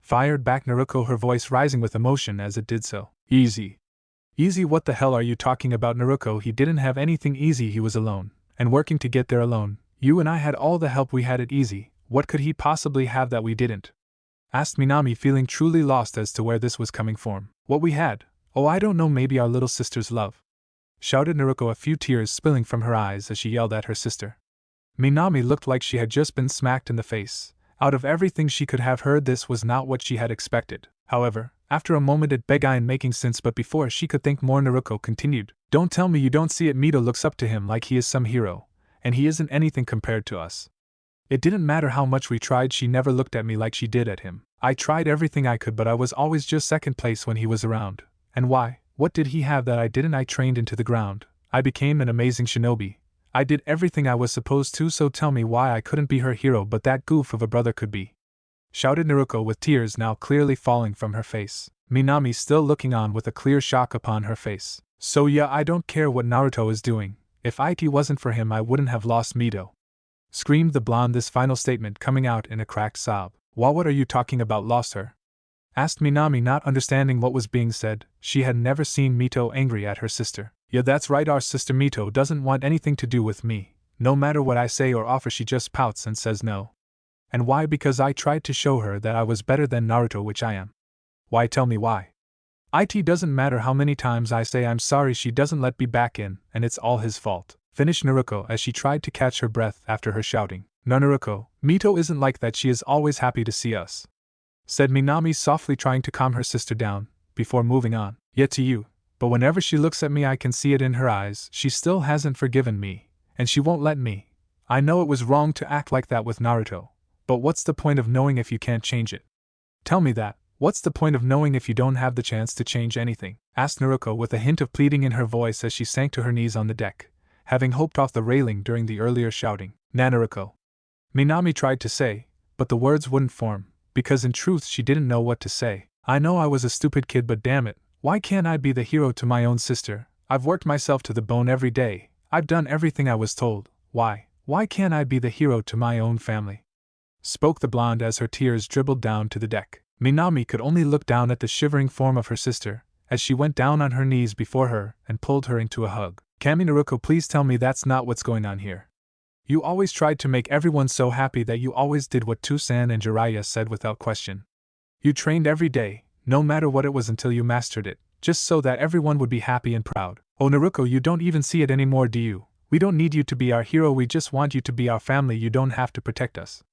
Fired back Naruto, her voice rising with emotion as it did so. Easy? Easy? What the hell are you talking about, Naruto? He didn't have anything easy, he was alone, and working to get there alone. You and I had all the help, we had it easy. What could he possibly have that we didn't? Asked Minami, feeling truly lost as to where this was coming from. What we had? Oh, I don't know, maybe our little sister's love, shouted Naruto, a few tears spilling from her eyes as she yelled at her sister. Minami looked like she had just been smacked in the face. Out of everything she could have heard, this was not what she had expected. However, after a moment it began making sense, but before she could think more, Naruto continued. Don't tell me you don't see it. Mito looks up to him like he is some hero, and he isn't anything compared to us. It didn't matter how much we tried, she never looked at me like she did at him. I tried everything I could, but I was always just second place when he was around. And why? What did he have that I didn't? I trained into the ground. I became an amazing shinobi. I did everything I was supposed to, so tell me why I couldn't be her hero but that goof of a brother could be. Shouted Naruto, with tears now clearly falling from her face. Minami still looking on with a clear shock upon her face. So yeah, I don't care what Naruto is doing. If it wasn't for him, I wouldn't have lost Mito. Screamed the blonde, this final statement coming out in a cracked sob. Well, what are you talking about, lost her? Asked Minami, not understanding what was being said. She had never seen Mito angry at her sister. Yeah, that's right, our sister Mito doesn't want anything to do with me. No matter what I say or offer, she just pouts and says no. And why? Because I tried to show her that I was better than Naruto, which I am. Why? Tell me why. It doesn't matter how many times I say I'm sorry, she doesn't let me back in, and it's all his fault. Finished Naruto as she tried to catch her breath after her shouting. No, Naruto, Mito isn't like that, she is always happy to see us. Said Minami, softly trying to calm her sister down. before moving on. Yet to you, but whenever she looks at me I can see it in her eyes, she still hasn't forgiven me, and she won't let me. I know it was wrong to act like that with Naruto, but what's the point of knowing if you can't change it? Tell me that, what's the point of knowing if you don't have the chance to change anything? Asked Naruto with a hint of pleading in her voice as she sank to her knees on the deck, having hoped off the railing during the earlier shouting. Naruto. Minami tried to say, but the words wouldn't form, because in truth she didn't know what to say. I know I was a stupid kid, but damn it, why can't I be the hero to my own sister? I've worked myself to the bone every day, I've done everything I was told, why can't I be the hero to my own family? Spoke the blonde as her tears dribbled down to the deck. Minami could only look down at the shivering form of her sister, as she went down on her knees before her and pulled her into a hug. Kami Naruto, please tell me that's not what's going on here. You always tried to make everyone so happy that you always did what Tusan and Jiraiya said without question. You trained every day, no matter what it was, until you mastered it, just so that everyone would be happy and proud. Oh Naruto, you don't even see it anymore, do you? We don't need you to be our hero, we just want you to be our family, you don't have to protect us.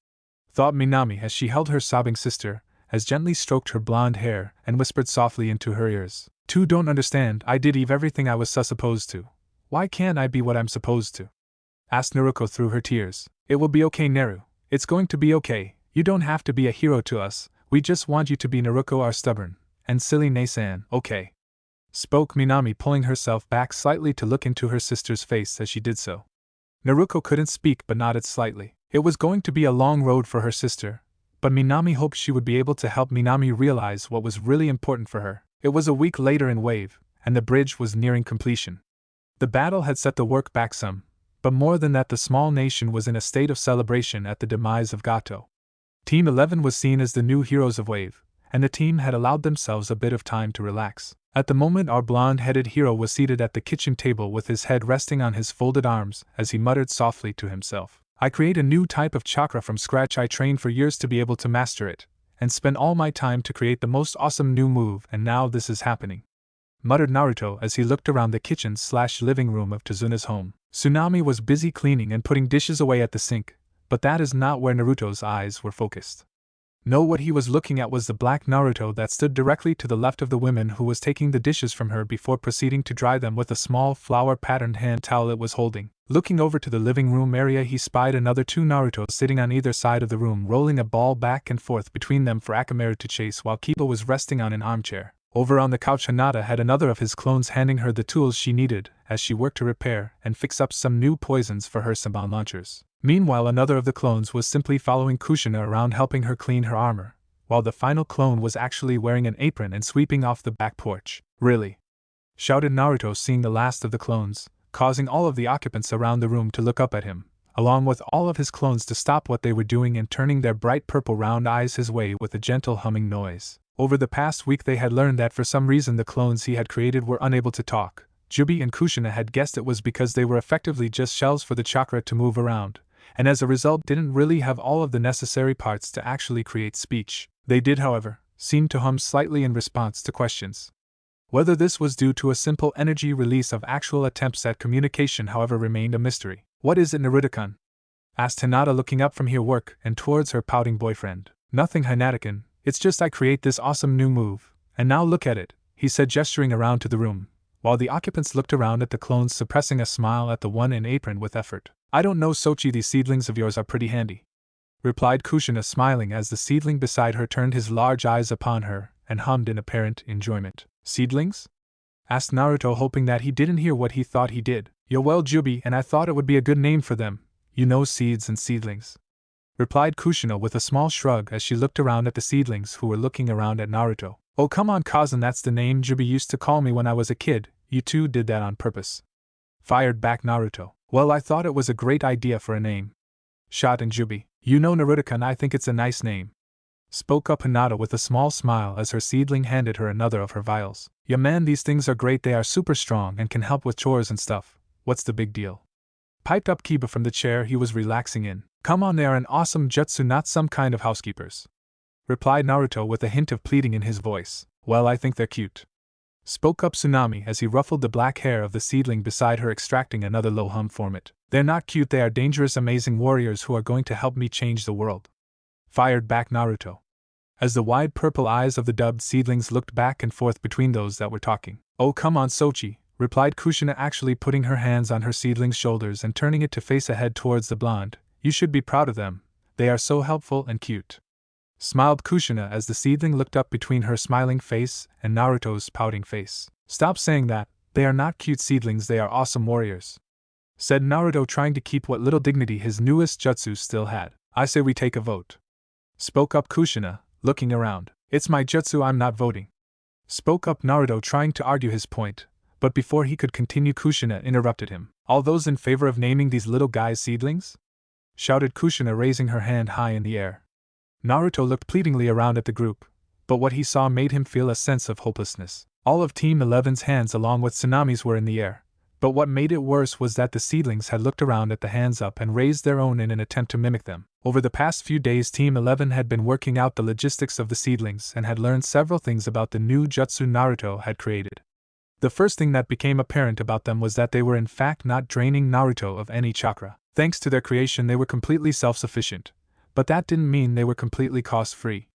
Thought Minami as she held her sobbing sister, as gently stroked her blonde hair and whispered softly into her ears. Tu don't understand, I did everything I was supposed to. Why can't I be what I'm supposed to? Asked Naruto through her tears. It will be okay, Naru. It's going to be okay. You don't have to be a hero to us. We just want you to be Naruto, our stubborn and silly Nasan, okay? Spoke Minami, pulling herself back slightly to look into her sister's face as she did so. Naruto couldn't speak but nodded slightly. It was going to be a long road for her sister, but Minami hoped she would be able to help Minami realize what was really important for her. It was a week later in Wave, and the bridge was nearing completion. The battle had set the work back some, but more than that, the small nation was in a state of celebration at the demise of Gato. Team 11 was seen as the new heroes of Wave, and the team had allowed themselves a bit of time to relax. At the moment, our blonde-headed hero was seated at the kitchen table with his head resting on his folded arms as he muttered softly to himself. I create a new type of chakra from scratch. I trained for years to be able to master it, and spend all my time to create the most awesome new move, and now this is happening. Muttered Naruto as he looked around the kitchen/living room of Tazuna's home. Tsunami was busy cleaning and putting dishes away at the sink, but that is not where Naruto's eyes were focused. No, what he was looking at was the black Naruto that stood directly to the left of the woman who was taking the dishes from her before proceeding to dry them with a small flower-patterned hand towel it was holding. Looking over to the living room area, he spied another two Narutos sitting on either side of the room, rolling a ball back and forth between them for Akamaru to chase, while Kiba was resting on an armchair. Over on the couch, Hinata had another of his clones handing her the tools she needed as she worked to repair and fix up some new poisons for her Saban launchers. Meanwhile, another of the clones was simply following Kushina around, helping her clean her armor, while the final clone was actually wearing an apron and sweeping off the back porch. Really? Shouted Naruto, seeing the last of the clones, causing all of the occupants around the room to look up at him, along with all of his clones to stop what they were doing and turning their bright purple round eyes his way with a gentle humming noise. Over the past week they had learned that for some reason the clones he had created were unable to talk. Jubi and Kushina had guessed it was because they were effectively just shells for the chakra to move around, and as a result didn't really have all of the necessary parts to actually create speech. They did, however, seem to hum slightly in response to questions. Whether this was due to a simple energy release of actual attempts at communication, however, remained a mystery. What is it, Naruto-kun? Asked Hinata, looking up from her work and towards her pouting boyfriend. Nothing, Hinata-kun. It's just I create this awesome new move, and now look at it, he said, gesturing around to the room, while the occupants looked around at the clones, suppressing a smile at the one in apron with effort. I don't know, Sochi, these seedlings of yours are pretty handy, replied Kushina, smiling as the seedling beside her turned his large eyes upon her and hummed in apparent enjoyment. Seedlings? Asked Naruto, hoping that he didn't hear what he thought he did. Yeah, well, Jubi, and I thought it would be a good name for them, you know, seeds and seedlings, replied Kushina with a small shrug as she looked around at the seedlings who were looking around at Naruto. Oh, come on, cousin, that's the name Jubi used to call me when I was a kid. You two did that on purpose, fired back Naruto. Well, I thought it was a great idea for a name. Shot and Jubi. You know, Naruto-kun, I think it's a nice name, spoke up Hinata with a small smile as her seedling handed her another of her vials. Yeah man, these things are great, they are super strong and can help with chores and stuff. What's the big deal? Piped up Kiba from the chair he was relaxing in. Come on, they are an awesome jutsu, not some kind of housekeepers, replied Naruto with a hint of pleading in his voice. Well, I think they're cute, spoke up Tsunami as he ruffled the black hair of the seedling beside her, extracting another low hum from it. They're not cute, they are dangerous, amazing warriors who are going to help me change the world, fired back Naruto. as the wide purple eyes of the dubbed seedlings looked back and forth between those that were talking. "Oh, come on, Sochi," replied Kushina, actually putting her hands on her seedling's shoulders and turning it to face ahead towards the blonde. "You should be proud of them. They are so helpful and cute." Smiled Kushina as the seedling looked up between her smiling face and Naruto's pouting face. "Stop saying that. They are not cute seedlings, they are awesome warriors," said Naruto, trying to keep what little dignity his newest jutsu still had. "I say we take a vote," spoke up Kushina, looking around. "It's my jutsu, I'm not voting," spoke up Naruto, trying to argue his point, but before he could continue, Kushina interrupted him. "All those in favor of naming these little guys seedlings?" shouted Kushina, raising her hand high in the air. Naruto looked pleadingly around at the group, but what he saw made him feel a sense of hopelessness. All of Team 11's hands along with Tsunami's were in the air, but what made it worse was that the seedlings had looked around at the hands up and raised their own in an attempt to mimic them. Over the past few days, Team 11 had been working out the logistics of the seedlings and had learned several things about the new jutsu Naruto had created. The first thing that became apparent about them was that they were in fact not draining Naruto of any chakra. Thanks to their creation, they were completely self-sufficient, but that didn't mean they were completely cost-free.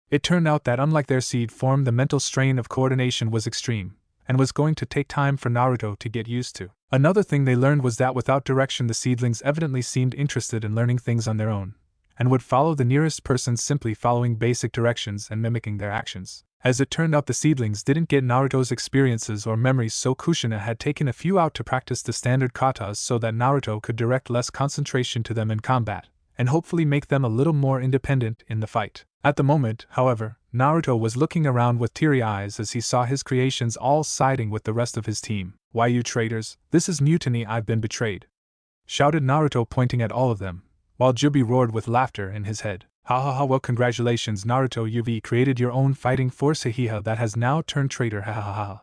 It turned out that unlike their seed form, the mental strain of coordination was extreme, and was going to take time for Naruto to get used to. Another thing they learned was that without direction, the seedlings evidently seemed interested in learning things on their own, and would follow the nearest person simply following basic directions and mimicking their actions. As it turned out, the seedlings didn't get Naruto's experiences or memories, so Kushina had taken a few out to practice the standard katas so that Naruto could direct less concentration to them in combat, and hopefully make them a little more independent in the fight. At the moment, however, Naruto was looking around with teary eyes as he saw his creations all siding with the rest of his team. "Why, you traitors, this is mutiny, I've been betrayed," shouted Naruto, pointing at all of them, while Jubi roared with laughter in his head. "Ha ha ha, well congratulations Naruto, you've created your own fighting force hihiha that has now turned traitor, ha ha ha ha,"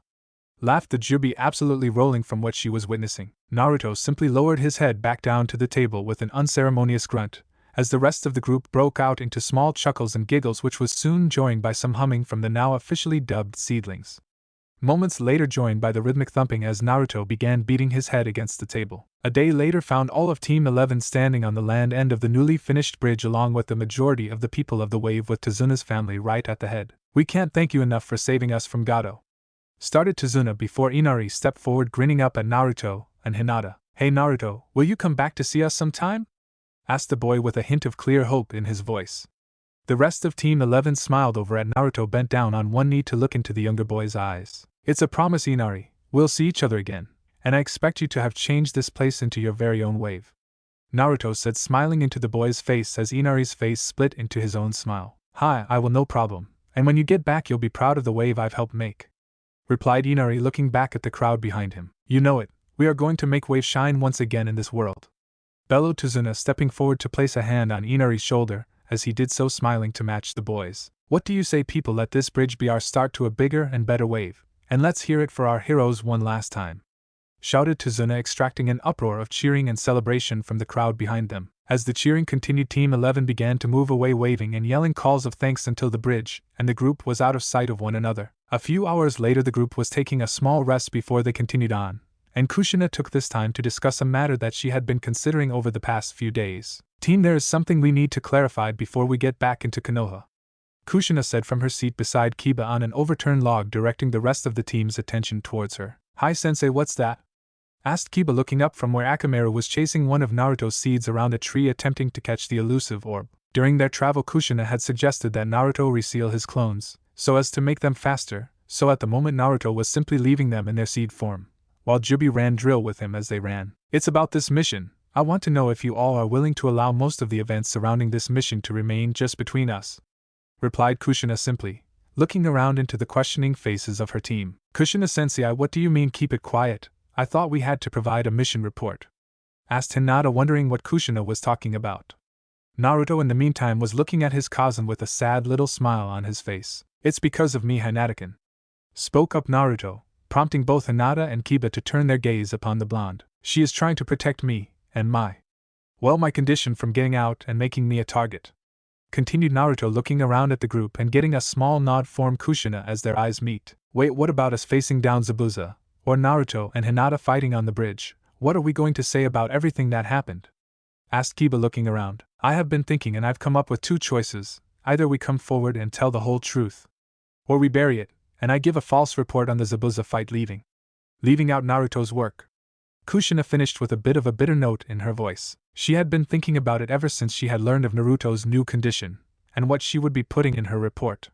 laughed the Jubi, absolutely rolling from what she was witnessing. Naruto simply lowered his head back down to the table with an unceremonious grunt, as the rest of the group broke out into small chuckles and giggles, which was soon joined by some humming from the now officially dubbed seedlings. Moments later, joined by the rhythmic thumping as Naruto began beating his head against the table. A day later found all of Team 11 standing on the land end of the newly finished bridge along with the majority of the people of the wave, with Tazuna's family right at the head. "We can't thank you enough for saving us from Gato," started Tazuna before Inari stepped forward, grinning up at Naruto and Hinata. "Hey Naruto, will you come back to see us sometime?" asked the boy with a hint of clear hope in his voice. The rest of Team 11 smiled over at Naruto, bent down on one knee to look into the younger boy's eyes. "It's a promise, Inari, we'll see each other again, and I expect you to have changed this place into your very own wave," Naruto said, smiling into the boy's face as Inari's face split into his own smile. "Hi, I will, no problem, and when you get back you'll be proud of the wave I've helped make," replied Inari, looking back at the crowd behind him. "You know it, we are going to make wave shine once again in this world," bellowed Tazuna, stepping forward to place a hand on Inari's shoulder, as he did so smiling to match the boys. "What do you say, people? Let this bridge be our start to a bigger and better wave, and let's hear it for our heroes one last time," shouted Tazuna, extracting an uproar of cheering and celebration from the crowd behind them. As the cheering continued, Team 11 began to move away, waving and yelling calls of thanks until the bridge and the group was out of sight of one another. A few hours later, the group was taking a small rest before they continued on, and Kushina took this time to discuss a matter that she had been considering over the past few days. "Team, there is something we need to clarify before we get back into Konoha," Kushina said from her seat beside Kiba on an overturned log, directing the rest of the team's attention towards her. "Hi sensei, what's that?" asked Kiba, looking up from where Akamaru was chasing one of Naruto's seeds around a tree, attempting to catch the elusive orb. During their travel, Kushina had suggested that Naruto reseal his clones, so as to make them faster, so at the moment Naruto was simply leaving them in their seed form, while Jubi ran drill with him as they ran. "It's about this mission. I want to know if you all are willing to allow most of the events surrounding this mission to remain just between us," replied Kushina simply, looking around into the questioning faces of her team. "Kushina-sensei, what do you mean keep it quiet? I thought we had to provide a mission report," asked Hinata, wondering what Kushina was talking about. Naruto in the meantime was looking at his cousin with a sad little smile on his face. "It's because of me, Hinata-kun," spoke up Naruto, prompting both Hinata and Kiba to turn their gaze upon the blonde. "She is trying to protect me, and my condition from getting out and making me a target," continued Naruto, looking around at the group and getting a small nod from Kushina as their eyes meet. "Wait, what about us facing down Zabuza, or Naruto and Hinata fighting on the bridge? What are we going to say about everything that happened?" asked Kiba, looking around. "I have been thinking and I've come up with two choices, either we come forward and tell the whole truth, or we bury it, and I give a false report on the Zabuza fight leaving out Naruto's work. Kushina finished with a bit of a bitter note in her voice. She had been thinking about it ever since she had learned of Naruto's new condition, and what she would be putting in her report.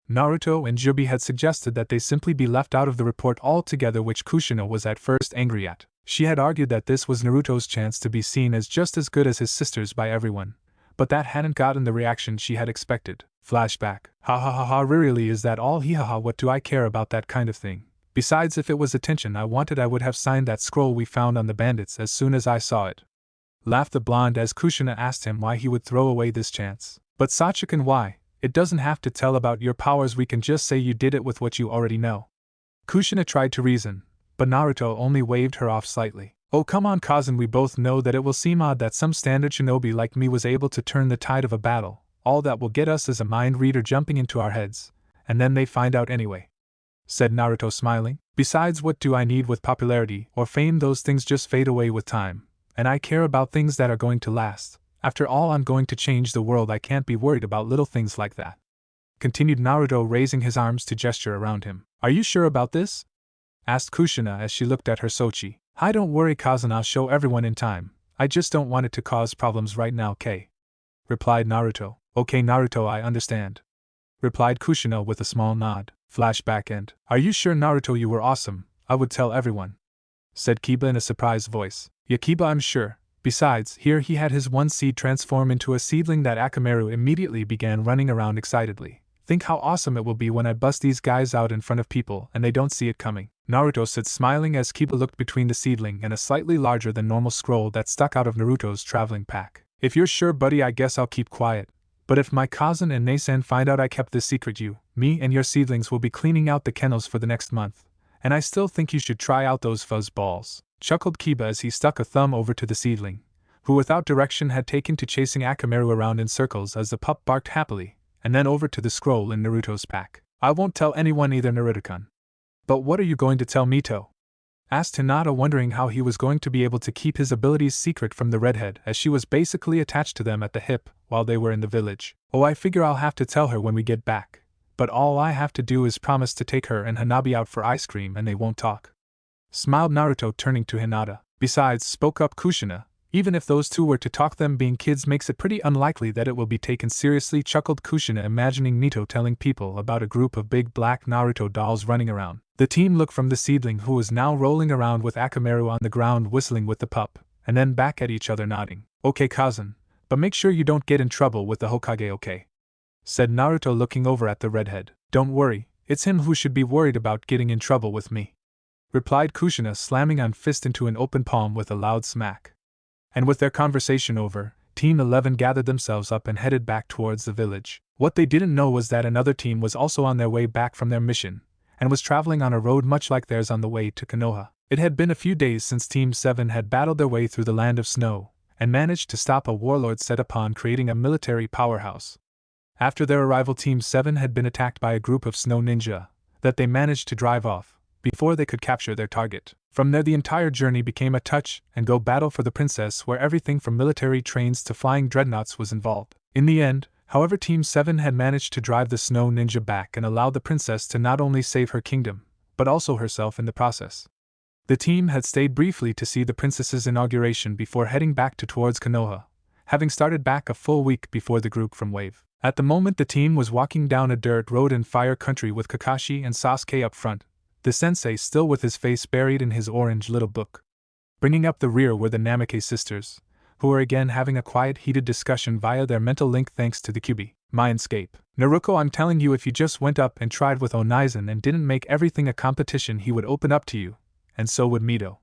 Naruto and Jubi had suggested that they simply be left out of the report altogether, which Kushina was at first angry at. She had argued that this was Naruto's chance to be seen as just as good as his sisters by everyone, but that hadn't gotten the reaction she had expected. Flashback. Ha ha ha ha, really, is that all? He ha ha, what do I care about that kind of thing? Besides, if it was attention I wanted, I would have signed that scroll we found on the bandits as soon as I saw it. Laughed the blonde as Kushina asked him why he would throw away this chance. But Sachika, why? It doesn't have to tell about your powers, we can just say you did it with what you already know. Kushina tried to reason, but Naruto only waved her off slightly. Oh come on Kazan, we both know that it will seem odd that some standard shinobi like me was able to turn the tide of a battle. All that will get us is a mind reader jumping into our heads, and then they find out anyway, said Naruto smiling. Besides, what do I need with popularity or fame? Those things just fade away with time, and I care about things that are going to last. After all, I'm going to change the world, I can't be worried about little things like that. Continued Naruto, raising his arms to gesture around him. Are you sure about this? Asked Kushina as she looked at her Sochi. Hi, don't worry Kazan, I'll show everyone in time. I just don't want it to cause problems right now, okay? Replied Naruto. Okay Naruto, I understand. Replied Kushina with a small nod. Flashback end. Are you sure Naruto, you were awesome? I would tell everyone, said Kiba in a surprised voice. Yeah Kiba, I'm sure. Besides, here he had his one seed transform into a seedling that Akamaru immediately began running around excitedly. Think how awesome it will be when I bust these guys out in front of people and they don't see it coming. Naruto said, smiling as Kiba looked between the seedling and a slightly larger than normal scroll that stuck out of Naruto's traveling pack. If you're sure buddy, I guess I'll keep quiet. But if my cousin and Nasan find out I kept this secret, me and your seedlings will be cleaning out the kennels for the next month. And I still think you should try out those fuzz balls, chuckled Kiba as he stuck a thumb over to the seedling, who without direction had taken to chasing Akamaru around in circles as the pup barked happily, and then over to the scroll in Naruto's pack. I won't tell anyone either, Naruto-kun. But what are you going to tell Mito? Asked Hinata, wondering how he was going to be able to keep his abilities secret from the redhead, as she was basically attached to them at the hip while they were in the village. Oh, I figure I'll have to tell her when we get back. But all I have to do is promise to take her and Hanabi out for ice cream and they won't talk. Smiled Naruto, turning to Hinata. Besides, spoke up Kushina, even if those two were to talk, them being kids makes it pretty unlikely that it will be taken seriously, chuckled Kushina, imagining Mito telling people about a group of big black Naruto dolls running around. The team looked from the seedling, who was now rolling around with Akamaru on the ground whistling with the pup, and then back at each other nodding. Okay Kazan, but make sure you don't get in trouble with the Hokage, okay? Said Naruto, looking over at the redhead. Don't worry, it's him who should be worried about getting in trouble with me, replied Kushina, slamming on fist into an open palm with a loud smack. And with their conversation over, Team 11 gathered themselves up and headed back towards the village. What they didn't know was that another team was also on their way back from their mission, and was traveling on a road much like theirs on the way to Konoha. It had been a few days since Team 7 had battled their way through the land of snow, and managed to stop a warlord set upon creating a military powerhouse. After their arrival, Team 7 had been attacked by a group of snow ninja that they managed to drive off before they could capture their target. From there, the entire journey became a touch-and-go battle for the princess, where everything from military trains to flying dreadnoughts was involved. In the end, however, Team 7 had managed to drive the snow ninja back and allowed the princess to not only save her kingdom, but also herself in the process. The team had stayed briefly to see the princess's inauguration before heading back towards Konoha, having started back a full week before the group from Wave. At the moment, the team was walking down a dirt road in Fire Country with Kakashi and Sasuke up front, the sensei still with his face buried in his orange little book. Bringing up the rear were the Namikaze sisters, who were again having a quiet, heated discussion via their mental link thanks to the Kyuubi Mindscape. Naruto, I'm telling you, if you just went up and tried with Onaizen and didn't make everything a competition, he would open up to you, and so would Mito,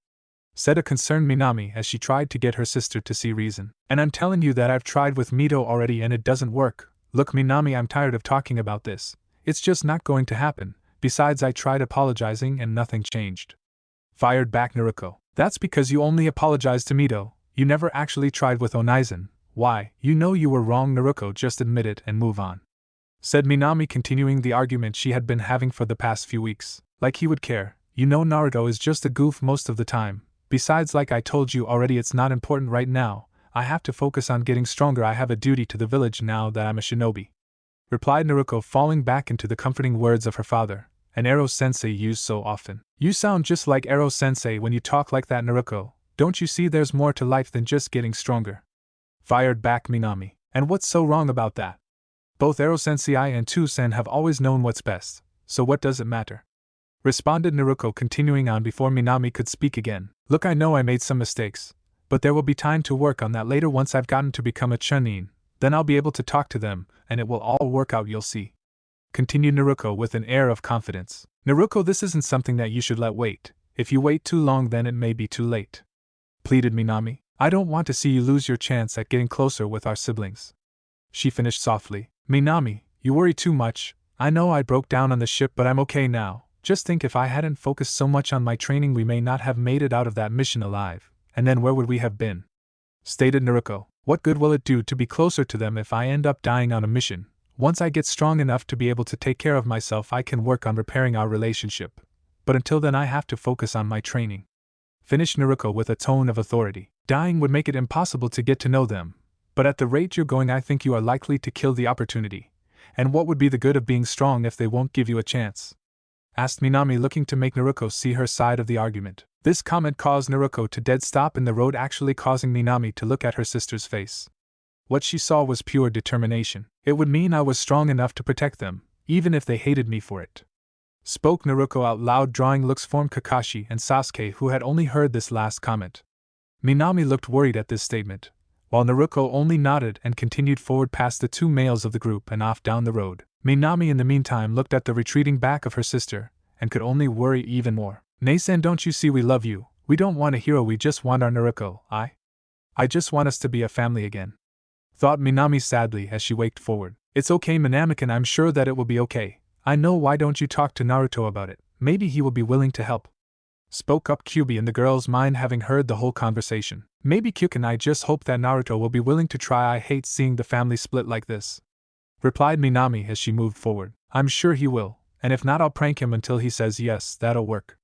said a concerned Minami as she tried to get her sister to see reason. And I'm telling you that I've tried with Mito already and it doesn't work. Look Minami, I'm tired of talking about this. It's just not going to happen. Besides, I tried apologizing and nothing changed. Fired back Naruto. That's because you only apologized to Mito. You never actually tried with Onaizen. Why, you know you were wrong, Naruto, just admit it and move on, said Minami, continuing the argument she had been having for the past few weeks. Like he would care. You know Naruto is just a goof most of the time. Besides, like I told you already, it's not important right now. I have to focus on getting stronger. I have a duty to the village now that I'm a shinobi. replied Naruko, falling back into the comforting words of her father, and Ero-sensei used so often. You sound just like Ero-sensei when you talk like that, Naruko. Don't you see there's more to life than just getting stronger? Fired back Minami. And what's so wrong about that? Both Ero-sensei and Two-sen have always known what's best, so what does it matter? Responded Naruko, continuing on before Minami could speak again. Look, I know I made some mistakes, but there will be time to work on that later once I've gotten to become a chunin. Then I'll be able to talk to them, and it will all work out, you'll see. Continued Naruko with an air of confidence. Naruko, this isn't something that you should let wait. If you wait too long, then it may be too late. Pleaded Minami. I don't want to see you lose your chance at getting closer with our siblings. She finished softly. Minami, you worry too much. I know I broke down on the ship, but I'm okay now. Just think, if I hadn't focused so much on my training, we may not have made it out of that mission alive, and then where would we have been? Stated Naruko. What good will it do to be closer to them if I end up dying on a mission? Once I get strong enough to be able to take care of myself, I can work on repairing our relationship. But until then, I have to focus on my training. Finished Naruko with a tone of authority. Dying would make it impossible to get to know them, but at the rate you're going, I think you are likely to kill the opportunity. And what would be the good of being strong if they won't give you a chance? Asked Minami, looking to make Naruko see her side of the argument. This comment caused Naruko to dead stop in the road, actually causing Minami to look at her sister's face. What she saw was pure determination. It would mean I was strong enough to protect them, even if they hated me for it. Spoke Naruko out loud, drawing looks from Kakashi and Sasuke, who had only heard this last comment. Minami looked worried at this statement, while Naruko only nodded and continued forward past the two males of the group and off down the road. Minami in the meantime looked at the retreating back of her sister, and could only worry even more. Nei-san, don't you see we love you? We don't want a hero, we just want our Naruko. I just want us to be a family again. Thought Minami sadly as she waked forward. It's okay, Minami-kun, I'm sure that it will be okay. I know, why don't you talk to Naruto about it? Maybe he will be willing to help. Spoke up Kyubi, in the girl's mind, having heard the whole conversation. Maybe Kyukin, I just hope that Naruto will be willing to try. I hate seeing the family split like this. Replied Minami as she moved forward. I'm sure he will, and if not, I'll prank him until he says yes, that'll work.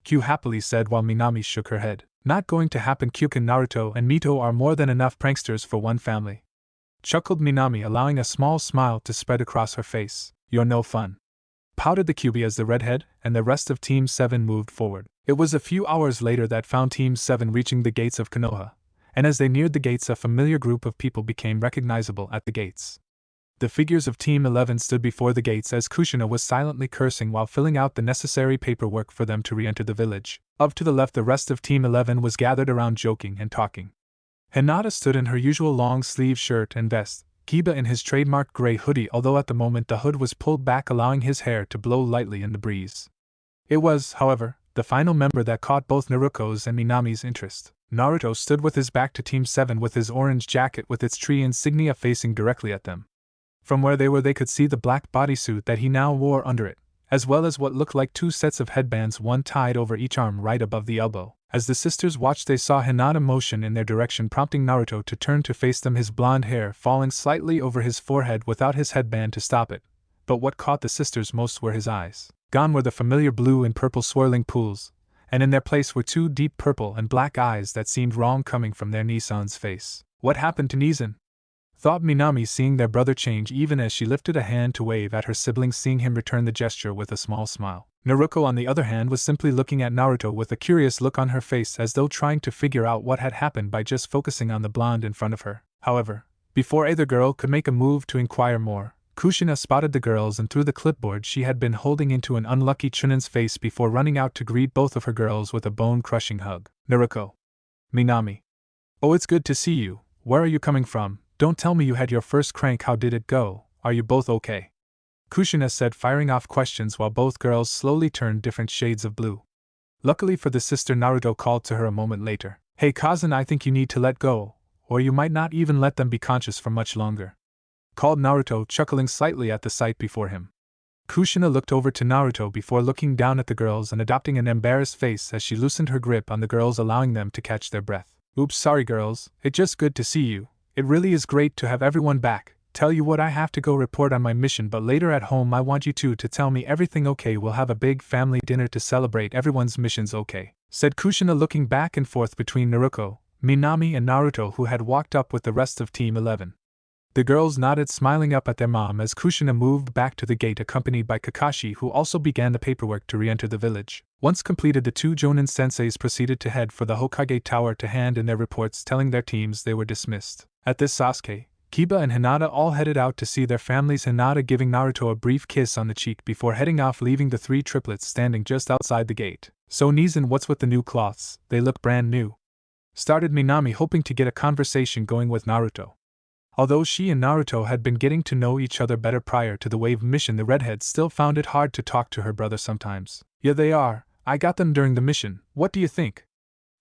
Q happily said while Minami shook her head. Not going to happen, Kyukin. Naruto and Mito are more than enough pranksters for one family. Chuckled Minami, allowing a small smile to spread across her face. You're no fun. Pouted the Kyubi as the redhead and the rest of Team 7 moved forward. It was a few hours later that found Team 7 reaching the gates of Konoha, and as they neared the gates, a familiar group of people became recognizable at the gates. The figures of Team 11 stood before the gates as Kushina was silently cursing while filling out the necessary paperwork for them to re-enter the village. Up to the left, the rest of Team 11 was gathered around, joking and talking. Hinata stood in her usual long-sleeve shirt and vest, Kiba in his trademark gray hoodie, although at the moment the hood was pulled back, allowing his hair to blow lightly in the breeze. It was, however, the final member that caught both Naruko's and Minami's interest. Naruto stood with his back to Team 7 with his orange jacket with its tree insignia facing directly at them. From where they were, they could see the black bodysuit that he now wore under it, as well as what looked like two sets of headbands, one tied over each arm right above the elbow. As the sisters watched, they saw Hinata motion in their direction, prompting Naruto to turn to face them, his blonde hair falling slightly over his forehead without his headband to stop it. But what caught the sisters most were his eyes. Gone were the familiar blue and purple swirling pools, and in their place were two deep purple and black eyes that seemed wrong coming from their Nissan's face. What happened to Nizan? Thought Minami, seeing their brother change even as she lifted a hand to wave at her siblings, seeing him return the gesture with a small smile. Naruko, on the other hand, was simply looking at Naruto with a curious look on her face, as though trying to figure out what had happened by just focusing on the blonde in front of her. However, before either girl could make a move to inquire more, Kushina spotted the girls and threw the clipboard she had been holding into an unlucky Chunin's face before running out to greet both of her girls with a bone-crushing hug. Naruko. Minami. Oh, it's good to see you. Where are you coming from? Don't tell me you had your first crank. How did it go? Are you both okay? Kushina said, firing off questions while both girls slowly turned different shades of blue. Luckily for the sister, Naruto called to her a moment later. Hey Kazan, I think you need to let go, or you might not even let them be conscious for much longer. Called Naruto, chuckling slightly at the sight before him. Kushina looked over to Naruto before looking down at the girls and adopting an embarrassed face as she loosened her grip on the girls, allowing them to catch their breath. Oops, sorry girls, it's just good to see you. It really is great to have everyone back. Tell you what, I have to go report on my mission, but later at home I want you two to tell me everything okay. We'll have a big family dinner to celebrate everyone's missions, okay? Said Kushina, looking back and forth between Naruko, Minami and Naruto, who had walked up with the rest of Team 11. The girls nodded, smiling up at their mom as Kushina moved back to the gate accompanied by Kakashi, who also began the paperwork to re-enter the village. Once completed, the two Jonin senseis proceeded to head for the Hokage Tower to hand in their reports telling their teams they were dismissed. At this, Sasuke, Kiba and Hinata all headed out to see their families, Hinata giving Naruto a brief kiss on the cheek before heading off, leaving the three triplets standing just outside the gate. "So Nizan, what's with the new cloths? They look brand new," started Minami, hoping to get a conversation going with Naruto. Although she and Naruto had been getting to know each other better prior to the wave mission, the redhead still found it hard to talk to her brother sometimes. "Yeah, they are. I got them during the mission. What do you think?"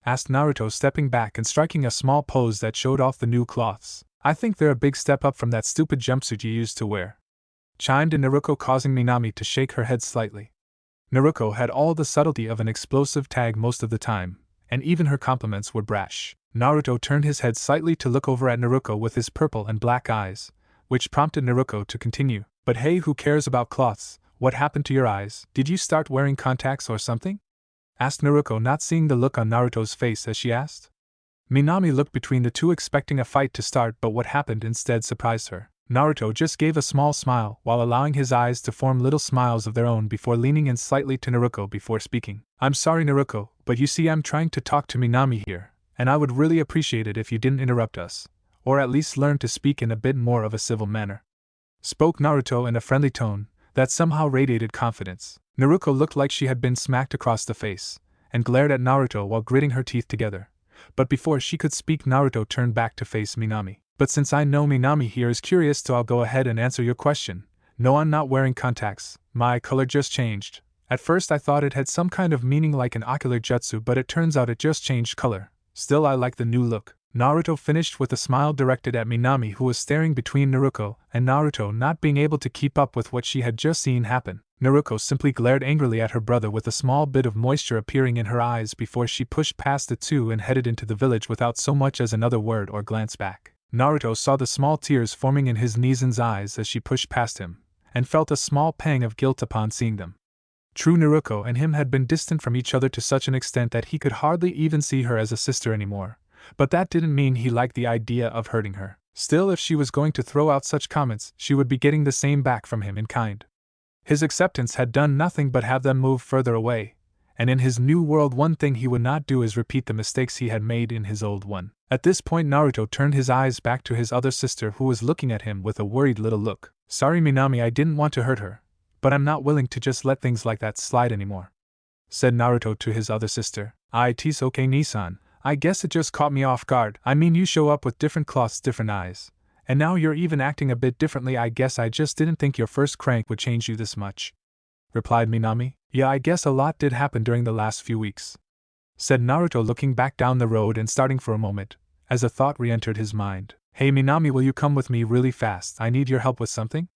asked Naruto, stepping back and striking a small pose that showed off the new cloths. "I think they're a big step up from that stupid jumpsuit you used to wear," chimed in Naruto, causing Minami to shake her head slightly. Naruto had all the subtlety of an explosive tag most of the time, and even her compliments were brash. Naruto turned his head slightly to look over at Naruto with his purple and black eyes, which prompted Naruto to continue. "But hey, who cares about cloths? What happened to your eyes? Did you start wearing contacts or something?" asked Naruto, not seeing the look on Naruto's face as she asked. Minami looked between the two, expecting a fight to start, but what happened instead surprised her. Naruto just gave a small smile while allowing his eyes to form little smiles of their own before leaning in slightly to Naruto before speaking. "I'm sorry, Naruto, but you see, I'm trying to talk to Minami here, and I would really appreciate it if you didn't interrupt us, or at least learn to speak in a bit more of a civil manner," spoke Naruto in a friendly tone that somehow radiated confidence. Naruto looked like she had been smacked across the face, and glared at Naruto while gritting her teeth together. But before she could speak, Naruto turned back to face Minami. "But since I know Minami here is curious, so I'll go ahead and answer your question. No, I'm not wearing contacts. My color just changed. At first I thought it had some kind of meaning like an ocular jutsu, but it turns out it just changed color. Still, I like the new look," Naruto finished with a smile directed at Minami, who was staring between Naruto and Naruto, not being able to keep up with what she had just seen happen. Naruto simply glared angrily at her brother with a small bit of moisture appearing in her eyes before she pushed past the two and headed into the village without so much as another word or glance back. Naruto saw the small tears forming in his Nizan's eyes as she pushed past him, and felt a small pang of guilt upon seeing them. True, Naruto and him had been distant from each other to such an extent that he could hardly even see her as a sister anymore, but that didn't mean he liked the idea of hurting her. Still, if she was going to throw out such comments, she would be getting the same back from him in kind. His acceptance had done nothing but have them move further away, and in his new world one thing he would not do is repeat the mistakes he had made in his old one. At this point, Naruto turned his eyes back to his other sister, who was looking at him with a worried little look. "Sorry, Minami, I didn't want to hurt her, but I'm not willing to just let things like that slide anymore," said Naruto to his other sister. "It's okay, Nisan. I guess it just caught me off guard. I mean, you show up with different cloths, different eyes, and now you're even acting a bit differently. I guess I just didn't think your first crank would change you this much," replied Minami. "Yeah, I guess a lot did happen during the last few weeks," said Naruto, looking back down the road and starting for a moment, as a thought re-entered his mind. "Hey Minami, will you come with me really fast? I need your help with something?"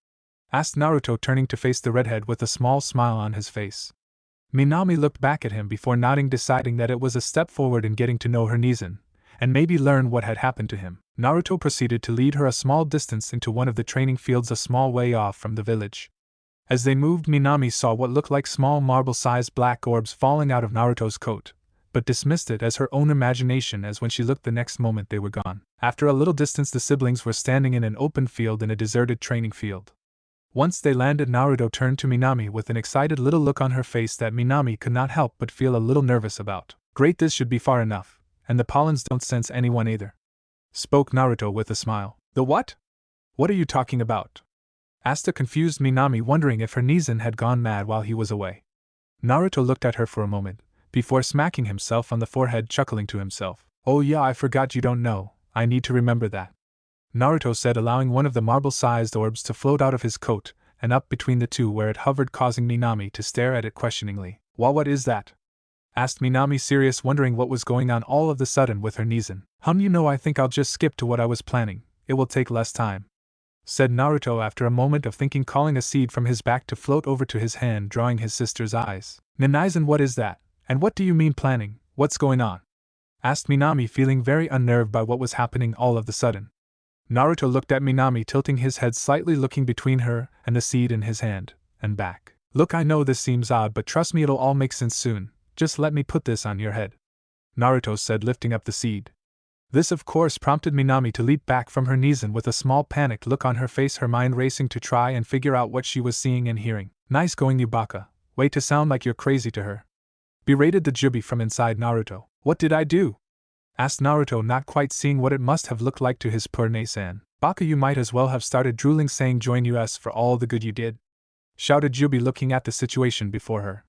asked Naruto, turning to face the redhead with a small smile on his face. Minami looked back at him before nodding, deciding that it was a step forward in getting to know her Nizan, and maybe learn what had happened to him. Naruto proceeded to lead her a small distance into one of the training fields a small way off from the village. As they moved, Minami saw what looked like small marble-sized black orbs falling out of Naruto's coat, but dismissed it as her own imagination, as when she looked the next moment they were gone. After a little distance, the siblings were standing in an open field in a deserted training field. Once they landed, Naruto turned to Minami with an excited little look on her face that Minami could not help but feel a little nervous about. "Great, this should be far enough, and the pollens don't sense anyone either," spoke Naruto with a smile. "The what? What are you talking about?" asked a confused Minami, wondering if her Nizan had gone mad while he was away. Naruto looked at her for a moment, before smacking himself on the forehead, chuckling to himself. "Oh yeah, I forgot you don't know. I need to remember that," Naruto said, allowing one of the marble-sized orbs to float out of his coat and up between the two where it hovered, causing Minami to stare at it questioningly. What is that?" asked Minami, serious, wondering what was going on all of the sudden with her Nizan. You know, I think I'll just skip to what I was planning. It will take less time," said Naruto after a moment of thinking, calling a seed from his back to float over to his hand, drawing his sister's eyes. "Nizan, what is that? And what do you mean planning? What's going on?" asked Minami, feeling very unnerved by what was happening all of the sudden. Naruto looked at Minami, tilting his head slightly, looking between her and the seed in his hand, and back. "Look, I know this seems odd, but trust me, it'll all make sense soon. Just let me put this on your head," Naruto said, lifting up the seed. This of course prompted Minami to leap back from her knees and with a small panicked look on her face, her mind racing to try and figure out what she was seeing and hearing. Nice going, you baka. Way to sound like you're crazy to her. Berated the Jubi from inside Naruto. What did I do? Asked Naruto, not quite seeing what it must have looked like to his poor Nei-san. Baka, you might as well have started drooling, saying join us for all the good you did. Shouted Jubi, looking at the situation before her.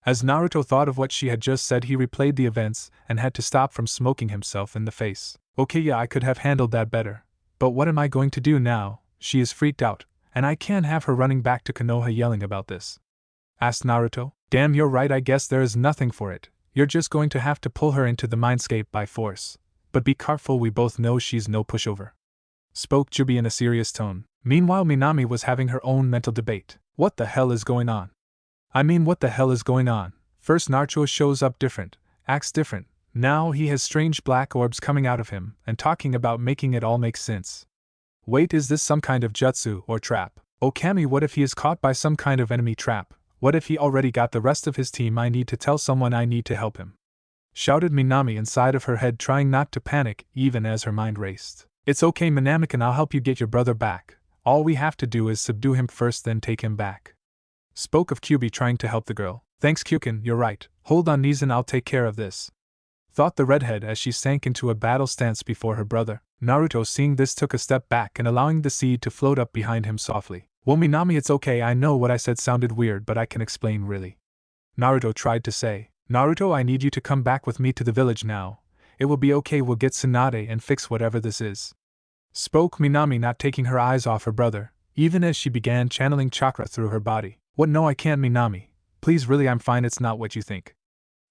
As Naruto thought of what she had just said, he replayed the events and had to stop from smoking himself in the face. Okay, yeah, I could have handled that better. But what am I going to do now? She is freaked out, and I can't have her running back to Konoha yelling about this. Asked Naruto. Damn, you're right, I guess there is nothing for it. You're just going to have to pull her into the mindscape by force. But be careful, we both know she's no pushover. Spoke Jubi in a serious tone. Meanwhile, Minami was having her own mental debate. What the hell is going on? What the hell is going on? First Naruto shows up different, acts different, now he has strange black orbs coming out of him, and talking about making it all make sense. Wait, is this some kind of jutsu or trap? Oh Kami, what if he is caught by some kind of enemy trap? What if he already got the rest of his team? I need to tell someone, I need to help him. Shouted Minami inside of her head, trying not to panic even as her mind raced. It's okay, Minami-kun, I'll help you get your brother back. All we have to do is subdue him first, then take him back. Spoke of Kyubi, trying to help the girl. Thanks Kyukin, you're right. Hold on Nizen, I'll take care of this. Thought the redhead as she sank into a battle stance before her brother. Naruto, seeing this, took a step back and allowing the seed to float up behind him softly. Well Minami, it's okay, I know what I said sounded weird, but I can explain really. Naruto tried to say. Naruto, I need you to come back with me to the village now. It will be okay, we'll get Tsunade and fix whatever this is. Spoke Minami, not taking her eyes off her brother, even as she began channeling chakra through her body. What, no I can't Minami. Please really, I'm fine, it's not what you think.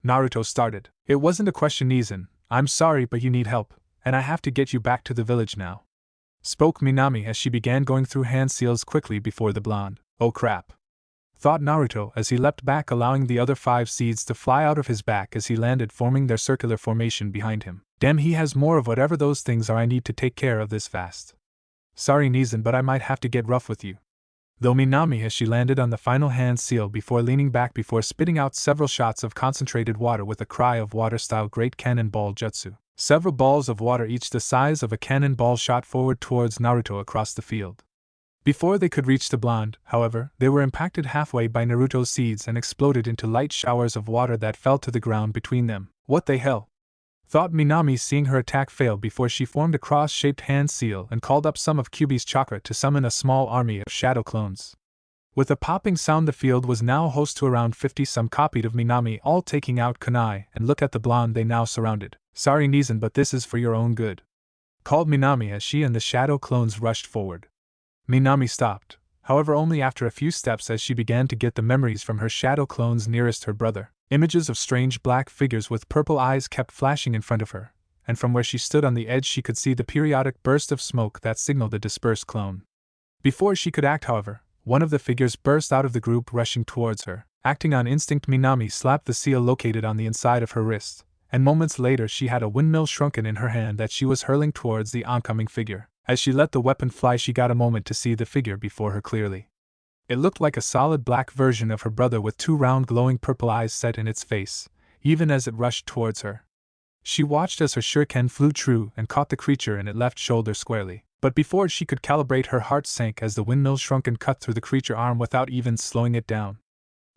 Naruto started. It wasn't a question, Nizen. I'm sorry, but you need help, and I have to get you back to the village now. Spoke Minami as she began going through hand seals quickly before the blonde. Oh crap. Thought Naruto as he leapt back, allowing the other 5 seeds to fly out of his back as he landed, forming their circular formation behind him. Damn, he has more of whatever those things are, I need to take care of this fast. Sorry Nizen, but I might have to get rough with you. Though Minami as she landed on the final hand seal before leaning back before spitting out several shots of concentrated water with a cry of water-style great cannonball jutsu. Several balls of water, each the size of a cannonball, shot forward towards Naruto across the field. Before they could reach the blonde, however, they were impacted halfway by Naruto's seeds and exploded into light showers of water that fell to the ground between them. What the hell? Thought Minami, seeing her attack fail before she formed a cross-shaped hand seal and called up some of Kyubi's chakra to summon a small army of shadow clones. With a popping sound, the field was now host to around 50-some copied of Minami, all taking out kunai, and look at the blonde they now surrounded. Sorry Nizen, but this is for your own good. Called Minami as she and the shadow clones rushed forward. Minami stopped, however only after a few steps, as she began to get the memories from her shadow clones nearest her brother. Images of strange black figures with purple eyes kept flashing in front of her, and from where she stood on the edge she could see the periodic burst of smoke that signaled a dispersed clone. Before she could act, however, one of the figures burst out of the group, rushing towards her. Acting on instinct, Minami slapped the seal located on the inside of her wrist, and moments later she had a windmill shrunken in her hand that she was hurling towards the oncoming figure. As she let the weapon fly, she got a moment to see the figure before her clearly. It looked like a solid black version of her brother with 2 round glowing purple eyes set in its face, even as it rushed towards her. She watched as her shuriken flew true and caught the creature in its left shoulder squarely, but before she could calibrate, her heart sank as the windmill shrunk and cut through the creature's arm without even slowing it down.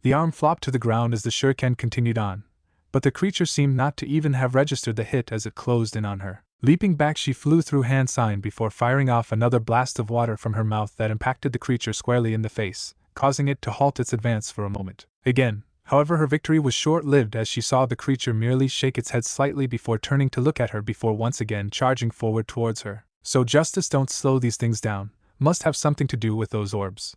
The arm flopped to the ground as the shuriken continued on, but the creature seemed not to even have registered the hit as it closed in on her. Leaping back, she flew through hand sign before firing off another blast of water from her mouth that impacted the creature squarely in the face, causing it to halt its advance for a moment. Again, however, her victory was short-lived as she saw the creature merely shake its head slightly before turning to look at her before once again charging forward towards her. So justice, don't slow these things down, must have something to do with those orbs.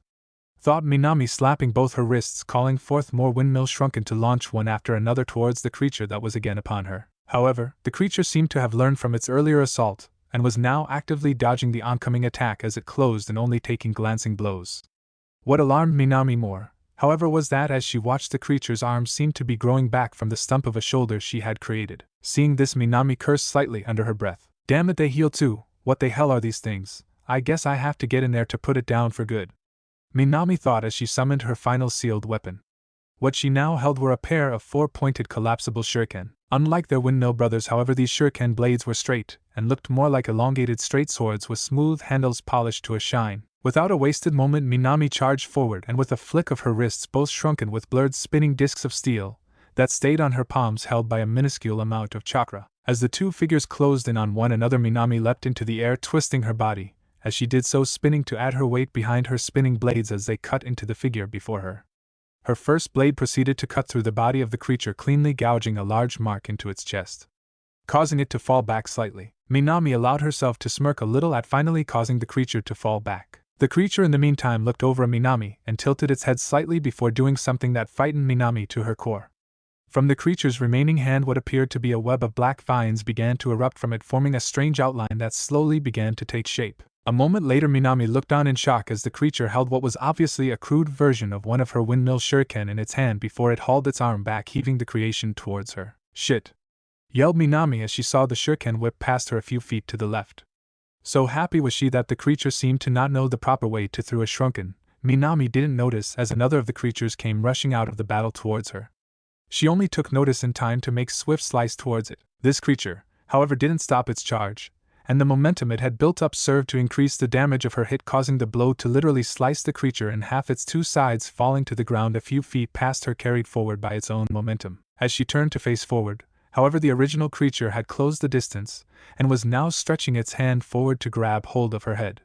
Thought Minami, slapping both her wrists, calling forth more windmills shrunken to launch one after another towards the creature that was again upon her. However, the creature seemed to have learned from its earlier assault, and was now actively dodging the oncoming attack as it closed and only taking glancing blows. What alarmed Minami more, however, was that as she watched the creature's arms seemed to be growing back from the stump of a shoulder she had created. Seeing this, Minami cursed slightly under her breath. Damn it, they heal too. What the hell are these things? I guess I have to get in there to put it down for good. Minami thought as she summoned her final sealed weapon. What she now held were a pair of four-pointed collapsible shuriken. Unlike their windmill brothers, however, these shuriken blades were straight, and looked more like elongated straight swords with smooth handles polished to a shine. Without a wasted moment, Minami charged forward, and with a flick of her wrists both shrunken with blurred spinning discs of steel, that stayed on her palms held by a minuscule amount of chakra. As the two figures closed in on one another, Minami leapt into the air, twisting her body, as she did so spinning to add her weight behind her spinning blades as they cut into the figure before her. Her first blade proceeded to cut through the body of the creature, cleanly gouging a large mark into its chest, causing it to fall back slightly. Minami allowed herself to smirk a little at finally causing the creature to fall back. The creature in the meantime looked over at Minami and tilted its head slightly before doing something that frightened Minami to her core. From the creature's remaining hand, what appeared to be a web of black vines began to erupt from it, forming a strange outline that slowly began to take shape. A moment later, Minami looked on in shock as the creature held what was obviously a crude version of one of her windmill shuriken in its hand before it hauled its arm back, heaving the creation towards her. "Shit!" yelled Minami as she saw the shuriken whip past her a few feet to the left. So happy was she that the creature seemed to not know the proper way to throw a shrunken. Minami didn't notice as another of the creatures came rushing out of the battle towards her. She only took notice in time to make swift slice towards it. This creature, however, didn't stop its charge, and the momentum it had built up served to increase the damage of her hit, causing the blow to literally slice the creature in half, its two sides falling to the ground a few feet past her, carried forward by its own momentum. As she turned to face forward, however, the original creature had closed the distance, and was now stretching its hand forward to grab hold of her head.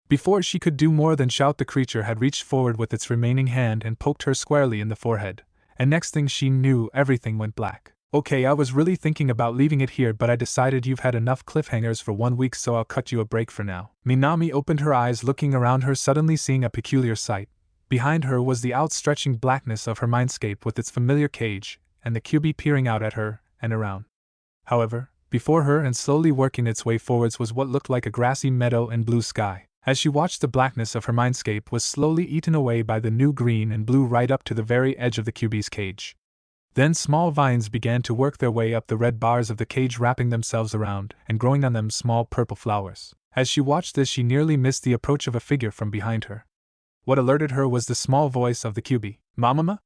Before she could do more than shout, the creature had reached forward with its remaining hand and poked her squarely in the forehead, and next thing she knew, everything went black. "Okay, I was really thinking about leaving it here, but I decided you've had enough cliffhangers for 1 week, so I'll cut you a break for now." Minami opened her eyes, looking around her, suddenly seeing a peculiar sight. Behind her was the outstretching blackness of her mindscape with its familiar cage, and the QB peering out at her and around. However, before her and slowly working its way forwards was what looked like a grassy meadow and blue sky. As she watched, the blackness of her mindscape was slowly eaten away by the new green and blue right up to the very edge of the QB's cage. Then small vines began to work their way up the red bars of the cage, wrapping themselves around and growing on them small purple flowers. As she watched this, she nearly missed the approach of a figure from behind her. What alerted her was the small voice of the QB. "Mamama?"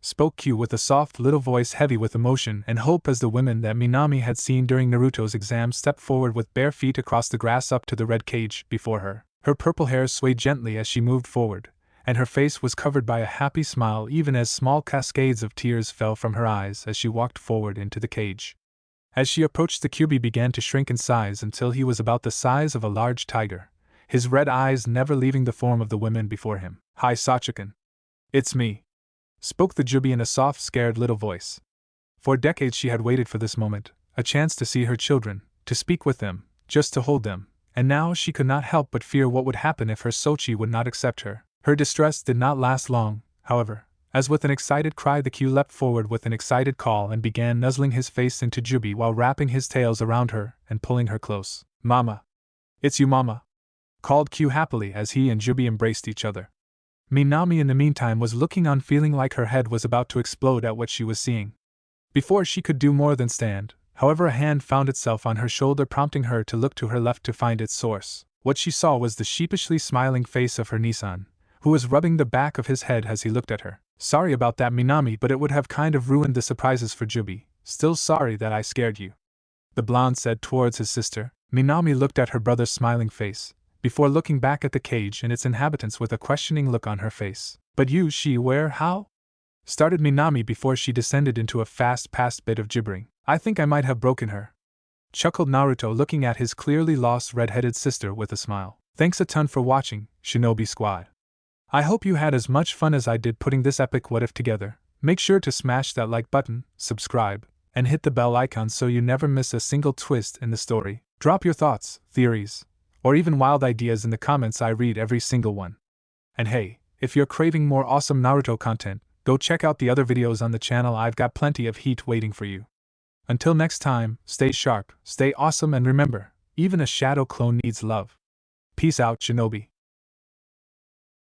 spoke Q with a soft little voice heavy with emotion and hope as the women that Minami had seen during Naruto's exam stepped forward with bare feet across the grass up to the red cage before her. Her purple hair swayed gently as she moved forward, and her face was covered by a happy smile even as small cascades of tears fell from her eyes as she walked forward into the cage. As she approached, the QB began to shrink in size until he was about the size of a large tiger, his red eyes never leaving the form of the women before him. "Hi, Sachika. It's me," spoke the Jubi in a soft, scared little voice. For decades she had waited for this moment, a chance to see her children, to speak with them, just to hold them, and now she could not help but fear what would happen if her Sochi would not accept her. Her distress did not last long, however, as with an excited cry the Q leapt forward with an excited call and began nuzzling his face into Jubi while wrapping his tails around her and pulling her close. "Mama! It's you, Mama!" called Q happily as he and Jubi embraced each other. Minami in the meantime was looking on, feeling like her head was about to explode at what she was seeing. Before she could do more than stand, however, a hand found itself on her shoulder, prompting her to look to her left to find its source. What she saw was the sheepishly smiling face of her Nissan, who was rubbing the back of his head as he looked at her. "Sorry about that, Minami, but it would have kind of ruined the surprises for Jubi. Still sorry that I scared you," the blonde said towards his sister. Minami looked at her brother's smiling face, before looking back at the cage and its inhabitants with a questioning look on her face. "But you, she, where, how?" started Minami before she descended into a fast-paced bit of gibbering. "I think I might have broken her," chuckled Naruto, looking at his clearly lost red-headed sister with a smile. Thanks a ton for watching, Shinobi Squad. I hope you had as much fun as I did putting this epic what if together. Make sure to smash that like button, subscribe, and hit the bell icon so you never miss a single twist in the story. Drop your thoughts, theories, or even wild ideas in the comments. I read every single one. And hey, if you're craving more awesome Naruto content, go check out the other videos on the channel. I've got plenty of heat waiting for you. Until next time, stay sharp, stay awesome, and remember, even a shadow clone needs love. Peace out, Shinobi.